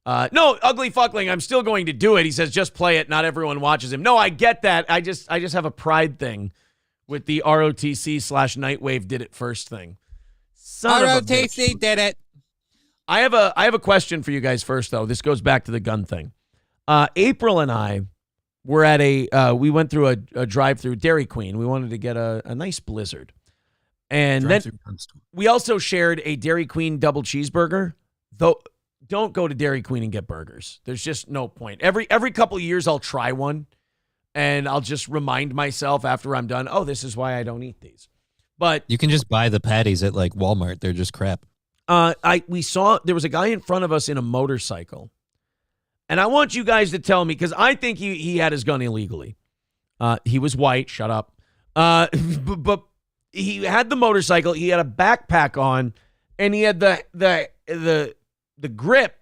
No, ugly fuckling. I'm still going to do it. He says just play it. Not everyone watches him. No, I get that. I just have a pride thing with the ROTC/Nightwave did it first thing. ROTC did it. I have a question for you guys first, though. This goes back to the gun thing. April and I were at we went through a drive-through Dairy Queen. We wanted to get a nice Blizzard. And then we also shared a Dairy Queen double cheeseburger. Though, don't go to Dairy Queen and get burgers. There's just no point. Every couple of years, I'll try one, and I'll just remind myself after I'm done, oh, this is why I don't eat these. But you can just buy the patties at like Walmart. They're just crap. We saw there was a guy in front of us in a motorcycle, And I want you guys to tell me, because I think he had his gun illegally. He was white. Shut up. But he had the motorcycle. He had a backpack on, and he had the grip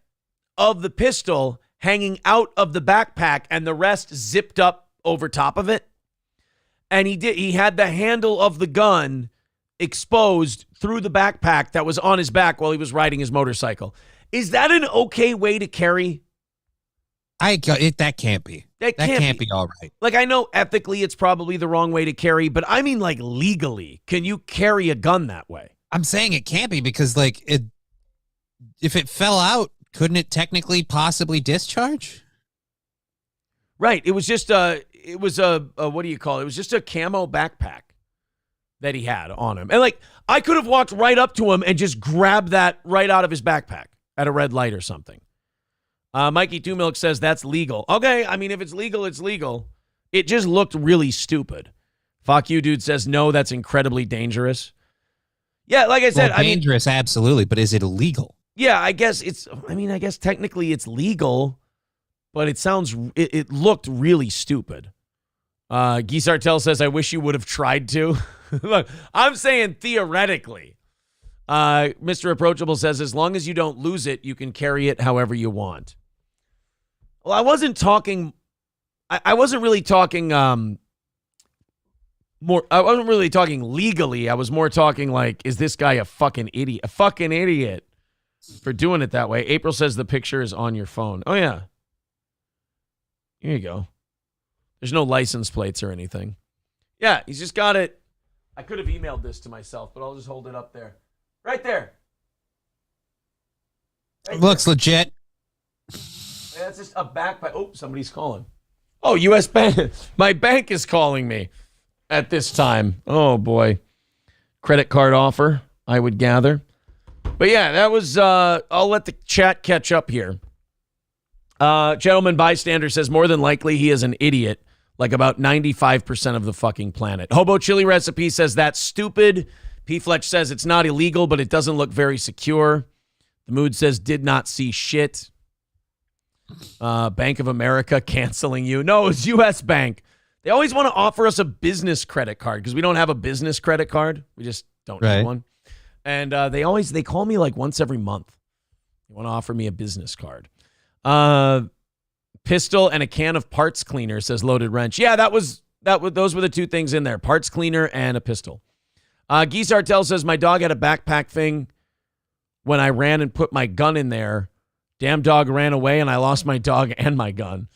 of the pistol hanging out of the backpack, and the rest zipped up over top of it. And he had the handle of the gun exposed through the backpack that was on his back while he was riding his motorcycle. Is that an okay way to carry? That can't be. That can't be all right. Like, I know ethically it's probably the wrong way to carry, but I mean, like, legally, can you carry a gun that way? I'm saying it can't be because, like, if it fell out, couldn't it technically possibly discharge? Right. It was just what do you call it? It was just a camo backpack that he had on him. And, like, I could have walked right up to him and just grabbed that right out of his backpack at a red light or something. Mikey Two Milk says that's legal. Okay, I mean, if it's legal, it's legal. It just looked really stupid. Fuck you, dude says, no, that's incredibly dangerous. Yeah, like I said, dangerous, absolutely, but is it illegal? Yeah, I guess technically it's legal, but it looked really stupid. Guy Sartell says, I wish you would have tried to. Look, I'm saying theoretically. Mr. Approachable says, as long as you don't lose it, you can carry it however you want. Well, I wasn't really talking legally. I was more talking like, is this guy a fucking idiot for doing it that way? April says the picture is on your phone. Oh, yeah. Here you go. There's no license plates or anything. Yeah, he's just got it. I could have emailed this to myself, but I'll just hold it up there. Right there. Looks legit. Yeah, it's just a backpack. Oh, somebody's calling. Oh, U.S. Bank. My bank is calling me at this time. Oh, boy. Credit card offer, I would gather. But, yeah, that was, I'll let the chat catch up here. Gentleman bystander says, more than likely he is an idiot, like about 95% of the fucking planet. Hobo Chili Recipe says, that's stupid. P. Fletch says, it's not illegal, but it doesn't look very secure. The Mood says, did not see shit. Bank of America canceling you. No, it's U.S. Bank. They always want to offer us a business credit card because we don't have a business credit card. We just don't need one. And they call me like once every month. They want to offer me a business card. Pistol and a can of parts cleaner, says Loaded Wrench. Yeah, those were the two things in there. Parts cleaner and a pistol. Guy Sartell says, my dog had a backpack thing when I ran and put my gun in there. Damn dog ran away and I lost my dog and my gun.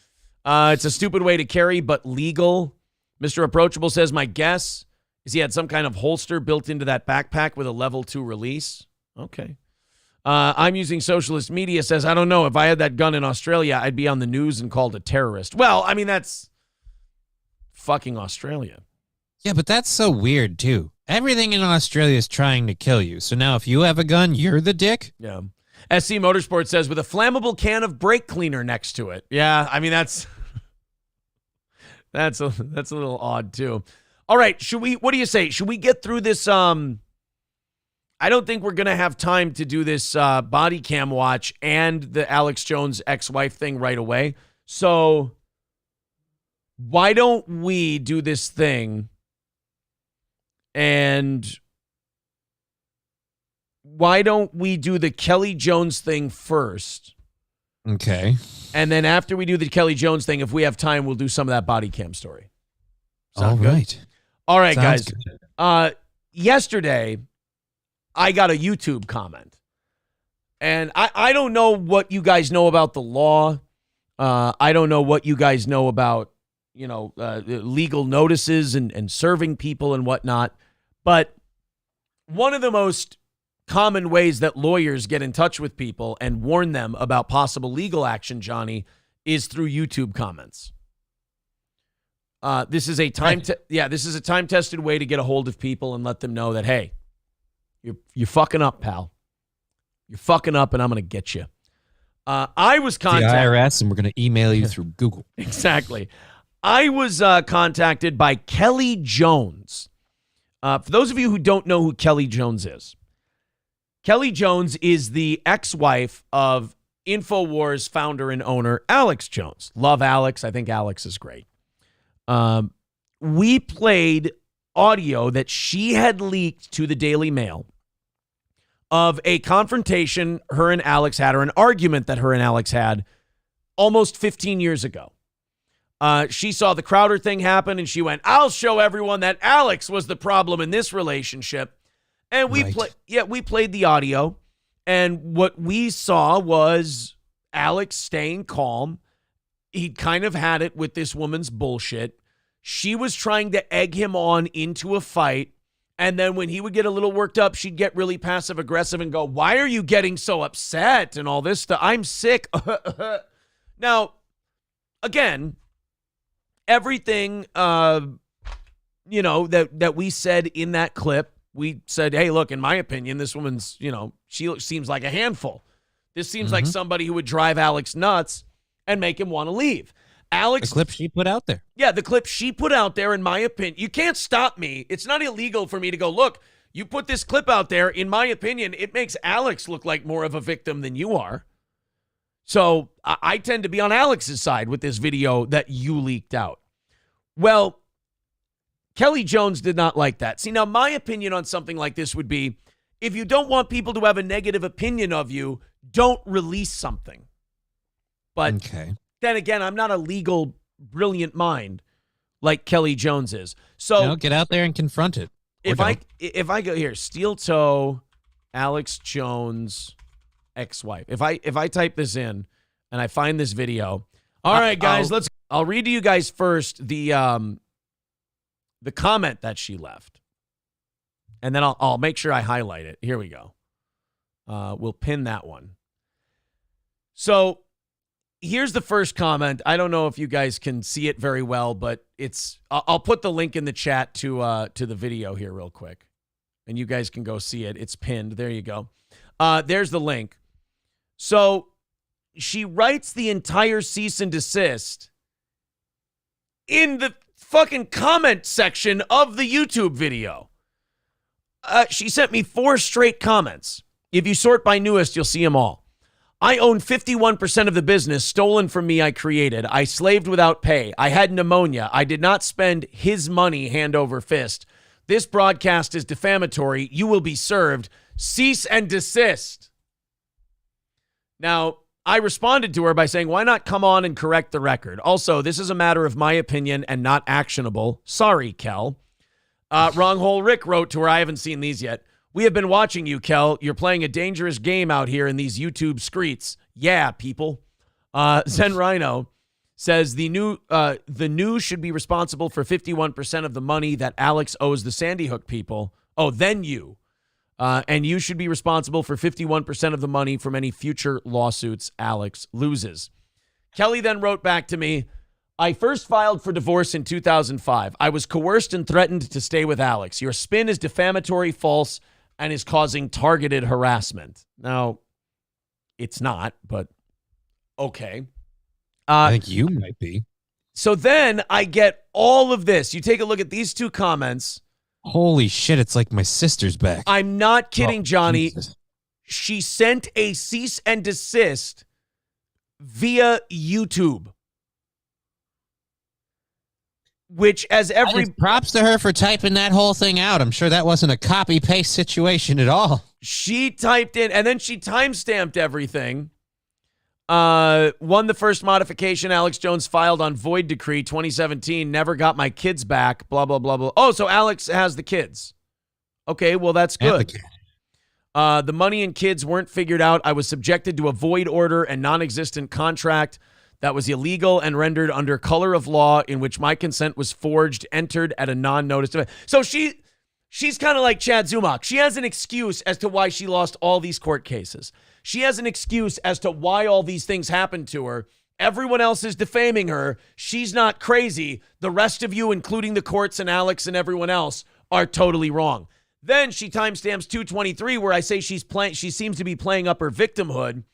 It's a stupid way to carry, but legal. Mr. Approachable says, my guess is he had some kind of holster built into that backpack with a level 2 release. Okay. I'm using socialist media says, I don't know. If I had that gun in Australia, I'd be on the news and called a terrorist. Well, I mean, that's fucking Australia. Yeah, but that's so weird, too. Everything in Australia is trying to kill you. So now if you have a gun, you're the dick? Yeah. SC Motorsport says, with a flammable can of brake cleaner next to it. Yeah, I mean, that's a little odd, too. All right, what do you say? Should we get through this? I don't think we're going to have time to do this body cam watch and the Alex Jones ex-wife thing right away. So why don't we do this thing? And why don't we do the Kelly Jones thing first? Okay. And then after we do the Kelly Jones thing, if we have time, we'll do some of that body cam story. All right. All right, Sounds guys. Yesterday, I got a YouTube comment. And I don't know what you guys know about the law. I don't know what you guys know about, legal notices and serving people and whatnot. But one of the most common ways that lawyers get in touch with people and warn them about possible legal action, Johnny, is through YouTube comments. This is a time-tested way to get a hold of people and let them know that, hey, you're fucking up, pal. You're fucking up, and I'm going to get you. I was contacted. The IRS, and we're going to email you through Google. Exactly. I was contacted by Kelly Jones. For those of you who don't know who Kelly Jones is, Kelly Jones is the ex-wife of InfoWars founder and owner, Alex Jones. Love Alex. I think Alex is great. We played audio that she had leaked to the Daily Mail of a confrontation her and Alex had, or an argument that her and Alex had almost 15 years ago. She saw the Crowder thing happen and she went, I'll show everyone that Alex was the problem in this relationship. And we played the audio, and what we saw was Alex staying calm. He'd kind of had it with this woman's bullshit. She was trying to egg him on into a fight. And then when he would get a little worked up, she'd get really passive aggressive and go, why are you getting so upset and all this stuff? I'm sick. Now, again, everything, that we said in that clip, we said, hey, look, in my opinion, this woman's, she seems like a handful. This seems like somebody who would drive Alex nuts and make him want to leave. Alex, the clip she put out there. Yeah, the clip she put out there, in my opinion. You can't stop me. It's not illegal for me to go, look, you put this clip out there. In my opinion, it makes Alex look like more of a victim than you are. So I tend to be on Alex's side with this video that you leaked out. Well, Kelly Jones did not like that. See, now my opinion on something like this would be, if you don't want people to have a negative opinion of you, don't release something. But then again, I'm not a legal brilliant mind like Kelly Jones is. So get out there and confront it. If I go here, steel toe, Alex Jones, ex-wife. If I type this in and I find this video, all right, guys, I'll read to you guys first the comment that she left, and then I'll make sure I highlight it. Here we go. We'll pin that one. So here's the first comment. I don't know if you guys can see it very well, but I'll put the link in the chat to the video here real quick, and you guys can go see it. It's pinned. There you go. There's the link. So she writes the entire cease and desist in the fucking comment section of the YouTube video. She sent me 4 straight comments. If you sort by newest, you'll see them all. I own 51% of the business stolen from me I created. I slaved without pay. I had pneumonia. I did not spend his money hand over fist. This broadcast is defamatory. You will be served. Cease and desist. Now, I responded to her by saying, why not come on and correct the record? Also, this is a matter of my opinion and not actionable. Sorry, Kel. Wrong Hole Rick wrote to her, I haven't seen these yet. We have been watching you, Kel. You're playing a dangerous game out here in these YouTube streets. Yeah, people. Zen Rhino says the new should be responsible for 51% of the money that Alex owes the Sandy Hook people. Oh, then you. And you should be responsible for 51% of the money from any future lawsuits Alex loses. Kelly then wrote back to me, I first filed for divorce in 2005. I was coerced and threatened to stay with Alex. Your spin is defamatory, false, and is causing targeted harassment. Now, it's not, but okay. I think you might be. So then I get all of this. You take a look at these 2 comments. Holy shit, it's like my sister's back. I'm not kidding, Johnny. Jesus. She sent a cease and desist via YouTube. Which, as every... props to her for typing that whole thing out. I'm sure that wasn't a copy-paste situation at all. She typed in, and then she timestamped everything. Won the first modification Alex Jones filed on void decree 2017. Never got my kids back. Blah, blah, blah, blah. Oh, so Alex has the kids. Okay, well, that's good. The money and kids weren't figured out. I was subjected to a void order and non-existent contract that was illegal and rendered under color of law in which my consent was forged, entered at a non-noticed event. So she's kind of like Chad Zumach. She has an excuse as to why she lost all these court cases. She has an excuse as to why all these things happened to her. Everyone else is defaming her. She's not crazy. The rest of you, including the courts and Alex and everyone else, are totally wrong. Then she timestamps 223 where I say she seems to be playing up her victimhood.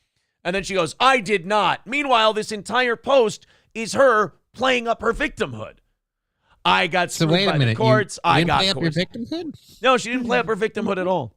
And then she goes, I did not. Meanwhile, this entire post is her playing up her victimhood. I got screwed by the courts. You didn't play up your victimhood? No, she didn't play up her victimhood at all.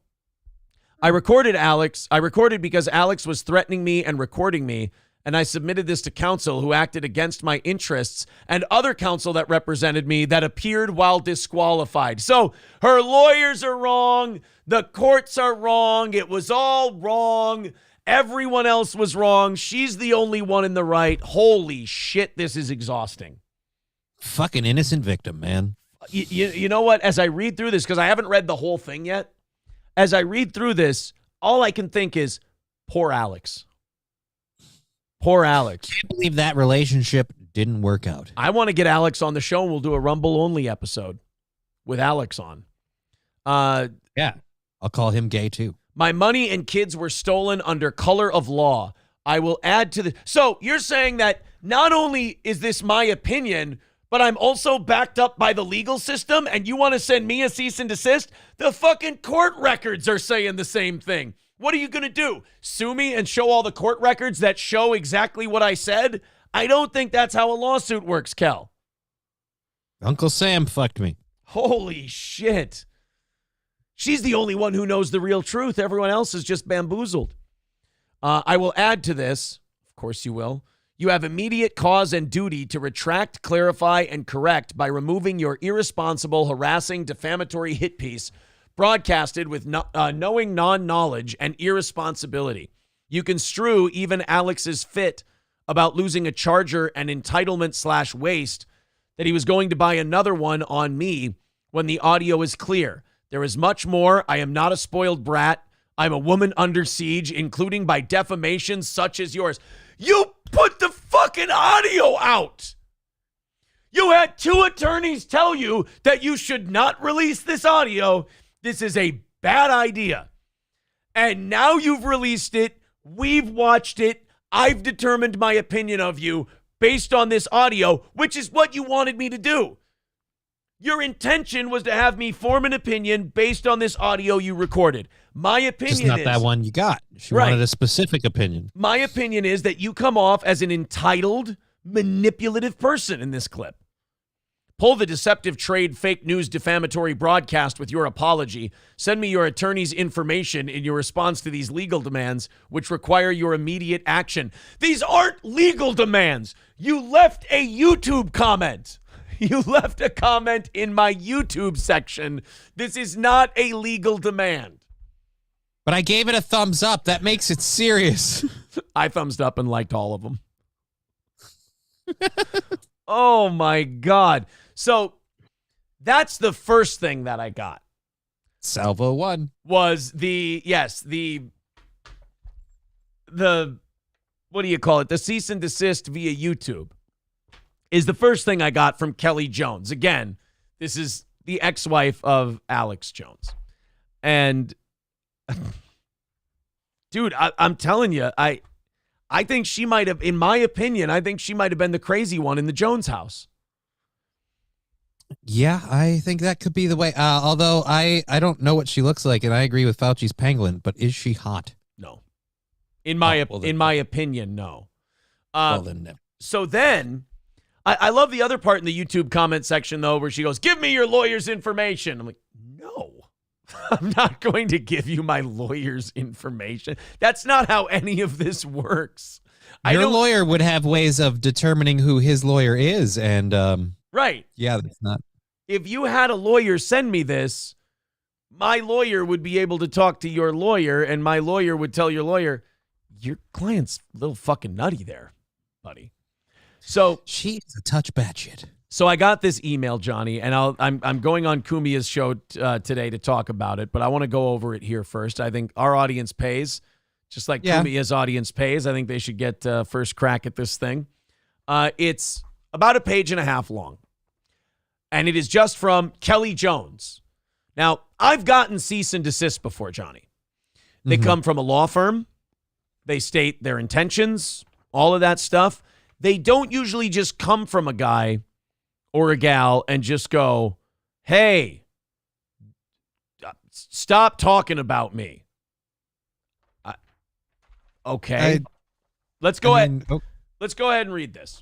I recorded Alex. I recorded because Alex was threatening me and recording me, and I submitted this to counsel who acted against my interests and other counsel that represented me that appeared while disqualified. So her lawyers are wrong. The courts are wrong. It was all wrong. Everyone else was wrong. She's the only one in the right. Holy shit, this is exhausting. Fucking innocent victim, man. You know what? As I read through this, because I haven't read the whole thing yet, as I read through this, all I can think is, poor Alex. Poor Alex. Can't believe that relationship didn't work out. I want to get Alex on the show, and we'll do a Rumble-only episode with Alex on. Yeah, I'll call him gay, too. My money and kids were stolen under color of law. I will add to the... So you're saying that not only is this my opinion, but I'm also backed up by the legal system, and you want to send me a cease and desist? The fucking court records are saying the same thing. What are you going to do? Sue me and show all the court records that show exactly what I said? I don't think that's how a lawsuit works, Kel. Uncle Sam fucked me. Holy shit. She's the only one who knows the real truth. Everyone else is just bamboozled. I will add to this, of course you will, you have immediate cause and duty to retract, clarify, and correct by removing your irresponsible, harassing, defamatory hit piece broadcasted with knowing non-knowledge and irresponsibility. You construe even Alex's fit about losing a charger and entitlement/waste that he was going to buy another one on me when the audio is clear. There is much more. I am not a spoiled brat. I'm a woman under siege, including by defamation such as yours. You put the fucking audio out. You had 2 attorneys tell you that you should not release this audio. This is a bad idea. And now you've released it. We've watched it. I've determined my opinion of you based on this audio, which is what you wanted me to do. Your intention was to have me form an opinion based on this audio you recorded. My opinion Just not is that one you got. She Right. wanted a specific opinion. my opinion is that you come off as an entitled, manipulative person in this clip. Pull the deceptive trade fake news defamatory broadcast with your apology. Send me your attorney's information in your response to these legal demands, which require your immediate action. These aren't legal demands. You left a YouTube comment. You left a comment in my YouTube section. This is not a legal demand. But I gave it a thumbs up. That makes it serious. I thumbs up and liked all of them. Oh, my God. So that's the first thing that I got. Salvo 1. Was the what do you call it? The cease and desist via YouTube is the first thing I got from Kelly Jones. Again, this is the ex-wife of Alex Jones. And dude, I'm telling you, I think she might have, in my opinion, I think she might have been the crazy one in the Jones house. Yeah, I think that could be the way. Although I don't know what she looks like, and I agree with Fauci's pangolin, but is she hot? No. In my opinion, no. Well, then never. So then, I love the other part in the YouTube comment section, though, where she goes, give me your lawyer's information. I'm like, no, I'm not going to give you my lawyer's information. That's not how any of this works. Your lawyer would have ways of determining who his lawyer is, and right. Yeah, that's not. If you had a lawyer send me this, my lawyer would be able to talk to your lawyer, and my lawyer would tell your lawyer, your client's a little fucking nutty there, buddy. So she's a touch batshit. So I got this email, Johnny, and I'm going on Kumia's show today to talk about it, but I want to go over it here first. I think our audience pays, just like Kumia's audience pays. I think they should get first crack at this thing. It's about a page and a half long, and it is just from Kelly Jones. Now, I've gotten cease and desist before, Johnny. They come from a law firm. They state their intentions, all of that stuff. They don't usually just come from a guy or a gal and just go, hey, stop talking about me. Okay. Let's go ahead. Let's go ahead and read this.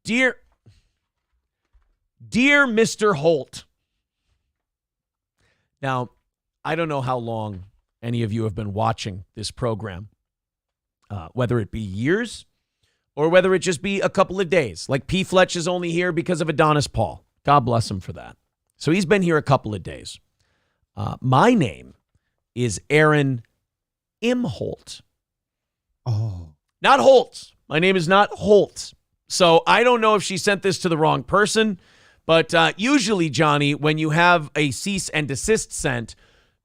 Dear Mr. Holt. Now, I don't know how long any of you have been watching this program, whether it be years or whether it just be a couple of days. Like P. Fletch is only here because of Adonis Paul. God bless him for that. So he's been here a couple of days. My name is Aaron Imholt. Oh. Not Holt. My name is not Holt. So I don't know if she sent this to the wrong person, but usually, Johnny, when you have a cease and desist sent,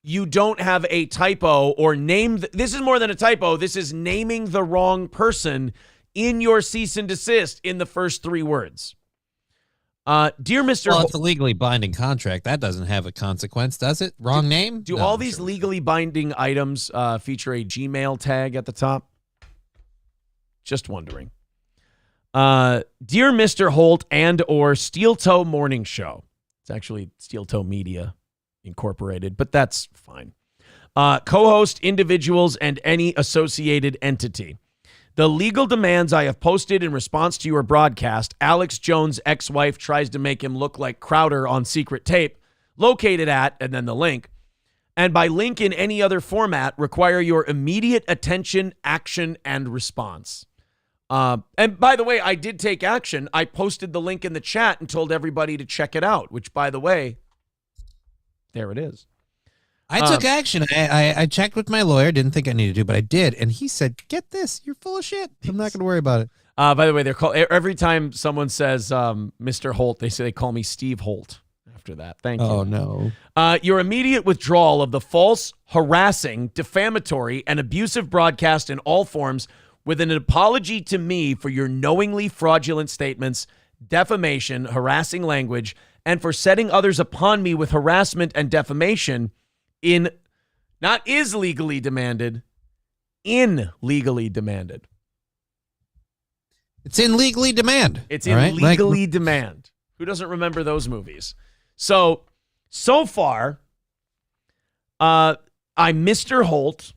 you don't have a typo or name. This is more than a typo. This is naming the wrong person in your cease and desist in the first 3 words. Dear Mr. Well, it's a legally binding contract. That doesn't have a consequence, does it? Wrong name? Do No, all I'm these sure. legally binding items feature a Gmail tag at the top? Just wondering. Dear Mr. Holt and or Steel Toe Morning Show. It's actually Steel Toe Media Incorporated, but that's fine. Co-host, individuals, and any associated entity. The legal demands I have posted in response to your broadcast, Alex Jones' ex-wife tries to make him look like Crowder on secret tape, located at, and then the link, and by link in any other format, require your immediate attention, action, and response. And by the way, I did take action. I posted the link in the chat and told everybody to check it out, which, by the way, there it is. I took action. I checked with my lawyer. Didn't think I needed to, but I did. And he said, get this. You're full of shit. I'm not going to worry about it. By the way, they're called every time someone says Mr. Holt, they call me Steve Holt after that. Thank you. Oh, no. Your immediate withdrawal of the false, harassing, defamatory, and abusive broadcast in all forms with an apology to me for your knowingly fraudulent statements, defamation, harassing language, and for setting others upon me with harassment and defamation in, not is legally demanded, in legally demanded. It's in legally demand. It's in legally demand. Who doesn't remember those movies? So far, I'm Mr. Holt,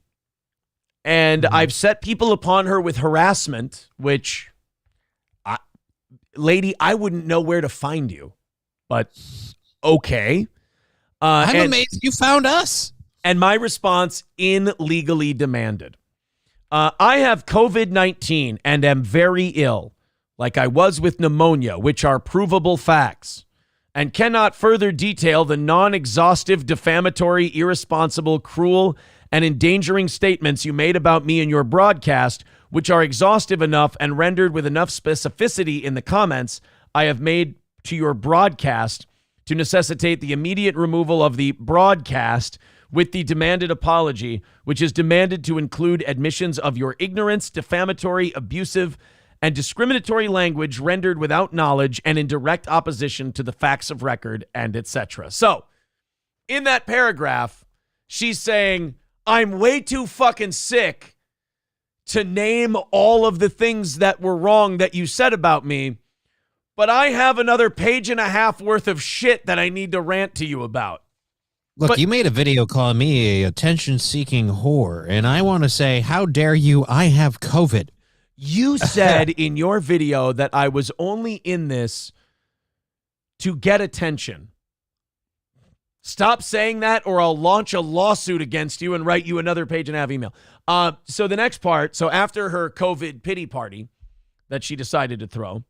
and I've set people upon her with harassment, which, lady, I wouldn't know where to find you, but okay. I'm amazed you found us. And my response, in legally demanded. I have COVID-19 and am very ill, like I was with pneumonia, which are provable facts, and cannot further detail the non-exhaustive, defamatory, irresponsible, cruel, and endangering statements you made about me in your broadcast, which are exhaustive enough and rendered with enough specificity in the comments I have made to your broadcast to necessitate the immediate removal of the broadcast with the demanded apology, which is demanded to include admissions of your ignorance, defamatory, abusive, and discriminatory language rendered without knowledge and in direct opposition to the facts of record, and etc. So, in that paragraph, she's saying, I'm way too fucking sick to name all of the things that were wrong that you said about me, but I have another 1.5 pages worth of shit that I need to rant to you about. Look, you made a video calling me a attention-seeking whore, and I want to say, how dare you? I have COVID. You said in your video that I was only in this to get attention. Stop saying that, or I'll launch a lawsuit against you and write you another 1.5 page email. So the next part, so after her COVID pity party that she decided to throw,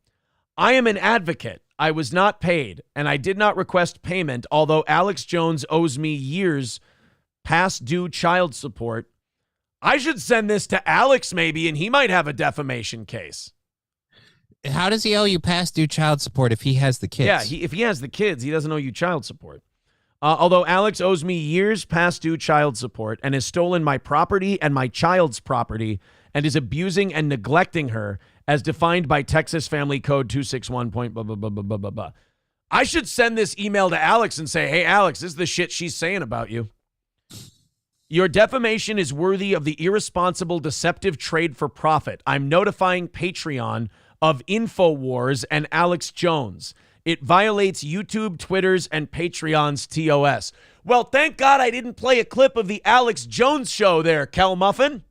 I am an advocate. I was not paid, and I did not request payment, although Alex Jones owes me years past due child support. I should send this to Alex maybe, and he might have a defamation case. How does he owe you past due child support if he has the kids? Yeah, if he has the kids, he doesn't owe you child support. Although Alex owes me years past due child support and has stolen my property and my child's property and is abusing and neglecting her as defined by Texas Family Code 261. Blah, blah, blah, blah, blah, blah, blah. I should send this email to Alex and say, hey, Alex, this is the shit she's saying about you. Your defamation is worthy of the irresponsible, deceptive trade for profit. I'm notifying Patreon of InfoWars and Alex Jones. It violates YouTube, Twitter's, and Patreon's TOS. Well, thank God I didn't play a clip of the Alex Jones show there, Kel Muffin.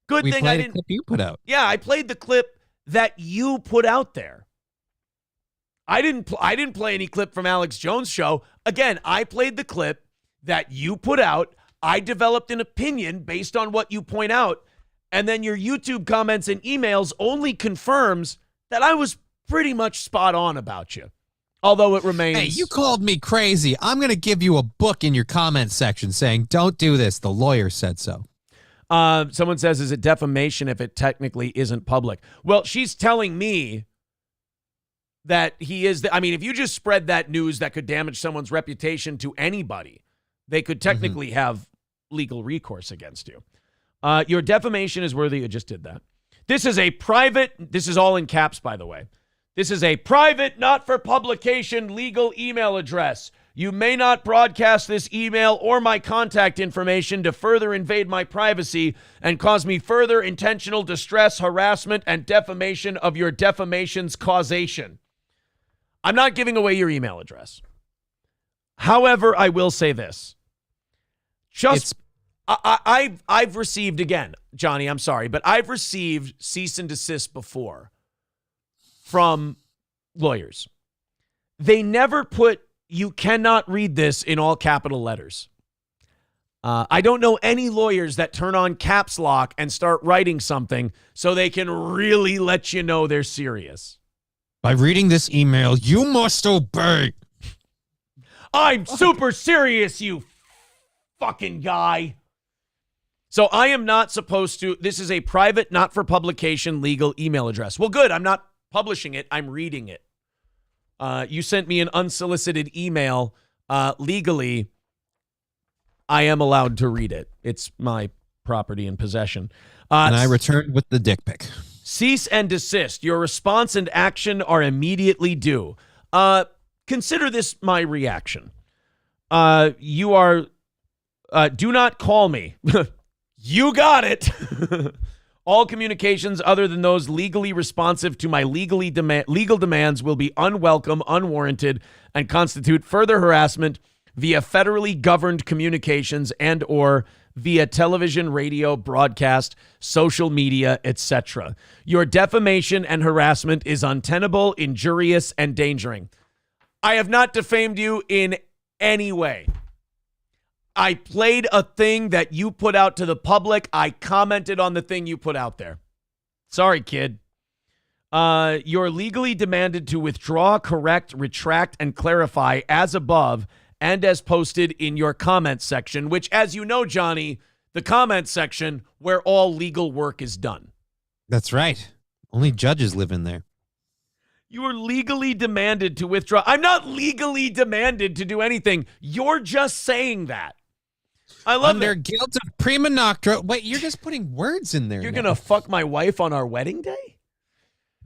Good thing I didn't. Clip you put out. Yeah, I played the clip that you put out there. I didn't play any clip from Alex Jones' show. Again, I played the clip that you put out. I developed an opinion based on what you point out. And then your YouTube comments and emails only confirms that I was pretty much spot on about you. Although it remains. Hey, you called me crazy. I'm going to give you a book in your comment section saying, don't do this. The lawyer said so. Someone says, is it defamation if it technically isn't public? Well, she's telling me that he is. If you just spread that news that could damage someone's reputation to anybody, they could technically have legal recourse against you. Your defamation is worthy. You just did that. This is all in caps, by the way. This is a private, not for publication, legal email address. You may not broadcast this email or my contact information to further invade my privacy and cause me further intentional distress, harassment, and defamation of your defamation's causation. I'm not giving away your email address. However, I will say this. I've received, again, Johnny, I'm sorry, but I've received cease and desist before from lawyers. They never put, you cannot read this in all capital letters. I don't know any lawyers that turn on caps lock and start writing something so they can really let you know they're serious. By reading this email, you must obey. I'm super serious, you fucking guy. So I am not supposed to, this is a private, not for publication, legal email address. Well, good. I'm not publishing it. I'm reading it. You sent me an unsolicited email. Legally, I am allowed to read it. It's my property and possession. And I returned with the dick pic. Cease and desist. Your response and action are immediately due. Consider this my reaction. You are, do not call me. You got it. All communications other than those legally responsive to my legal demands will be unwelcome, unwarranted, and constitute further harassment via federally governed communications and or via television, radio, broadcast, social media, etc. Your defamation and harassment is untenable, injurious, and endangering. I have not defamed you in any way. I played a thing that you put out to the public. I commented on the thing you put out there. Sorry, kid. You're legally demanded to withdraw, correct, retract, and clarify as above and as posted in your comments section, which, as you know, Johnny, the comments section where all legal work is done. That's right. Only judges live in there. You are legally demanded to withdraw. I'm not legally demanded to do anything. You're just saying that. I love Under guilt of prima nocta. Wait, you're just putting words in there. You're going to fuck my wife on our wedding day?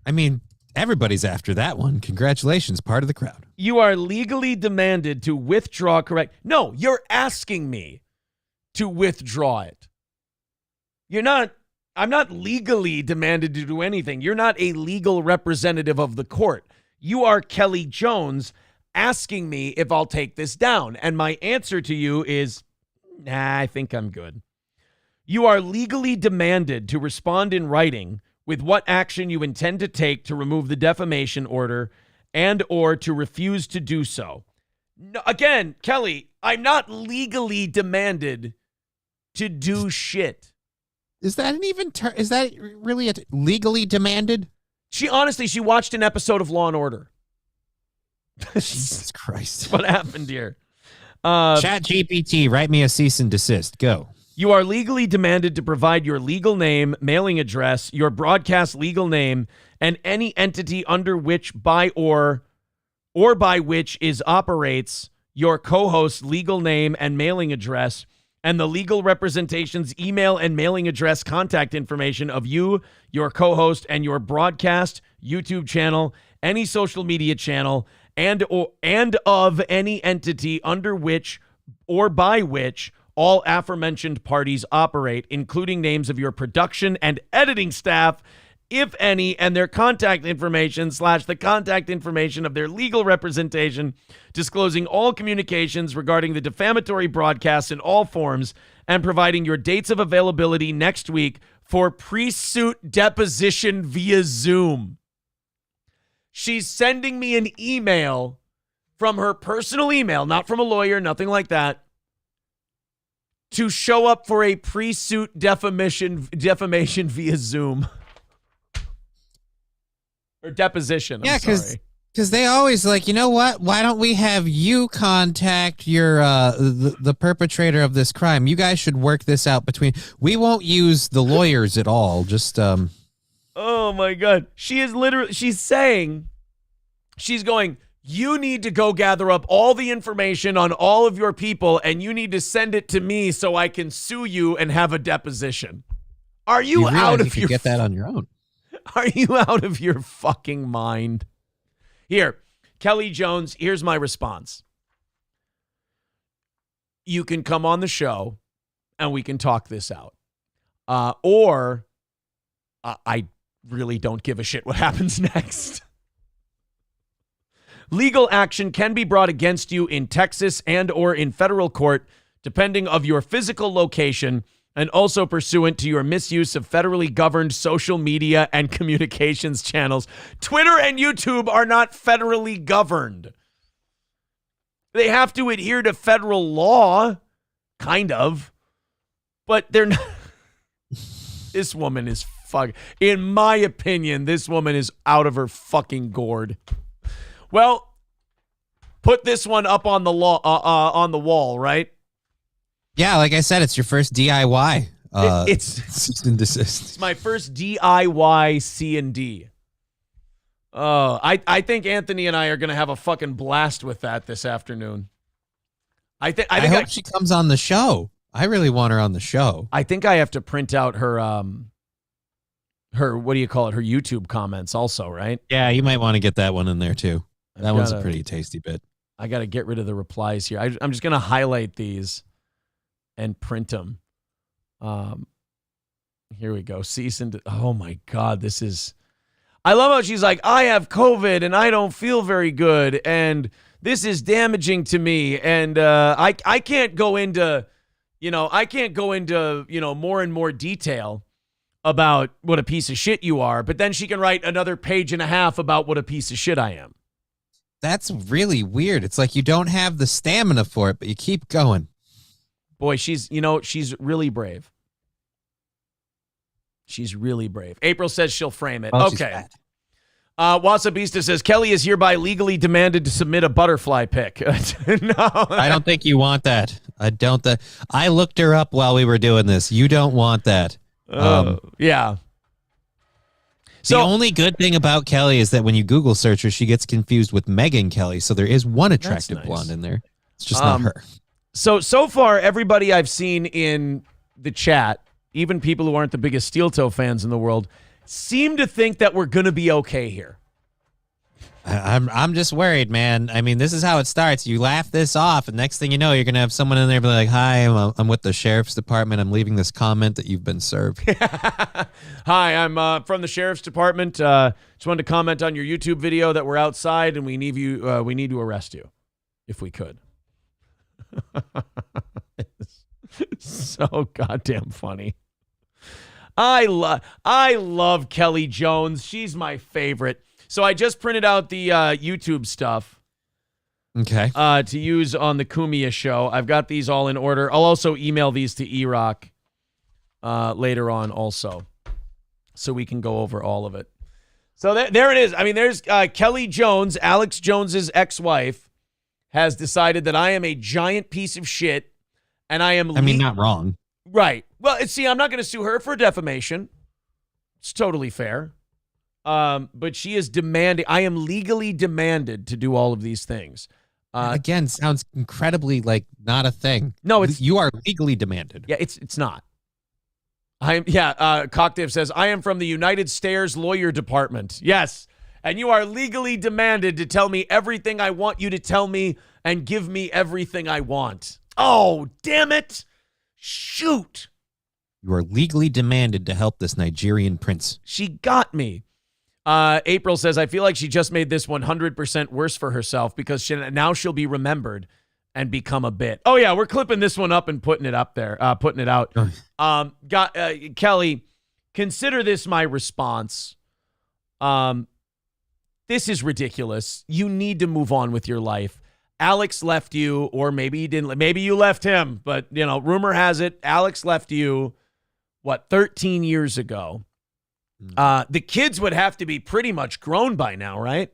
I mean, everybody's after that one. Congratulations, part of the crowd. You are legally demanded to withdraw, correct? No, you're asking me to withdraw it. I'm not legally demanded to do anything. You're not a legal representative of the court. You are Kelly Jones asking me if I'll take this down. And my answer to you is, nah, I think I'm good. You are legally demanded to respond in writing with what action you intend to take to remove the defamation order and or to refuse to do so. No, again, Kelly, I'm not legally demanded to do shit. Is that an even is that really legally demanded? She watched an episode of Law and Order. Jesus Christ. What happened here? Chat GPT, write me a cease and desist. Go. You are legally demanded to provide your legal name, mailing address, your broadcast legal name, and any entity under which by or by which is operates your co-host's legal name and mailing address, and the legal representation's email and mailing address contact information of you, your co-host, and your broadcast YouTube channel, any social media channel, and of any entity under which or by which all aforementioned parties operate, including names of your production and editing staff, if any, and their contact information / the contact information of their legal representation, disclosing all communications regarding the defamatory broadcasts in all forms, and providing your dates of availability next week for pre-suit deposition via Zoom. She's sending me an email from her personal email, not from a lawyer, nothing like that, to show up for a pre-suit defamation via Zoom. Or deposition. Yeah, because they always like, you know what? Why don't we have you contact your the perpetrator of this crime? You guys should work this out between. We won't use the lawyers at all. Just Oh my God. She's going, you need to go gather up all the information on all of your people and you need to send it to me so I can sue you and have a deposition. Are you out of your get that on your own? Are you out of your fucking mind? Here, Kelly Jones, here's my response. You can come on the show and we can talk this out. Or I really don't give a shit what happens next. Legal action can be brought against you in Texas and or in federal court, depending of your physical location and also pursuant to your misuse of federally governed social media and communications channels. Twitter and YouTube are not federally governed. They have to adhere to federal law, kind of, but they're not. This woman is in my opinion, this woman is out of her fucking gourd. Well, put this one up on the on the wall, right? Yeah, like I said, it's your first DIY. It's cease and desist. It's my first DIY C&D. I think Anthony and I are gonna have a fucking blast with that this afternoon. I hope she comes on the show. I really want her on the show. I think I have to print out her what do you call it? Her YouTube comments also, right? Yeah, you might want to get that one in there too. That one's a pretty tasty bit. I got to get rid of the replies here. I'm just going to highlight these and print them. Here we go. Oh my God, this is. I love how she's like, I have COVID and I don't feel very good, and this is damaging to me, and I can't go into, more and more detail about what a piece of shit you are, but then she can write another page and a half about what a piece of shit I am. That's really weird. It's like you don't have the stamina for it, but you keep going. Boy, she's really brave. She's really brave. April says she'll frame it. Well, okay. Wasabista says, Kelly is hereby legally demanded to submit a butterfly pic. No. I don't think you want that. I looked her up while we were doing this. You don't want that. Yeah. The only good thing about Kelly is that when you Google search her, she gets confused with Megan Kelly. So there is one attractive blonde in there. It's just not her. So far, everybody I've seen in the chat, even people who aren't the biggest steel toe fans in the world, seem to think that we're going to be okay here. I'm just worried, man. I mean, this is how it starts. You laugh this off, and next thing you know, you're going to have someone in there be like, hi, I'm with the sheriff's department. I'm leaving this comment that you've been served. Hi, I'm from the sheriff's department. Just wanted to comment on your YouTube video that we're outside, and we need to arrest you, if we could. So goddamn funny. I love Kelly Jones. She's my favorite. So I just printed out the YouTube stuff. Okay. To use on the Kumia show. I've got these all in order. I'll also email these to E-Rock later on also, so we can go over all of it. So there it is. I mean, there's Kelly Jones, Alex Jones's ex-wife, has decided that I am a giant piece of shit, and I am. Not wrong. Right. Well, see, I'm not going to sue her for defamation. It's totally fair. But she is demanding. I am legally demanded to do all of these things. Again, sounds incredibly like not a thing. No, you are legally demanded. Yeah, it's not. Cocktiff says, I am from the United Stares Lawyer Department. Yes. And you are legally demanded to tell me everything I want you to tell me and give me everything I want. Oh, damn it. Shoot. You are legally demanded to help this Nigerian prince. She got me. April says, I feel like she just made this 100% worse for herself because now she'll be remembered and become a bit. Oh, yeah, we're clipping this one up and putting it up there, putting it out. Kelly, consider this my response. This is ridiculous. You need to move on with your life. Alex left you, or maybe you didn't. Maybe you left him, but rumor has it Alex left you, 13 years ago. The kids would have to be pretty much grown by now, right?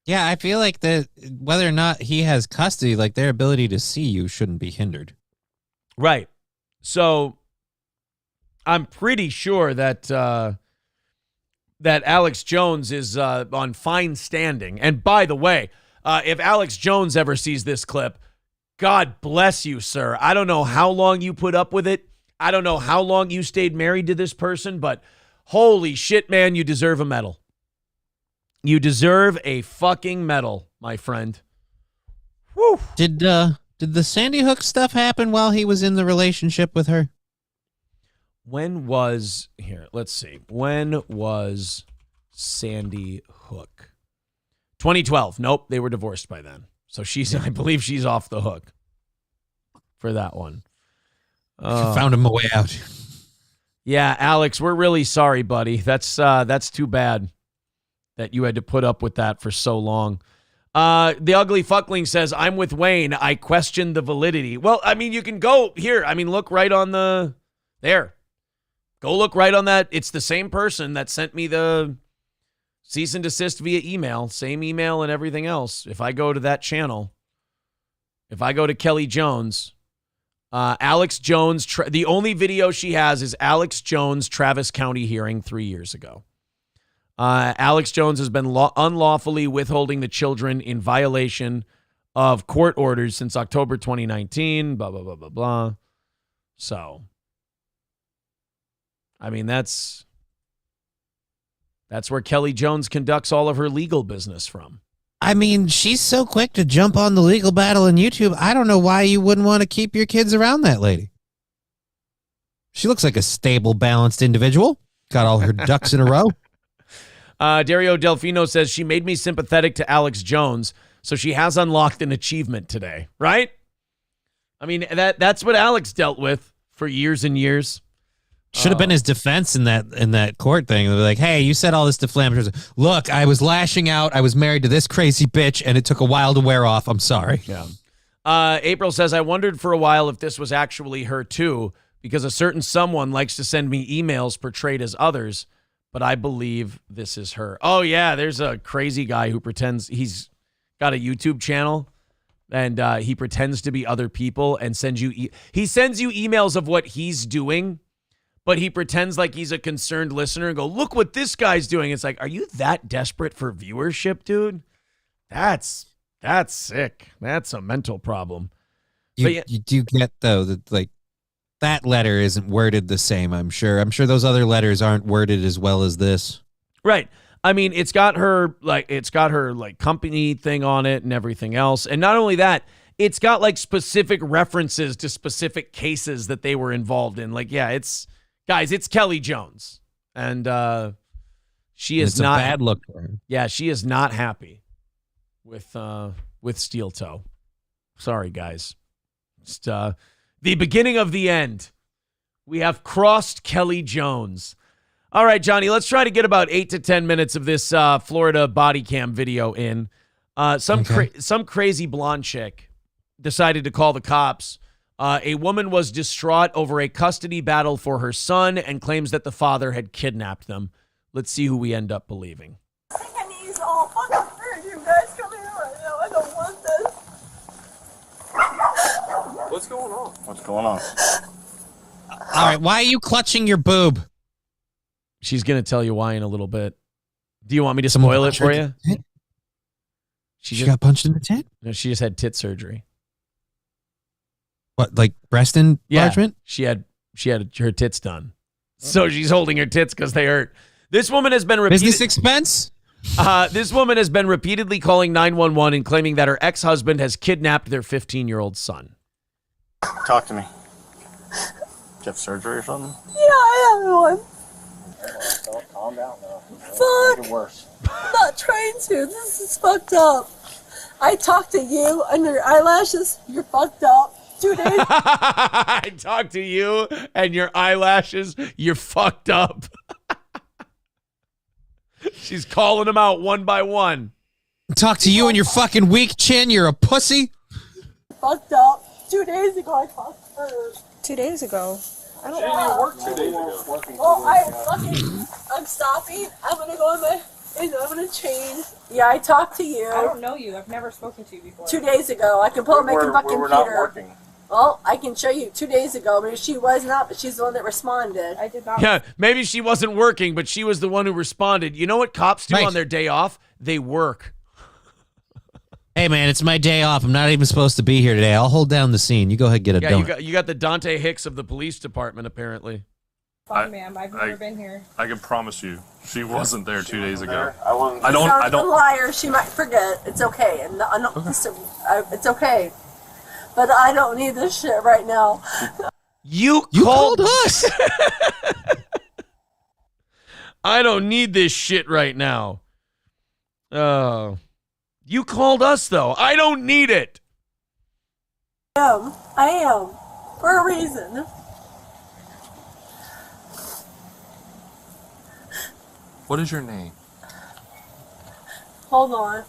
Yeah, I feel like that whether or not he has custody, like their ability to see you shouldn't be hindered. Right. So I'm pretty sure that that Alex Jones is on fine standing. And by the way, if Alex Jones ever sees this clip, God bless you, sir. I don't know how long you put up with it. I don't know how long you stayed married to this person, but holy shit, man, you deserve a medal. You deserve a fucking medal, my friend. Whew. Did the Sandy Hook stuff happen while he was in the relationship with her? When was Sandy Hook? 2012. Nope, they were divorced by then. So I believe she's off the hook for that one. Found him a way out. Yeah, Alex, we're really sorry, buddy. That's too bad that you had to put up with that for so long. The Ugly Fuckling says, I'm with Wayne. I question the validity. Well, I mean, you can go here. I mean, look right on there. Go look right on that. It's the same person that sent me the cease and desist via email. Same email and everything else. If I go to that channel, if I go to Kelly Jones, Alex Jones, the only video she has is Alex Jones, Travis County hearing 3 years ago. Alex Jones has been unlawfully withholding the children in violation of court orders since October 2019, blah, blah, blah, blah, blah. So, I mean, that's where Kelly Jones conducts all of her legal business from. I mean, she's so quick to jump on the legal battle on YouTube. I don't know why you wouldn't want to keep your kids around that lady. She looks like a stable, balanced individual. Got all her ducks in a row. Dario Delfino says, she made me sympathetic to Alex Jones, so she has unlocked an achievement today, right? I mean, that's what Alex dealt with for years and years. Should have been his defense in that court thing. They were like, hey, you said all this defamatory. Look, I was lashing out. I was married to this crazy bitch, and it took a while to wear off. I'm sorry. Yeah. April says, I wondered for a while if this was actually her too, because a certain someone likes to send me emails portrayed as others, but I believe this is her. Oh, yeah, there's a crazy guy who pretends he's got a YouTube channel, and he pretends to be other people and sends you he sends you emails of what he's doing, but he pretends like he's a concerned listener and go, look what this guy's doing. It's like, are you that desperate for viewership, dude? That's sick. That's a mental problem. You do get, though, that like that letter isn't worded the same, I'm sure. I'm sure those other letters aren't worded as well as this. Right. I mean, it's got her company thing on it and everything else. And not only that, it's got like specific references to specific cases that they were involved in. Like, yeah, it's Kelly Jones. And she is not a bad look for her. Yeah, she is not happy with Steel Toe. Sorry, guys. Just the beginning of the end. We have crossed Kelly Jones. All right, Johnny, let's try to get about 8 to 10 minutes of this Florida body cam video in. Some crazy blonde chick decided to call the cops. A woman was distraught over a custody battle for her son and claims that the father had kidnapped them. Let's see who we end up believing. My knees all fucking hurt. You guys come here right now. I don't want this. What's going on? What's going on? All right, why are you clutching your boob? She's going to tell you why in a little bit. Do you want me to spoil it for you? She got punched in the tit? No, she just had tit surgery. What, like breast enlargement? Yeah, she had her tits done. So she's holding her tits because they hurt. This woman has been business expense? This woman has been repeatedly calling 911 and claiming that her ex-husband has kidnapped their 15-year-old son. Talk to me. Did you have surgery or something? Yeah, I have one. Calm down now. Fuck. Worse. I'm not trying to. This is fucked up. I talked to you and your eyelashes. You're fucked up. 2 days. I talked to you and your eyelashes. You're fucked up. She's calling them out one by one. Talk to you and your fucking weak chin. You're a pussy. Fucked up. 2 days ago I talked to her. 2 days ago. I don't know. Work 2 days ago. Well, I'm stopping. I'm gonna go and I'm gonna change. Yeah, I talked to you. I don't know you. I've never spoken to you before. 2 days ago. I can pull up my fucking computer. We're not working. Well, I can show you 2 days ago. Maybe she was not, but she's the one that responded. I did not. Yeah, maybe she wasn't working, but she was the one who responded. You know what cops do on their day off? They work. Hey, man, it's my day off. I'm not even supposed to be here today. I'll hold down the scene. You go ahead and get a donut. You got the Dante Hicks of the police department, apparently. Fine, ma'am. I've never been here. I can promise you, she wasn't there 2 days ago. I don't. A liar. She might forget. It's okay. And it's okay. But I don't need this shit right now. You called us. I don't need this shit right now. You called us, though. I don't need it. I am. For a reason. What is your name? Hold on.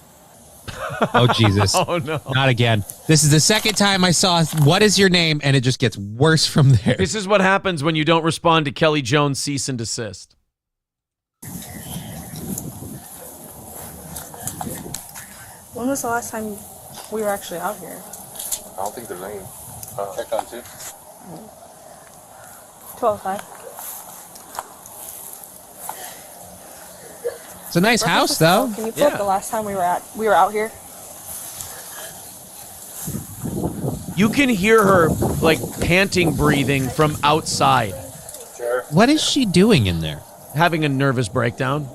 Oh, Jesus. Oh, no. Not again. This is the second time I saw what is your name, and it just gets worse from there. This is what happens when you don't respond to Kelly Jones' cease and desist. When was the last time we were actually out here? I don't think there's any. Checked on 2. 12:05. It's a nice house, though. Can you pull up the last time we were out here? You can hear her, like, panting, breathing from outside. Sure. What is she doing in there? Having a nervous breakdown.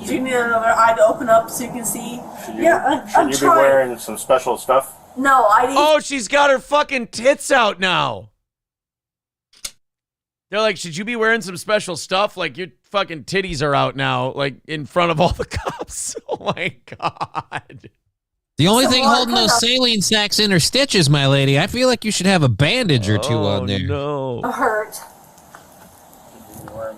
Do you need another eye to open up so you can see? I'm Should you be trying. wearing some special stuff? No, I need. Oh, she's got her fucking tits out now. They're like, should you be wearing some special stuff? Like, your fucking titties are out now, like, in front of all the cops. Oh, my God. The only thing holding those saline sacks in are stitches, my lady. I feel like you should have a bandage or two on there. No. I'm hurt. We're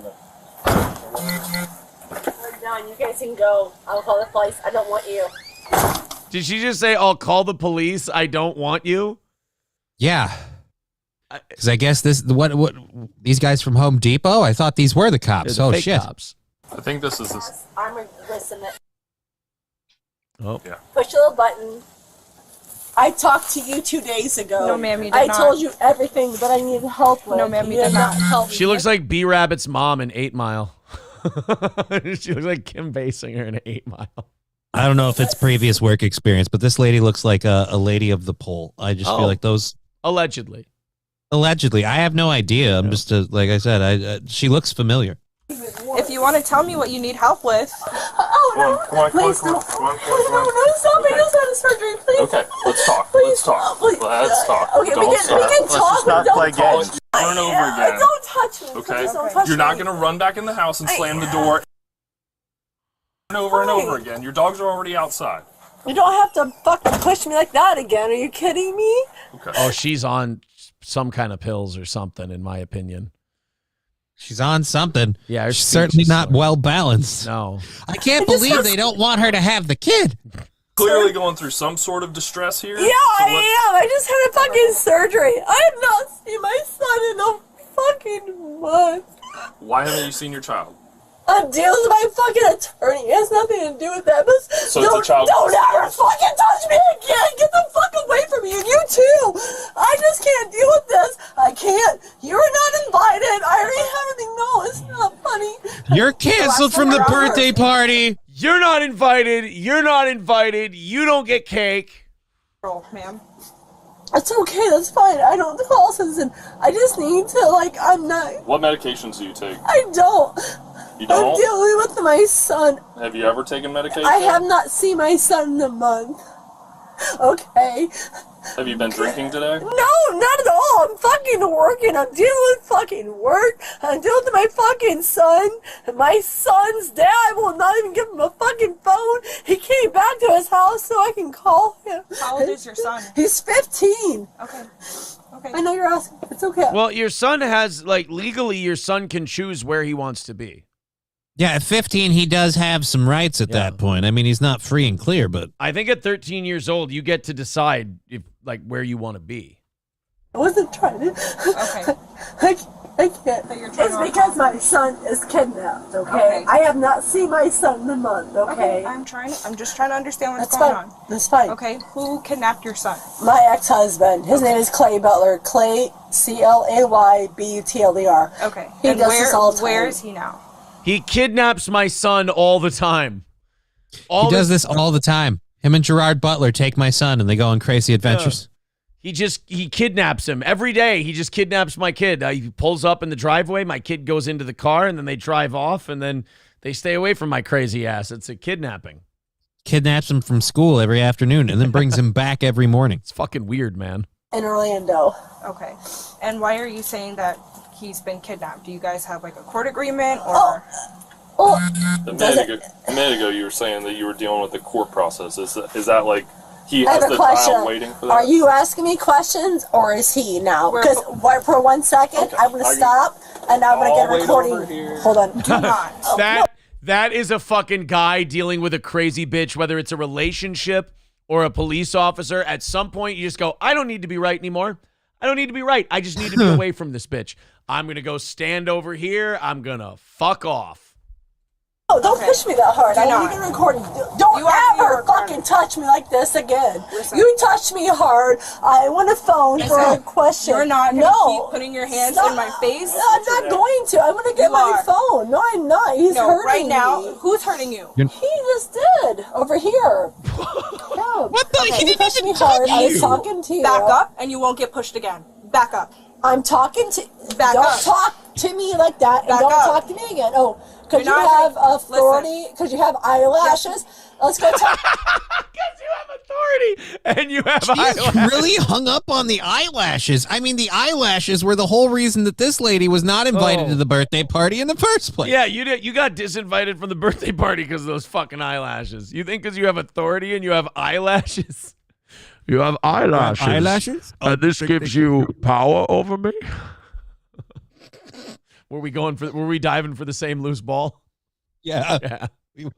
done. You guys can go. I'll call the police. I don't want you. Did she just say, I'll call the police, I don't want you? Yeah. Because I guess what these guys from Home Depot? I thought these were the cops. They're the Oh, fake shit. Cops. I think this is this. I'm listen. Oh. Yeah. Push a little button. I talked to you 2 days ago. No, ma'am, you did I not. told you everything that I needed help with. No, ma'am, you did not. help me. She looks like B Rabbit's mom in 8 Mile. She looks like Kim Basinger in 8 Mile. I don't know if it's previous work experience, but this lady looks like a lady of the pole. I just feel like those. Allegedly. Allegedly. I have no idea. I'm just, like I said, she looks familiar. If you want to tell me what you need help with. Oh, no. Come on, Please don't. No, stop. I just had a surgery. Please. Okay, let's talk. Please. Let's talk. Please. Let's talk. Okay, we can talk. Let's just not Don't play touch games. Over and over again. Don't touch me. Okay? Please don't touch You're not me. going to run back in the house and slam the door and over again. Your dogs are already outside. You don't have to fucking push me like that again. Are you kidding me? Okay. Oh, she's on some kind of pills or something, in my opinion. She's on something. Yeah, her she's speech certainly is not sort of- well balanced. No. I can't believe they don't want her to have the kid. Clearly going through some sort of distress here. Yeah, I am. I just had a fucking surgery. I have not seen my son in a fucking month. Why haven't you seen your child? I'm dealing with my fucking attorney. It has nothing to do with that. But So it's a child- don't ever fucking touch me again. Get the fuck away from me. And you too. I just can't deal with this. I can't. You're not invited. I already have everything. No, it's not funny. You're canceled from the birthday party. You're not invited. You're not invited. You don't get cake. Oh, ma'am. It's okay. That's fine. I don't call citizen. I just need to, like, I'm not. What medications do you take? I don't. You don't? I'm dealing with my son. Have you ever taken medication? I have not seen my son in a month. Okay. Have you been drinking today? No, not at all. I'm fucking working. I'm dealing with fucking work. I'm dealing with my fucking son. My son's dad will not even give him a fucking phone. He came back to his house so I can call him. How old is your son? He's 15. Okay. Okay. I know you're asking. It's okay. Well, your son has, like, legally, your son can choose where he wants to be. Yeah, at 15, he does have some rights at that point. I mean, he's not free and clear, but I think at 13 years old, you get to decide if like where you want to be. I wasn't trying to. Okay. I can't. It's because my son is kidnapped, okay? I have not seen my son in a month, okay? I'm just trying to understand what's That's going fine. on. That's fine. Okay, who kidnapped your son? My ex-husband. His name is Clay Butler. Clay, Claybutler. Okay. He and does this all the time. where is he now? He kidnaps my son all the time. he does this all the time. Him and Gerard Butler take my son, and they go on crazy adventures. He kidnaps him every day. He just kidnaps my kid. He pulls up in the driveway. My kid goes into the car, and then they drive off, and then they stay away from my crazy ass. It's a kidnapping. Kidnaps him from school every afternoon, and then brings him back every morning. It's fucking weird, man. In Orlando. Okay. And why are you saying that he's been kidnapped? Do you guys have like a court agreement or? A minute ago, you were saying that you were dealing with the court process. Is that like he I has have a the question. child waiting for that? Are you asking me questions, or is he now? Because for 1 second, I'm going to stop, and I'm going to get a recording. Hold on. Do not. That is a fucking guy dealing with a crazy bitch, whether it's a relationship or a police officer. At some point, you just go, I don't need to be right anymore. I don't need to be right. I just need to be away from this bitch. I'm going to go stand over here. I'm going to fuck off. Oh, don't push me that hard. I'm even recording. Don't ever fucking touch me like this again. You touched me hard. I want a phone for a question. You're not going to keep putting your hands in my face? I'm not going to. I'm going to get my phone. No, I'm not. He's hurting right now. me. Who's hurting you? He just did. Over here. What the? He touched me hard. I was talking to you. Back up, and you won't get pushed again. Back up. I'm talking to... Back don't up. talk to me like that, and Back don't up. talk to me again. Oh, because you You're not have authority, because you have eyelashes. Let's go talk. Authority, and you have She's eyelashes. really hung up on the eyelashes. I mean, the eyelashes were the whole reason that this lady was not invited to the birthday party in the first place. Yeah, you got disinvited from the birthday party because of those fucking eyelashes. You think because you have authority and you have eyelashes? You have eyelashes. Eyelashes? And this gives you power over me? Were we diving for the same loose ball? Yeah. We were.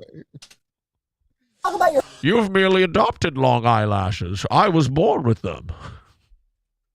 Talk about your You've merely adopted long eyelashes. I was born with them.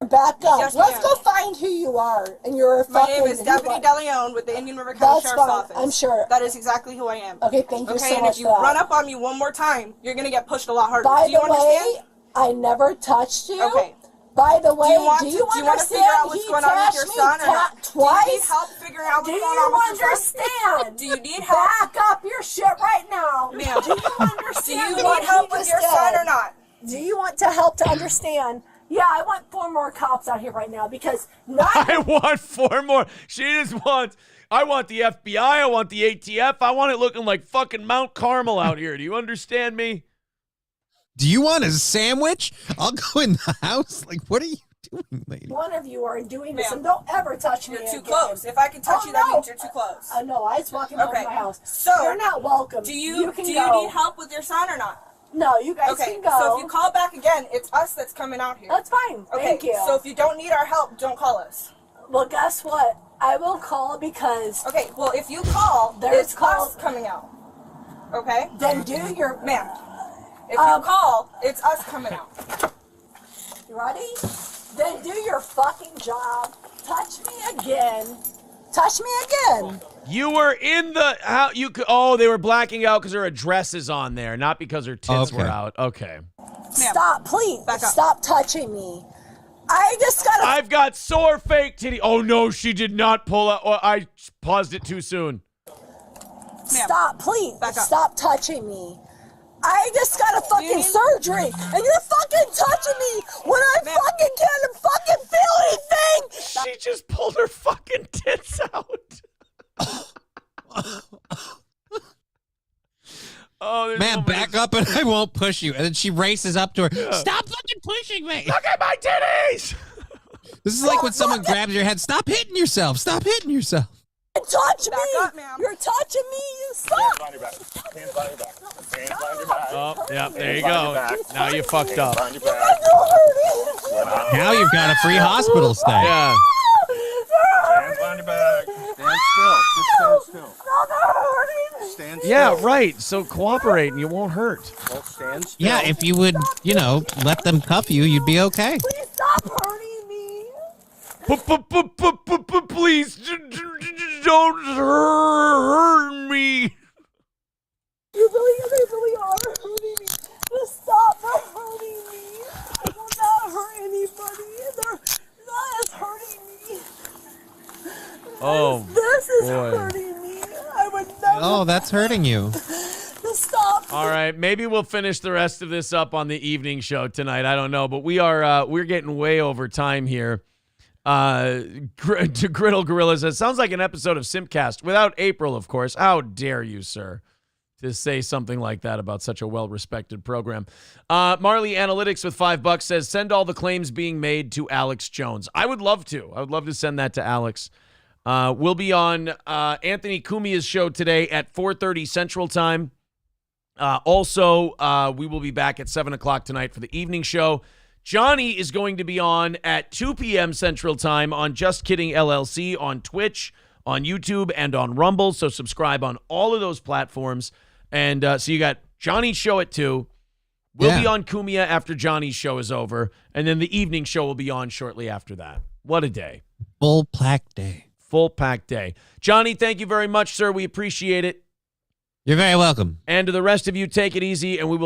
back up. Yes, Let's ma'am. go find who you are. And you're a My fucking... name is Deputy DeLeon with the Indian River County That's Sheriff's fine. Office. I'm sure. That is exactly who I am. Okay, thank you so and much if you for that. run up on me one more time, you're going to get pushed a lot harder. By Do you the understand? way, I never touched you. Okay. By the way, Do you want do to you figure out understand what's he going on with your touched son me or not? twice? Do you need help figuring out what's Do going on you with your son? understand? Do you need help? Back up your shit right now. Ma'am. Do you understand Do you what need help he with just your son did? or not? Do you want to help to understand? Yeah, I want 4 more cops out here right now because I want 4 more. She just wants. I want the FBI. I want the ATF. I want it looking like fucking Mount Carmel out here. Do you understand me? Do you want a sandwich? I'll go in the house. Like, what are you doing, lady? one of you are doing this, and don't ever touch me You're too again. close. If I can touch you, that means you're too close. No, I was walking over Okay. my house. So, you're not welcome. Do you can do go. you need help with your son or not? No, you guys Okay, can go. so if you call back again, it's us that's coming out here. That's fine. Okay, Thank you. so if you don't need our help, don't call us. Well, guess what? I will call because... Okay, well, if you call, There's it's us coming out. Okay? Then do your... Ma'am, if you call, it's us coming out. You ready? Then do your fucking job. Touch me again. Touch me again. You were in the how you could. Oh, they were blacking out because her address is on there, not because her tits were out. Okay. Stop, please. Stop touching me. I just gotta... I've got sore fake titty. Oh no, she did not pull out. Oh, I paused it too soon. Stop, please. Stop touching me. I just got a fucking surgery, and you're fucking touching me when I fucking can't fucking feel anything. She just pulled her fucking tits out. Oh, man, back up and I won't push you. And then she races up to her. Stop fucking pushing me. Look at my titties. This is like when someone grabs your head. Stop hitting yourself. Stop hitting yourself. Touch me. You're touching me. You suck. Hands behind your back. Hands behind your back. Hands behind your back. Oh, yeah, there you go. Now you fucked up. Hands behind your back. Now you've got a free hospital stay. Yeah. Hands behind your back. Stand still. Just stand still. Stop hurting stand Yeah, still. right. So cooperate and you won't hurt. Don't stand still. Yeah, if you would, let them cuff you, you'd be okay. Please stop hurting me. Please don't hurt me. They really are hurting me. Just stop hurting me. I will not hurt anybody. They're not hurting me. Oh, This is boy. hurting me. I would never. Oh, that's hurting you. Just stop. All right, maybe we'll finish the rest of this up on the evening show tonight. I don't know, but we're getting way over time here. To Griddle Gorilla says, sounds like an episode of Simpcast without April, of course. How dare you, sir, to say something like that about such a well-respected program. Marley Analytics with $5 says, send all the claims being made to Alex Jones. I would love to. I would love to send that to Alex. We'll be on Anthony Cumia's show today at 4:30 Central Time. Also, we will be back at 7 o'clock tonight for the evening show. Johnny is going to be on at 2 p.m. Central Time on Just Kidding LLC on Twitch, on YouTube, and on Rumble. So subscribe on all of those platforms. And so you got Johnny's show at 2. We'll be on Cumia after Johnny's show is over. And then the evening show will be on shortly after that. What a day. Full pack day. Full pack day. Johnny, thank you very much, sir. We appreciate it. You're very welcome. And to the rest of you, take it easy, and we will